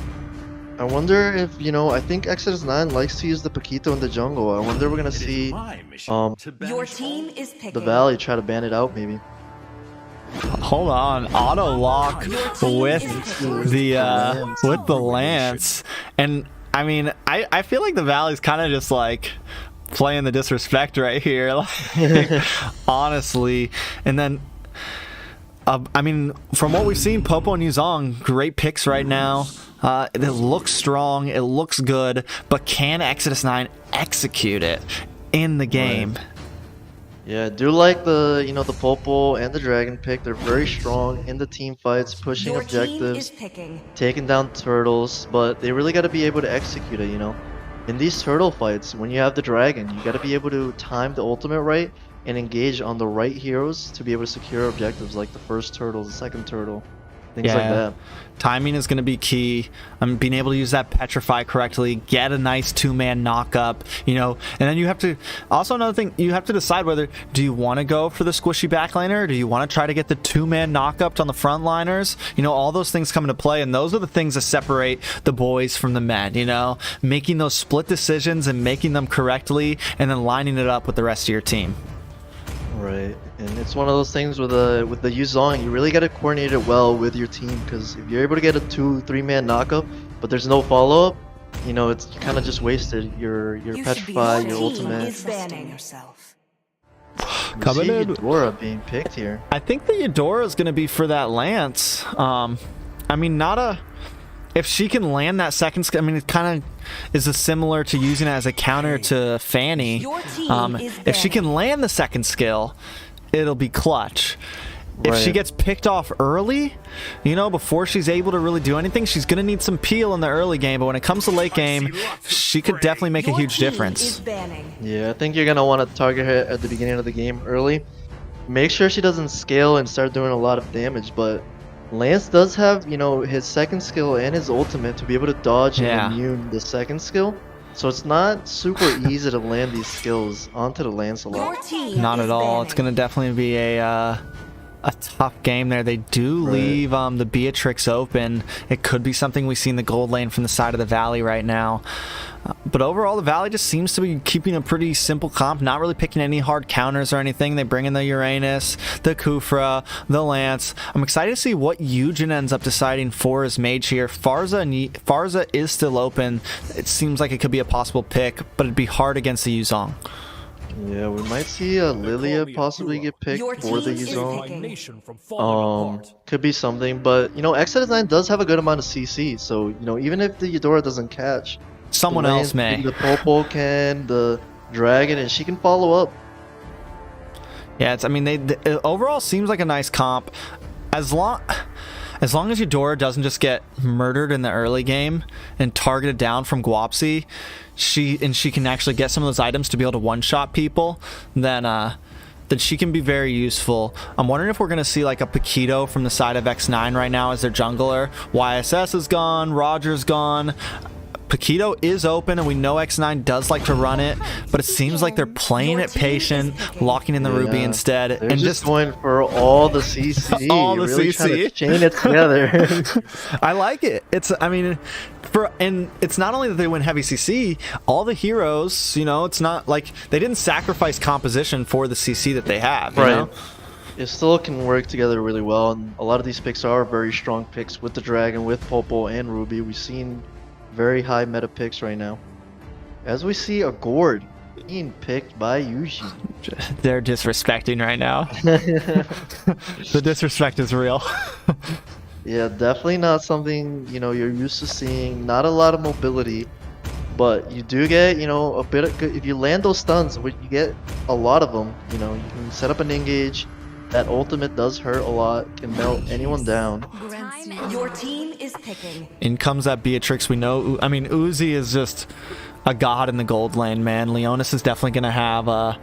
Speaker 2: I wonder if, you know, I think Exodus 9 likes to use the Paquito in the jungle. I wonder if we're going to see
Speaker 3: your team is picking.
Speaker 2: the Valley try to ban it out, maybe.
Speaker 1: Hold on, auto lock with the Lance, and I feel like the Valley's kind of just like playing the disrespect right here, like, honestly. And then from what we've seen, Popo and Yuzong, great picks right now. It looks strong, it looks good, but can Exodus 9 execute it in the game?
Speaker 2: Right. Yeah, I do like the, you know, the Popo and the Dragon pick. They're very strong in the team fights, pushing
Speaker 3: Your
Speaker 2: objectives,
Speaker 3: team is picking.
Speaker 2: taking down turtles, but they really got to be able to execute it, you know. In these turtle fights, when you have the Dragon, you got to be able to time the ultimate right and engage on the right heroes to be able to secure objectives like the first turtle, the second turtle, things like that.
Speaker 1: Timing is going to be key. Being able to use that Petrify correctly, get a nice 2-man knock up, you know. And then you have to, also another thing, you have to decide whether, do you want to go for the squishy backliner, or do you want to try to get the 2-man knock up on the frontliners? You know, all those things come into play, and those are the things that separate the boys from the men, you know, making those split decisions and making them correctly, and then lining it up with the rest of your team.
Speaker 2: Right, and it's one of those things with the Yuzong, you really got to coordinate it well with your team, because if you're able to get a 2-3-man knockup, but there's no follow-up, you know, you kind of just wasted your Petrify, your ultimate.
Speaker 3: Is banning yourself.
Speaker 1: Coming in.
Speaker 2: Eudora being picked here.
Speaker 1: I think the Eudora is going to be for that Lance. if she can land that second skill, I mean, it kind of is similar to using it as a counter to Fanny.
Speaker 3: Your team is
Speaker 1: If she
Speaker 3: banning.
Speaker 1: can land the second skill, it'll be clutch. If she
Speaker 2: Right.
Speaker 1: gets picked off early, you know, before she's able to really do anything, she's going to need some peel in the early game. But when it comes to late game, she could definitely make a
Speaker 3: Your
Speaker 1: huge
Speaker 3: team
Speaker 1: difference.
Speaker 3: is banning.
Speaker 2: Yeah, I think you're gonna want to target her at the beginning of the game early. Make sure she doesn't scale and start doing a lot of damage, but Lance does have, you know, his second skill and his ultimate to be able to dodge
Speaker 1: Yeah.
Speaker 2: and immune the second skill. So it's not super easy to land these skills onto the Lancelot.
Speaker 3: Your team
Speaker 1: Not
Speaker 3: is
Speaker 1: at all. It's
Speaker 3: banning.
Speaker 1: going to definitely be a tough game there. They do
Speaker 2: Right.
Speaker 1: leave the Beatrix open. It could be something we see in the gold lane from the side of the Valley right now. But overall, the Valley just seems to be keeping a pretty simple comp, not really picking any hard counters or anything. They bring in the Uranus, the Kufra, the Lance. I'm excited to see what Eugen ends up deciding for his mage here. Farza is still open. It seems like it could be a possible pick, but it'd be hard against the Yuzong.
Speaker 2: Yeah, we might see a Lilia possibly get picked
Speaker 3: Your
Speaker 2: for the
Speaker 3: team is
Speaker 2: Yuzong.
Speaker 3: picking.
Speaker 5: Nation from falling apart.
Speaker 2: Could be something, but you know, Exodus 9 does have a good amount of CC, so you know, even if the Eudora doesn't catch,
Speaker 1: Someone
Speaker 2: the
Speaker 1: else
Speaker 2: Lance,
Speaker 1: may.
Speaker 2: the Popo can, the Dragon, and she can follow up.
Speaker 1: Yeah, it's. I mean, it overall seems like a nice comp, as long as Eudora doesn't just get murdered in the early game and targeted down from Guapsi, she can actually get some of those items to be able to one-shot people. Then she can be very useful. I'm wondering if we're going to see like a Paquito from the side of X9 right now as their jungler. YSS is gone, Roger's gone. Paquito is open, and we know X9 does like to run it, but it seems like they're playing it patient, locking in the Ruby
Speaker 2: Yeah.
Speaker 1: instead,
Speaker 2: They're
Speaker 1: and
Speaker 2: just going for all the CC.
Speaker 1: All the
Speaker 2: really trying to
Speaker 1: CC.
Speaker 2: chain it together.
Speaker 1: I like it. And it's not only that they win heavy CC, all the heroes, you know, it's not like they didn't sacrifice composition for the CC that they have, you know?
Speaker 2: It still can work together really well, and a lot of these picks are very strong picks with the Dragon, with Popo and Ruby. We've seen very high meta picks right now. As we see a Gord being picked by Yuji.
Speaker 1: They're disrespecting right now. The disrespect is real.
Speaker 2: Yeah, definitely not something, you know, you're used to seeing. Not a lot of mobility, but you do get, you know, a bit of good. If you land those stuns, which you get a lot of them, you know, you can set up an engage. That ultimate does hurt a lot, can melt anyone down.
Speaker 3: Your team is picking.
Speaker 1: In comes that Beatrix. We know, I mean, Uzi is just a god in the gold lane, man. Leonis is definitely going to have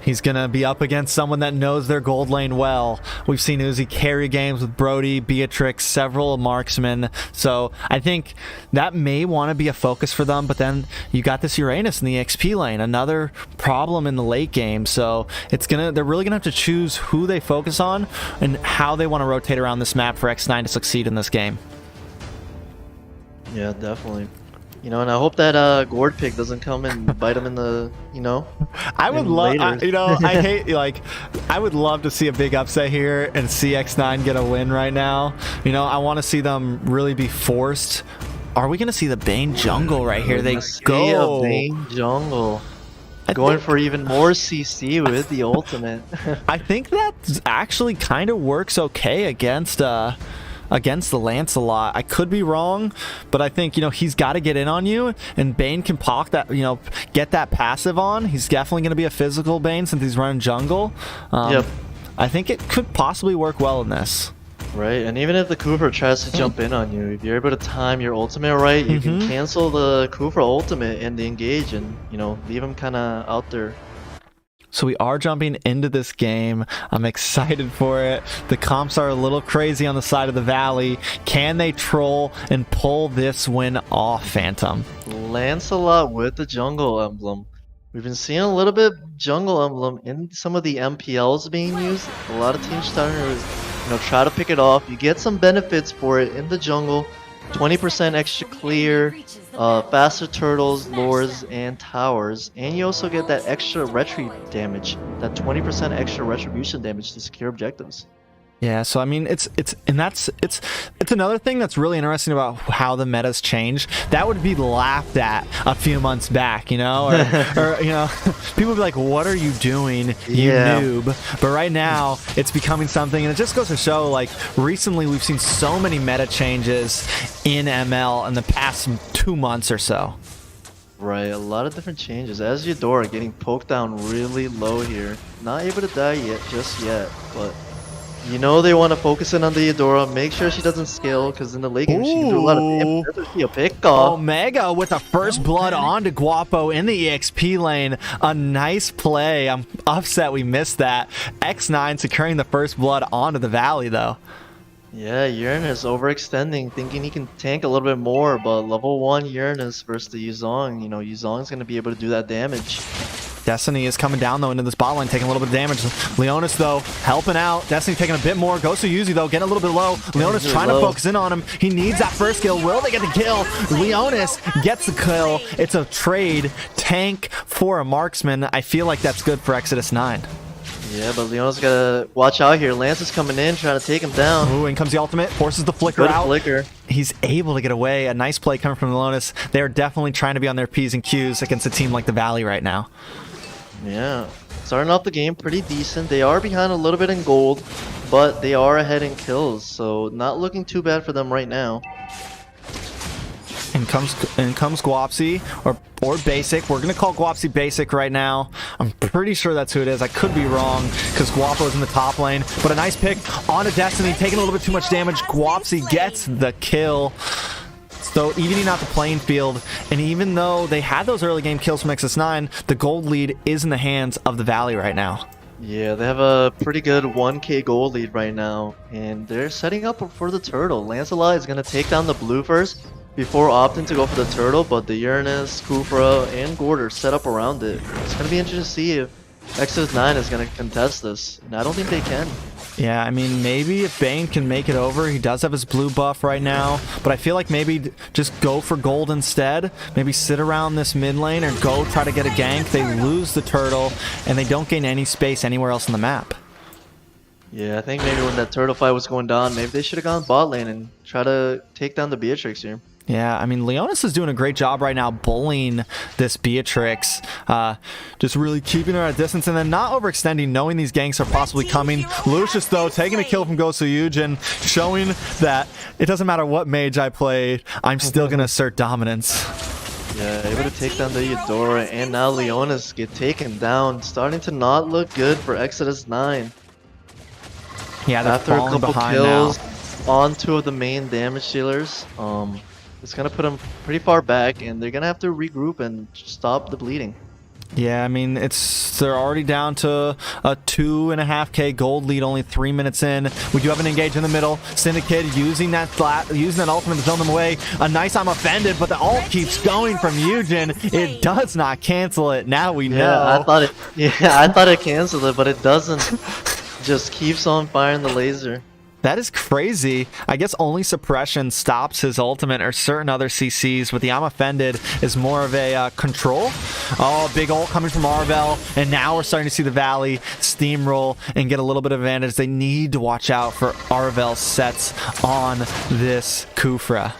Speaker 1: he's going to be up against someone that knows their gold lane well. We've seen Uzi carry games with Brody, Beatrix, several marksmen. So I think that may want to be a focus for them. But then you got this Uranus in the XP lane, another problem in the late game. So they're really going to have to choose who they focus on and how they want to rotate around this map for X9 to succeed in this game.
Speaker 2: Yeah, definitely. You know, and I hope that Gord pick doesn't come and bite him in the, you know.
Speaker 1: I would love,
Speaker 2: later.
Speaker 1: you know, I hate, like, I would love to see a big upset here and see X9 get a win right now. You know, I want to see them really be forced. Are we going to see the Bane jungle right here? They go.
Speaker 2: Vayne jungle.
Speaker 1: I
Speaker 2: Going
Speaker 1: think-
Speaker 2: for even more CC with the ultimate.
Speaker 1: I think that actually kind of works okay against the Lancelot. I could be wrong, but I think, you know, he's got to get in on you, and Bane can pock that, you know, get that passive on. He's definitely going to be a physical Bane since he's running jungle.
Speaker 2: Yep.
Speaker 1: I think it could possibly work well in this.
Speaker 2: Right, and even if the Kufra tries to jump in on you, if you're able to time your ultimate right, you can cancel the Kufra ultimate and the engage and, you know, leave him kind of out there.
Speaker 1: So we are jumping into this game. I'm excited for it. The comps are a little crazy on the side of the Valley. Can they troll and pull this win off, Phantom?
Speaker 2: Lancelot with the jungle emblem. We've been seeing a little bit of jungle emblem in some of the MPLs being used. A lot of teams starting to, you know, try to pick it off. You get some benefits for it in the jungle. 20% extra clear, faster turtles, lures, and towers. And you also get that extra retry damage, that 20% extra retribution damage to secure objectives.
Speaker 1: Yeah, so I mean, it's another thing that's really interesting about how the meta's changed. That would be laughed at a few months back, you know, or you know, people would be like, "What are you doing, you noob?" But right now, it's becoming something, and it just goes to show. Like recently, we've seen so many meta changes in ML in the past 2 months or so.
Speaker 2: Right, a lot of different changes. As Eudora getting poked down really low here, not able to die yet, just yet, but. You know they want to focus in on the Eudora, make sure she doesn't scale, because in the late game she can do a lot of damage. There's a pick off.
Speaker 1: Omega with a first blood onto Guapo in the EXP lane. A nice play. I'm upset we missed that. X9 securing the first blood onto the Valley, though.
Speaker 2: Yeah, Uranus overextending, thinking he can tank a little bit more, but level 1 Uranus versus the Yuzong. You know, Yuzong's going to be able to do that damage.
Speaker 1: Destiny is coming down, though, into this bot lane, taking a little bit of damage. Leonis, though, helping out. Destiny taking a bit more. Goes to Yuzi, though, getting a little bit low. Leonis trying to focus in on him. He needs that first kill. Will they get the kill? Leonis gets the kill. It's a trade. Tank for a marksman. I feel like that's good for Exodus 9.
Speaker 2: Yeah, but Leonis gotta watch out here. Lance is coming in, trying to take him down.
Speaker 1: Ooh, in comes the ultimate. Forces the flicker out.
Speaker 2: Flicker.
Speaker 1: He's able to get away. A nice play coming from Leonis. They are definitely trying to be on their P's and Q's against a team like the Valley right now.
Speaker 2: Yeah, starting off the game pretty decent. They are behind a little bit in gold, but they are ahead in kills, so not looking too bad for them right now.
Speaker 1: In comes Guapsi, or Basic. We're gonna call Guapsi Basic right now. I'm pretty sure that's who it is. I could be wrong because Guapo's in the top lane. But a nice pick onto Destiny, taking a little bit too much damage. Guapsi gets the kill. So evening out the playing field, and even though they had those early game kills from XS9, the gold lead is in the hands of the Valley right now.
Speaker 2: Yeah, they have a pretty good 1k gold lead right now, and they're setting up for the turtle. Lancelot is going to take down the blue first before opting to go for the turtle, but the Uranus, Kufra, and Gorder set up around it. It's going to be interesting to see if XS9 is going to contest this, and I don't think they can.
Speaker 1: Yeah, I mean, maybe if Bane can make it over, he does have his blue buff right now, but I feel like maybe just go for gold instead. Maybe sit around this mid lane or go try to get a gank. They lose the turtle, and they don't gain any space anywhere else on the map.
Speaker 2: Yeah, I think maybe when that turtle fight was going down, maybe they should have gone bot lane and try to take down the Beatrix here.
Speaker 1: Yeah, I mean, Leonis is doing a great job right now bullying this Beatrix. Just really keeping her at a distance and then not overextending, knowing these ganks are possibly coming. Lucius, though, taking a kill from Gosu Yujin, showing that it doesn't matter what mage I play, I'm still going to assert dominance.
Speaker 2: Yeah, able to take down the Eudora, and now Leonis get taken down. Starting to not look good for Exodus 9.
Speaker 1: Yeah, they're
Speaker 2: after a
Speaker 1: falling
Speaker 2: couple
Speaker 1: behind
Speaker 2: kills
Speaker 1: now.
Speaker 2: on two of the main damage dealers, it's gonna put them pretty far back, and they're gonna have to regroup and stop the bleeding.
Speaker 1: Yeah, I mean, they're already down to a 2.5k gold lead, only 3 minutes in. We do have an engage in the middle. Syndicate using that ultimate to throw them away. A nice I'm offended, but the ult keeps going from Eugen. It does not cancel it. Now we know.
Speaker 2: Yeah, I thought it canceled it, but it doesn't. Just keeps on firing the laser.
Speaker 1: That is crazy. I guess only suppression stops his ultimate or certain other CCs, but the I'm offended is more of a control. Oh, big ult coming from Arvel, and now we're starting to see the Valley steamroll and get a little bit of advantage. They need to watch out for Arvel's sets on this Kufra.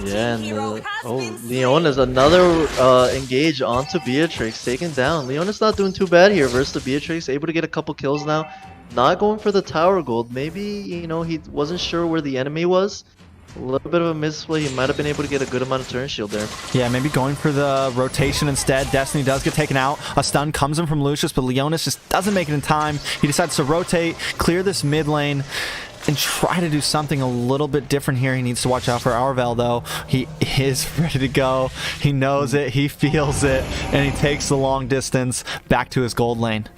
Speaker 2: Yeah, and Leon is another engage onto Beatrix, taken down. Leon is not doing too bad here versus the Beatrix, able to get a couple kills now. Not going for the tower gold. Maybe, you know, he wasn't sure where the enemy was. A little bit of a misplay. He might have been able to get a good amount of turn shield there.
Speaker 1: Yeah, maybe going for the rotation instead. Destiny does get taken out. A stun comes in from Lucius, but Leonis just doesn't make it in time. He decides to rotate, clear this mid lane, and try to do something a little bit different here. He needs to watch out for Arvel, though. He is ready to go. He knows it. He feels it. And he takes the long distance back to his gold lane.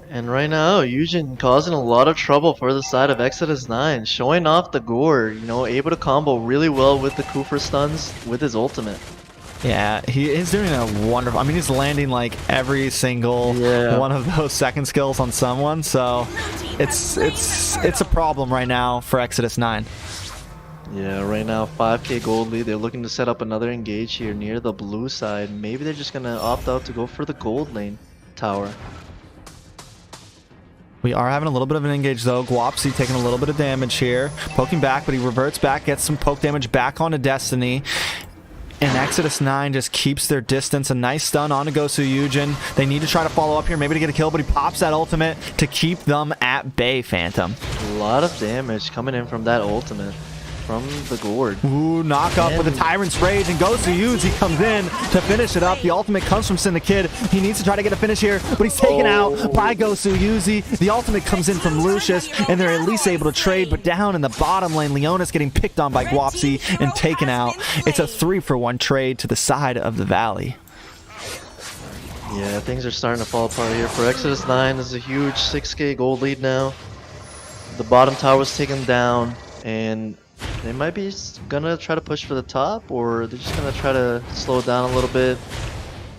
Speaker 2: And right now, Eugen causing a lot of trouble for the side of Exodus 9. Showing off the gore, you know, able to combo really well with the Kufra stuns with his ultimate.
Speaker 1: Yeah, he is doing a wonderful... I mean, he's landing like every single one of those second skills on someone. So it's a problem right now for Exodus 9.
Speaker 2: Yeah, right now 5k gold lead. They're looking to set up another engage here near the blue side. Maybe they're just going to opt out to go for the gold lane tower.
Speaker 1: We are having a little bit of an engage though. Guapsi taking a little bit of damage here. Poking back, but he reverts back, gets some poke damage back onto Destiny. And Exodus 9 just keeps their distance. A nice stun onto Gosu Yujin. They need to try to follow up here, maybe to get a kill, but he pops that ultimate to keep them at bay, Phantom.
Speaker 2: A lot of damage coming in from that ultimate. From the Gourd.
Speaker 1: Ooh, knock up with a Tyrant's Rage, and Gosu Yuzi comes in to finish it up. The ultimate comes from Syndicate. He needs to try to get a finish here, but he's taken out by Gosu Yuzi. The ultimate comes in from Lucius, and they're at least able to trade, but down in the bottom lane, Leonis getting picked on by Guapsi and taken out. It's a 3-for-1 trade to the side of the Valley.
Speaker 2: Yeah, things are starting to fall apart here. For Exodus 9, there's a huge 6k gold lead now. The bottom tower was taken down, and they might be gonna try to push for the top, or they're just gonna try to slow it down a little bit,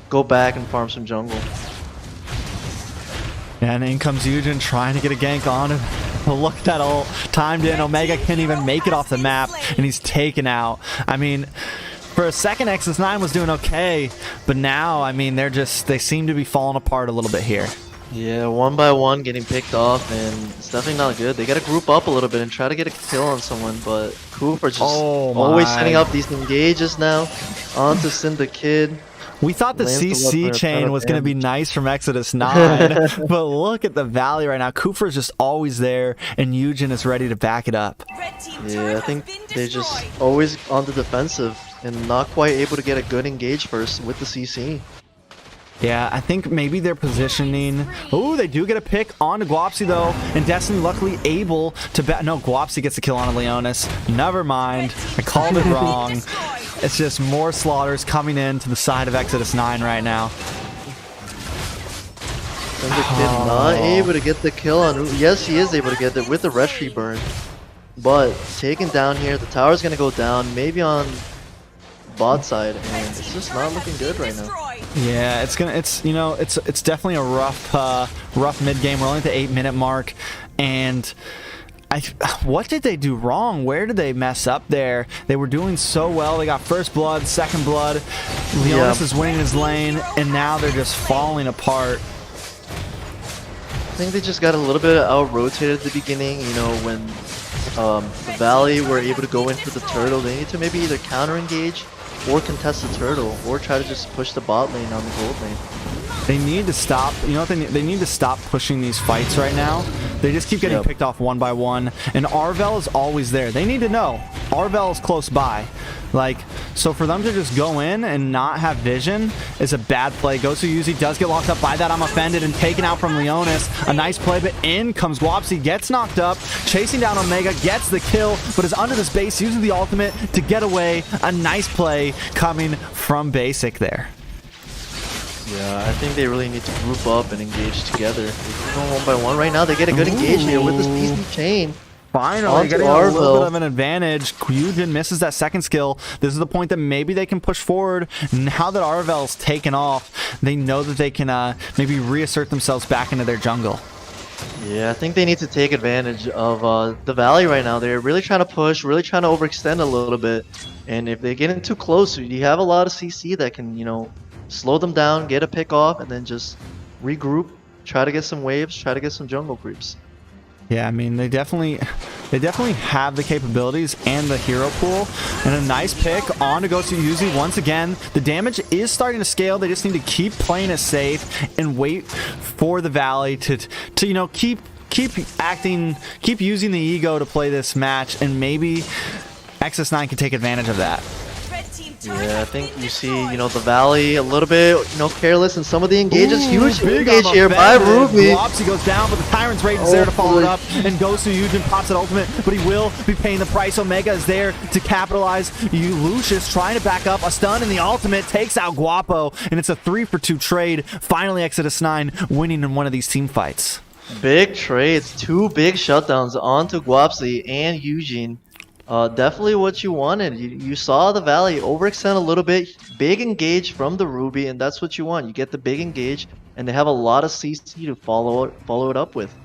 Speaker 2: go back and farm some jungle.
Speaker 1: And in comes Yujin trying to get a gank on him. Look at that ult. Timed in. Omega can't even make it off the map, and he's taken out. I mean, for a second, Exodus 9 was doing okay, but now, I mean, they seem to be falling apart a little bit here.
Speaker 2: Yeah, one by one getting picked off, and it's definitely not good. They gotta group up a little bit and try to get a kill on someone, but Cooper just always setting up these engages now onto Syndicate.
Speaker 1: We thought the CC chain was going to be nice from Exodus 9, but look at the Valley right now. Cooper's just always there, and Yujin is ready to back it up.
Speaker 2: Yeah, I think they just always on the defensive and not quite able to get a good engage first with the CC.
Speaker 1: Yeah, I think maybe they're positioning. Oh, they do get a pick on Guapsi though, and Destiny luckily able to no, Guapsi gets a kill on Leonis. Never mind, I called it wrong. It's just more slaughters coming in to the side of Exodus 9 right now.
Speaker 2: Syndicate not able to get the kill on. Yes, he is able to get it with the Retry burn, but taken down here. The tower's gonna go down, maybe on bot side, and it's just not looking good right now.
Speaker 1: Yeah, it's definitely a rough mid game. We're only at the 8-minute mark, and what did they do wrong? Where did they mess up there? They were doing so well. They got first blood, second blood. Leonis is winning his lane, and now they're just falling apart.
Speaker 2: I think they just got a little bit out rotated at the beginning. You know, when the Valley were able to go in for the turtle, they need to maybe either counter engage or contest the turtle, or try to just push the bot lane on the gold lane.
Speaker 1: They need to stop. You know what they need to stop pushing these fights right now. They just keep getting picked off one by one, and Arvel is always there. They need to know Arvel is close by. Like, so for them to just go in and not have vision is a bad play. Gosu Yuzi does get locked up by that. I'm offended and taken out from Leonis. A nice play, but in comes Guapsi, gets knocked up, chasing down Omega, gets the kill, but is under this base, using the ultimate to get away. A nice play coming from Basic there.
Speaker 2: Yeah, I think they really need to group up and engage together. They're going one by one right now. They get a good engage here with this PC chain.
Speaker 1: Finally, getting a little bit of an advantage. Yujin misses that second skill. This is the point that maybe they can push forward. Now that Arvel's taken off, they know that they can maybe reassert themselves back into their jungle.
Speaker 2: Yeah, I think they need to take advantage of the Valley right now. They're really trying to push, really trying to overextend a little bit. And if they get in too close, you have a lot of CC that can, you know, slow them down, get a pick off, and then just regroup, try to get some waves, try to get some jungle creeps.
Speaker 1: Yeah, I mean, they definitely have the capabilities and the hero pool. And a nice pick on to Gosu Yuzi once again. The damage is starting to scale. They just need to keep playing it safe and wait for the Valley to you know, keep using the ego to play this match, and maybe Exodus 9 can take advantage of that.
Speaker 2: Yeah, I think you see, you know, the Valley a little bit, you know, careless in some of the engages. Huge engage here by Ruby.
Speaker 1: Guapsi goes down, but the Tyrant's Rage is there to follow it up, and Gosu Yujin pops an ultimate, but he will be paying the price. Omega is there to capitalize. Lucius trying to back up, a stun, and the ultimate takes out Guapo, and it's a 3-for-2 trade. Finally, Exodus 9 winning in one of these team fights.
Speaker 2: Big trades, 2 big shutdowns onto Guapsi and Eugene. Definitely what you wanted. You saw the Valley overextend a little bit, big engage from the Ruby, and that's what you want. You get the big engage, and they have a lot of CC to follow it up with.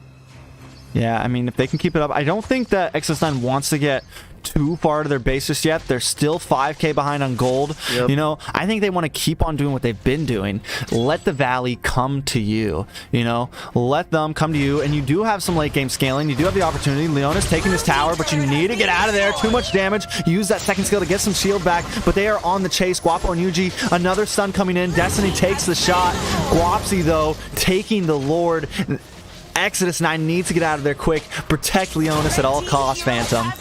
Speaker 1: Yeah, I mean, if they can keep it up, I don't think that Exodus 9 wants to get too far to their bases yet. They're still 5k behind on gold.
Speaker 2: Yep.
Speaker 1: You know, I think they want to keep on doing what they've been doing. Let the Valley come to you. You know, let them come to you, and you do have some late game scaling. You do have the opportunity. Leona's taking his tower, but you need to get out of there. Too much damage. Use that second skill to get some shield back, but they are on the chase. Guapo and Yuji, another stun coming in. Destiny takes the shot. Guapsi, though, taking the Lord. Exodus 9 needs to get out of there quick. Protect Leonis at all costs, Phantom.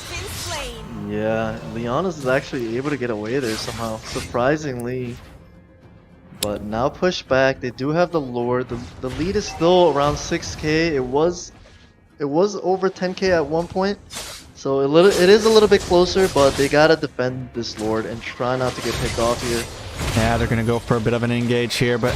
Speaker 2: Yeah, Leonis is actually able to get away there somehow, surprisingly. But now push back. They do have the Lord. The lead is still around 6k. It was over 10k at one point. So it is a little bit closer, but they gotta defend this Lord and try not to get picked off here.
Speaker 1: Yeah, they're going to go for a bit of an engage here, but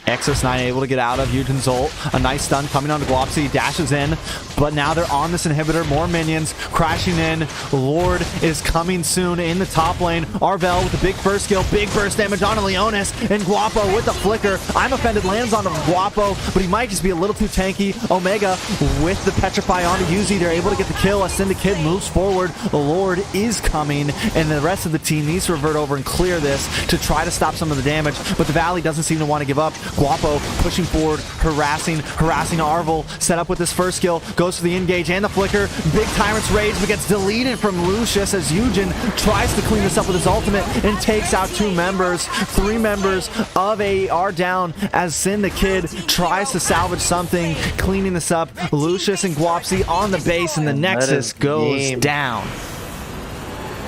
Speaker 1: Exodus 9 able to get out of Eugen's ult. A nice stun coming onto Guapsi, dashes in, but now they're on this inhibitor. More minions crashing in. Lord is coming soon in the top lane. Arvel with the big first skill, big burst damage onto Leonis, and Guapo with the flicker. I'm Offended lands onto Guapo, but he might just be a little too tanky. Omega with the Petrify onto Yuzi. They're able to get the kill. Ascended Kid moves forward. The Lord is coming, and the rest of the team needs to revert over and clear this to try to stop some of the damage, but the Valley doesn't seem to want to give up. Guapo pushing forward, harassing Arvel, set up with this first skill, goes for the engage and the flicker. Big Tyrant's Rage, but gets deleted from Lucius as Eugen tries to clean this up with his ultimate and takes out 2 members. 3 members of AER down as Sin the Kid tries to salvage something, cleaning this up. Lucius and Guapsi on the base, and the Nexus goes down.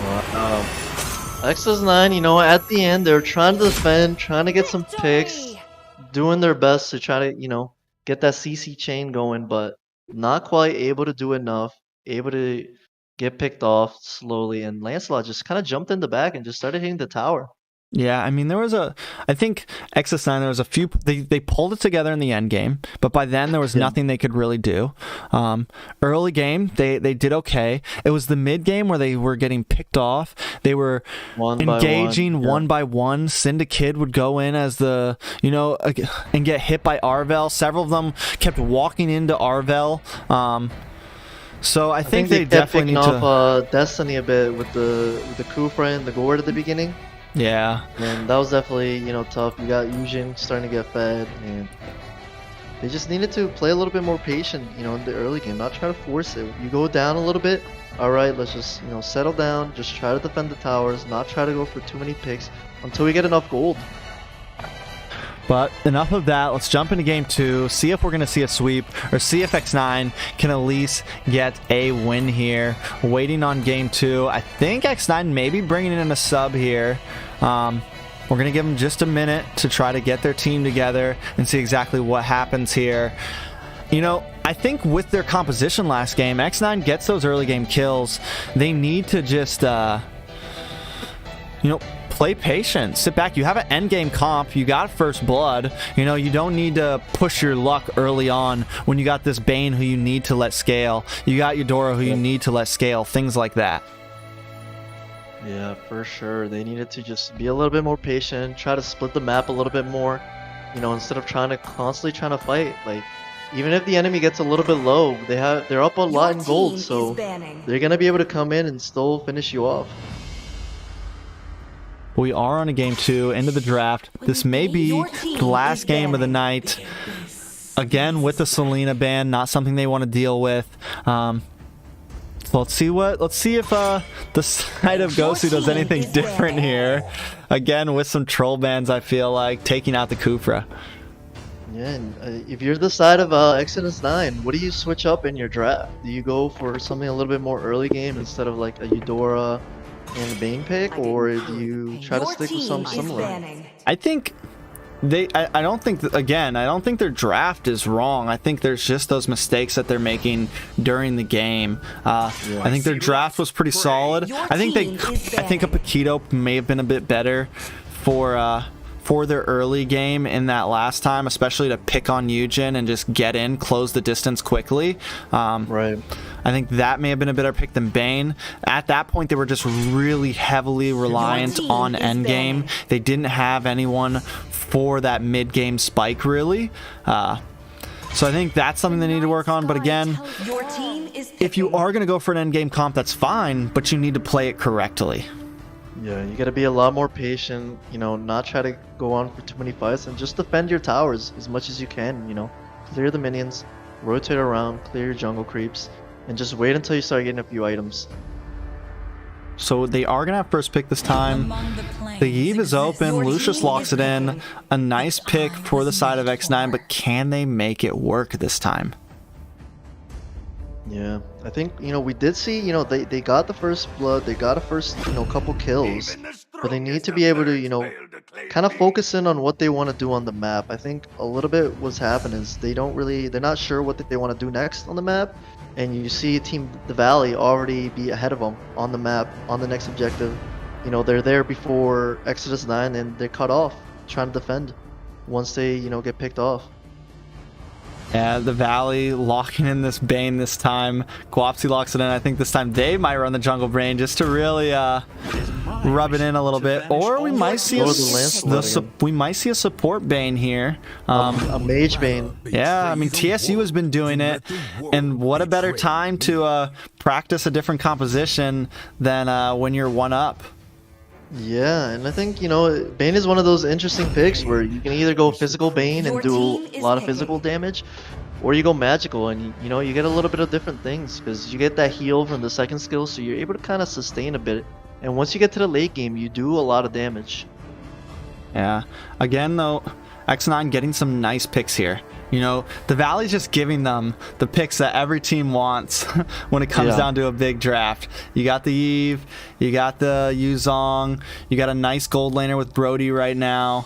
Speaker 2: Wow. Exodus 9, you know, at the end, they're trying to defend, trying to get some picks, doing their best to try to, you know, get that CC chain going, but not quite able to do enough, able to get picked off slowly, and Lancelot just kind of jumped in the back and just started hitting the tower.
Speaker 1: Yeah, I mean, I think Exodus 9, there was a few, they pulled it together in the end game, but by then there was nothing they could really do. Early game, they did okay. It was the mid game where they were getting picked off. They were engaging one by one. Syndicate would go in as the, you know, and get hit by Arvel. Several of them kept walking into Arvel. So I think they definitely need to
Speaker 2: off Destiny a bit with the Kufra and the Gourd at the beginning.
Speaker 1: Yeah.
Speaker 2: And that was definitely, you know, tough. You got Eugen starting to get fed, and they just needed to play a little bit more patient, you know, in the early game, not try to force it. You go down a little bit, alright, let's just, you know, settle down, just try to defend the towers, not try to go for too many picks until we get enough gold.
Speaker 1: But enough of that. Let's jump into game 2, see if we're going to see a sweep, or see if X9 can at least get a win here. Waiting on game 2. I think X9 may be bringing in a sub here. We're going to give them just a minute to try to get their team together and see exactly what happens here. You know, I think with their composition last game, X9 gets those early game kills. They need to just, you know, play patient, sit back. You have an end game comp, you got first blood, you know, you don't need to push your luck early on when you got this Bane who you need to let scale, you got your Dora who you need to let scale, things like that.
Speaker 2: Yeah, for sure. They needed to just be a little bit more patient, try to split the map a little bit more, you know, instead of constantly trying to fight. Like, even if the enemy gets a little bit low, they're up a lot in gold, so they're gonna be able to come in and still finish you off.
Speaker 1: We are on a game 2 into the draft. This may be the last game of the night. Again, with the Selena ban, not something they want to deal with. So let's see if the side of Gosu does anything different here. Again, with some troll bans, I feel like, taking out the Kufra.
Speaker 2: Yeah, and if you're the side of Exodus 9, what do you switch up in your draft? Do you go for something a little bit more early game instead of like a Eudora and a Bane pick, or do you try to stick with something similar?
Speaker 1: I think I don't think their draft is wrong. I think there's just those mistakes that they're making during the game. I think their draft was pretty solid. I think a Paquito may have been a bit better for their early game in that last time, especially to pick on Eugen and just get in, close the distance quickly.
Speaker 2: Right.
Speaker 1: I think that may have been a better pick than Bane. At that point, they were just really heavily reliant on endgame. They didn't have anyone for that mid-game spike, really. So I think that's something they need to work on. But again,
Speaker 3: Your team is picking.
Speaker 1: if you are going to go for an end game comp, that's fine, but you need to play it correctly.
Speaker 2: Yeah, you gotta be a lot more patient, you know, not try to go on for too many fights and just defend your towers as much as you can, you know. Clear the minions, rotate around, clear your jungle creeps, and just wait until you start getting a few items.
Speaker 1: So they are going to have first pick this time.
Speaker 7: Among the
Speaker 1: The Eve
Speaker 7: planes
Speaker 1: is open.
Speaker 7: exists
Speaker 1: Lucius locks it in. A nice pick for the side of X9, but can they make it work this time?
Speaker 2: Yeah, I think, you know, we did see, you know, they got the first blood, they got a first, you know, couple kills, but they need to be able to, you know, kind of focus in on what they want to do on the map. I think a little bit what's happened is they're not sure what they want to do next on the map, and you see Team The Valley already be ahead of them on the map, on the next objective. You know, they're there before Exodus 9 and they're cut off trying to defend once they, you know, get picked off.
Speaker 1: Yeah, the Valley locking in this Bane this time. Guapsi locks it in. I think this time they might run the Jungle Brain just to really rub it in a little bit. Or we might see we might see a support Bane here.
Speaker 2: A Mage Bane.
Speaker 1: Yeah, I mean, TSU has been doing it, and what a better time to practice a different composition than when you're one up.
Speaker 2: Yeah, and I think, you know, Bane is one of those interesting picks where you can either go physical Bane and do a lot of physical damage, or you go magical and, you know, you get a little bit of different things because you get that heal from the second skill, so you're able to kind of sustain a bit. And once you get to the late game, you do a lot of damage.
Speaker 1: Yeah, again, though, X9 getting some nice picks here. You know, the Valley's just giving them the picks that every team wants when it comes down to a big draft. You got the Eve, you got the Yuzong, you got a nice gold laner with Brody right now.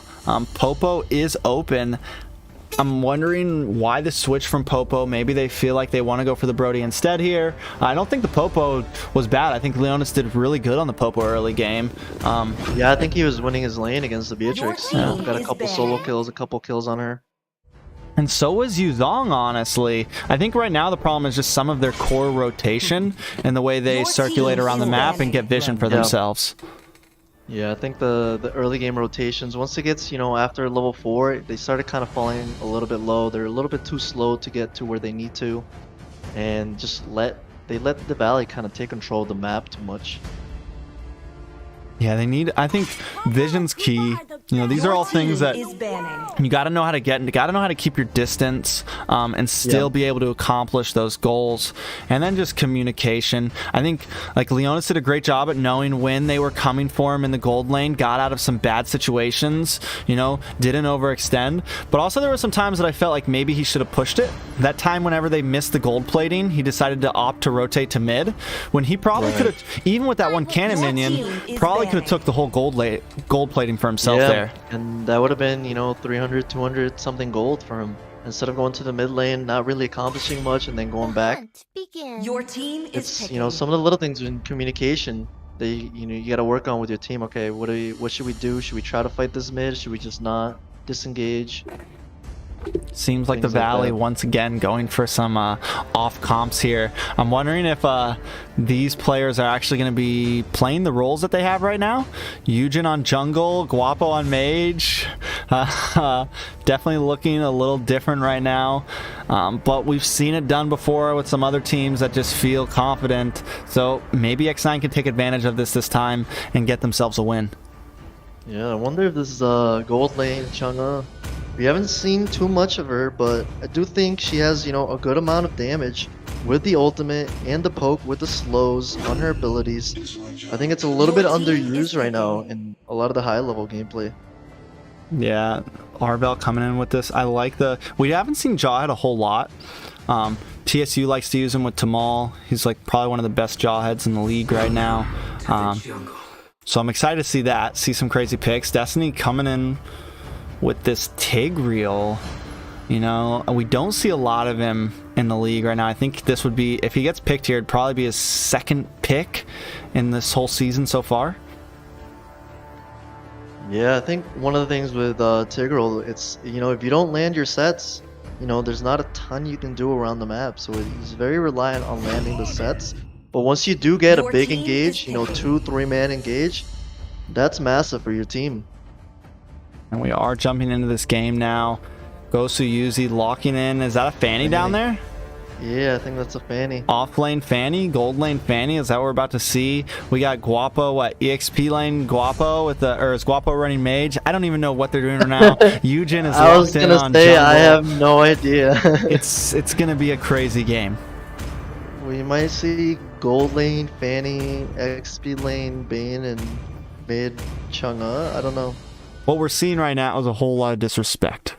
Speaker 1: Popo is open. I'm wondering why the switch from Popo. Maybe they feel like they want to go for the Brody instead here. I don't think the Popo was bad. I think Leonis did really good on the Popo early game.
Speaker 2: Yeah, I think he was winning his lane against the Beatrix. You know, got a couple solo kills, a couple kills on her.
Speaker 1: And so was Yuzong, honestly. I think right now the problem is just some of their core rotation and the way they circulate around the map and get vision for themselves.
Speaker 2: Yeah, I think the early game rotations, once it gets, you know, after level 4, they started kind of falling a little bit low. They're a little bit too slow to get to where they need to. And just let the Valley kind of take control of the map too much.
Speaker 1: Yeah, they need, I think vision's key. You know, these are all things that you got to know how to get, and you got to know how to keep your distance and still be able to accomplish those goals. And then just communication. I think like Leonis did a great job at knowing when they were coming for him in the gold lane, got out of some bad situations, you know, didn't overextend. But also there were some times that I felt like maybe he should have pushed it. That time whenever they missed the gold plating, he decided to opt to rotate to mid, when he probably could have, even with that one cannon minion, probably could have took the whole gold plating for himself there.
Speaker 2: And that would have been, you know, 300, 200 something gold for him. Instead of going to the mid lane, not really accomplishing much, and then going back.
Speaker 3: Your team is
Speaker 2: It's,
Speaker 3: picking.
Speaker 2: you know, some of the little things in communication that you got to work on with your team. Okay, what should we do? Should we try to fight this mid? Should we just not disengage?
Speaker 1: Seems like the
Speaker 2: Things like
Speaker 1: Valley
Speaker 2: that.
Speaker 1: once again going for some off comps here. I'm wondering if these players are actually going to be playing the roles that they have right now. Eugen on jungle, Guapo on mage. Definitely looking a little different right now. But we've seen it done before with some other teams that just feel confident. So maybe X9 can take advantage of this time and get themselves a win.
Speaker 2: Yeah, I wonder if this is gold lane Chang'e. We haven't seen too much of her, but I do think she has, you know, a good amount of damage with the ultimate and the poke with the slows on her abilities. I think it's a little bit underused right now in a lot of the high level gameplay.
Speaker 1: Yeah, Arvel coming in with this. I like we haven't seen Jawhead a whole lot. TSU likes to use him with Tamal. He's like probably one of the best Jawheads in the league right now. So I'm excited to see that, see some crazy picks. Destiny coming in with this Tigreal. You know, we don't see a lot of him in the league right now. I think this would be, if he gets picked here, it'd probably be his second pick in this whole season so far.
Speaker 2: Yeah, I think one of the things with Tigreal, it's, you know, if you don't land your sets, you know, there's not a ton you can do around the map. So he's very reliant on landing the sets. But once you do get a big engage, you know, 2-3 man engage, that's massive for your team.
Speaker 1: And we are jumping into this game now. Gosu Yuzi locking in. Is that a Fanny down there?
Speaker 2: Yeah, I think that's a Fanny.
Speaker 1: Off lane Fanny, gold lane Fanny. Is that what we're about to see? We got Guapo, what, EXP lane Guapo with the, or is Guapo running mage? I don't even know what they're doing right now. Eugen is
Speaker 2: I was
Speaker 1: locked in
Speaker 2: gonna
Speaker 1: on
Speaker 2: say
Speaker 1: jungle.
Speaker 2: I have no idea.
Speaker 1: It's gonna be a crazy game.
Speaker 2: We might see gold lane Fanny, XP lane Bane, and mid Chang'e. I don't know.
Speaker 1: What we're seeing right now is a whole lot of disrespect.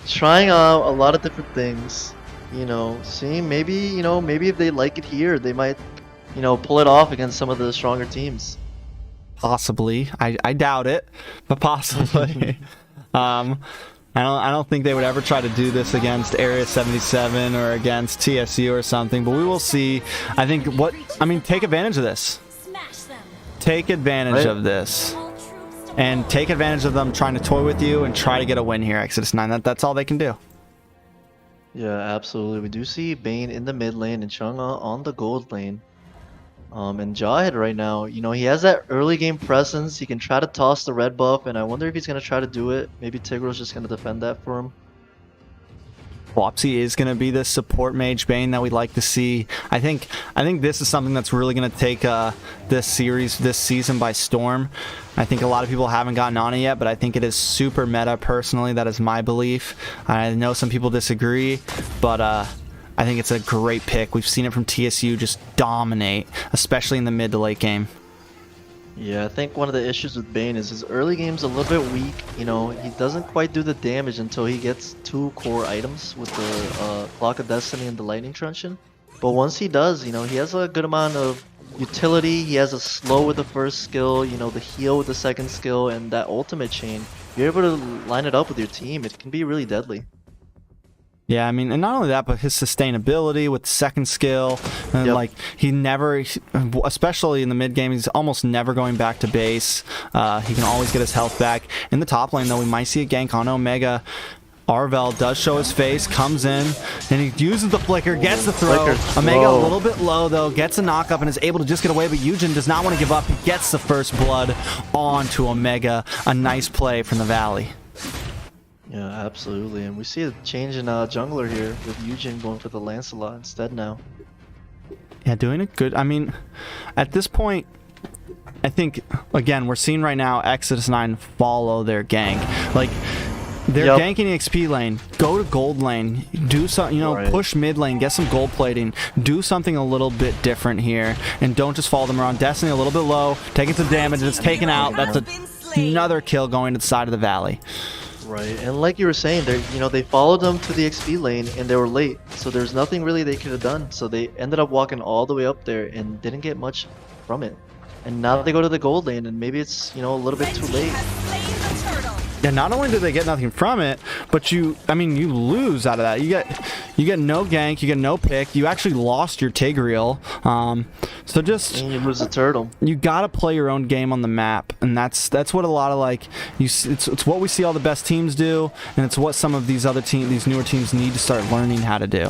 Speaker 2: Trying out a lot of different things. You know, seeing maybe if they like it here, they might, pull it off against some of the stronger teams.
Speaker 1: Possibly. I doubt it, but possibly. I don't think they would ever try to do this against Area 77 or against TSU or something, but we will see. I think take advantage of this. Take advantage of this. And take advantage of them trying to toy with you and try to get a win here, Exodus 9. That's all they can do.
Speaker 2: Yeah, absolutely. We do see Bane in the mid lane and Chang'e on the gold lane. And Jawhead right now, he has that early game presence. He can try to toss the red buff, and I wonder if he's going to try to do it. Maybe Tigrel's just going to defend that for him.
Speaker 1: Wapsi is going to be the support mage Bane that we'd like to see. I think this is something that's really going to take this season by storm. I think a lot of people haven't gotten on it yet, but I think it is super meta personally. That is my belief. I know some people disagree, but I think it's a great pick. We've seen it from TSU just dominate, especially in the mid to late game.
Speaker 2: Yeah, I think one of the issues with Bane is his early game's a little bit weak. He doesn't quite do the damage until he gets 2 core items with the Clock of Destiny and the Lightning Truncheon. But once he does, he has a good amount of utility. He has a slow with the first skill, the heal with the second skill, and that ultimate chain. If you're able to line it up with your team, it can be really deadly.
Speaker 1: Yeah, and not only that, but his sustainability with the second skill, and
Speaker 2: Yep.
Speaker 1: he never, especially in the mid game, he's almost never going back to base. He can always get his health back. In the top lane, though, we might see a gank on Omega. Arvel does show his face, comes in, and he uses the flicker, gets the throw. Omega a little bit low, though, gets a knock up and is able to just get away, but Eugen does not want to give up. He gets the first blood onto Omega. A nice play from the Valley.
Speaker 2: Yeah, absolutely. And we see a change in jungler here with Eugen going for the Lancelot instead now.
Speaker 1: Yeah, doing it good. At this point, I think, again, we're seeing right now Exodus 9 follow their gank. Like, they're ganking the XP lane. Go to gold lane. Do some,
Speaker 2: Right.
Speaker 1: push mid lane. Get some gold plating. Do something a little bit different here, and don't just follow them around. Destiny a little bit low, taking some damage. It's taken out. That's another kill going to the side of the Valley.
Speaker 2: Right, and like you were saying, they followed them to the XP lane and they were late, so there's nothing really they could have done. So they ended up walking all the way up there and didn't get much from it. And now they go to the gold lane, and maybe it's a little bit too late.
Speaker 1: Yeah, not only do they get nothing from it, but you lose out of that. You get no gank, you get no pick. You actually lost your Tigreal. So just
Speaker 2: And you lose the turtle.
Speaker 1: you gotta play your own game on the map, and that's what a lot of it's what we see all the best teams do, and it's what some of these newer teams need to start learning how to do.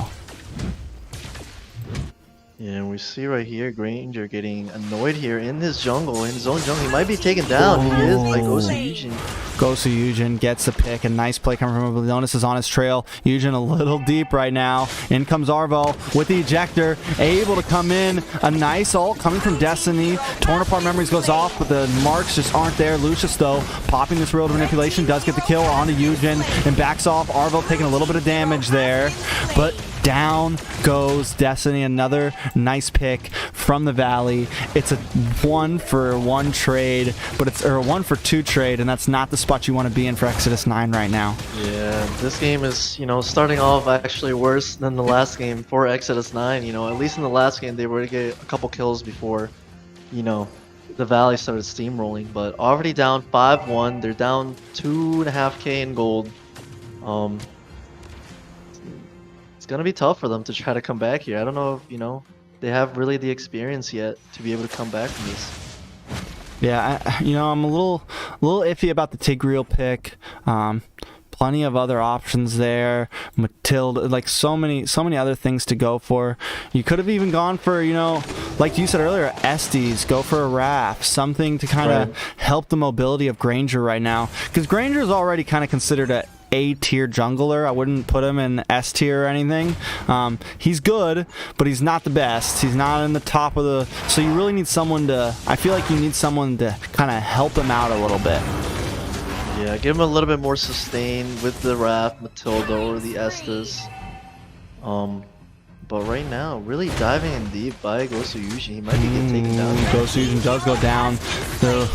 Speaker 2: Yeah, and we see right here Granger getting annoyed here in his jungle, in his own jungle. He might be taken down. He is by Gosu Eugen.
Speaker 1: Gosu Eugen gets the pick. A nice play coming from Leonis is on his trail. Eugen a little deep right now. In comes Arvel with the ejector, able to come in. A nice ult coming from Destiny. Torn apart memories goes off, but the marks just aren't there. Lucius, though, popping this road of manipulation, does get the kill onto Eugen and backs off. Arvel taking a little bit of damage there, but down goes Destiny. Another nice pick from the Valley. It's a 1-for-1 trade, but it's a 1-for-2 trade, and that's not the spot you want to be in for Exodus 9 right now.
Speaker 2: Yeah, this game is, starting off actually worse than the last game for Exodus 9. At least in the last game they were to get a couple kills before, the Valley started steamrolling. But already down 5-1. They're down 2.5k in gold. It's gonna be tough for them to try to come back here. I don't know if they have really the experience yet to be able to come back from this.
Speaker 1: Yeah, I'm a little iffy about the Tigreal pick. Plenty of other options there. Matilda, like so many other things to go for. You could have even gone for, like you said earlier, Estes, go for a Raph, something to kind of help the mobility of Granger right now. Because Granger is already kind of considered A tier jungler. I wouldn't put him in S tier or anything. He's good, but he's not the best. He's not in the top of the. So you really need someone to. I feel like you need someone to kind of help him out a little bit.
Speaker 2: Yeah, give him a little bit more sustain with the Raph, Matilda, or the Estes. But right now, really diving in deep by Gosu Yuji. He might be getting taken down.
Speaker 1: Gosu Yuji does go down. So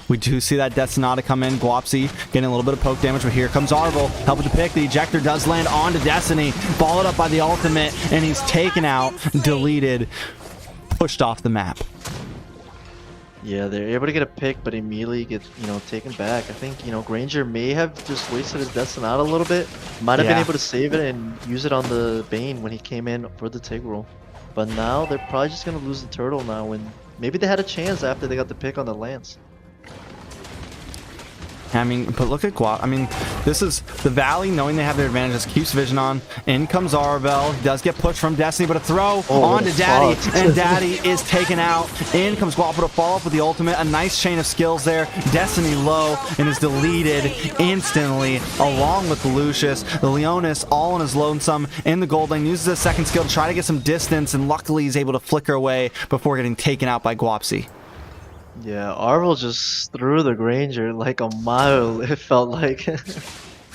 Speaker 1: we do see that Death Sonata come in. Guapsi getting a little bit of poke damage, but here comes Arvel. Helping to pick. The ejector does land onto Destiny. Followed up by the ultimate, and he's taken out, deleted, pushed off the map.
Speaker 2: Yeah, they're able to get a pick, but immediately get, taken back. I think, Granger may have just wasted his Death Sonata a little bit. Might have been able to save it and use it on the Bane when he came in for the Tigreal. But now they're probably just going to lose the Turtle now, when maybe they had a chance after they got the pick on the Lance.
Speaker 1: I mean, but look at Guap. I mean, this is the Valley, knowing they have their advantages, keeps Vision on. In comes Arvel. He does get pushed from Destiny, but a throw onto Daddy, and Daddy is taken out. In comes Guap with a follow-up with the ultimate. A nice chain of skills there. Destiny low and is deleted instantly, along with Lucius. The Leonis, all on his lonesome in the gold lane, uses his second skill to try to get some distance, and luckily he's able to flicker away before getting taken out by Guapsi.
Speaker 2: Yeah, Arvel just threw the Granger like a mile, it felt like, in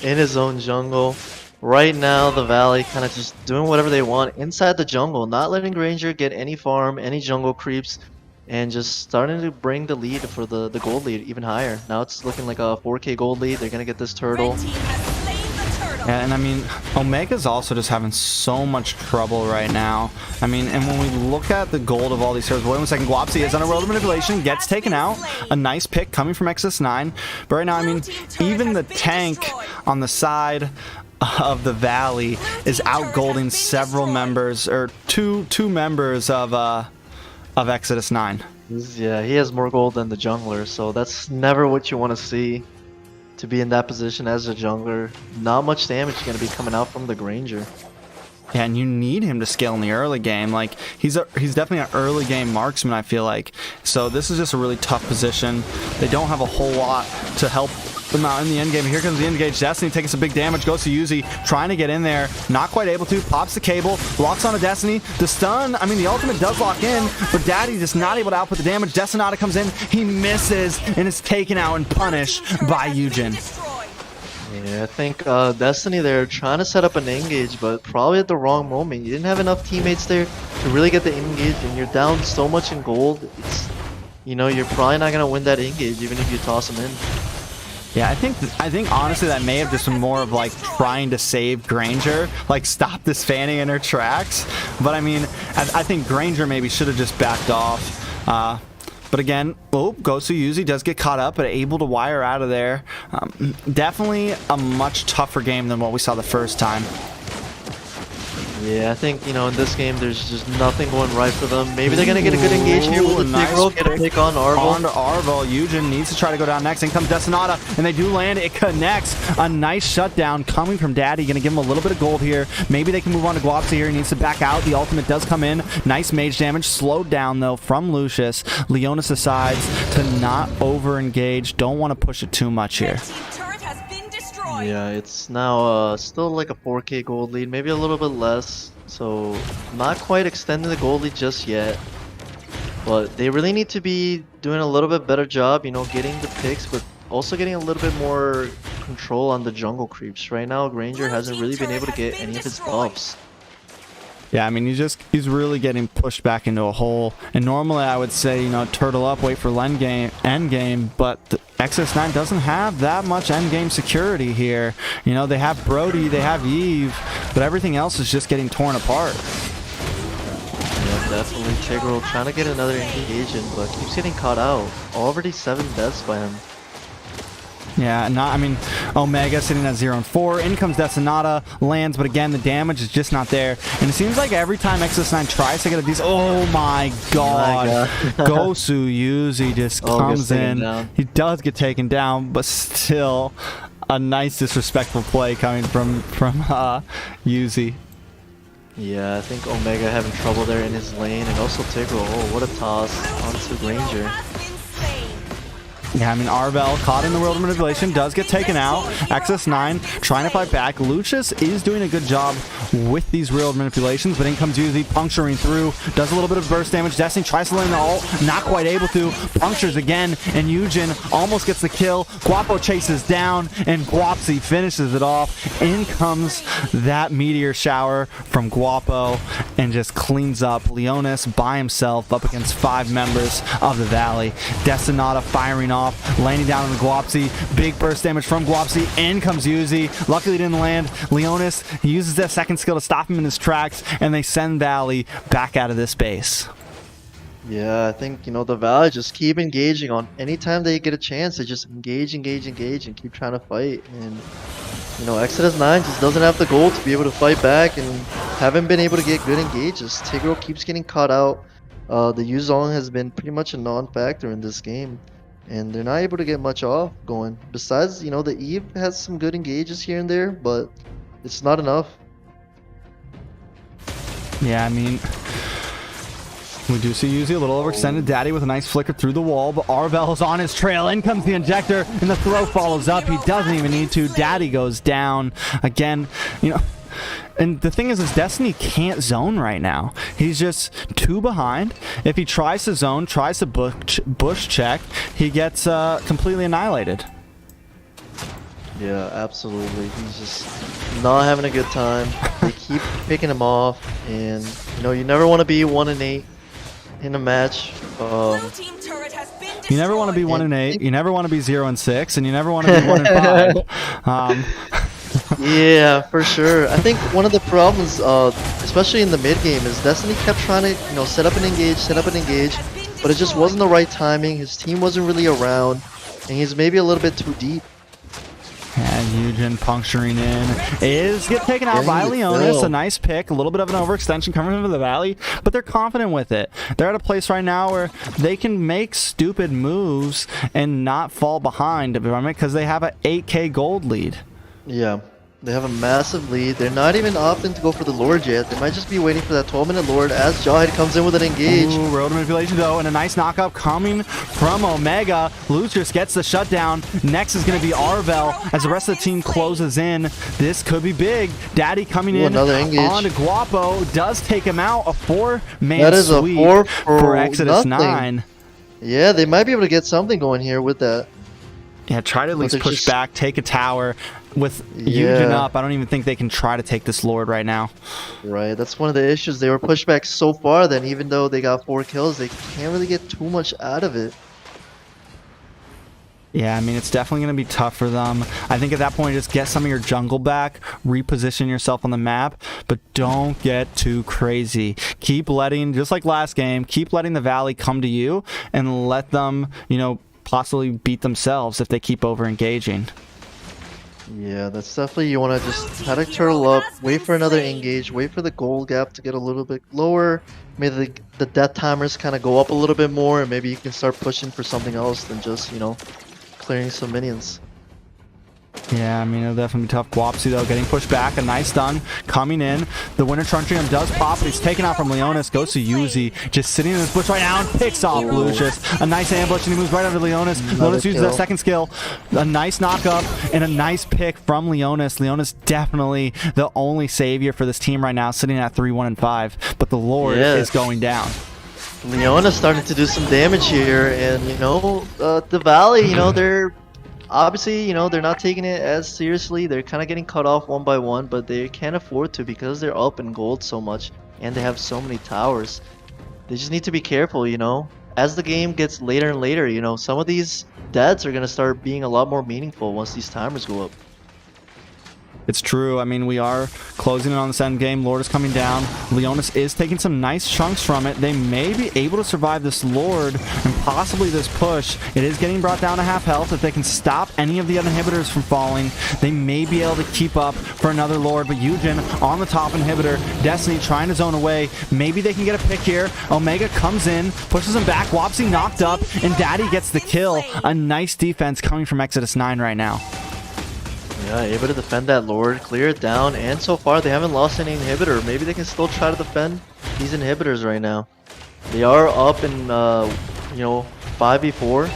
Speaker 2: his own jungle. Right now, the Valley kind of just doing whatever they want inside the jungle, not letting Granger get any farm, any jungle creeps, and just starting to bring the lead for the gold lead even higher. Now it's looking like a 4K gold lead. They're going to get this turtle.
Speaker 1: And I mean, Omega's also just having so much trouble right now. I mean, and when we look at the gold of all these heroes, wait 1 second, Guapsi is on a world of manipulation, gets taken out. A nice pick coming from XS9. But right now, I mean, even the tank on the side of the Valley is outgolding several members, or two members of Exodus 9.
Speaker 2: Yeah, he has more gold than the jungler, so that's never what you want to see. To be in that position as a jungler, not much damage is going to be coming out from the Granger.
Speaker 1: Yeah, and you need him to scale in the early game. Like, he's definitely an early game marksman, I feel like. So this is just a really tough position. They don't have a whole lot to help them out in the end game. Here comes the engage. Destiny taking some big damage. Goes to Yuzi, trying to get in there. Not quite able to. Pops the cable. Locks onto Destiny. The stun, I mean, the ultimate does lock in, but Daddy just not able to output the damage. Destinata comes in. He misses and is taken out and punished by Eugen.
Speaker 2: Yeah, I think Destiny, they're trying to set up an engage, but probably at the wrong moment. You didn't have enough teammates there to really get the engage, and you're down so much in gold. It's, you're probably not gonna win that engage even if you toss them in.
Speaker 1: Yeah, I think honestly that may have just been more of like trying to save Granger, like stop this fanning in her tracks. But I mean, I think Granger maybe should have just backed off. But again, Gosu Yuzi does get caught up, but able to wire out of there. Definitely a much tougher game than what we saw the first time.
Speaker 2: Yeah, I think, in this game, there's just nothing going right for them. Maybe they're going to get a good engage here with the Tigreal, get a pick on Arvel.
Speaker 1: On to Arvel. Eugen needs to try to go down next. In comes Destinata, and they do land. It connects. A nice shutdown coming from Daddy. Going to give him a little bit of gold here. Maybe they can move on to Guapsi here. He needs to back out. The ultimate does come in. Nice mage damage. Slowed down, though, from Lucius. Leonis decides to not over-engage. Don't want to push it too much here.
Speaker 2: Yeah, it's now still like a 4K gold lead, maybe a little bit less, so not quite extending the gold lead just yet. But they really need to be doing a little bit better job, getting the picks, but also getting a little bit more control on the jungle creeps. Right now, Granger hasn't really been able to get any of his buffs.
Speaker 1: Yeah, I mean, he's really getting pushed back into a hole. And normally I would say, turtle up, wait for end game, but the XS9 doesn't have that much end game security here. They have Brody, they have Eve, but everything else is just getting torn apart.
Speaker 2: Yeah, definitely Tigreal trying to get another engage in, but keeps getting caught out. Already 7 deaths by him.
Speaker 1: Yeah, I mean, Omega sitting at 0 and 4. In comes Destinata, lands, but again, the damage is just not there. And it seems like every time XS9 tries to get a decent... Oh my god. Gosu Yuzi just comes in. He does get taken down, but still a nice disrespectful play coming from Yuzi.
Speaker 2: Yeah, I think Omega having trouble there in his lane, and also Tigreal. Oh, what a toss onto Granger.
Speaker 1: Yeah, I mean, Arvel caught in the world of manipulation, does get taken out. Exodus 9 trying to fight back. Lucius is doing a good job with these world manipulations, but in comes Yuzi, puncturing through, does a little bit of burst damage. Destiny tries to land the ult, not quite able to. Punctures again, and Eugen almost gets the kill. Guapo chases down, and Guapsi finishes it off. In comes that meteor shower from Guapo, and just cleans up Leonis by himself up against 5 members of the Valley. Destinata firing off, landing down on the Guapsi. Big burst damage from Guapsi. In comes Yuzi. Luckily didn't land. Leonis uses that second skill to stop him in his tracks, and they send Valley back out of this base.
Speaker 2: Yeah, I think, the Valley just keep engaging on anytime they get a chance. They just engage, and keep trying to fight. And, Exodus 9 just doesn't have the goal to be able to fight back and haven't been able to get good engages. Tigreal keeps getting caught out. The Yuzong has been pretty much a non-factor in this game. And they're not able to get much off going. Besides, the Eve has some good engages here and there, but it's not enough.
Speaker 1: Yeah, I mean, we do see Yuzi a little overextended. Daddy with a nice flicker through the wall, but Arvel's on his trail. In comes the injector, and the throw follows up. He doesn't even need to. Daddy goes down. Again, and the thing is Destiny can't zone right now. He's just 2 behind. If he tries to zone, tries to bush check, he gets completely annihilated.
Speaker 2: Yeah, absolutely. He's just not having a good time. They keep picking him off, and you never want to be 1-8 in a match.
Speaker 1: You never want to be 1-8. You never want to be 0-6, and you never want to be 1-5.
Speaker 2: Yeah, for sure. I think one of the problems, especially in the mid game, is Destiny kept trying to, set up and engage, but it just wasn't the right timing. His team wasn't really around, and he's maybe a little bit too deep.
Speaker 1: And Eugen puncturing in get taken out by Leonis. A nice pick, a little bit of an overextension coming into the Valley, but they're confident with it. They're at a place right now where they can make stupid moves and not fall behind because they have an 8k gold lead.
Speaker 2: Yeah, they have a massive lead. They're not even opting to go for the Lord yet. They might just be waiting for that 12-minute Lord as Jawhead comes in with an engage.
Speaker 1: Ooh, road manipulation though, and a nice knockup coming from Omega. Lucius gets the shutdown. Next is going to be Arvel as the rest of the team closes in. This could be big. Daddy coming in
Speaker 2: another engage
Speaker 1: on to Guapo. Does take him out. A 4-man
Speaker 2: that is
Speaker 1: sweep
Speaker 2: a 4
Speaker 1: for Exodus 9.
Speaker 2: Yeah, they might be able to get something going here with that.
Speaker 1: Yeah, try to at least push back, take a tower. With Eugen up, I don't even think they can try to take this Lord right now.
Speaker 2: Right, that's one of the issues. They were pushed back so far that even though they got 4 kills, they can't really get too much out of it.
Speaker 1: Yeah, I mean, it's definitely going to be tough for them. I think at that point, just get some of your jungle back, reposition yourself on the map, but don't get too crazy. Keep letting, just like last game, keep letting the Valley come to you and let them, possibly beat themselves if they keep over-engaging.
Speaker 2: Yeah, that's definitely, you want to just try to turtle up, wait for another engage, wait for the gold gap to get a little bit lower, maybe the death timers kind of go up a little bit more, and maybe you can start pushing for something else than just, clearing some minions.
Speaker 1: Yeah, I mean, it'll definitely be tough. Guapsi, though, getting pushed back. A nice stun coming in. The Winter Truncheon does pop, but he's taken out from Leonis. Goes to Yuzi, just sitting in this bush right now and picks off Lucius. A nice ambush, and he moves right under Leonis. Leonis uses that second skill. A nice knockup and a nice pick from Leonis. Leonis definitely the only savior for this team right now, sitting at 3-1-5. But the Lord is going down.
Speaker 2: Leonis starting to do some damage here, and, the Valley, they're... Obviously, they're not taking it as seriously. They're kind of getting cut off one by one, but they can't afford to because they're up in gold so much and they have so many towers. They just need to be careful, As the game gets later and later, some of these deaths are going to start being a lot more meaningful once these timers go up.
Speaker 1: It's true. I mean, we are closing in on this end game. Lord is coming down. Leonis is taking some nice chunks from it. They may be able to survive this Lord and possibly this push. It is getting brought down to half health. If they can stop any of the other inhibitors from falling, they may be able to keep up for another Lord. But Eugen on the top inhibitor. Destiny trying to zone away. Maybe they can get a pick here. Omega comes in, pushes him back. Wapsi knocked up, and Daddy gets the kill. A nice defense coming from Exodus 9 right now.
Speaker 2: Yeah, able to defend that Lord, clear it down, and so far they haven't lost any inhibitor. Maybe they can still try to defend these inhibitors right now. They are up in, 5v4.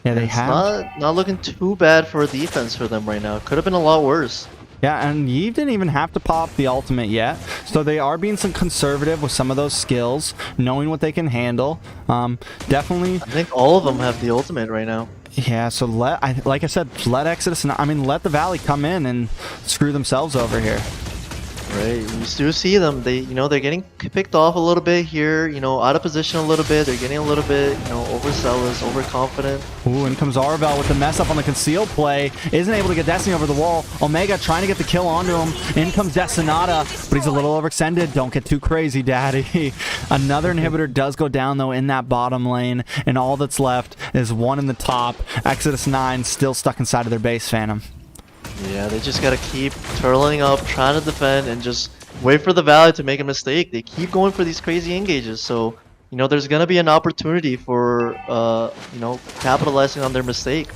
Speaker 1: Yeah, they
Speaker 2: It's
Speaker 1: have.
Speaker 2: not looking too bad for defense for them right now. Could have been a lot worse.
Speaker 1: Yeah, and Yves didn't even have to pop the ultimate yet, so they are being some conservative with some of those skills, knowing what they can handle. Definitely.
Speaker 2: I think all of them have the ultimate right now.
Speaker 1: Yeah, so like I said, let Exodus, let the Valley come in and screw themselves over here.
Speaker 2: Right, you do see them. They're getting picked off a little bit here. Out of position a little bit. They're getting a little bit, overzealous, overconfident.
Speaker 1: Ooh, in comes Arvel with the mess up on the concealed play. Isn't able to get Destiny over the wall. Omega trying to get the kill onto him. In comes Destinata, but he's a little overextended. Don't get too crazy, daddy. Another inhibitor does go down, though, in that bottom lane, and all that's left is one in the top. Exodus 9 still stuck inside of their base, Phantom.
Speaker 2: Yeah, they just gotta keep turtling up, trying to defend, and just wait for the Valley to make a mistake. They keep going for these crazy engages, so there's gonna be an opportunity for capitalizing on their mistake.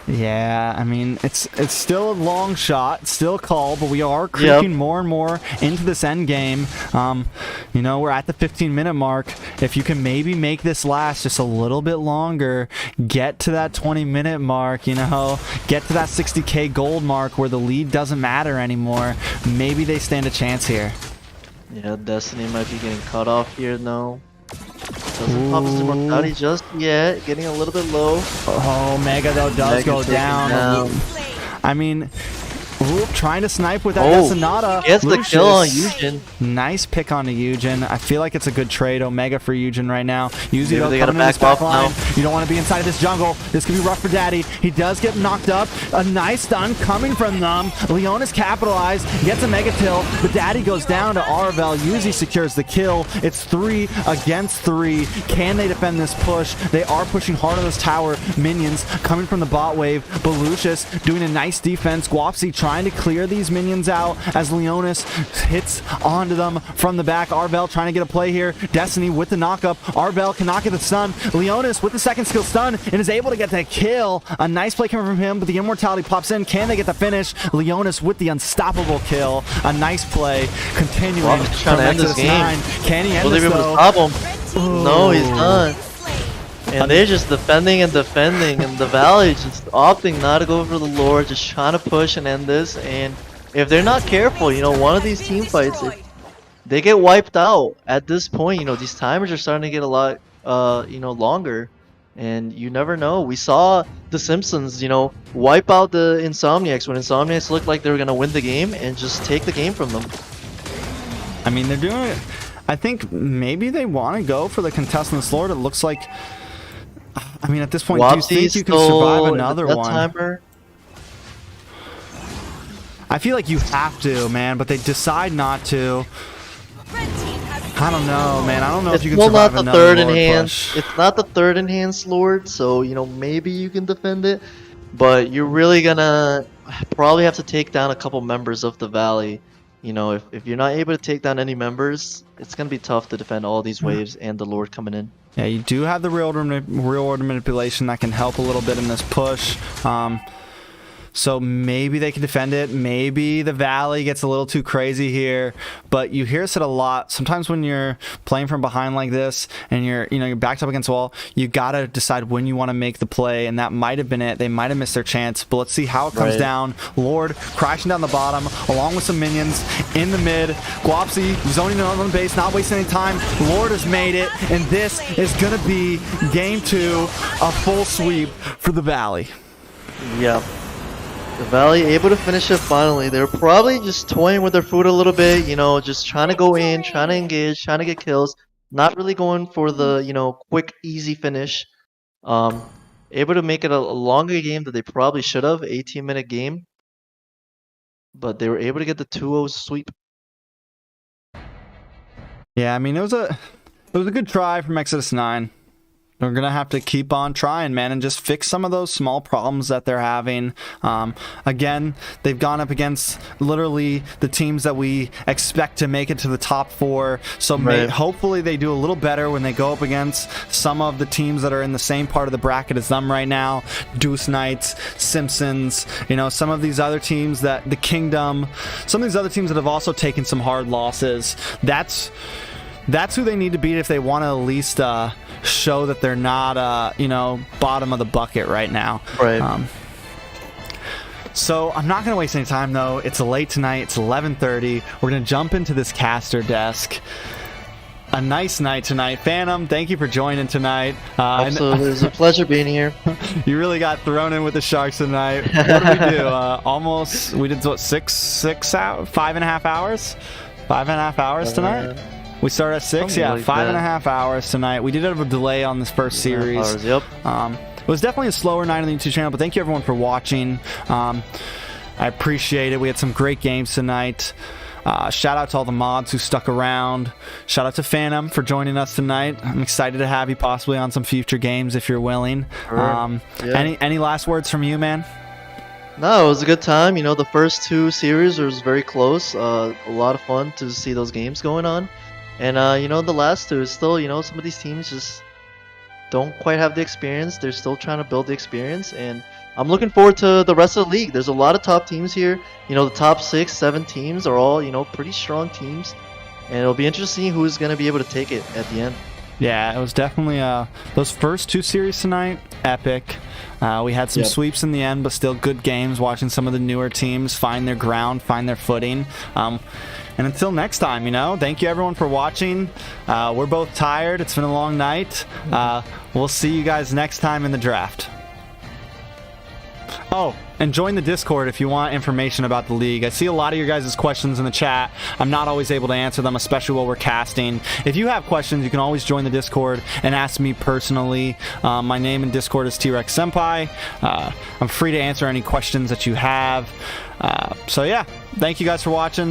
Speaker 1: Yeah, I mean, it's still a long shot, still called, but we are creeping more and more into this end game. We're at the 15-minute mark. If you can maybe make this last just a little bit longer, get to that 20-minute mark, get to that 60k gold mark where the lead doesn't matter anymore, maybe they stand a chance here.
Speaker 2: Yeah, Destiny might be getting cut off here, though. Doesn't pop his immortality just yet. Getting a little bit low.
Speaker 1: Oh, Mega though does go down. I mean, trying to snipe with that Destinata.
Speaker 2: Gets the kill on Eugen.
Speaker 1: Nice pick on Eugen. I feel like it's a good trade. Omega for Eugen right now. Usually
Speaker 2: they
Speaker 1: coming
Speaker 2: gotta
Speaker 1: in this
Speaker 2: back
Speaker 1: back
Speaker 2: off
Speaker 1: line. You don't want to be inside of this jungle. This could be rough for Daddy. He does get knocked up. A nice stun coming from them. Leon is capitalized. Gets a mega kill. But Daddy goes down to Arvel. Yuzi secures the kill. It's 3 against 3. Can they defend this push? They are pushing hard on this tower. Minions coming from the bot wave. Belucius doing a nice defense. Guapsi trying to clear these minions out as Leonis hits onto them from the back. Arvel trying to get a play here. Destiny with the knockup. Arvel cannot get the stun. Leonis with the second skill stun and is able to get the kill. A nice play coming from him, but the immortality pops in. Can they get the finish? Leonis with the unstoppable kill. A nice play. Continuing
Speaker 2: trying to end this game.
Speaker 1: 9. Can he end this though?
Speaker 2: Stop him. No, he's not. And they're just defending, and the Valley just opting not to go for the Lord, just trying to push and end this. And if they're not careful, one of these team fights, they get wiped out. At this point, these timers are starting to get a lot, longer. And you never know. We saw the Simpsons, wipe out the Insomniacs when Insomniacs looked like they were going to win the game and just take the game from them.
Speaker 1: I mean, they're doing it. I think maybe they want to go for the Contestant Lord. It looks like... I mean, at this point, do you think you can survive another one? Timer. I feel like you have to, man, but they decide not to. I don't know, man. I don't know if you can survive another Lord push.
Speaker 2: It's not the third enhanced Lord, so, maybe you can defend it. But you're really gonna probably have to take down a couple members of the Valley. If you're not able to take down any members, it's gonna be tough to defend all these waves and the Lord coming in.
Speaker 1: Yeah, you do have the real order manipulation that can help a little bit in this push. So maybe they can defend it. Maybe the Valley gets a little too crazy here. But you hear us a lot. Sometimes when you're playing from behind like this and you're backed up against the wall, you gotta decide when you want to make the play, and that might have been it. They might have missed their chance. But let's see how it comes down. Lord crashing down the bottom along with some minions in the mid. Guapsi zoning in on the base, not wasting any time. Lord has made it, and this is gonna be game 2, a full sweep for the Valley.
Speaker 2: Yeah. The Valley able to finish it finally. They're probably just toying with their food a little bit, just trying to go in, trying to engage, trying to get kills. Not really going for the, quick, easy finish. Able to make it a longer game that they probably should have, 18-minute game. But they were able to get the 2-0 sweep.
Speaker 1: Yeah, I mean, it was a good try from Exodus 9. They're going to have to keep on trying, man, and just fix some of those small problems that they're having. Again, they've gone up against literally the teams that we expect to make it to the top 4. So hopefully they do a little better when they go up against some of the teams that are in the same part of the bracket as them right now. Deuce Knights, Simpsons, some of these other teams that's who they need to beat if they want to at least show that they're not, you know, bottom of the bucket right now.
Speaker 2: Right.
Speaker 1: So I'm not going to waste any time, though. It's late tonight. It's 11:30. We're going to jump into this caster desk. A nice night tonight. Phantom, thank you for joining tonight.
Speaker 2: Absolutely. It was a pleasure being here.
Speaker 1: You really got thrown in with the Sharks tonight. What did we do? We did what, 5.5 hours? 5.5 hours tonight? We started at 6? Yeah,
Speaker 2: like
Speaker 1: 5.5 hours tonight. We did have a delay on this first series.
Speaker 2: Hours, yep.
Speaker 1: It was definitely a slower night on the YouTube channel, but thank you everyone for watching. I appreciate it. We had some great games tonight. Shout out to all the mods who stuck around. Shout out to Phantom for joining us tonight. I'm excited to have you possibly on some future games if you're willing.
Speaker 2: Sure. Yeah.
Speaker 1: Any last words from you, man?
Speaker 2: No, it was a good time. You know, the first 2 series was very close. A lot of fun to see those games going on. And, you know, the last 2 is still, you know, some of these teams just don't quite have the experience. They're still trying to build the experience. And I'm looking forward to the rest of the league. There's a lot of top teams here. You know, the top 6, 7 teams are all, you know, pretty strong teams. And it'll be interesting who's going to be able to take it at the end.
Speaker 1: Yeah, it was definitely those first 2 series tonight, epic. We had some sweeps in the end, but still good games, watching some of the newer teams find their ground, find their footing. And until next time, you know, thank you everyone for watching. We're both tired. It's been a long night. We'll see you guys next time in the draft. Oh, and join the Discord if you want information about the league. I see a lot of your guys' questions in the chat. I'm not always able to answer them, especially while we're casting. If you have questions, you can always join the Discord and ask me personally. My name in Discord is T-Rex Senpai. I'm free to answer any questions that you have. So yeah, thank you guys for watching.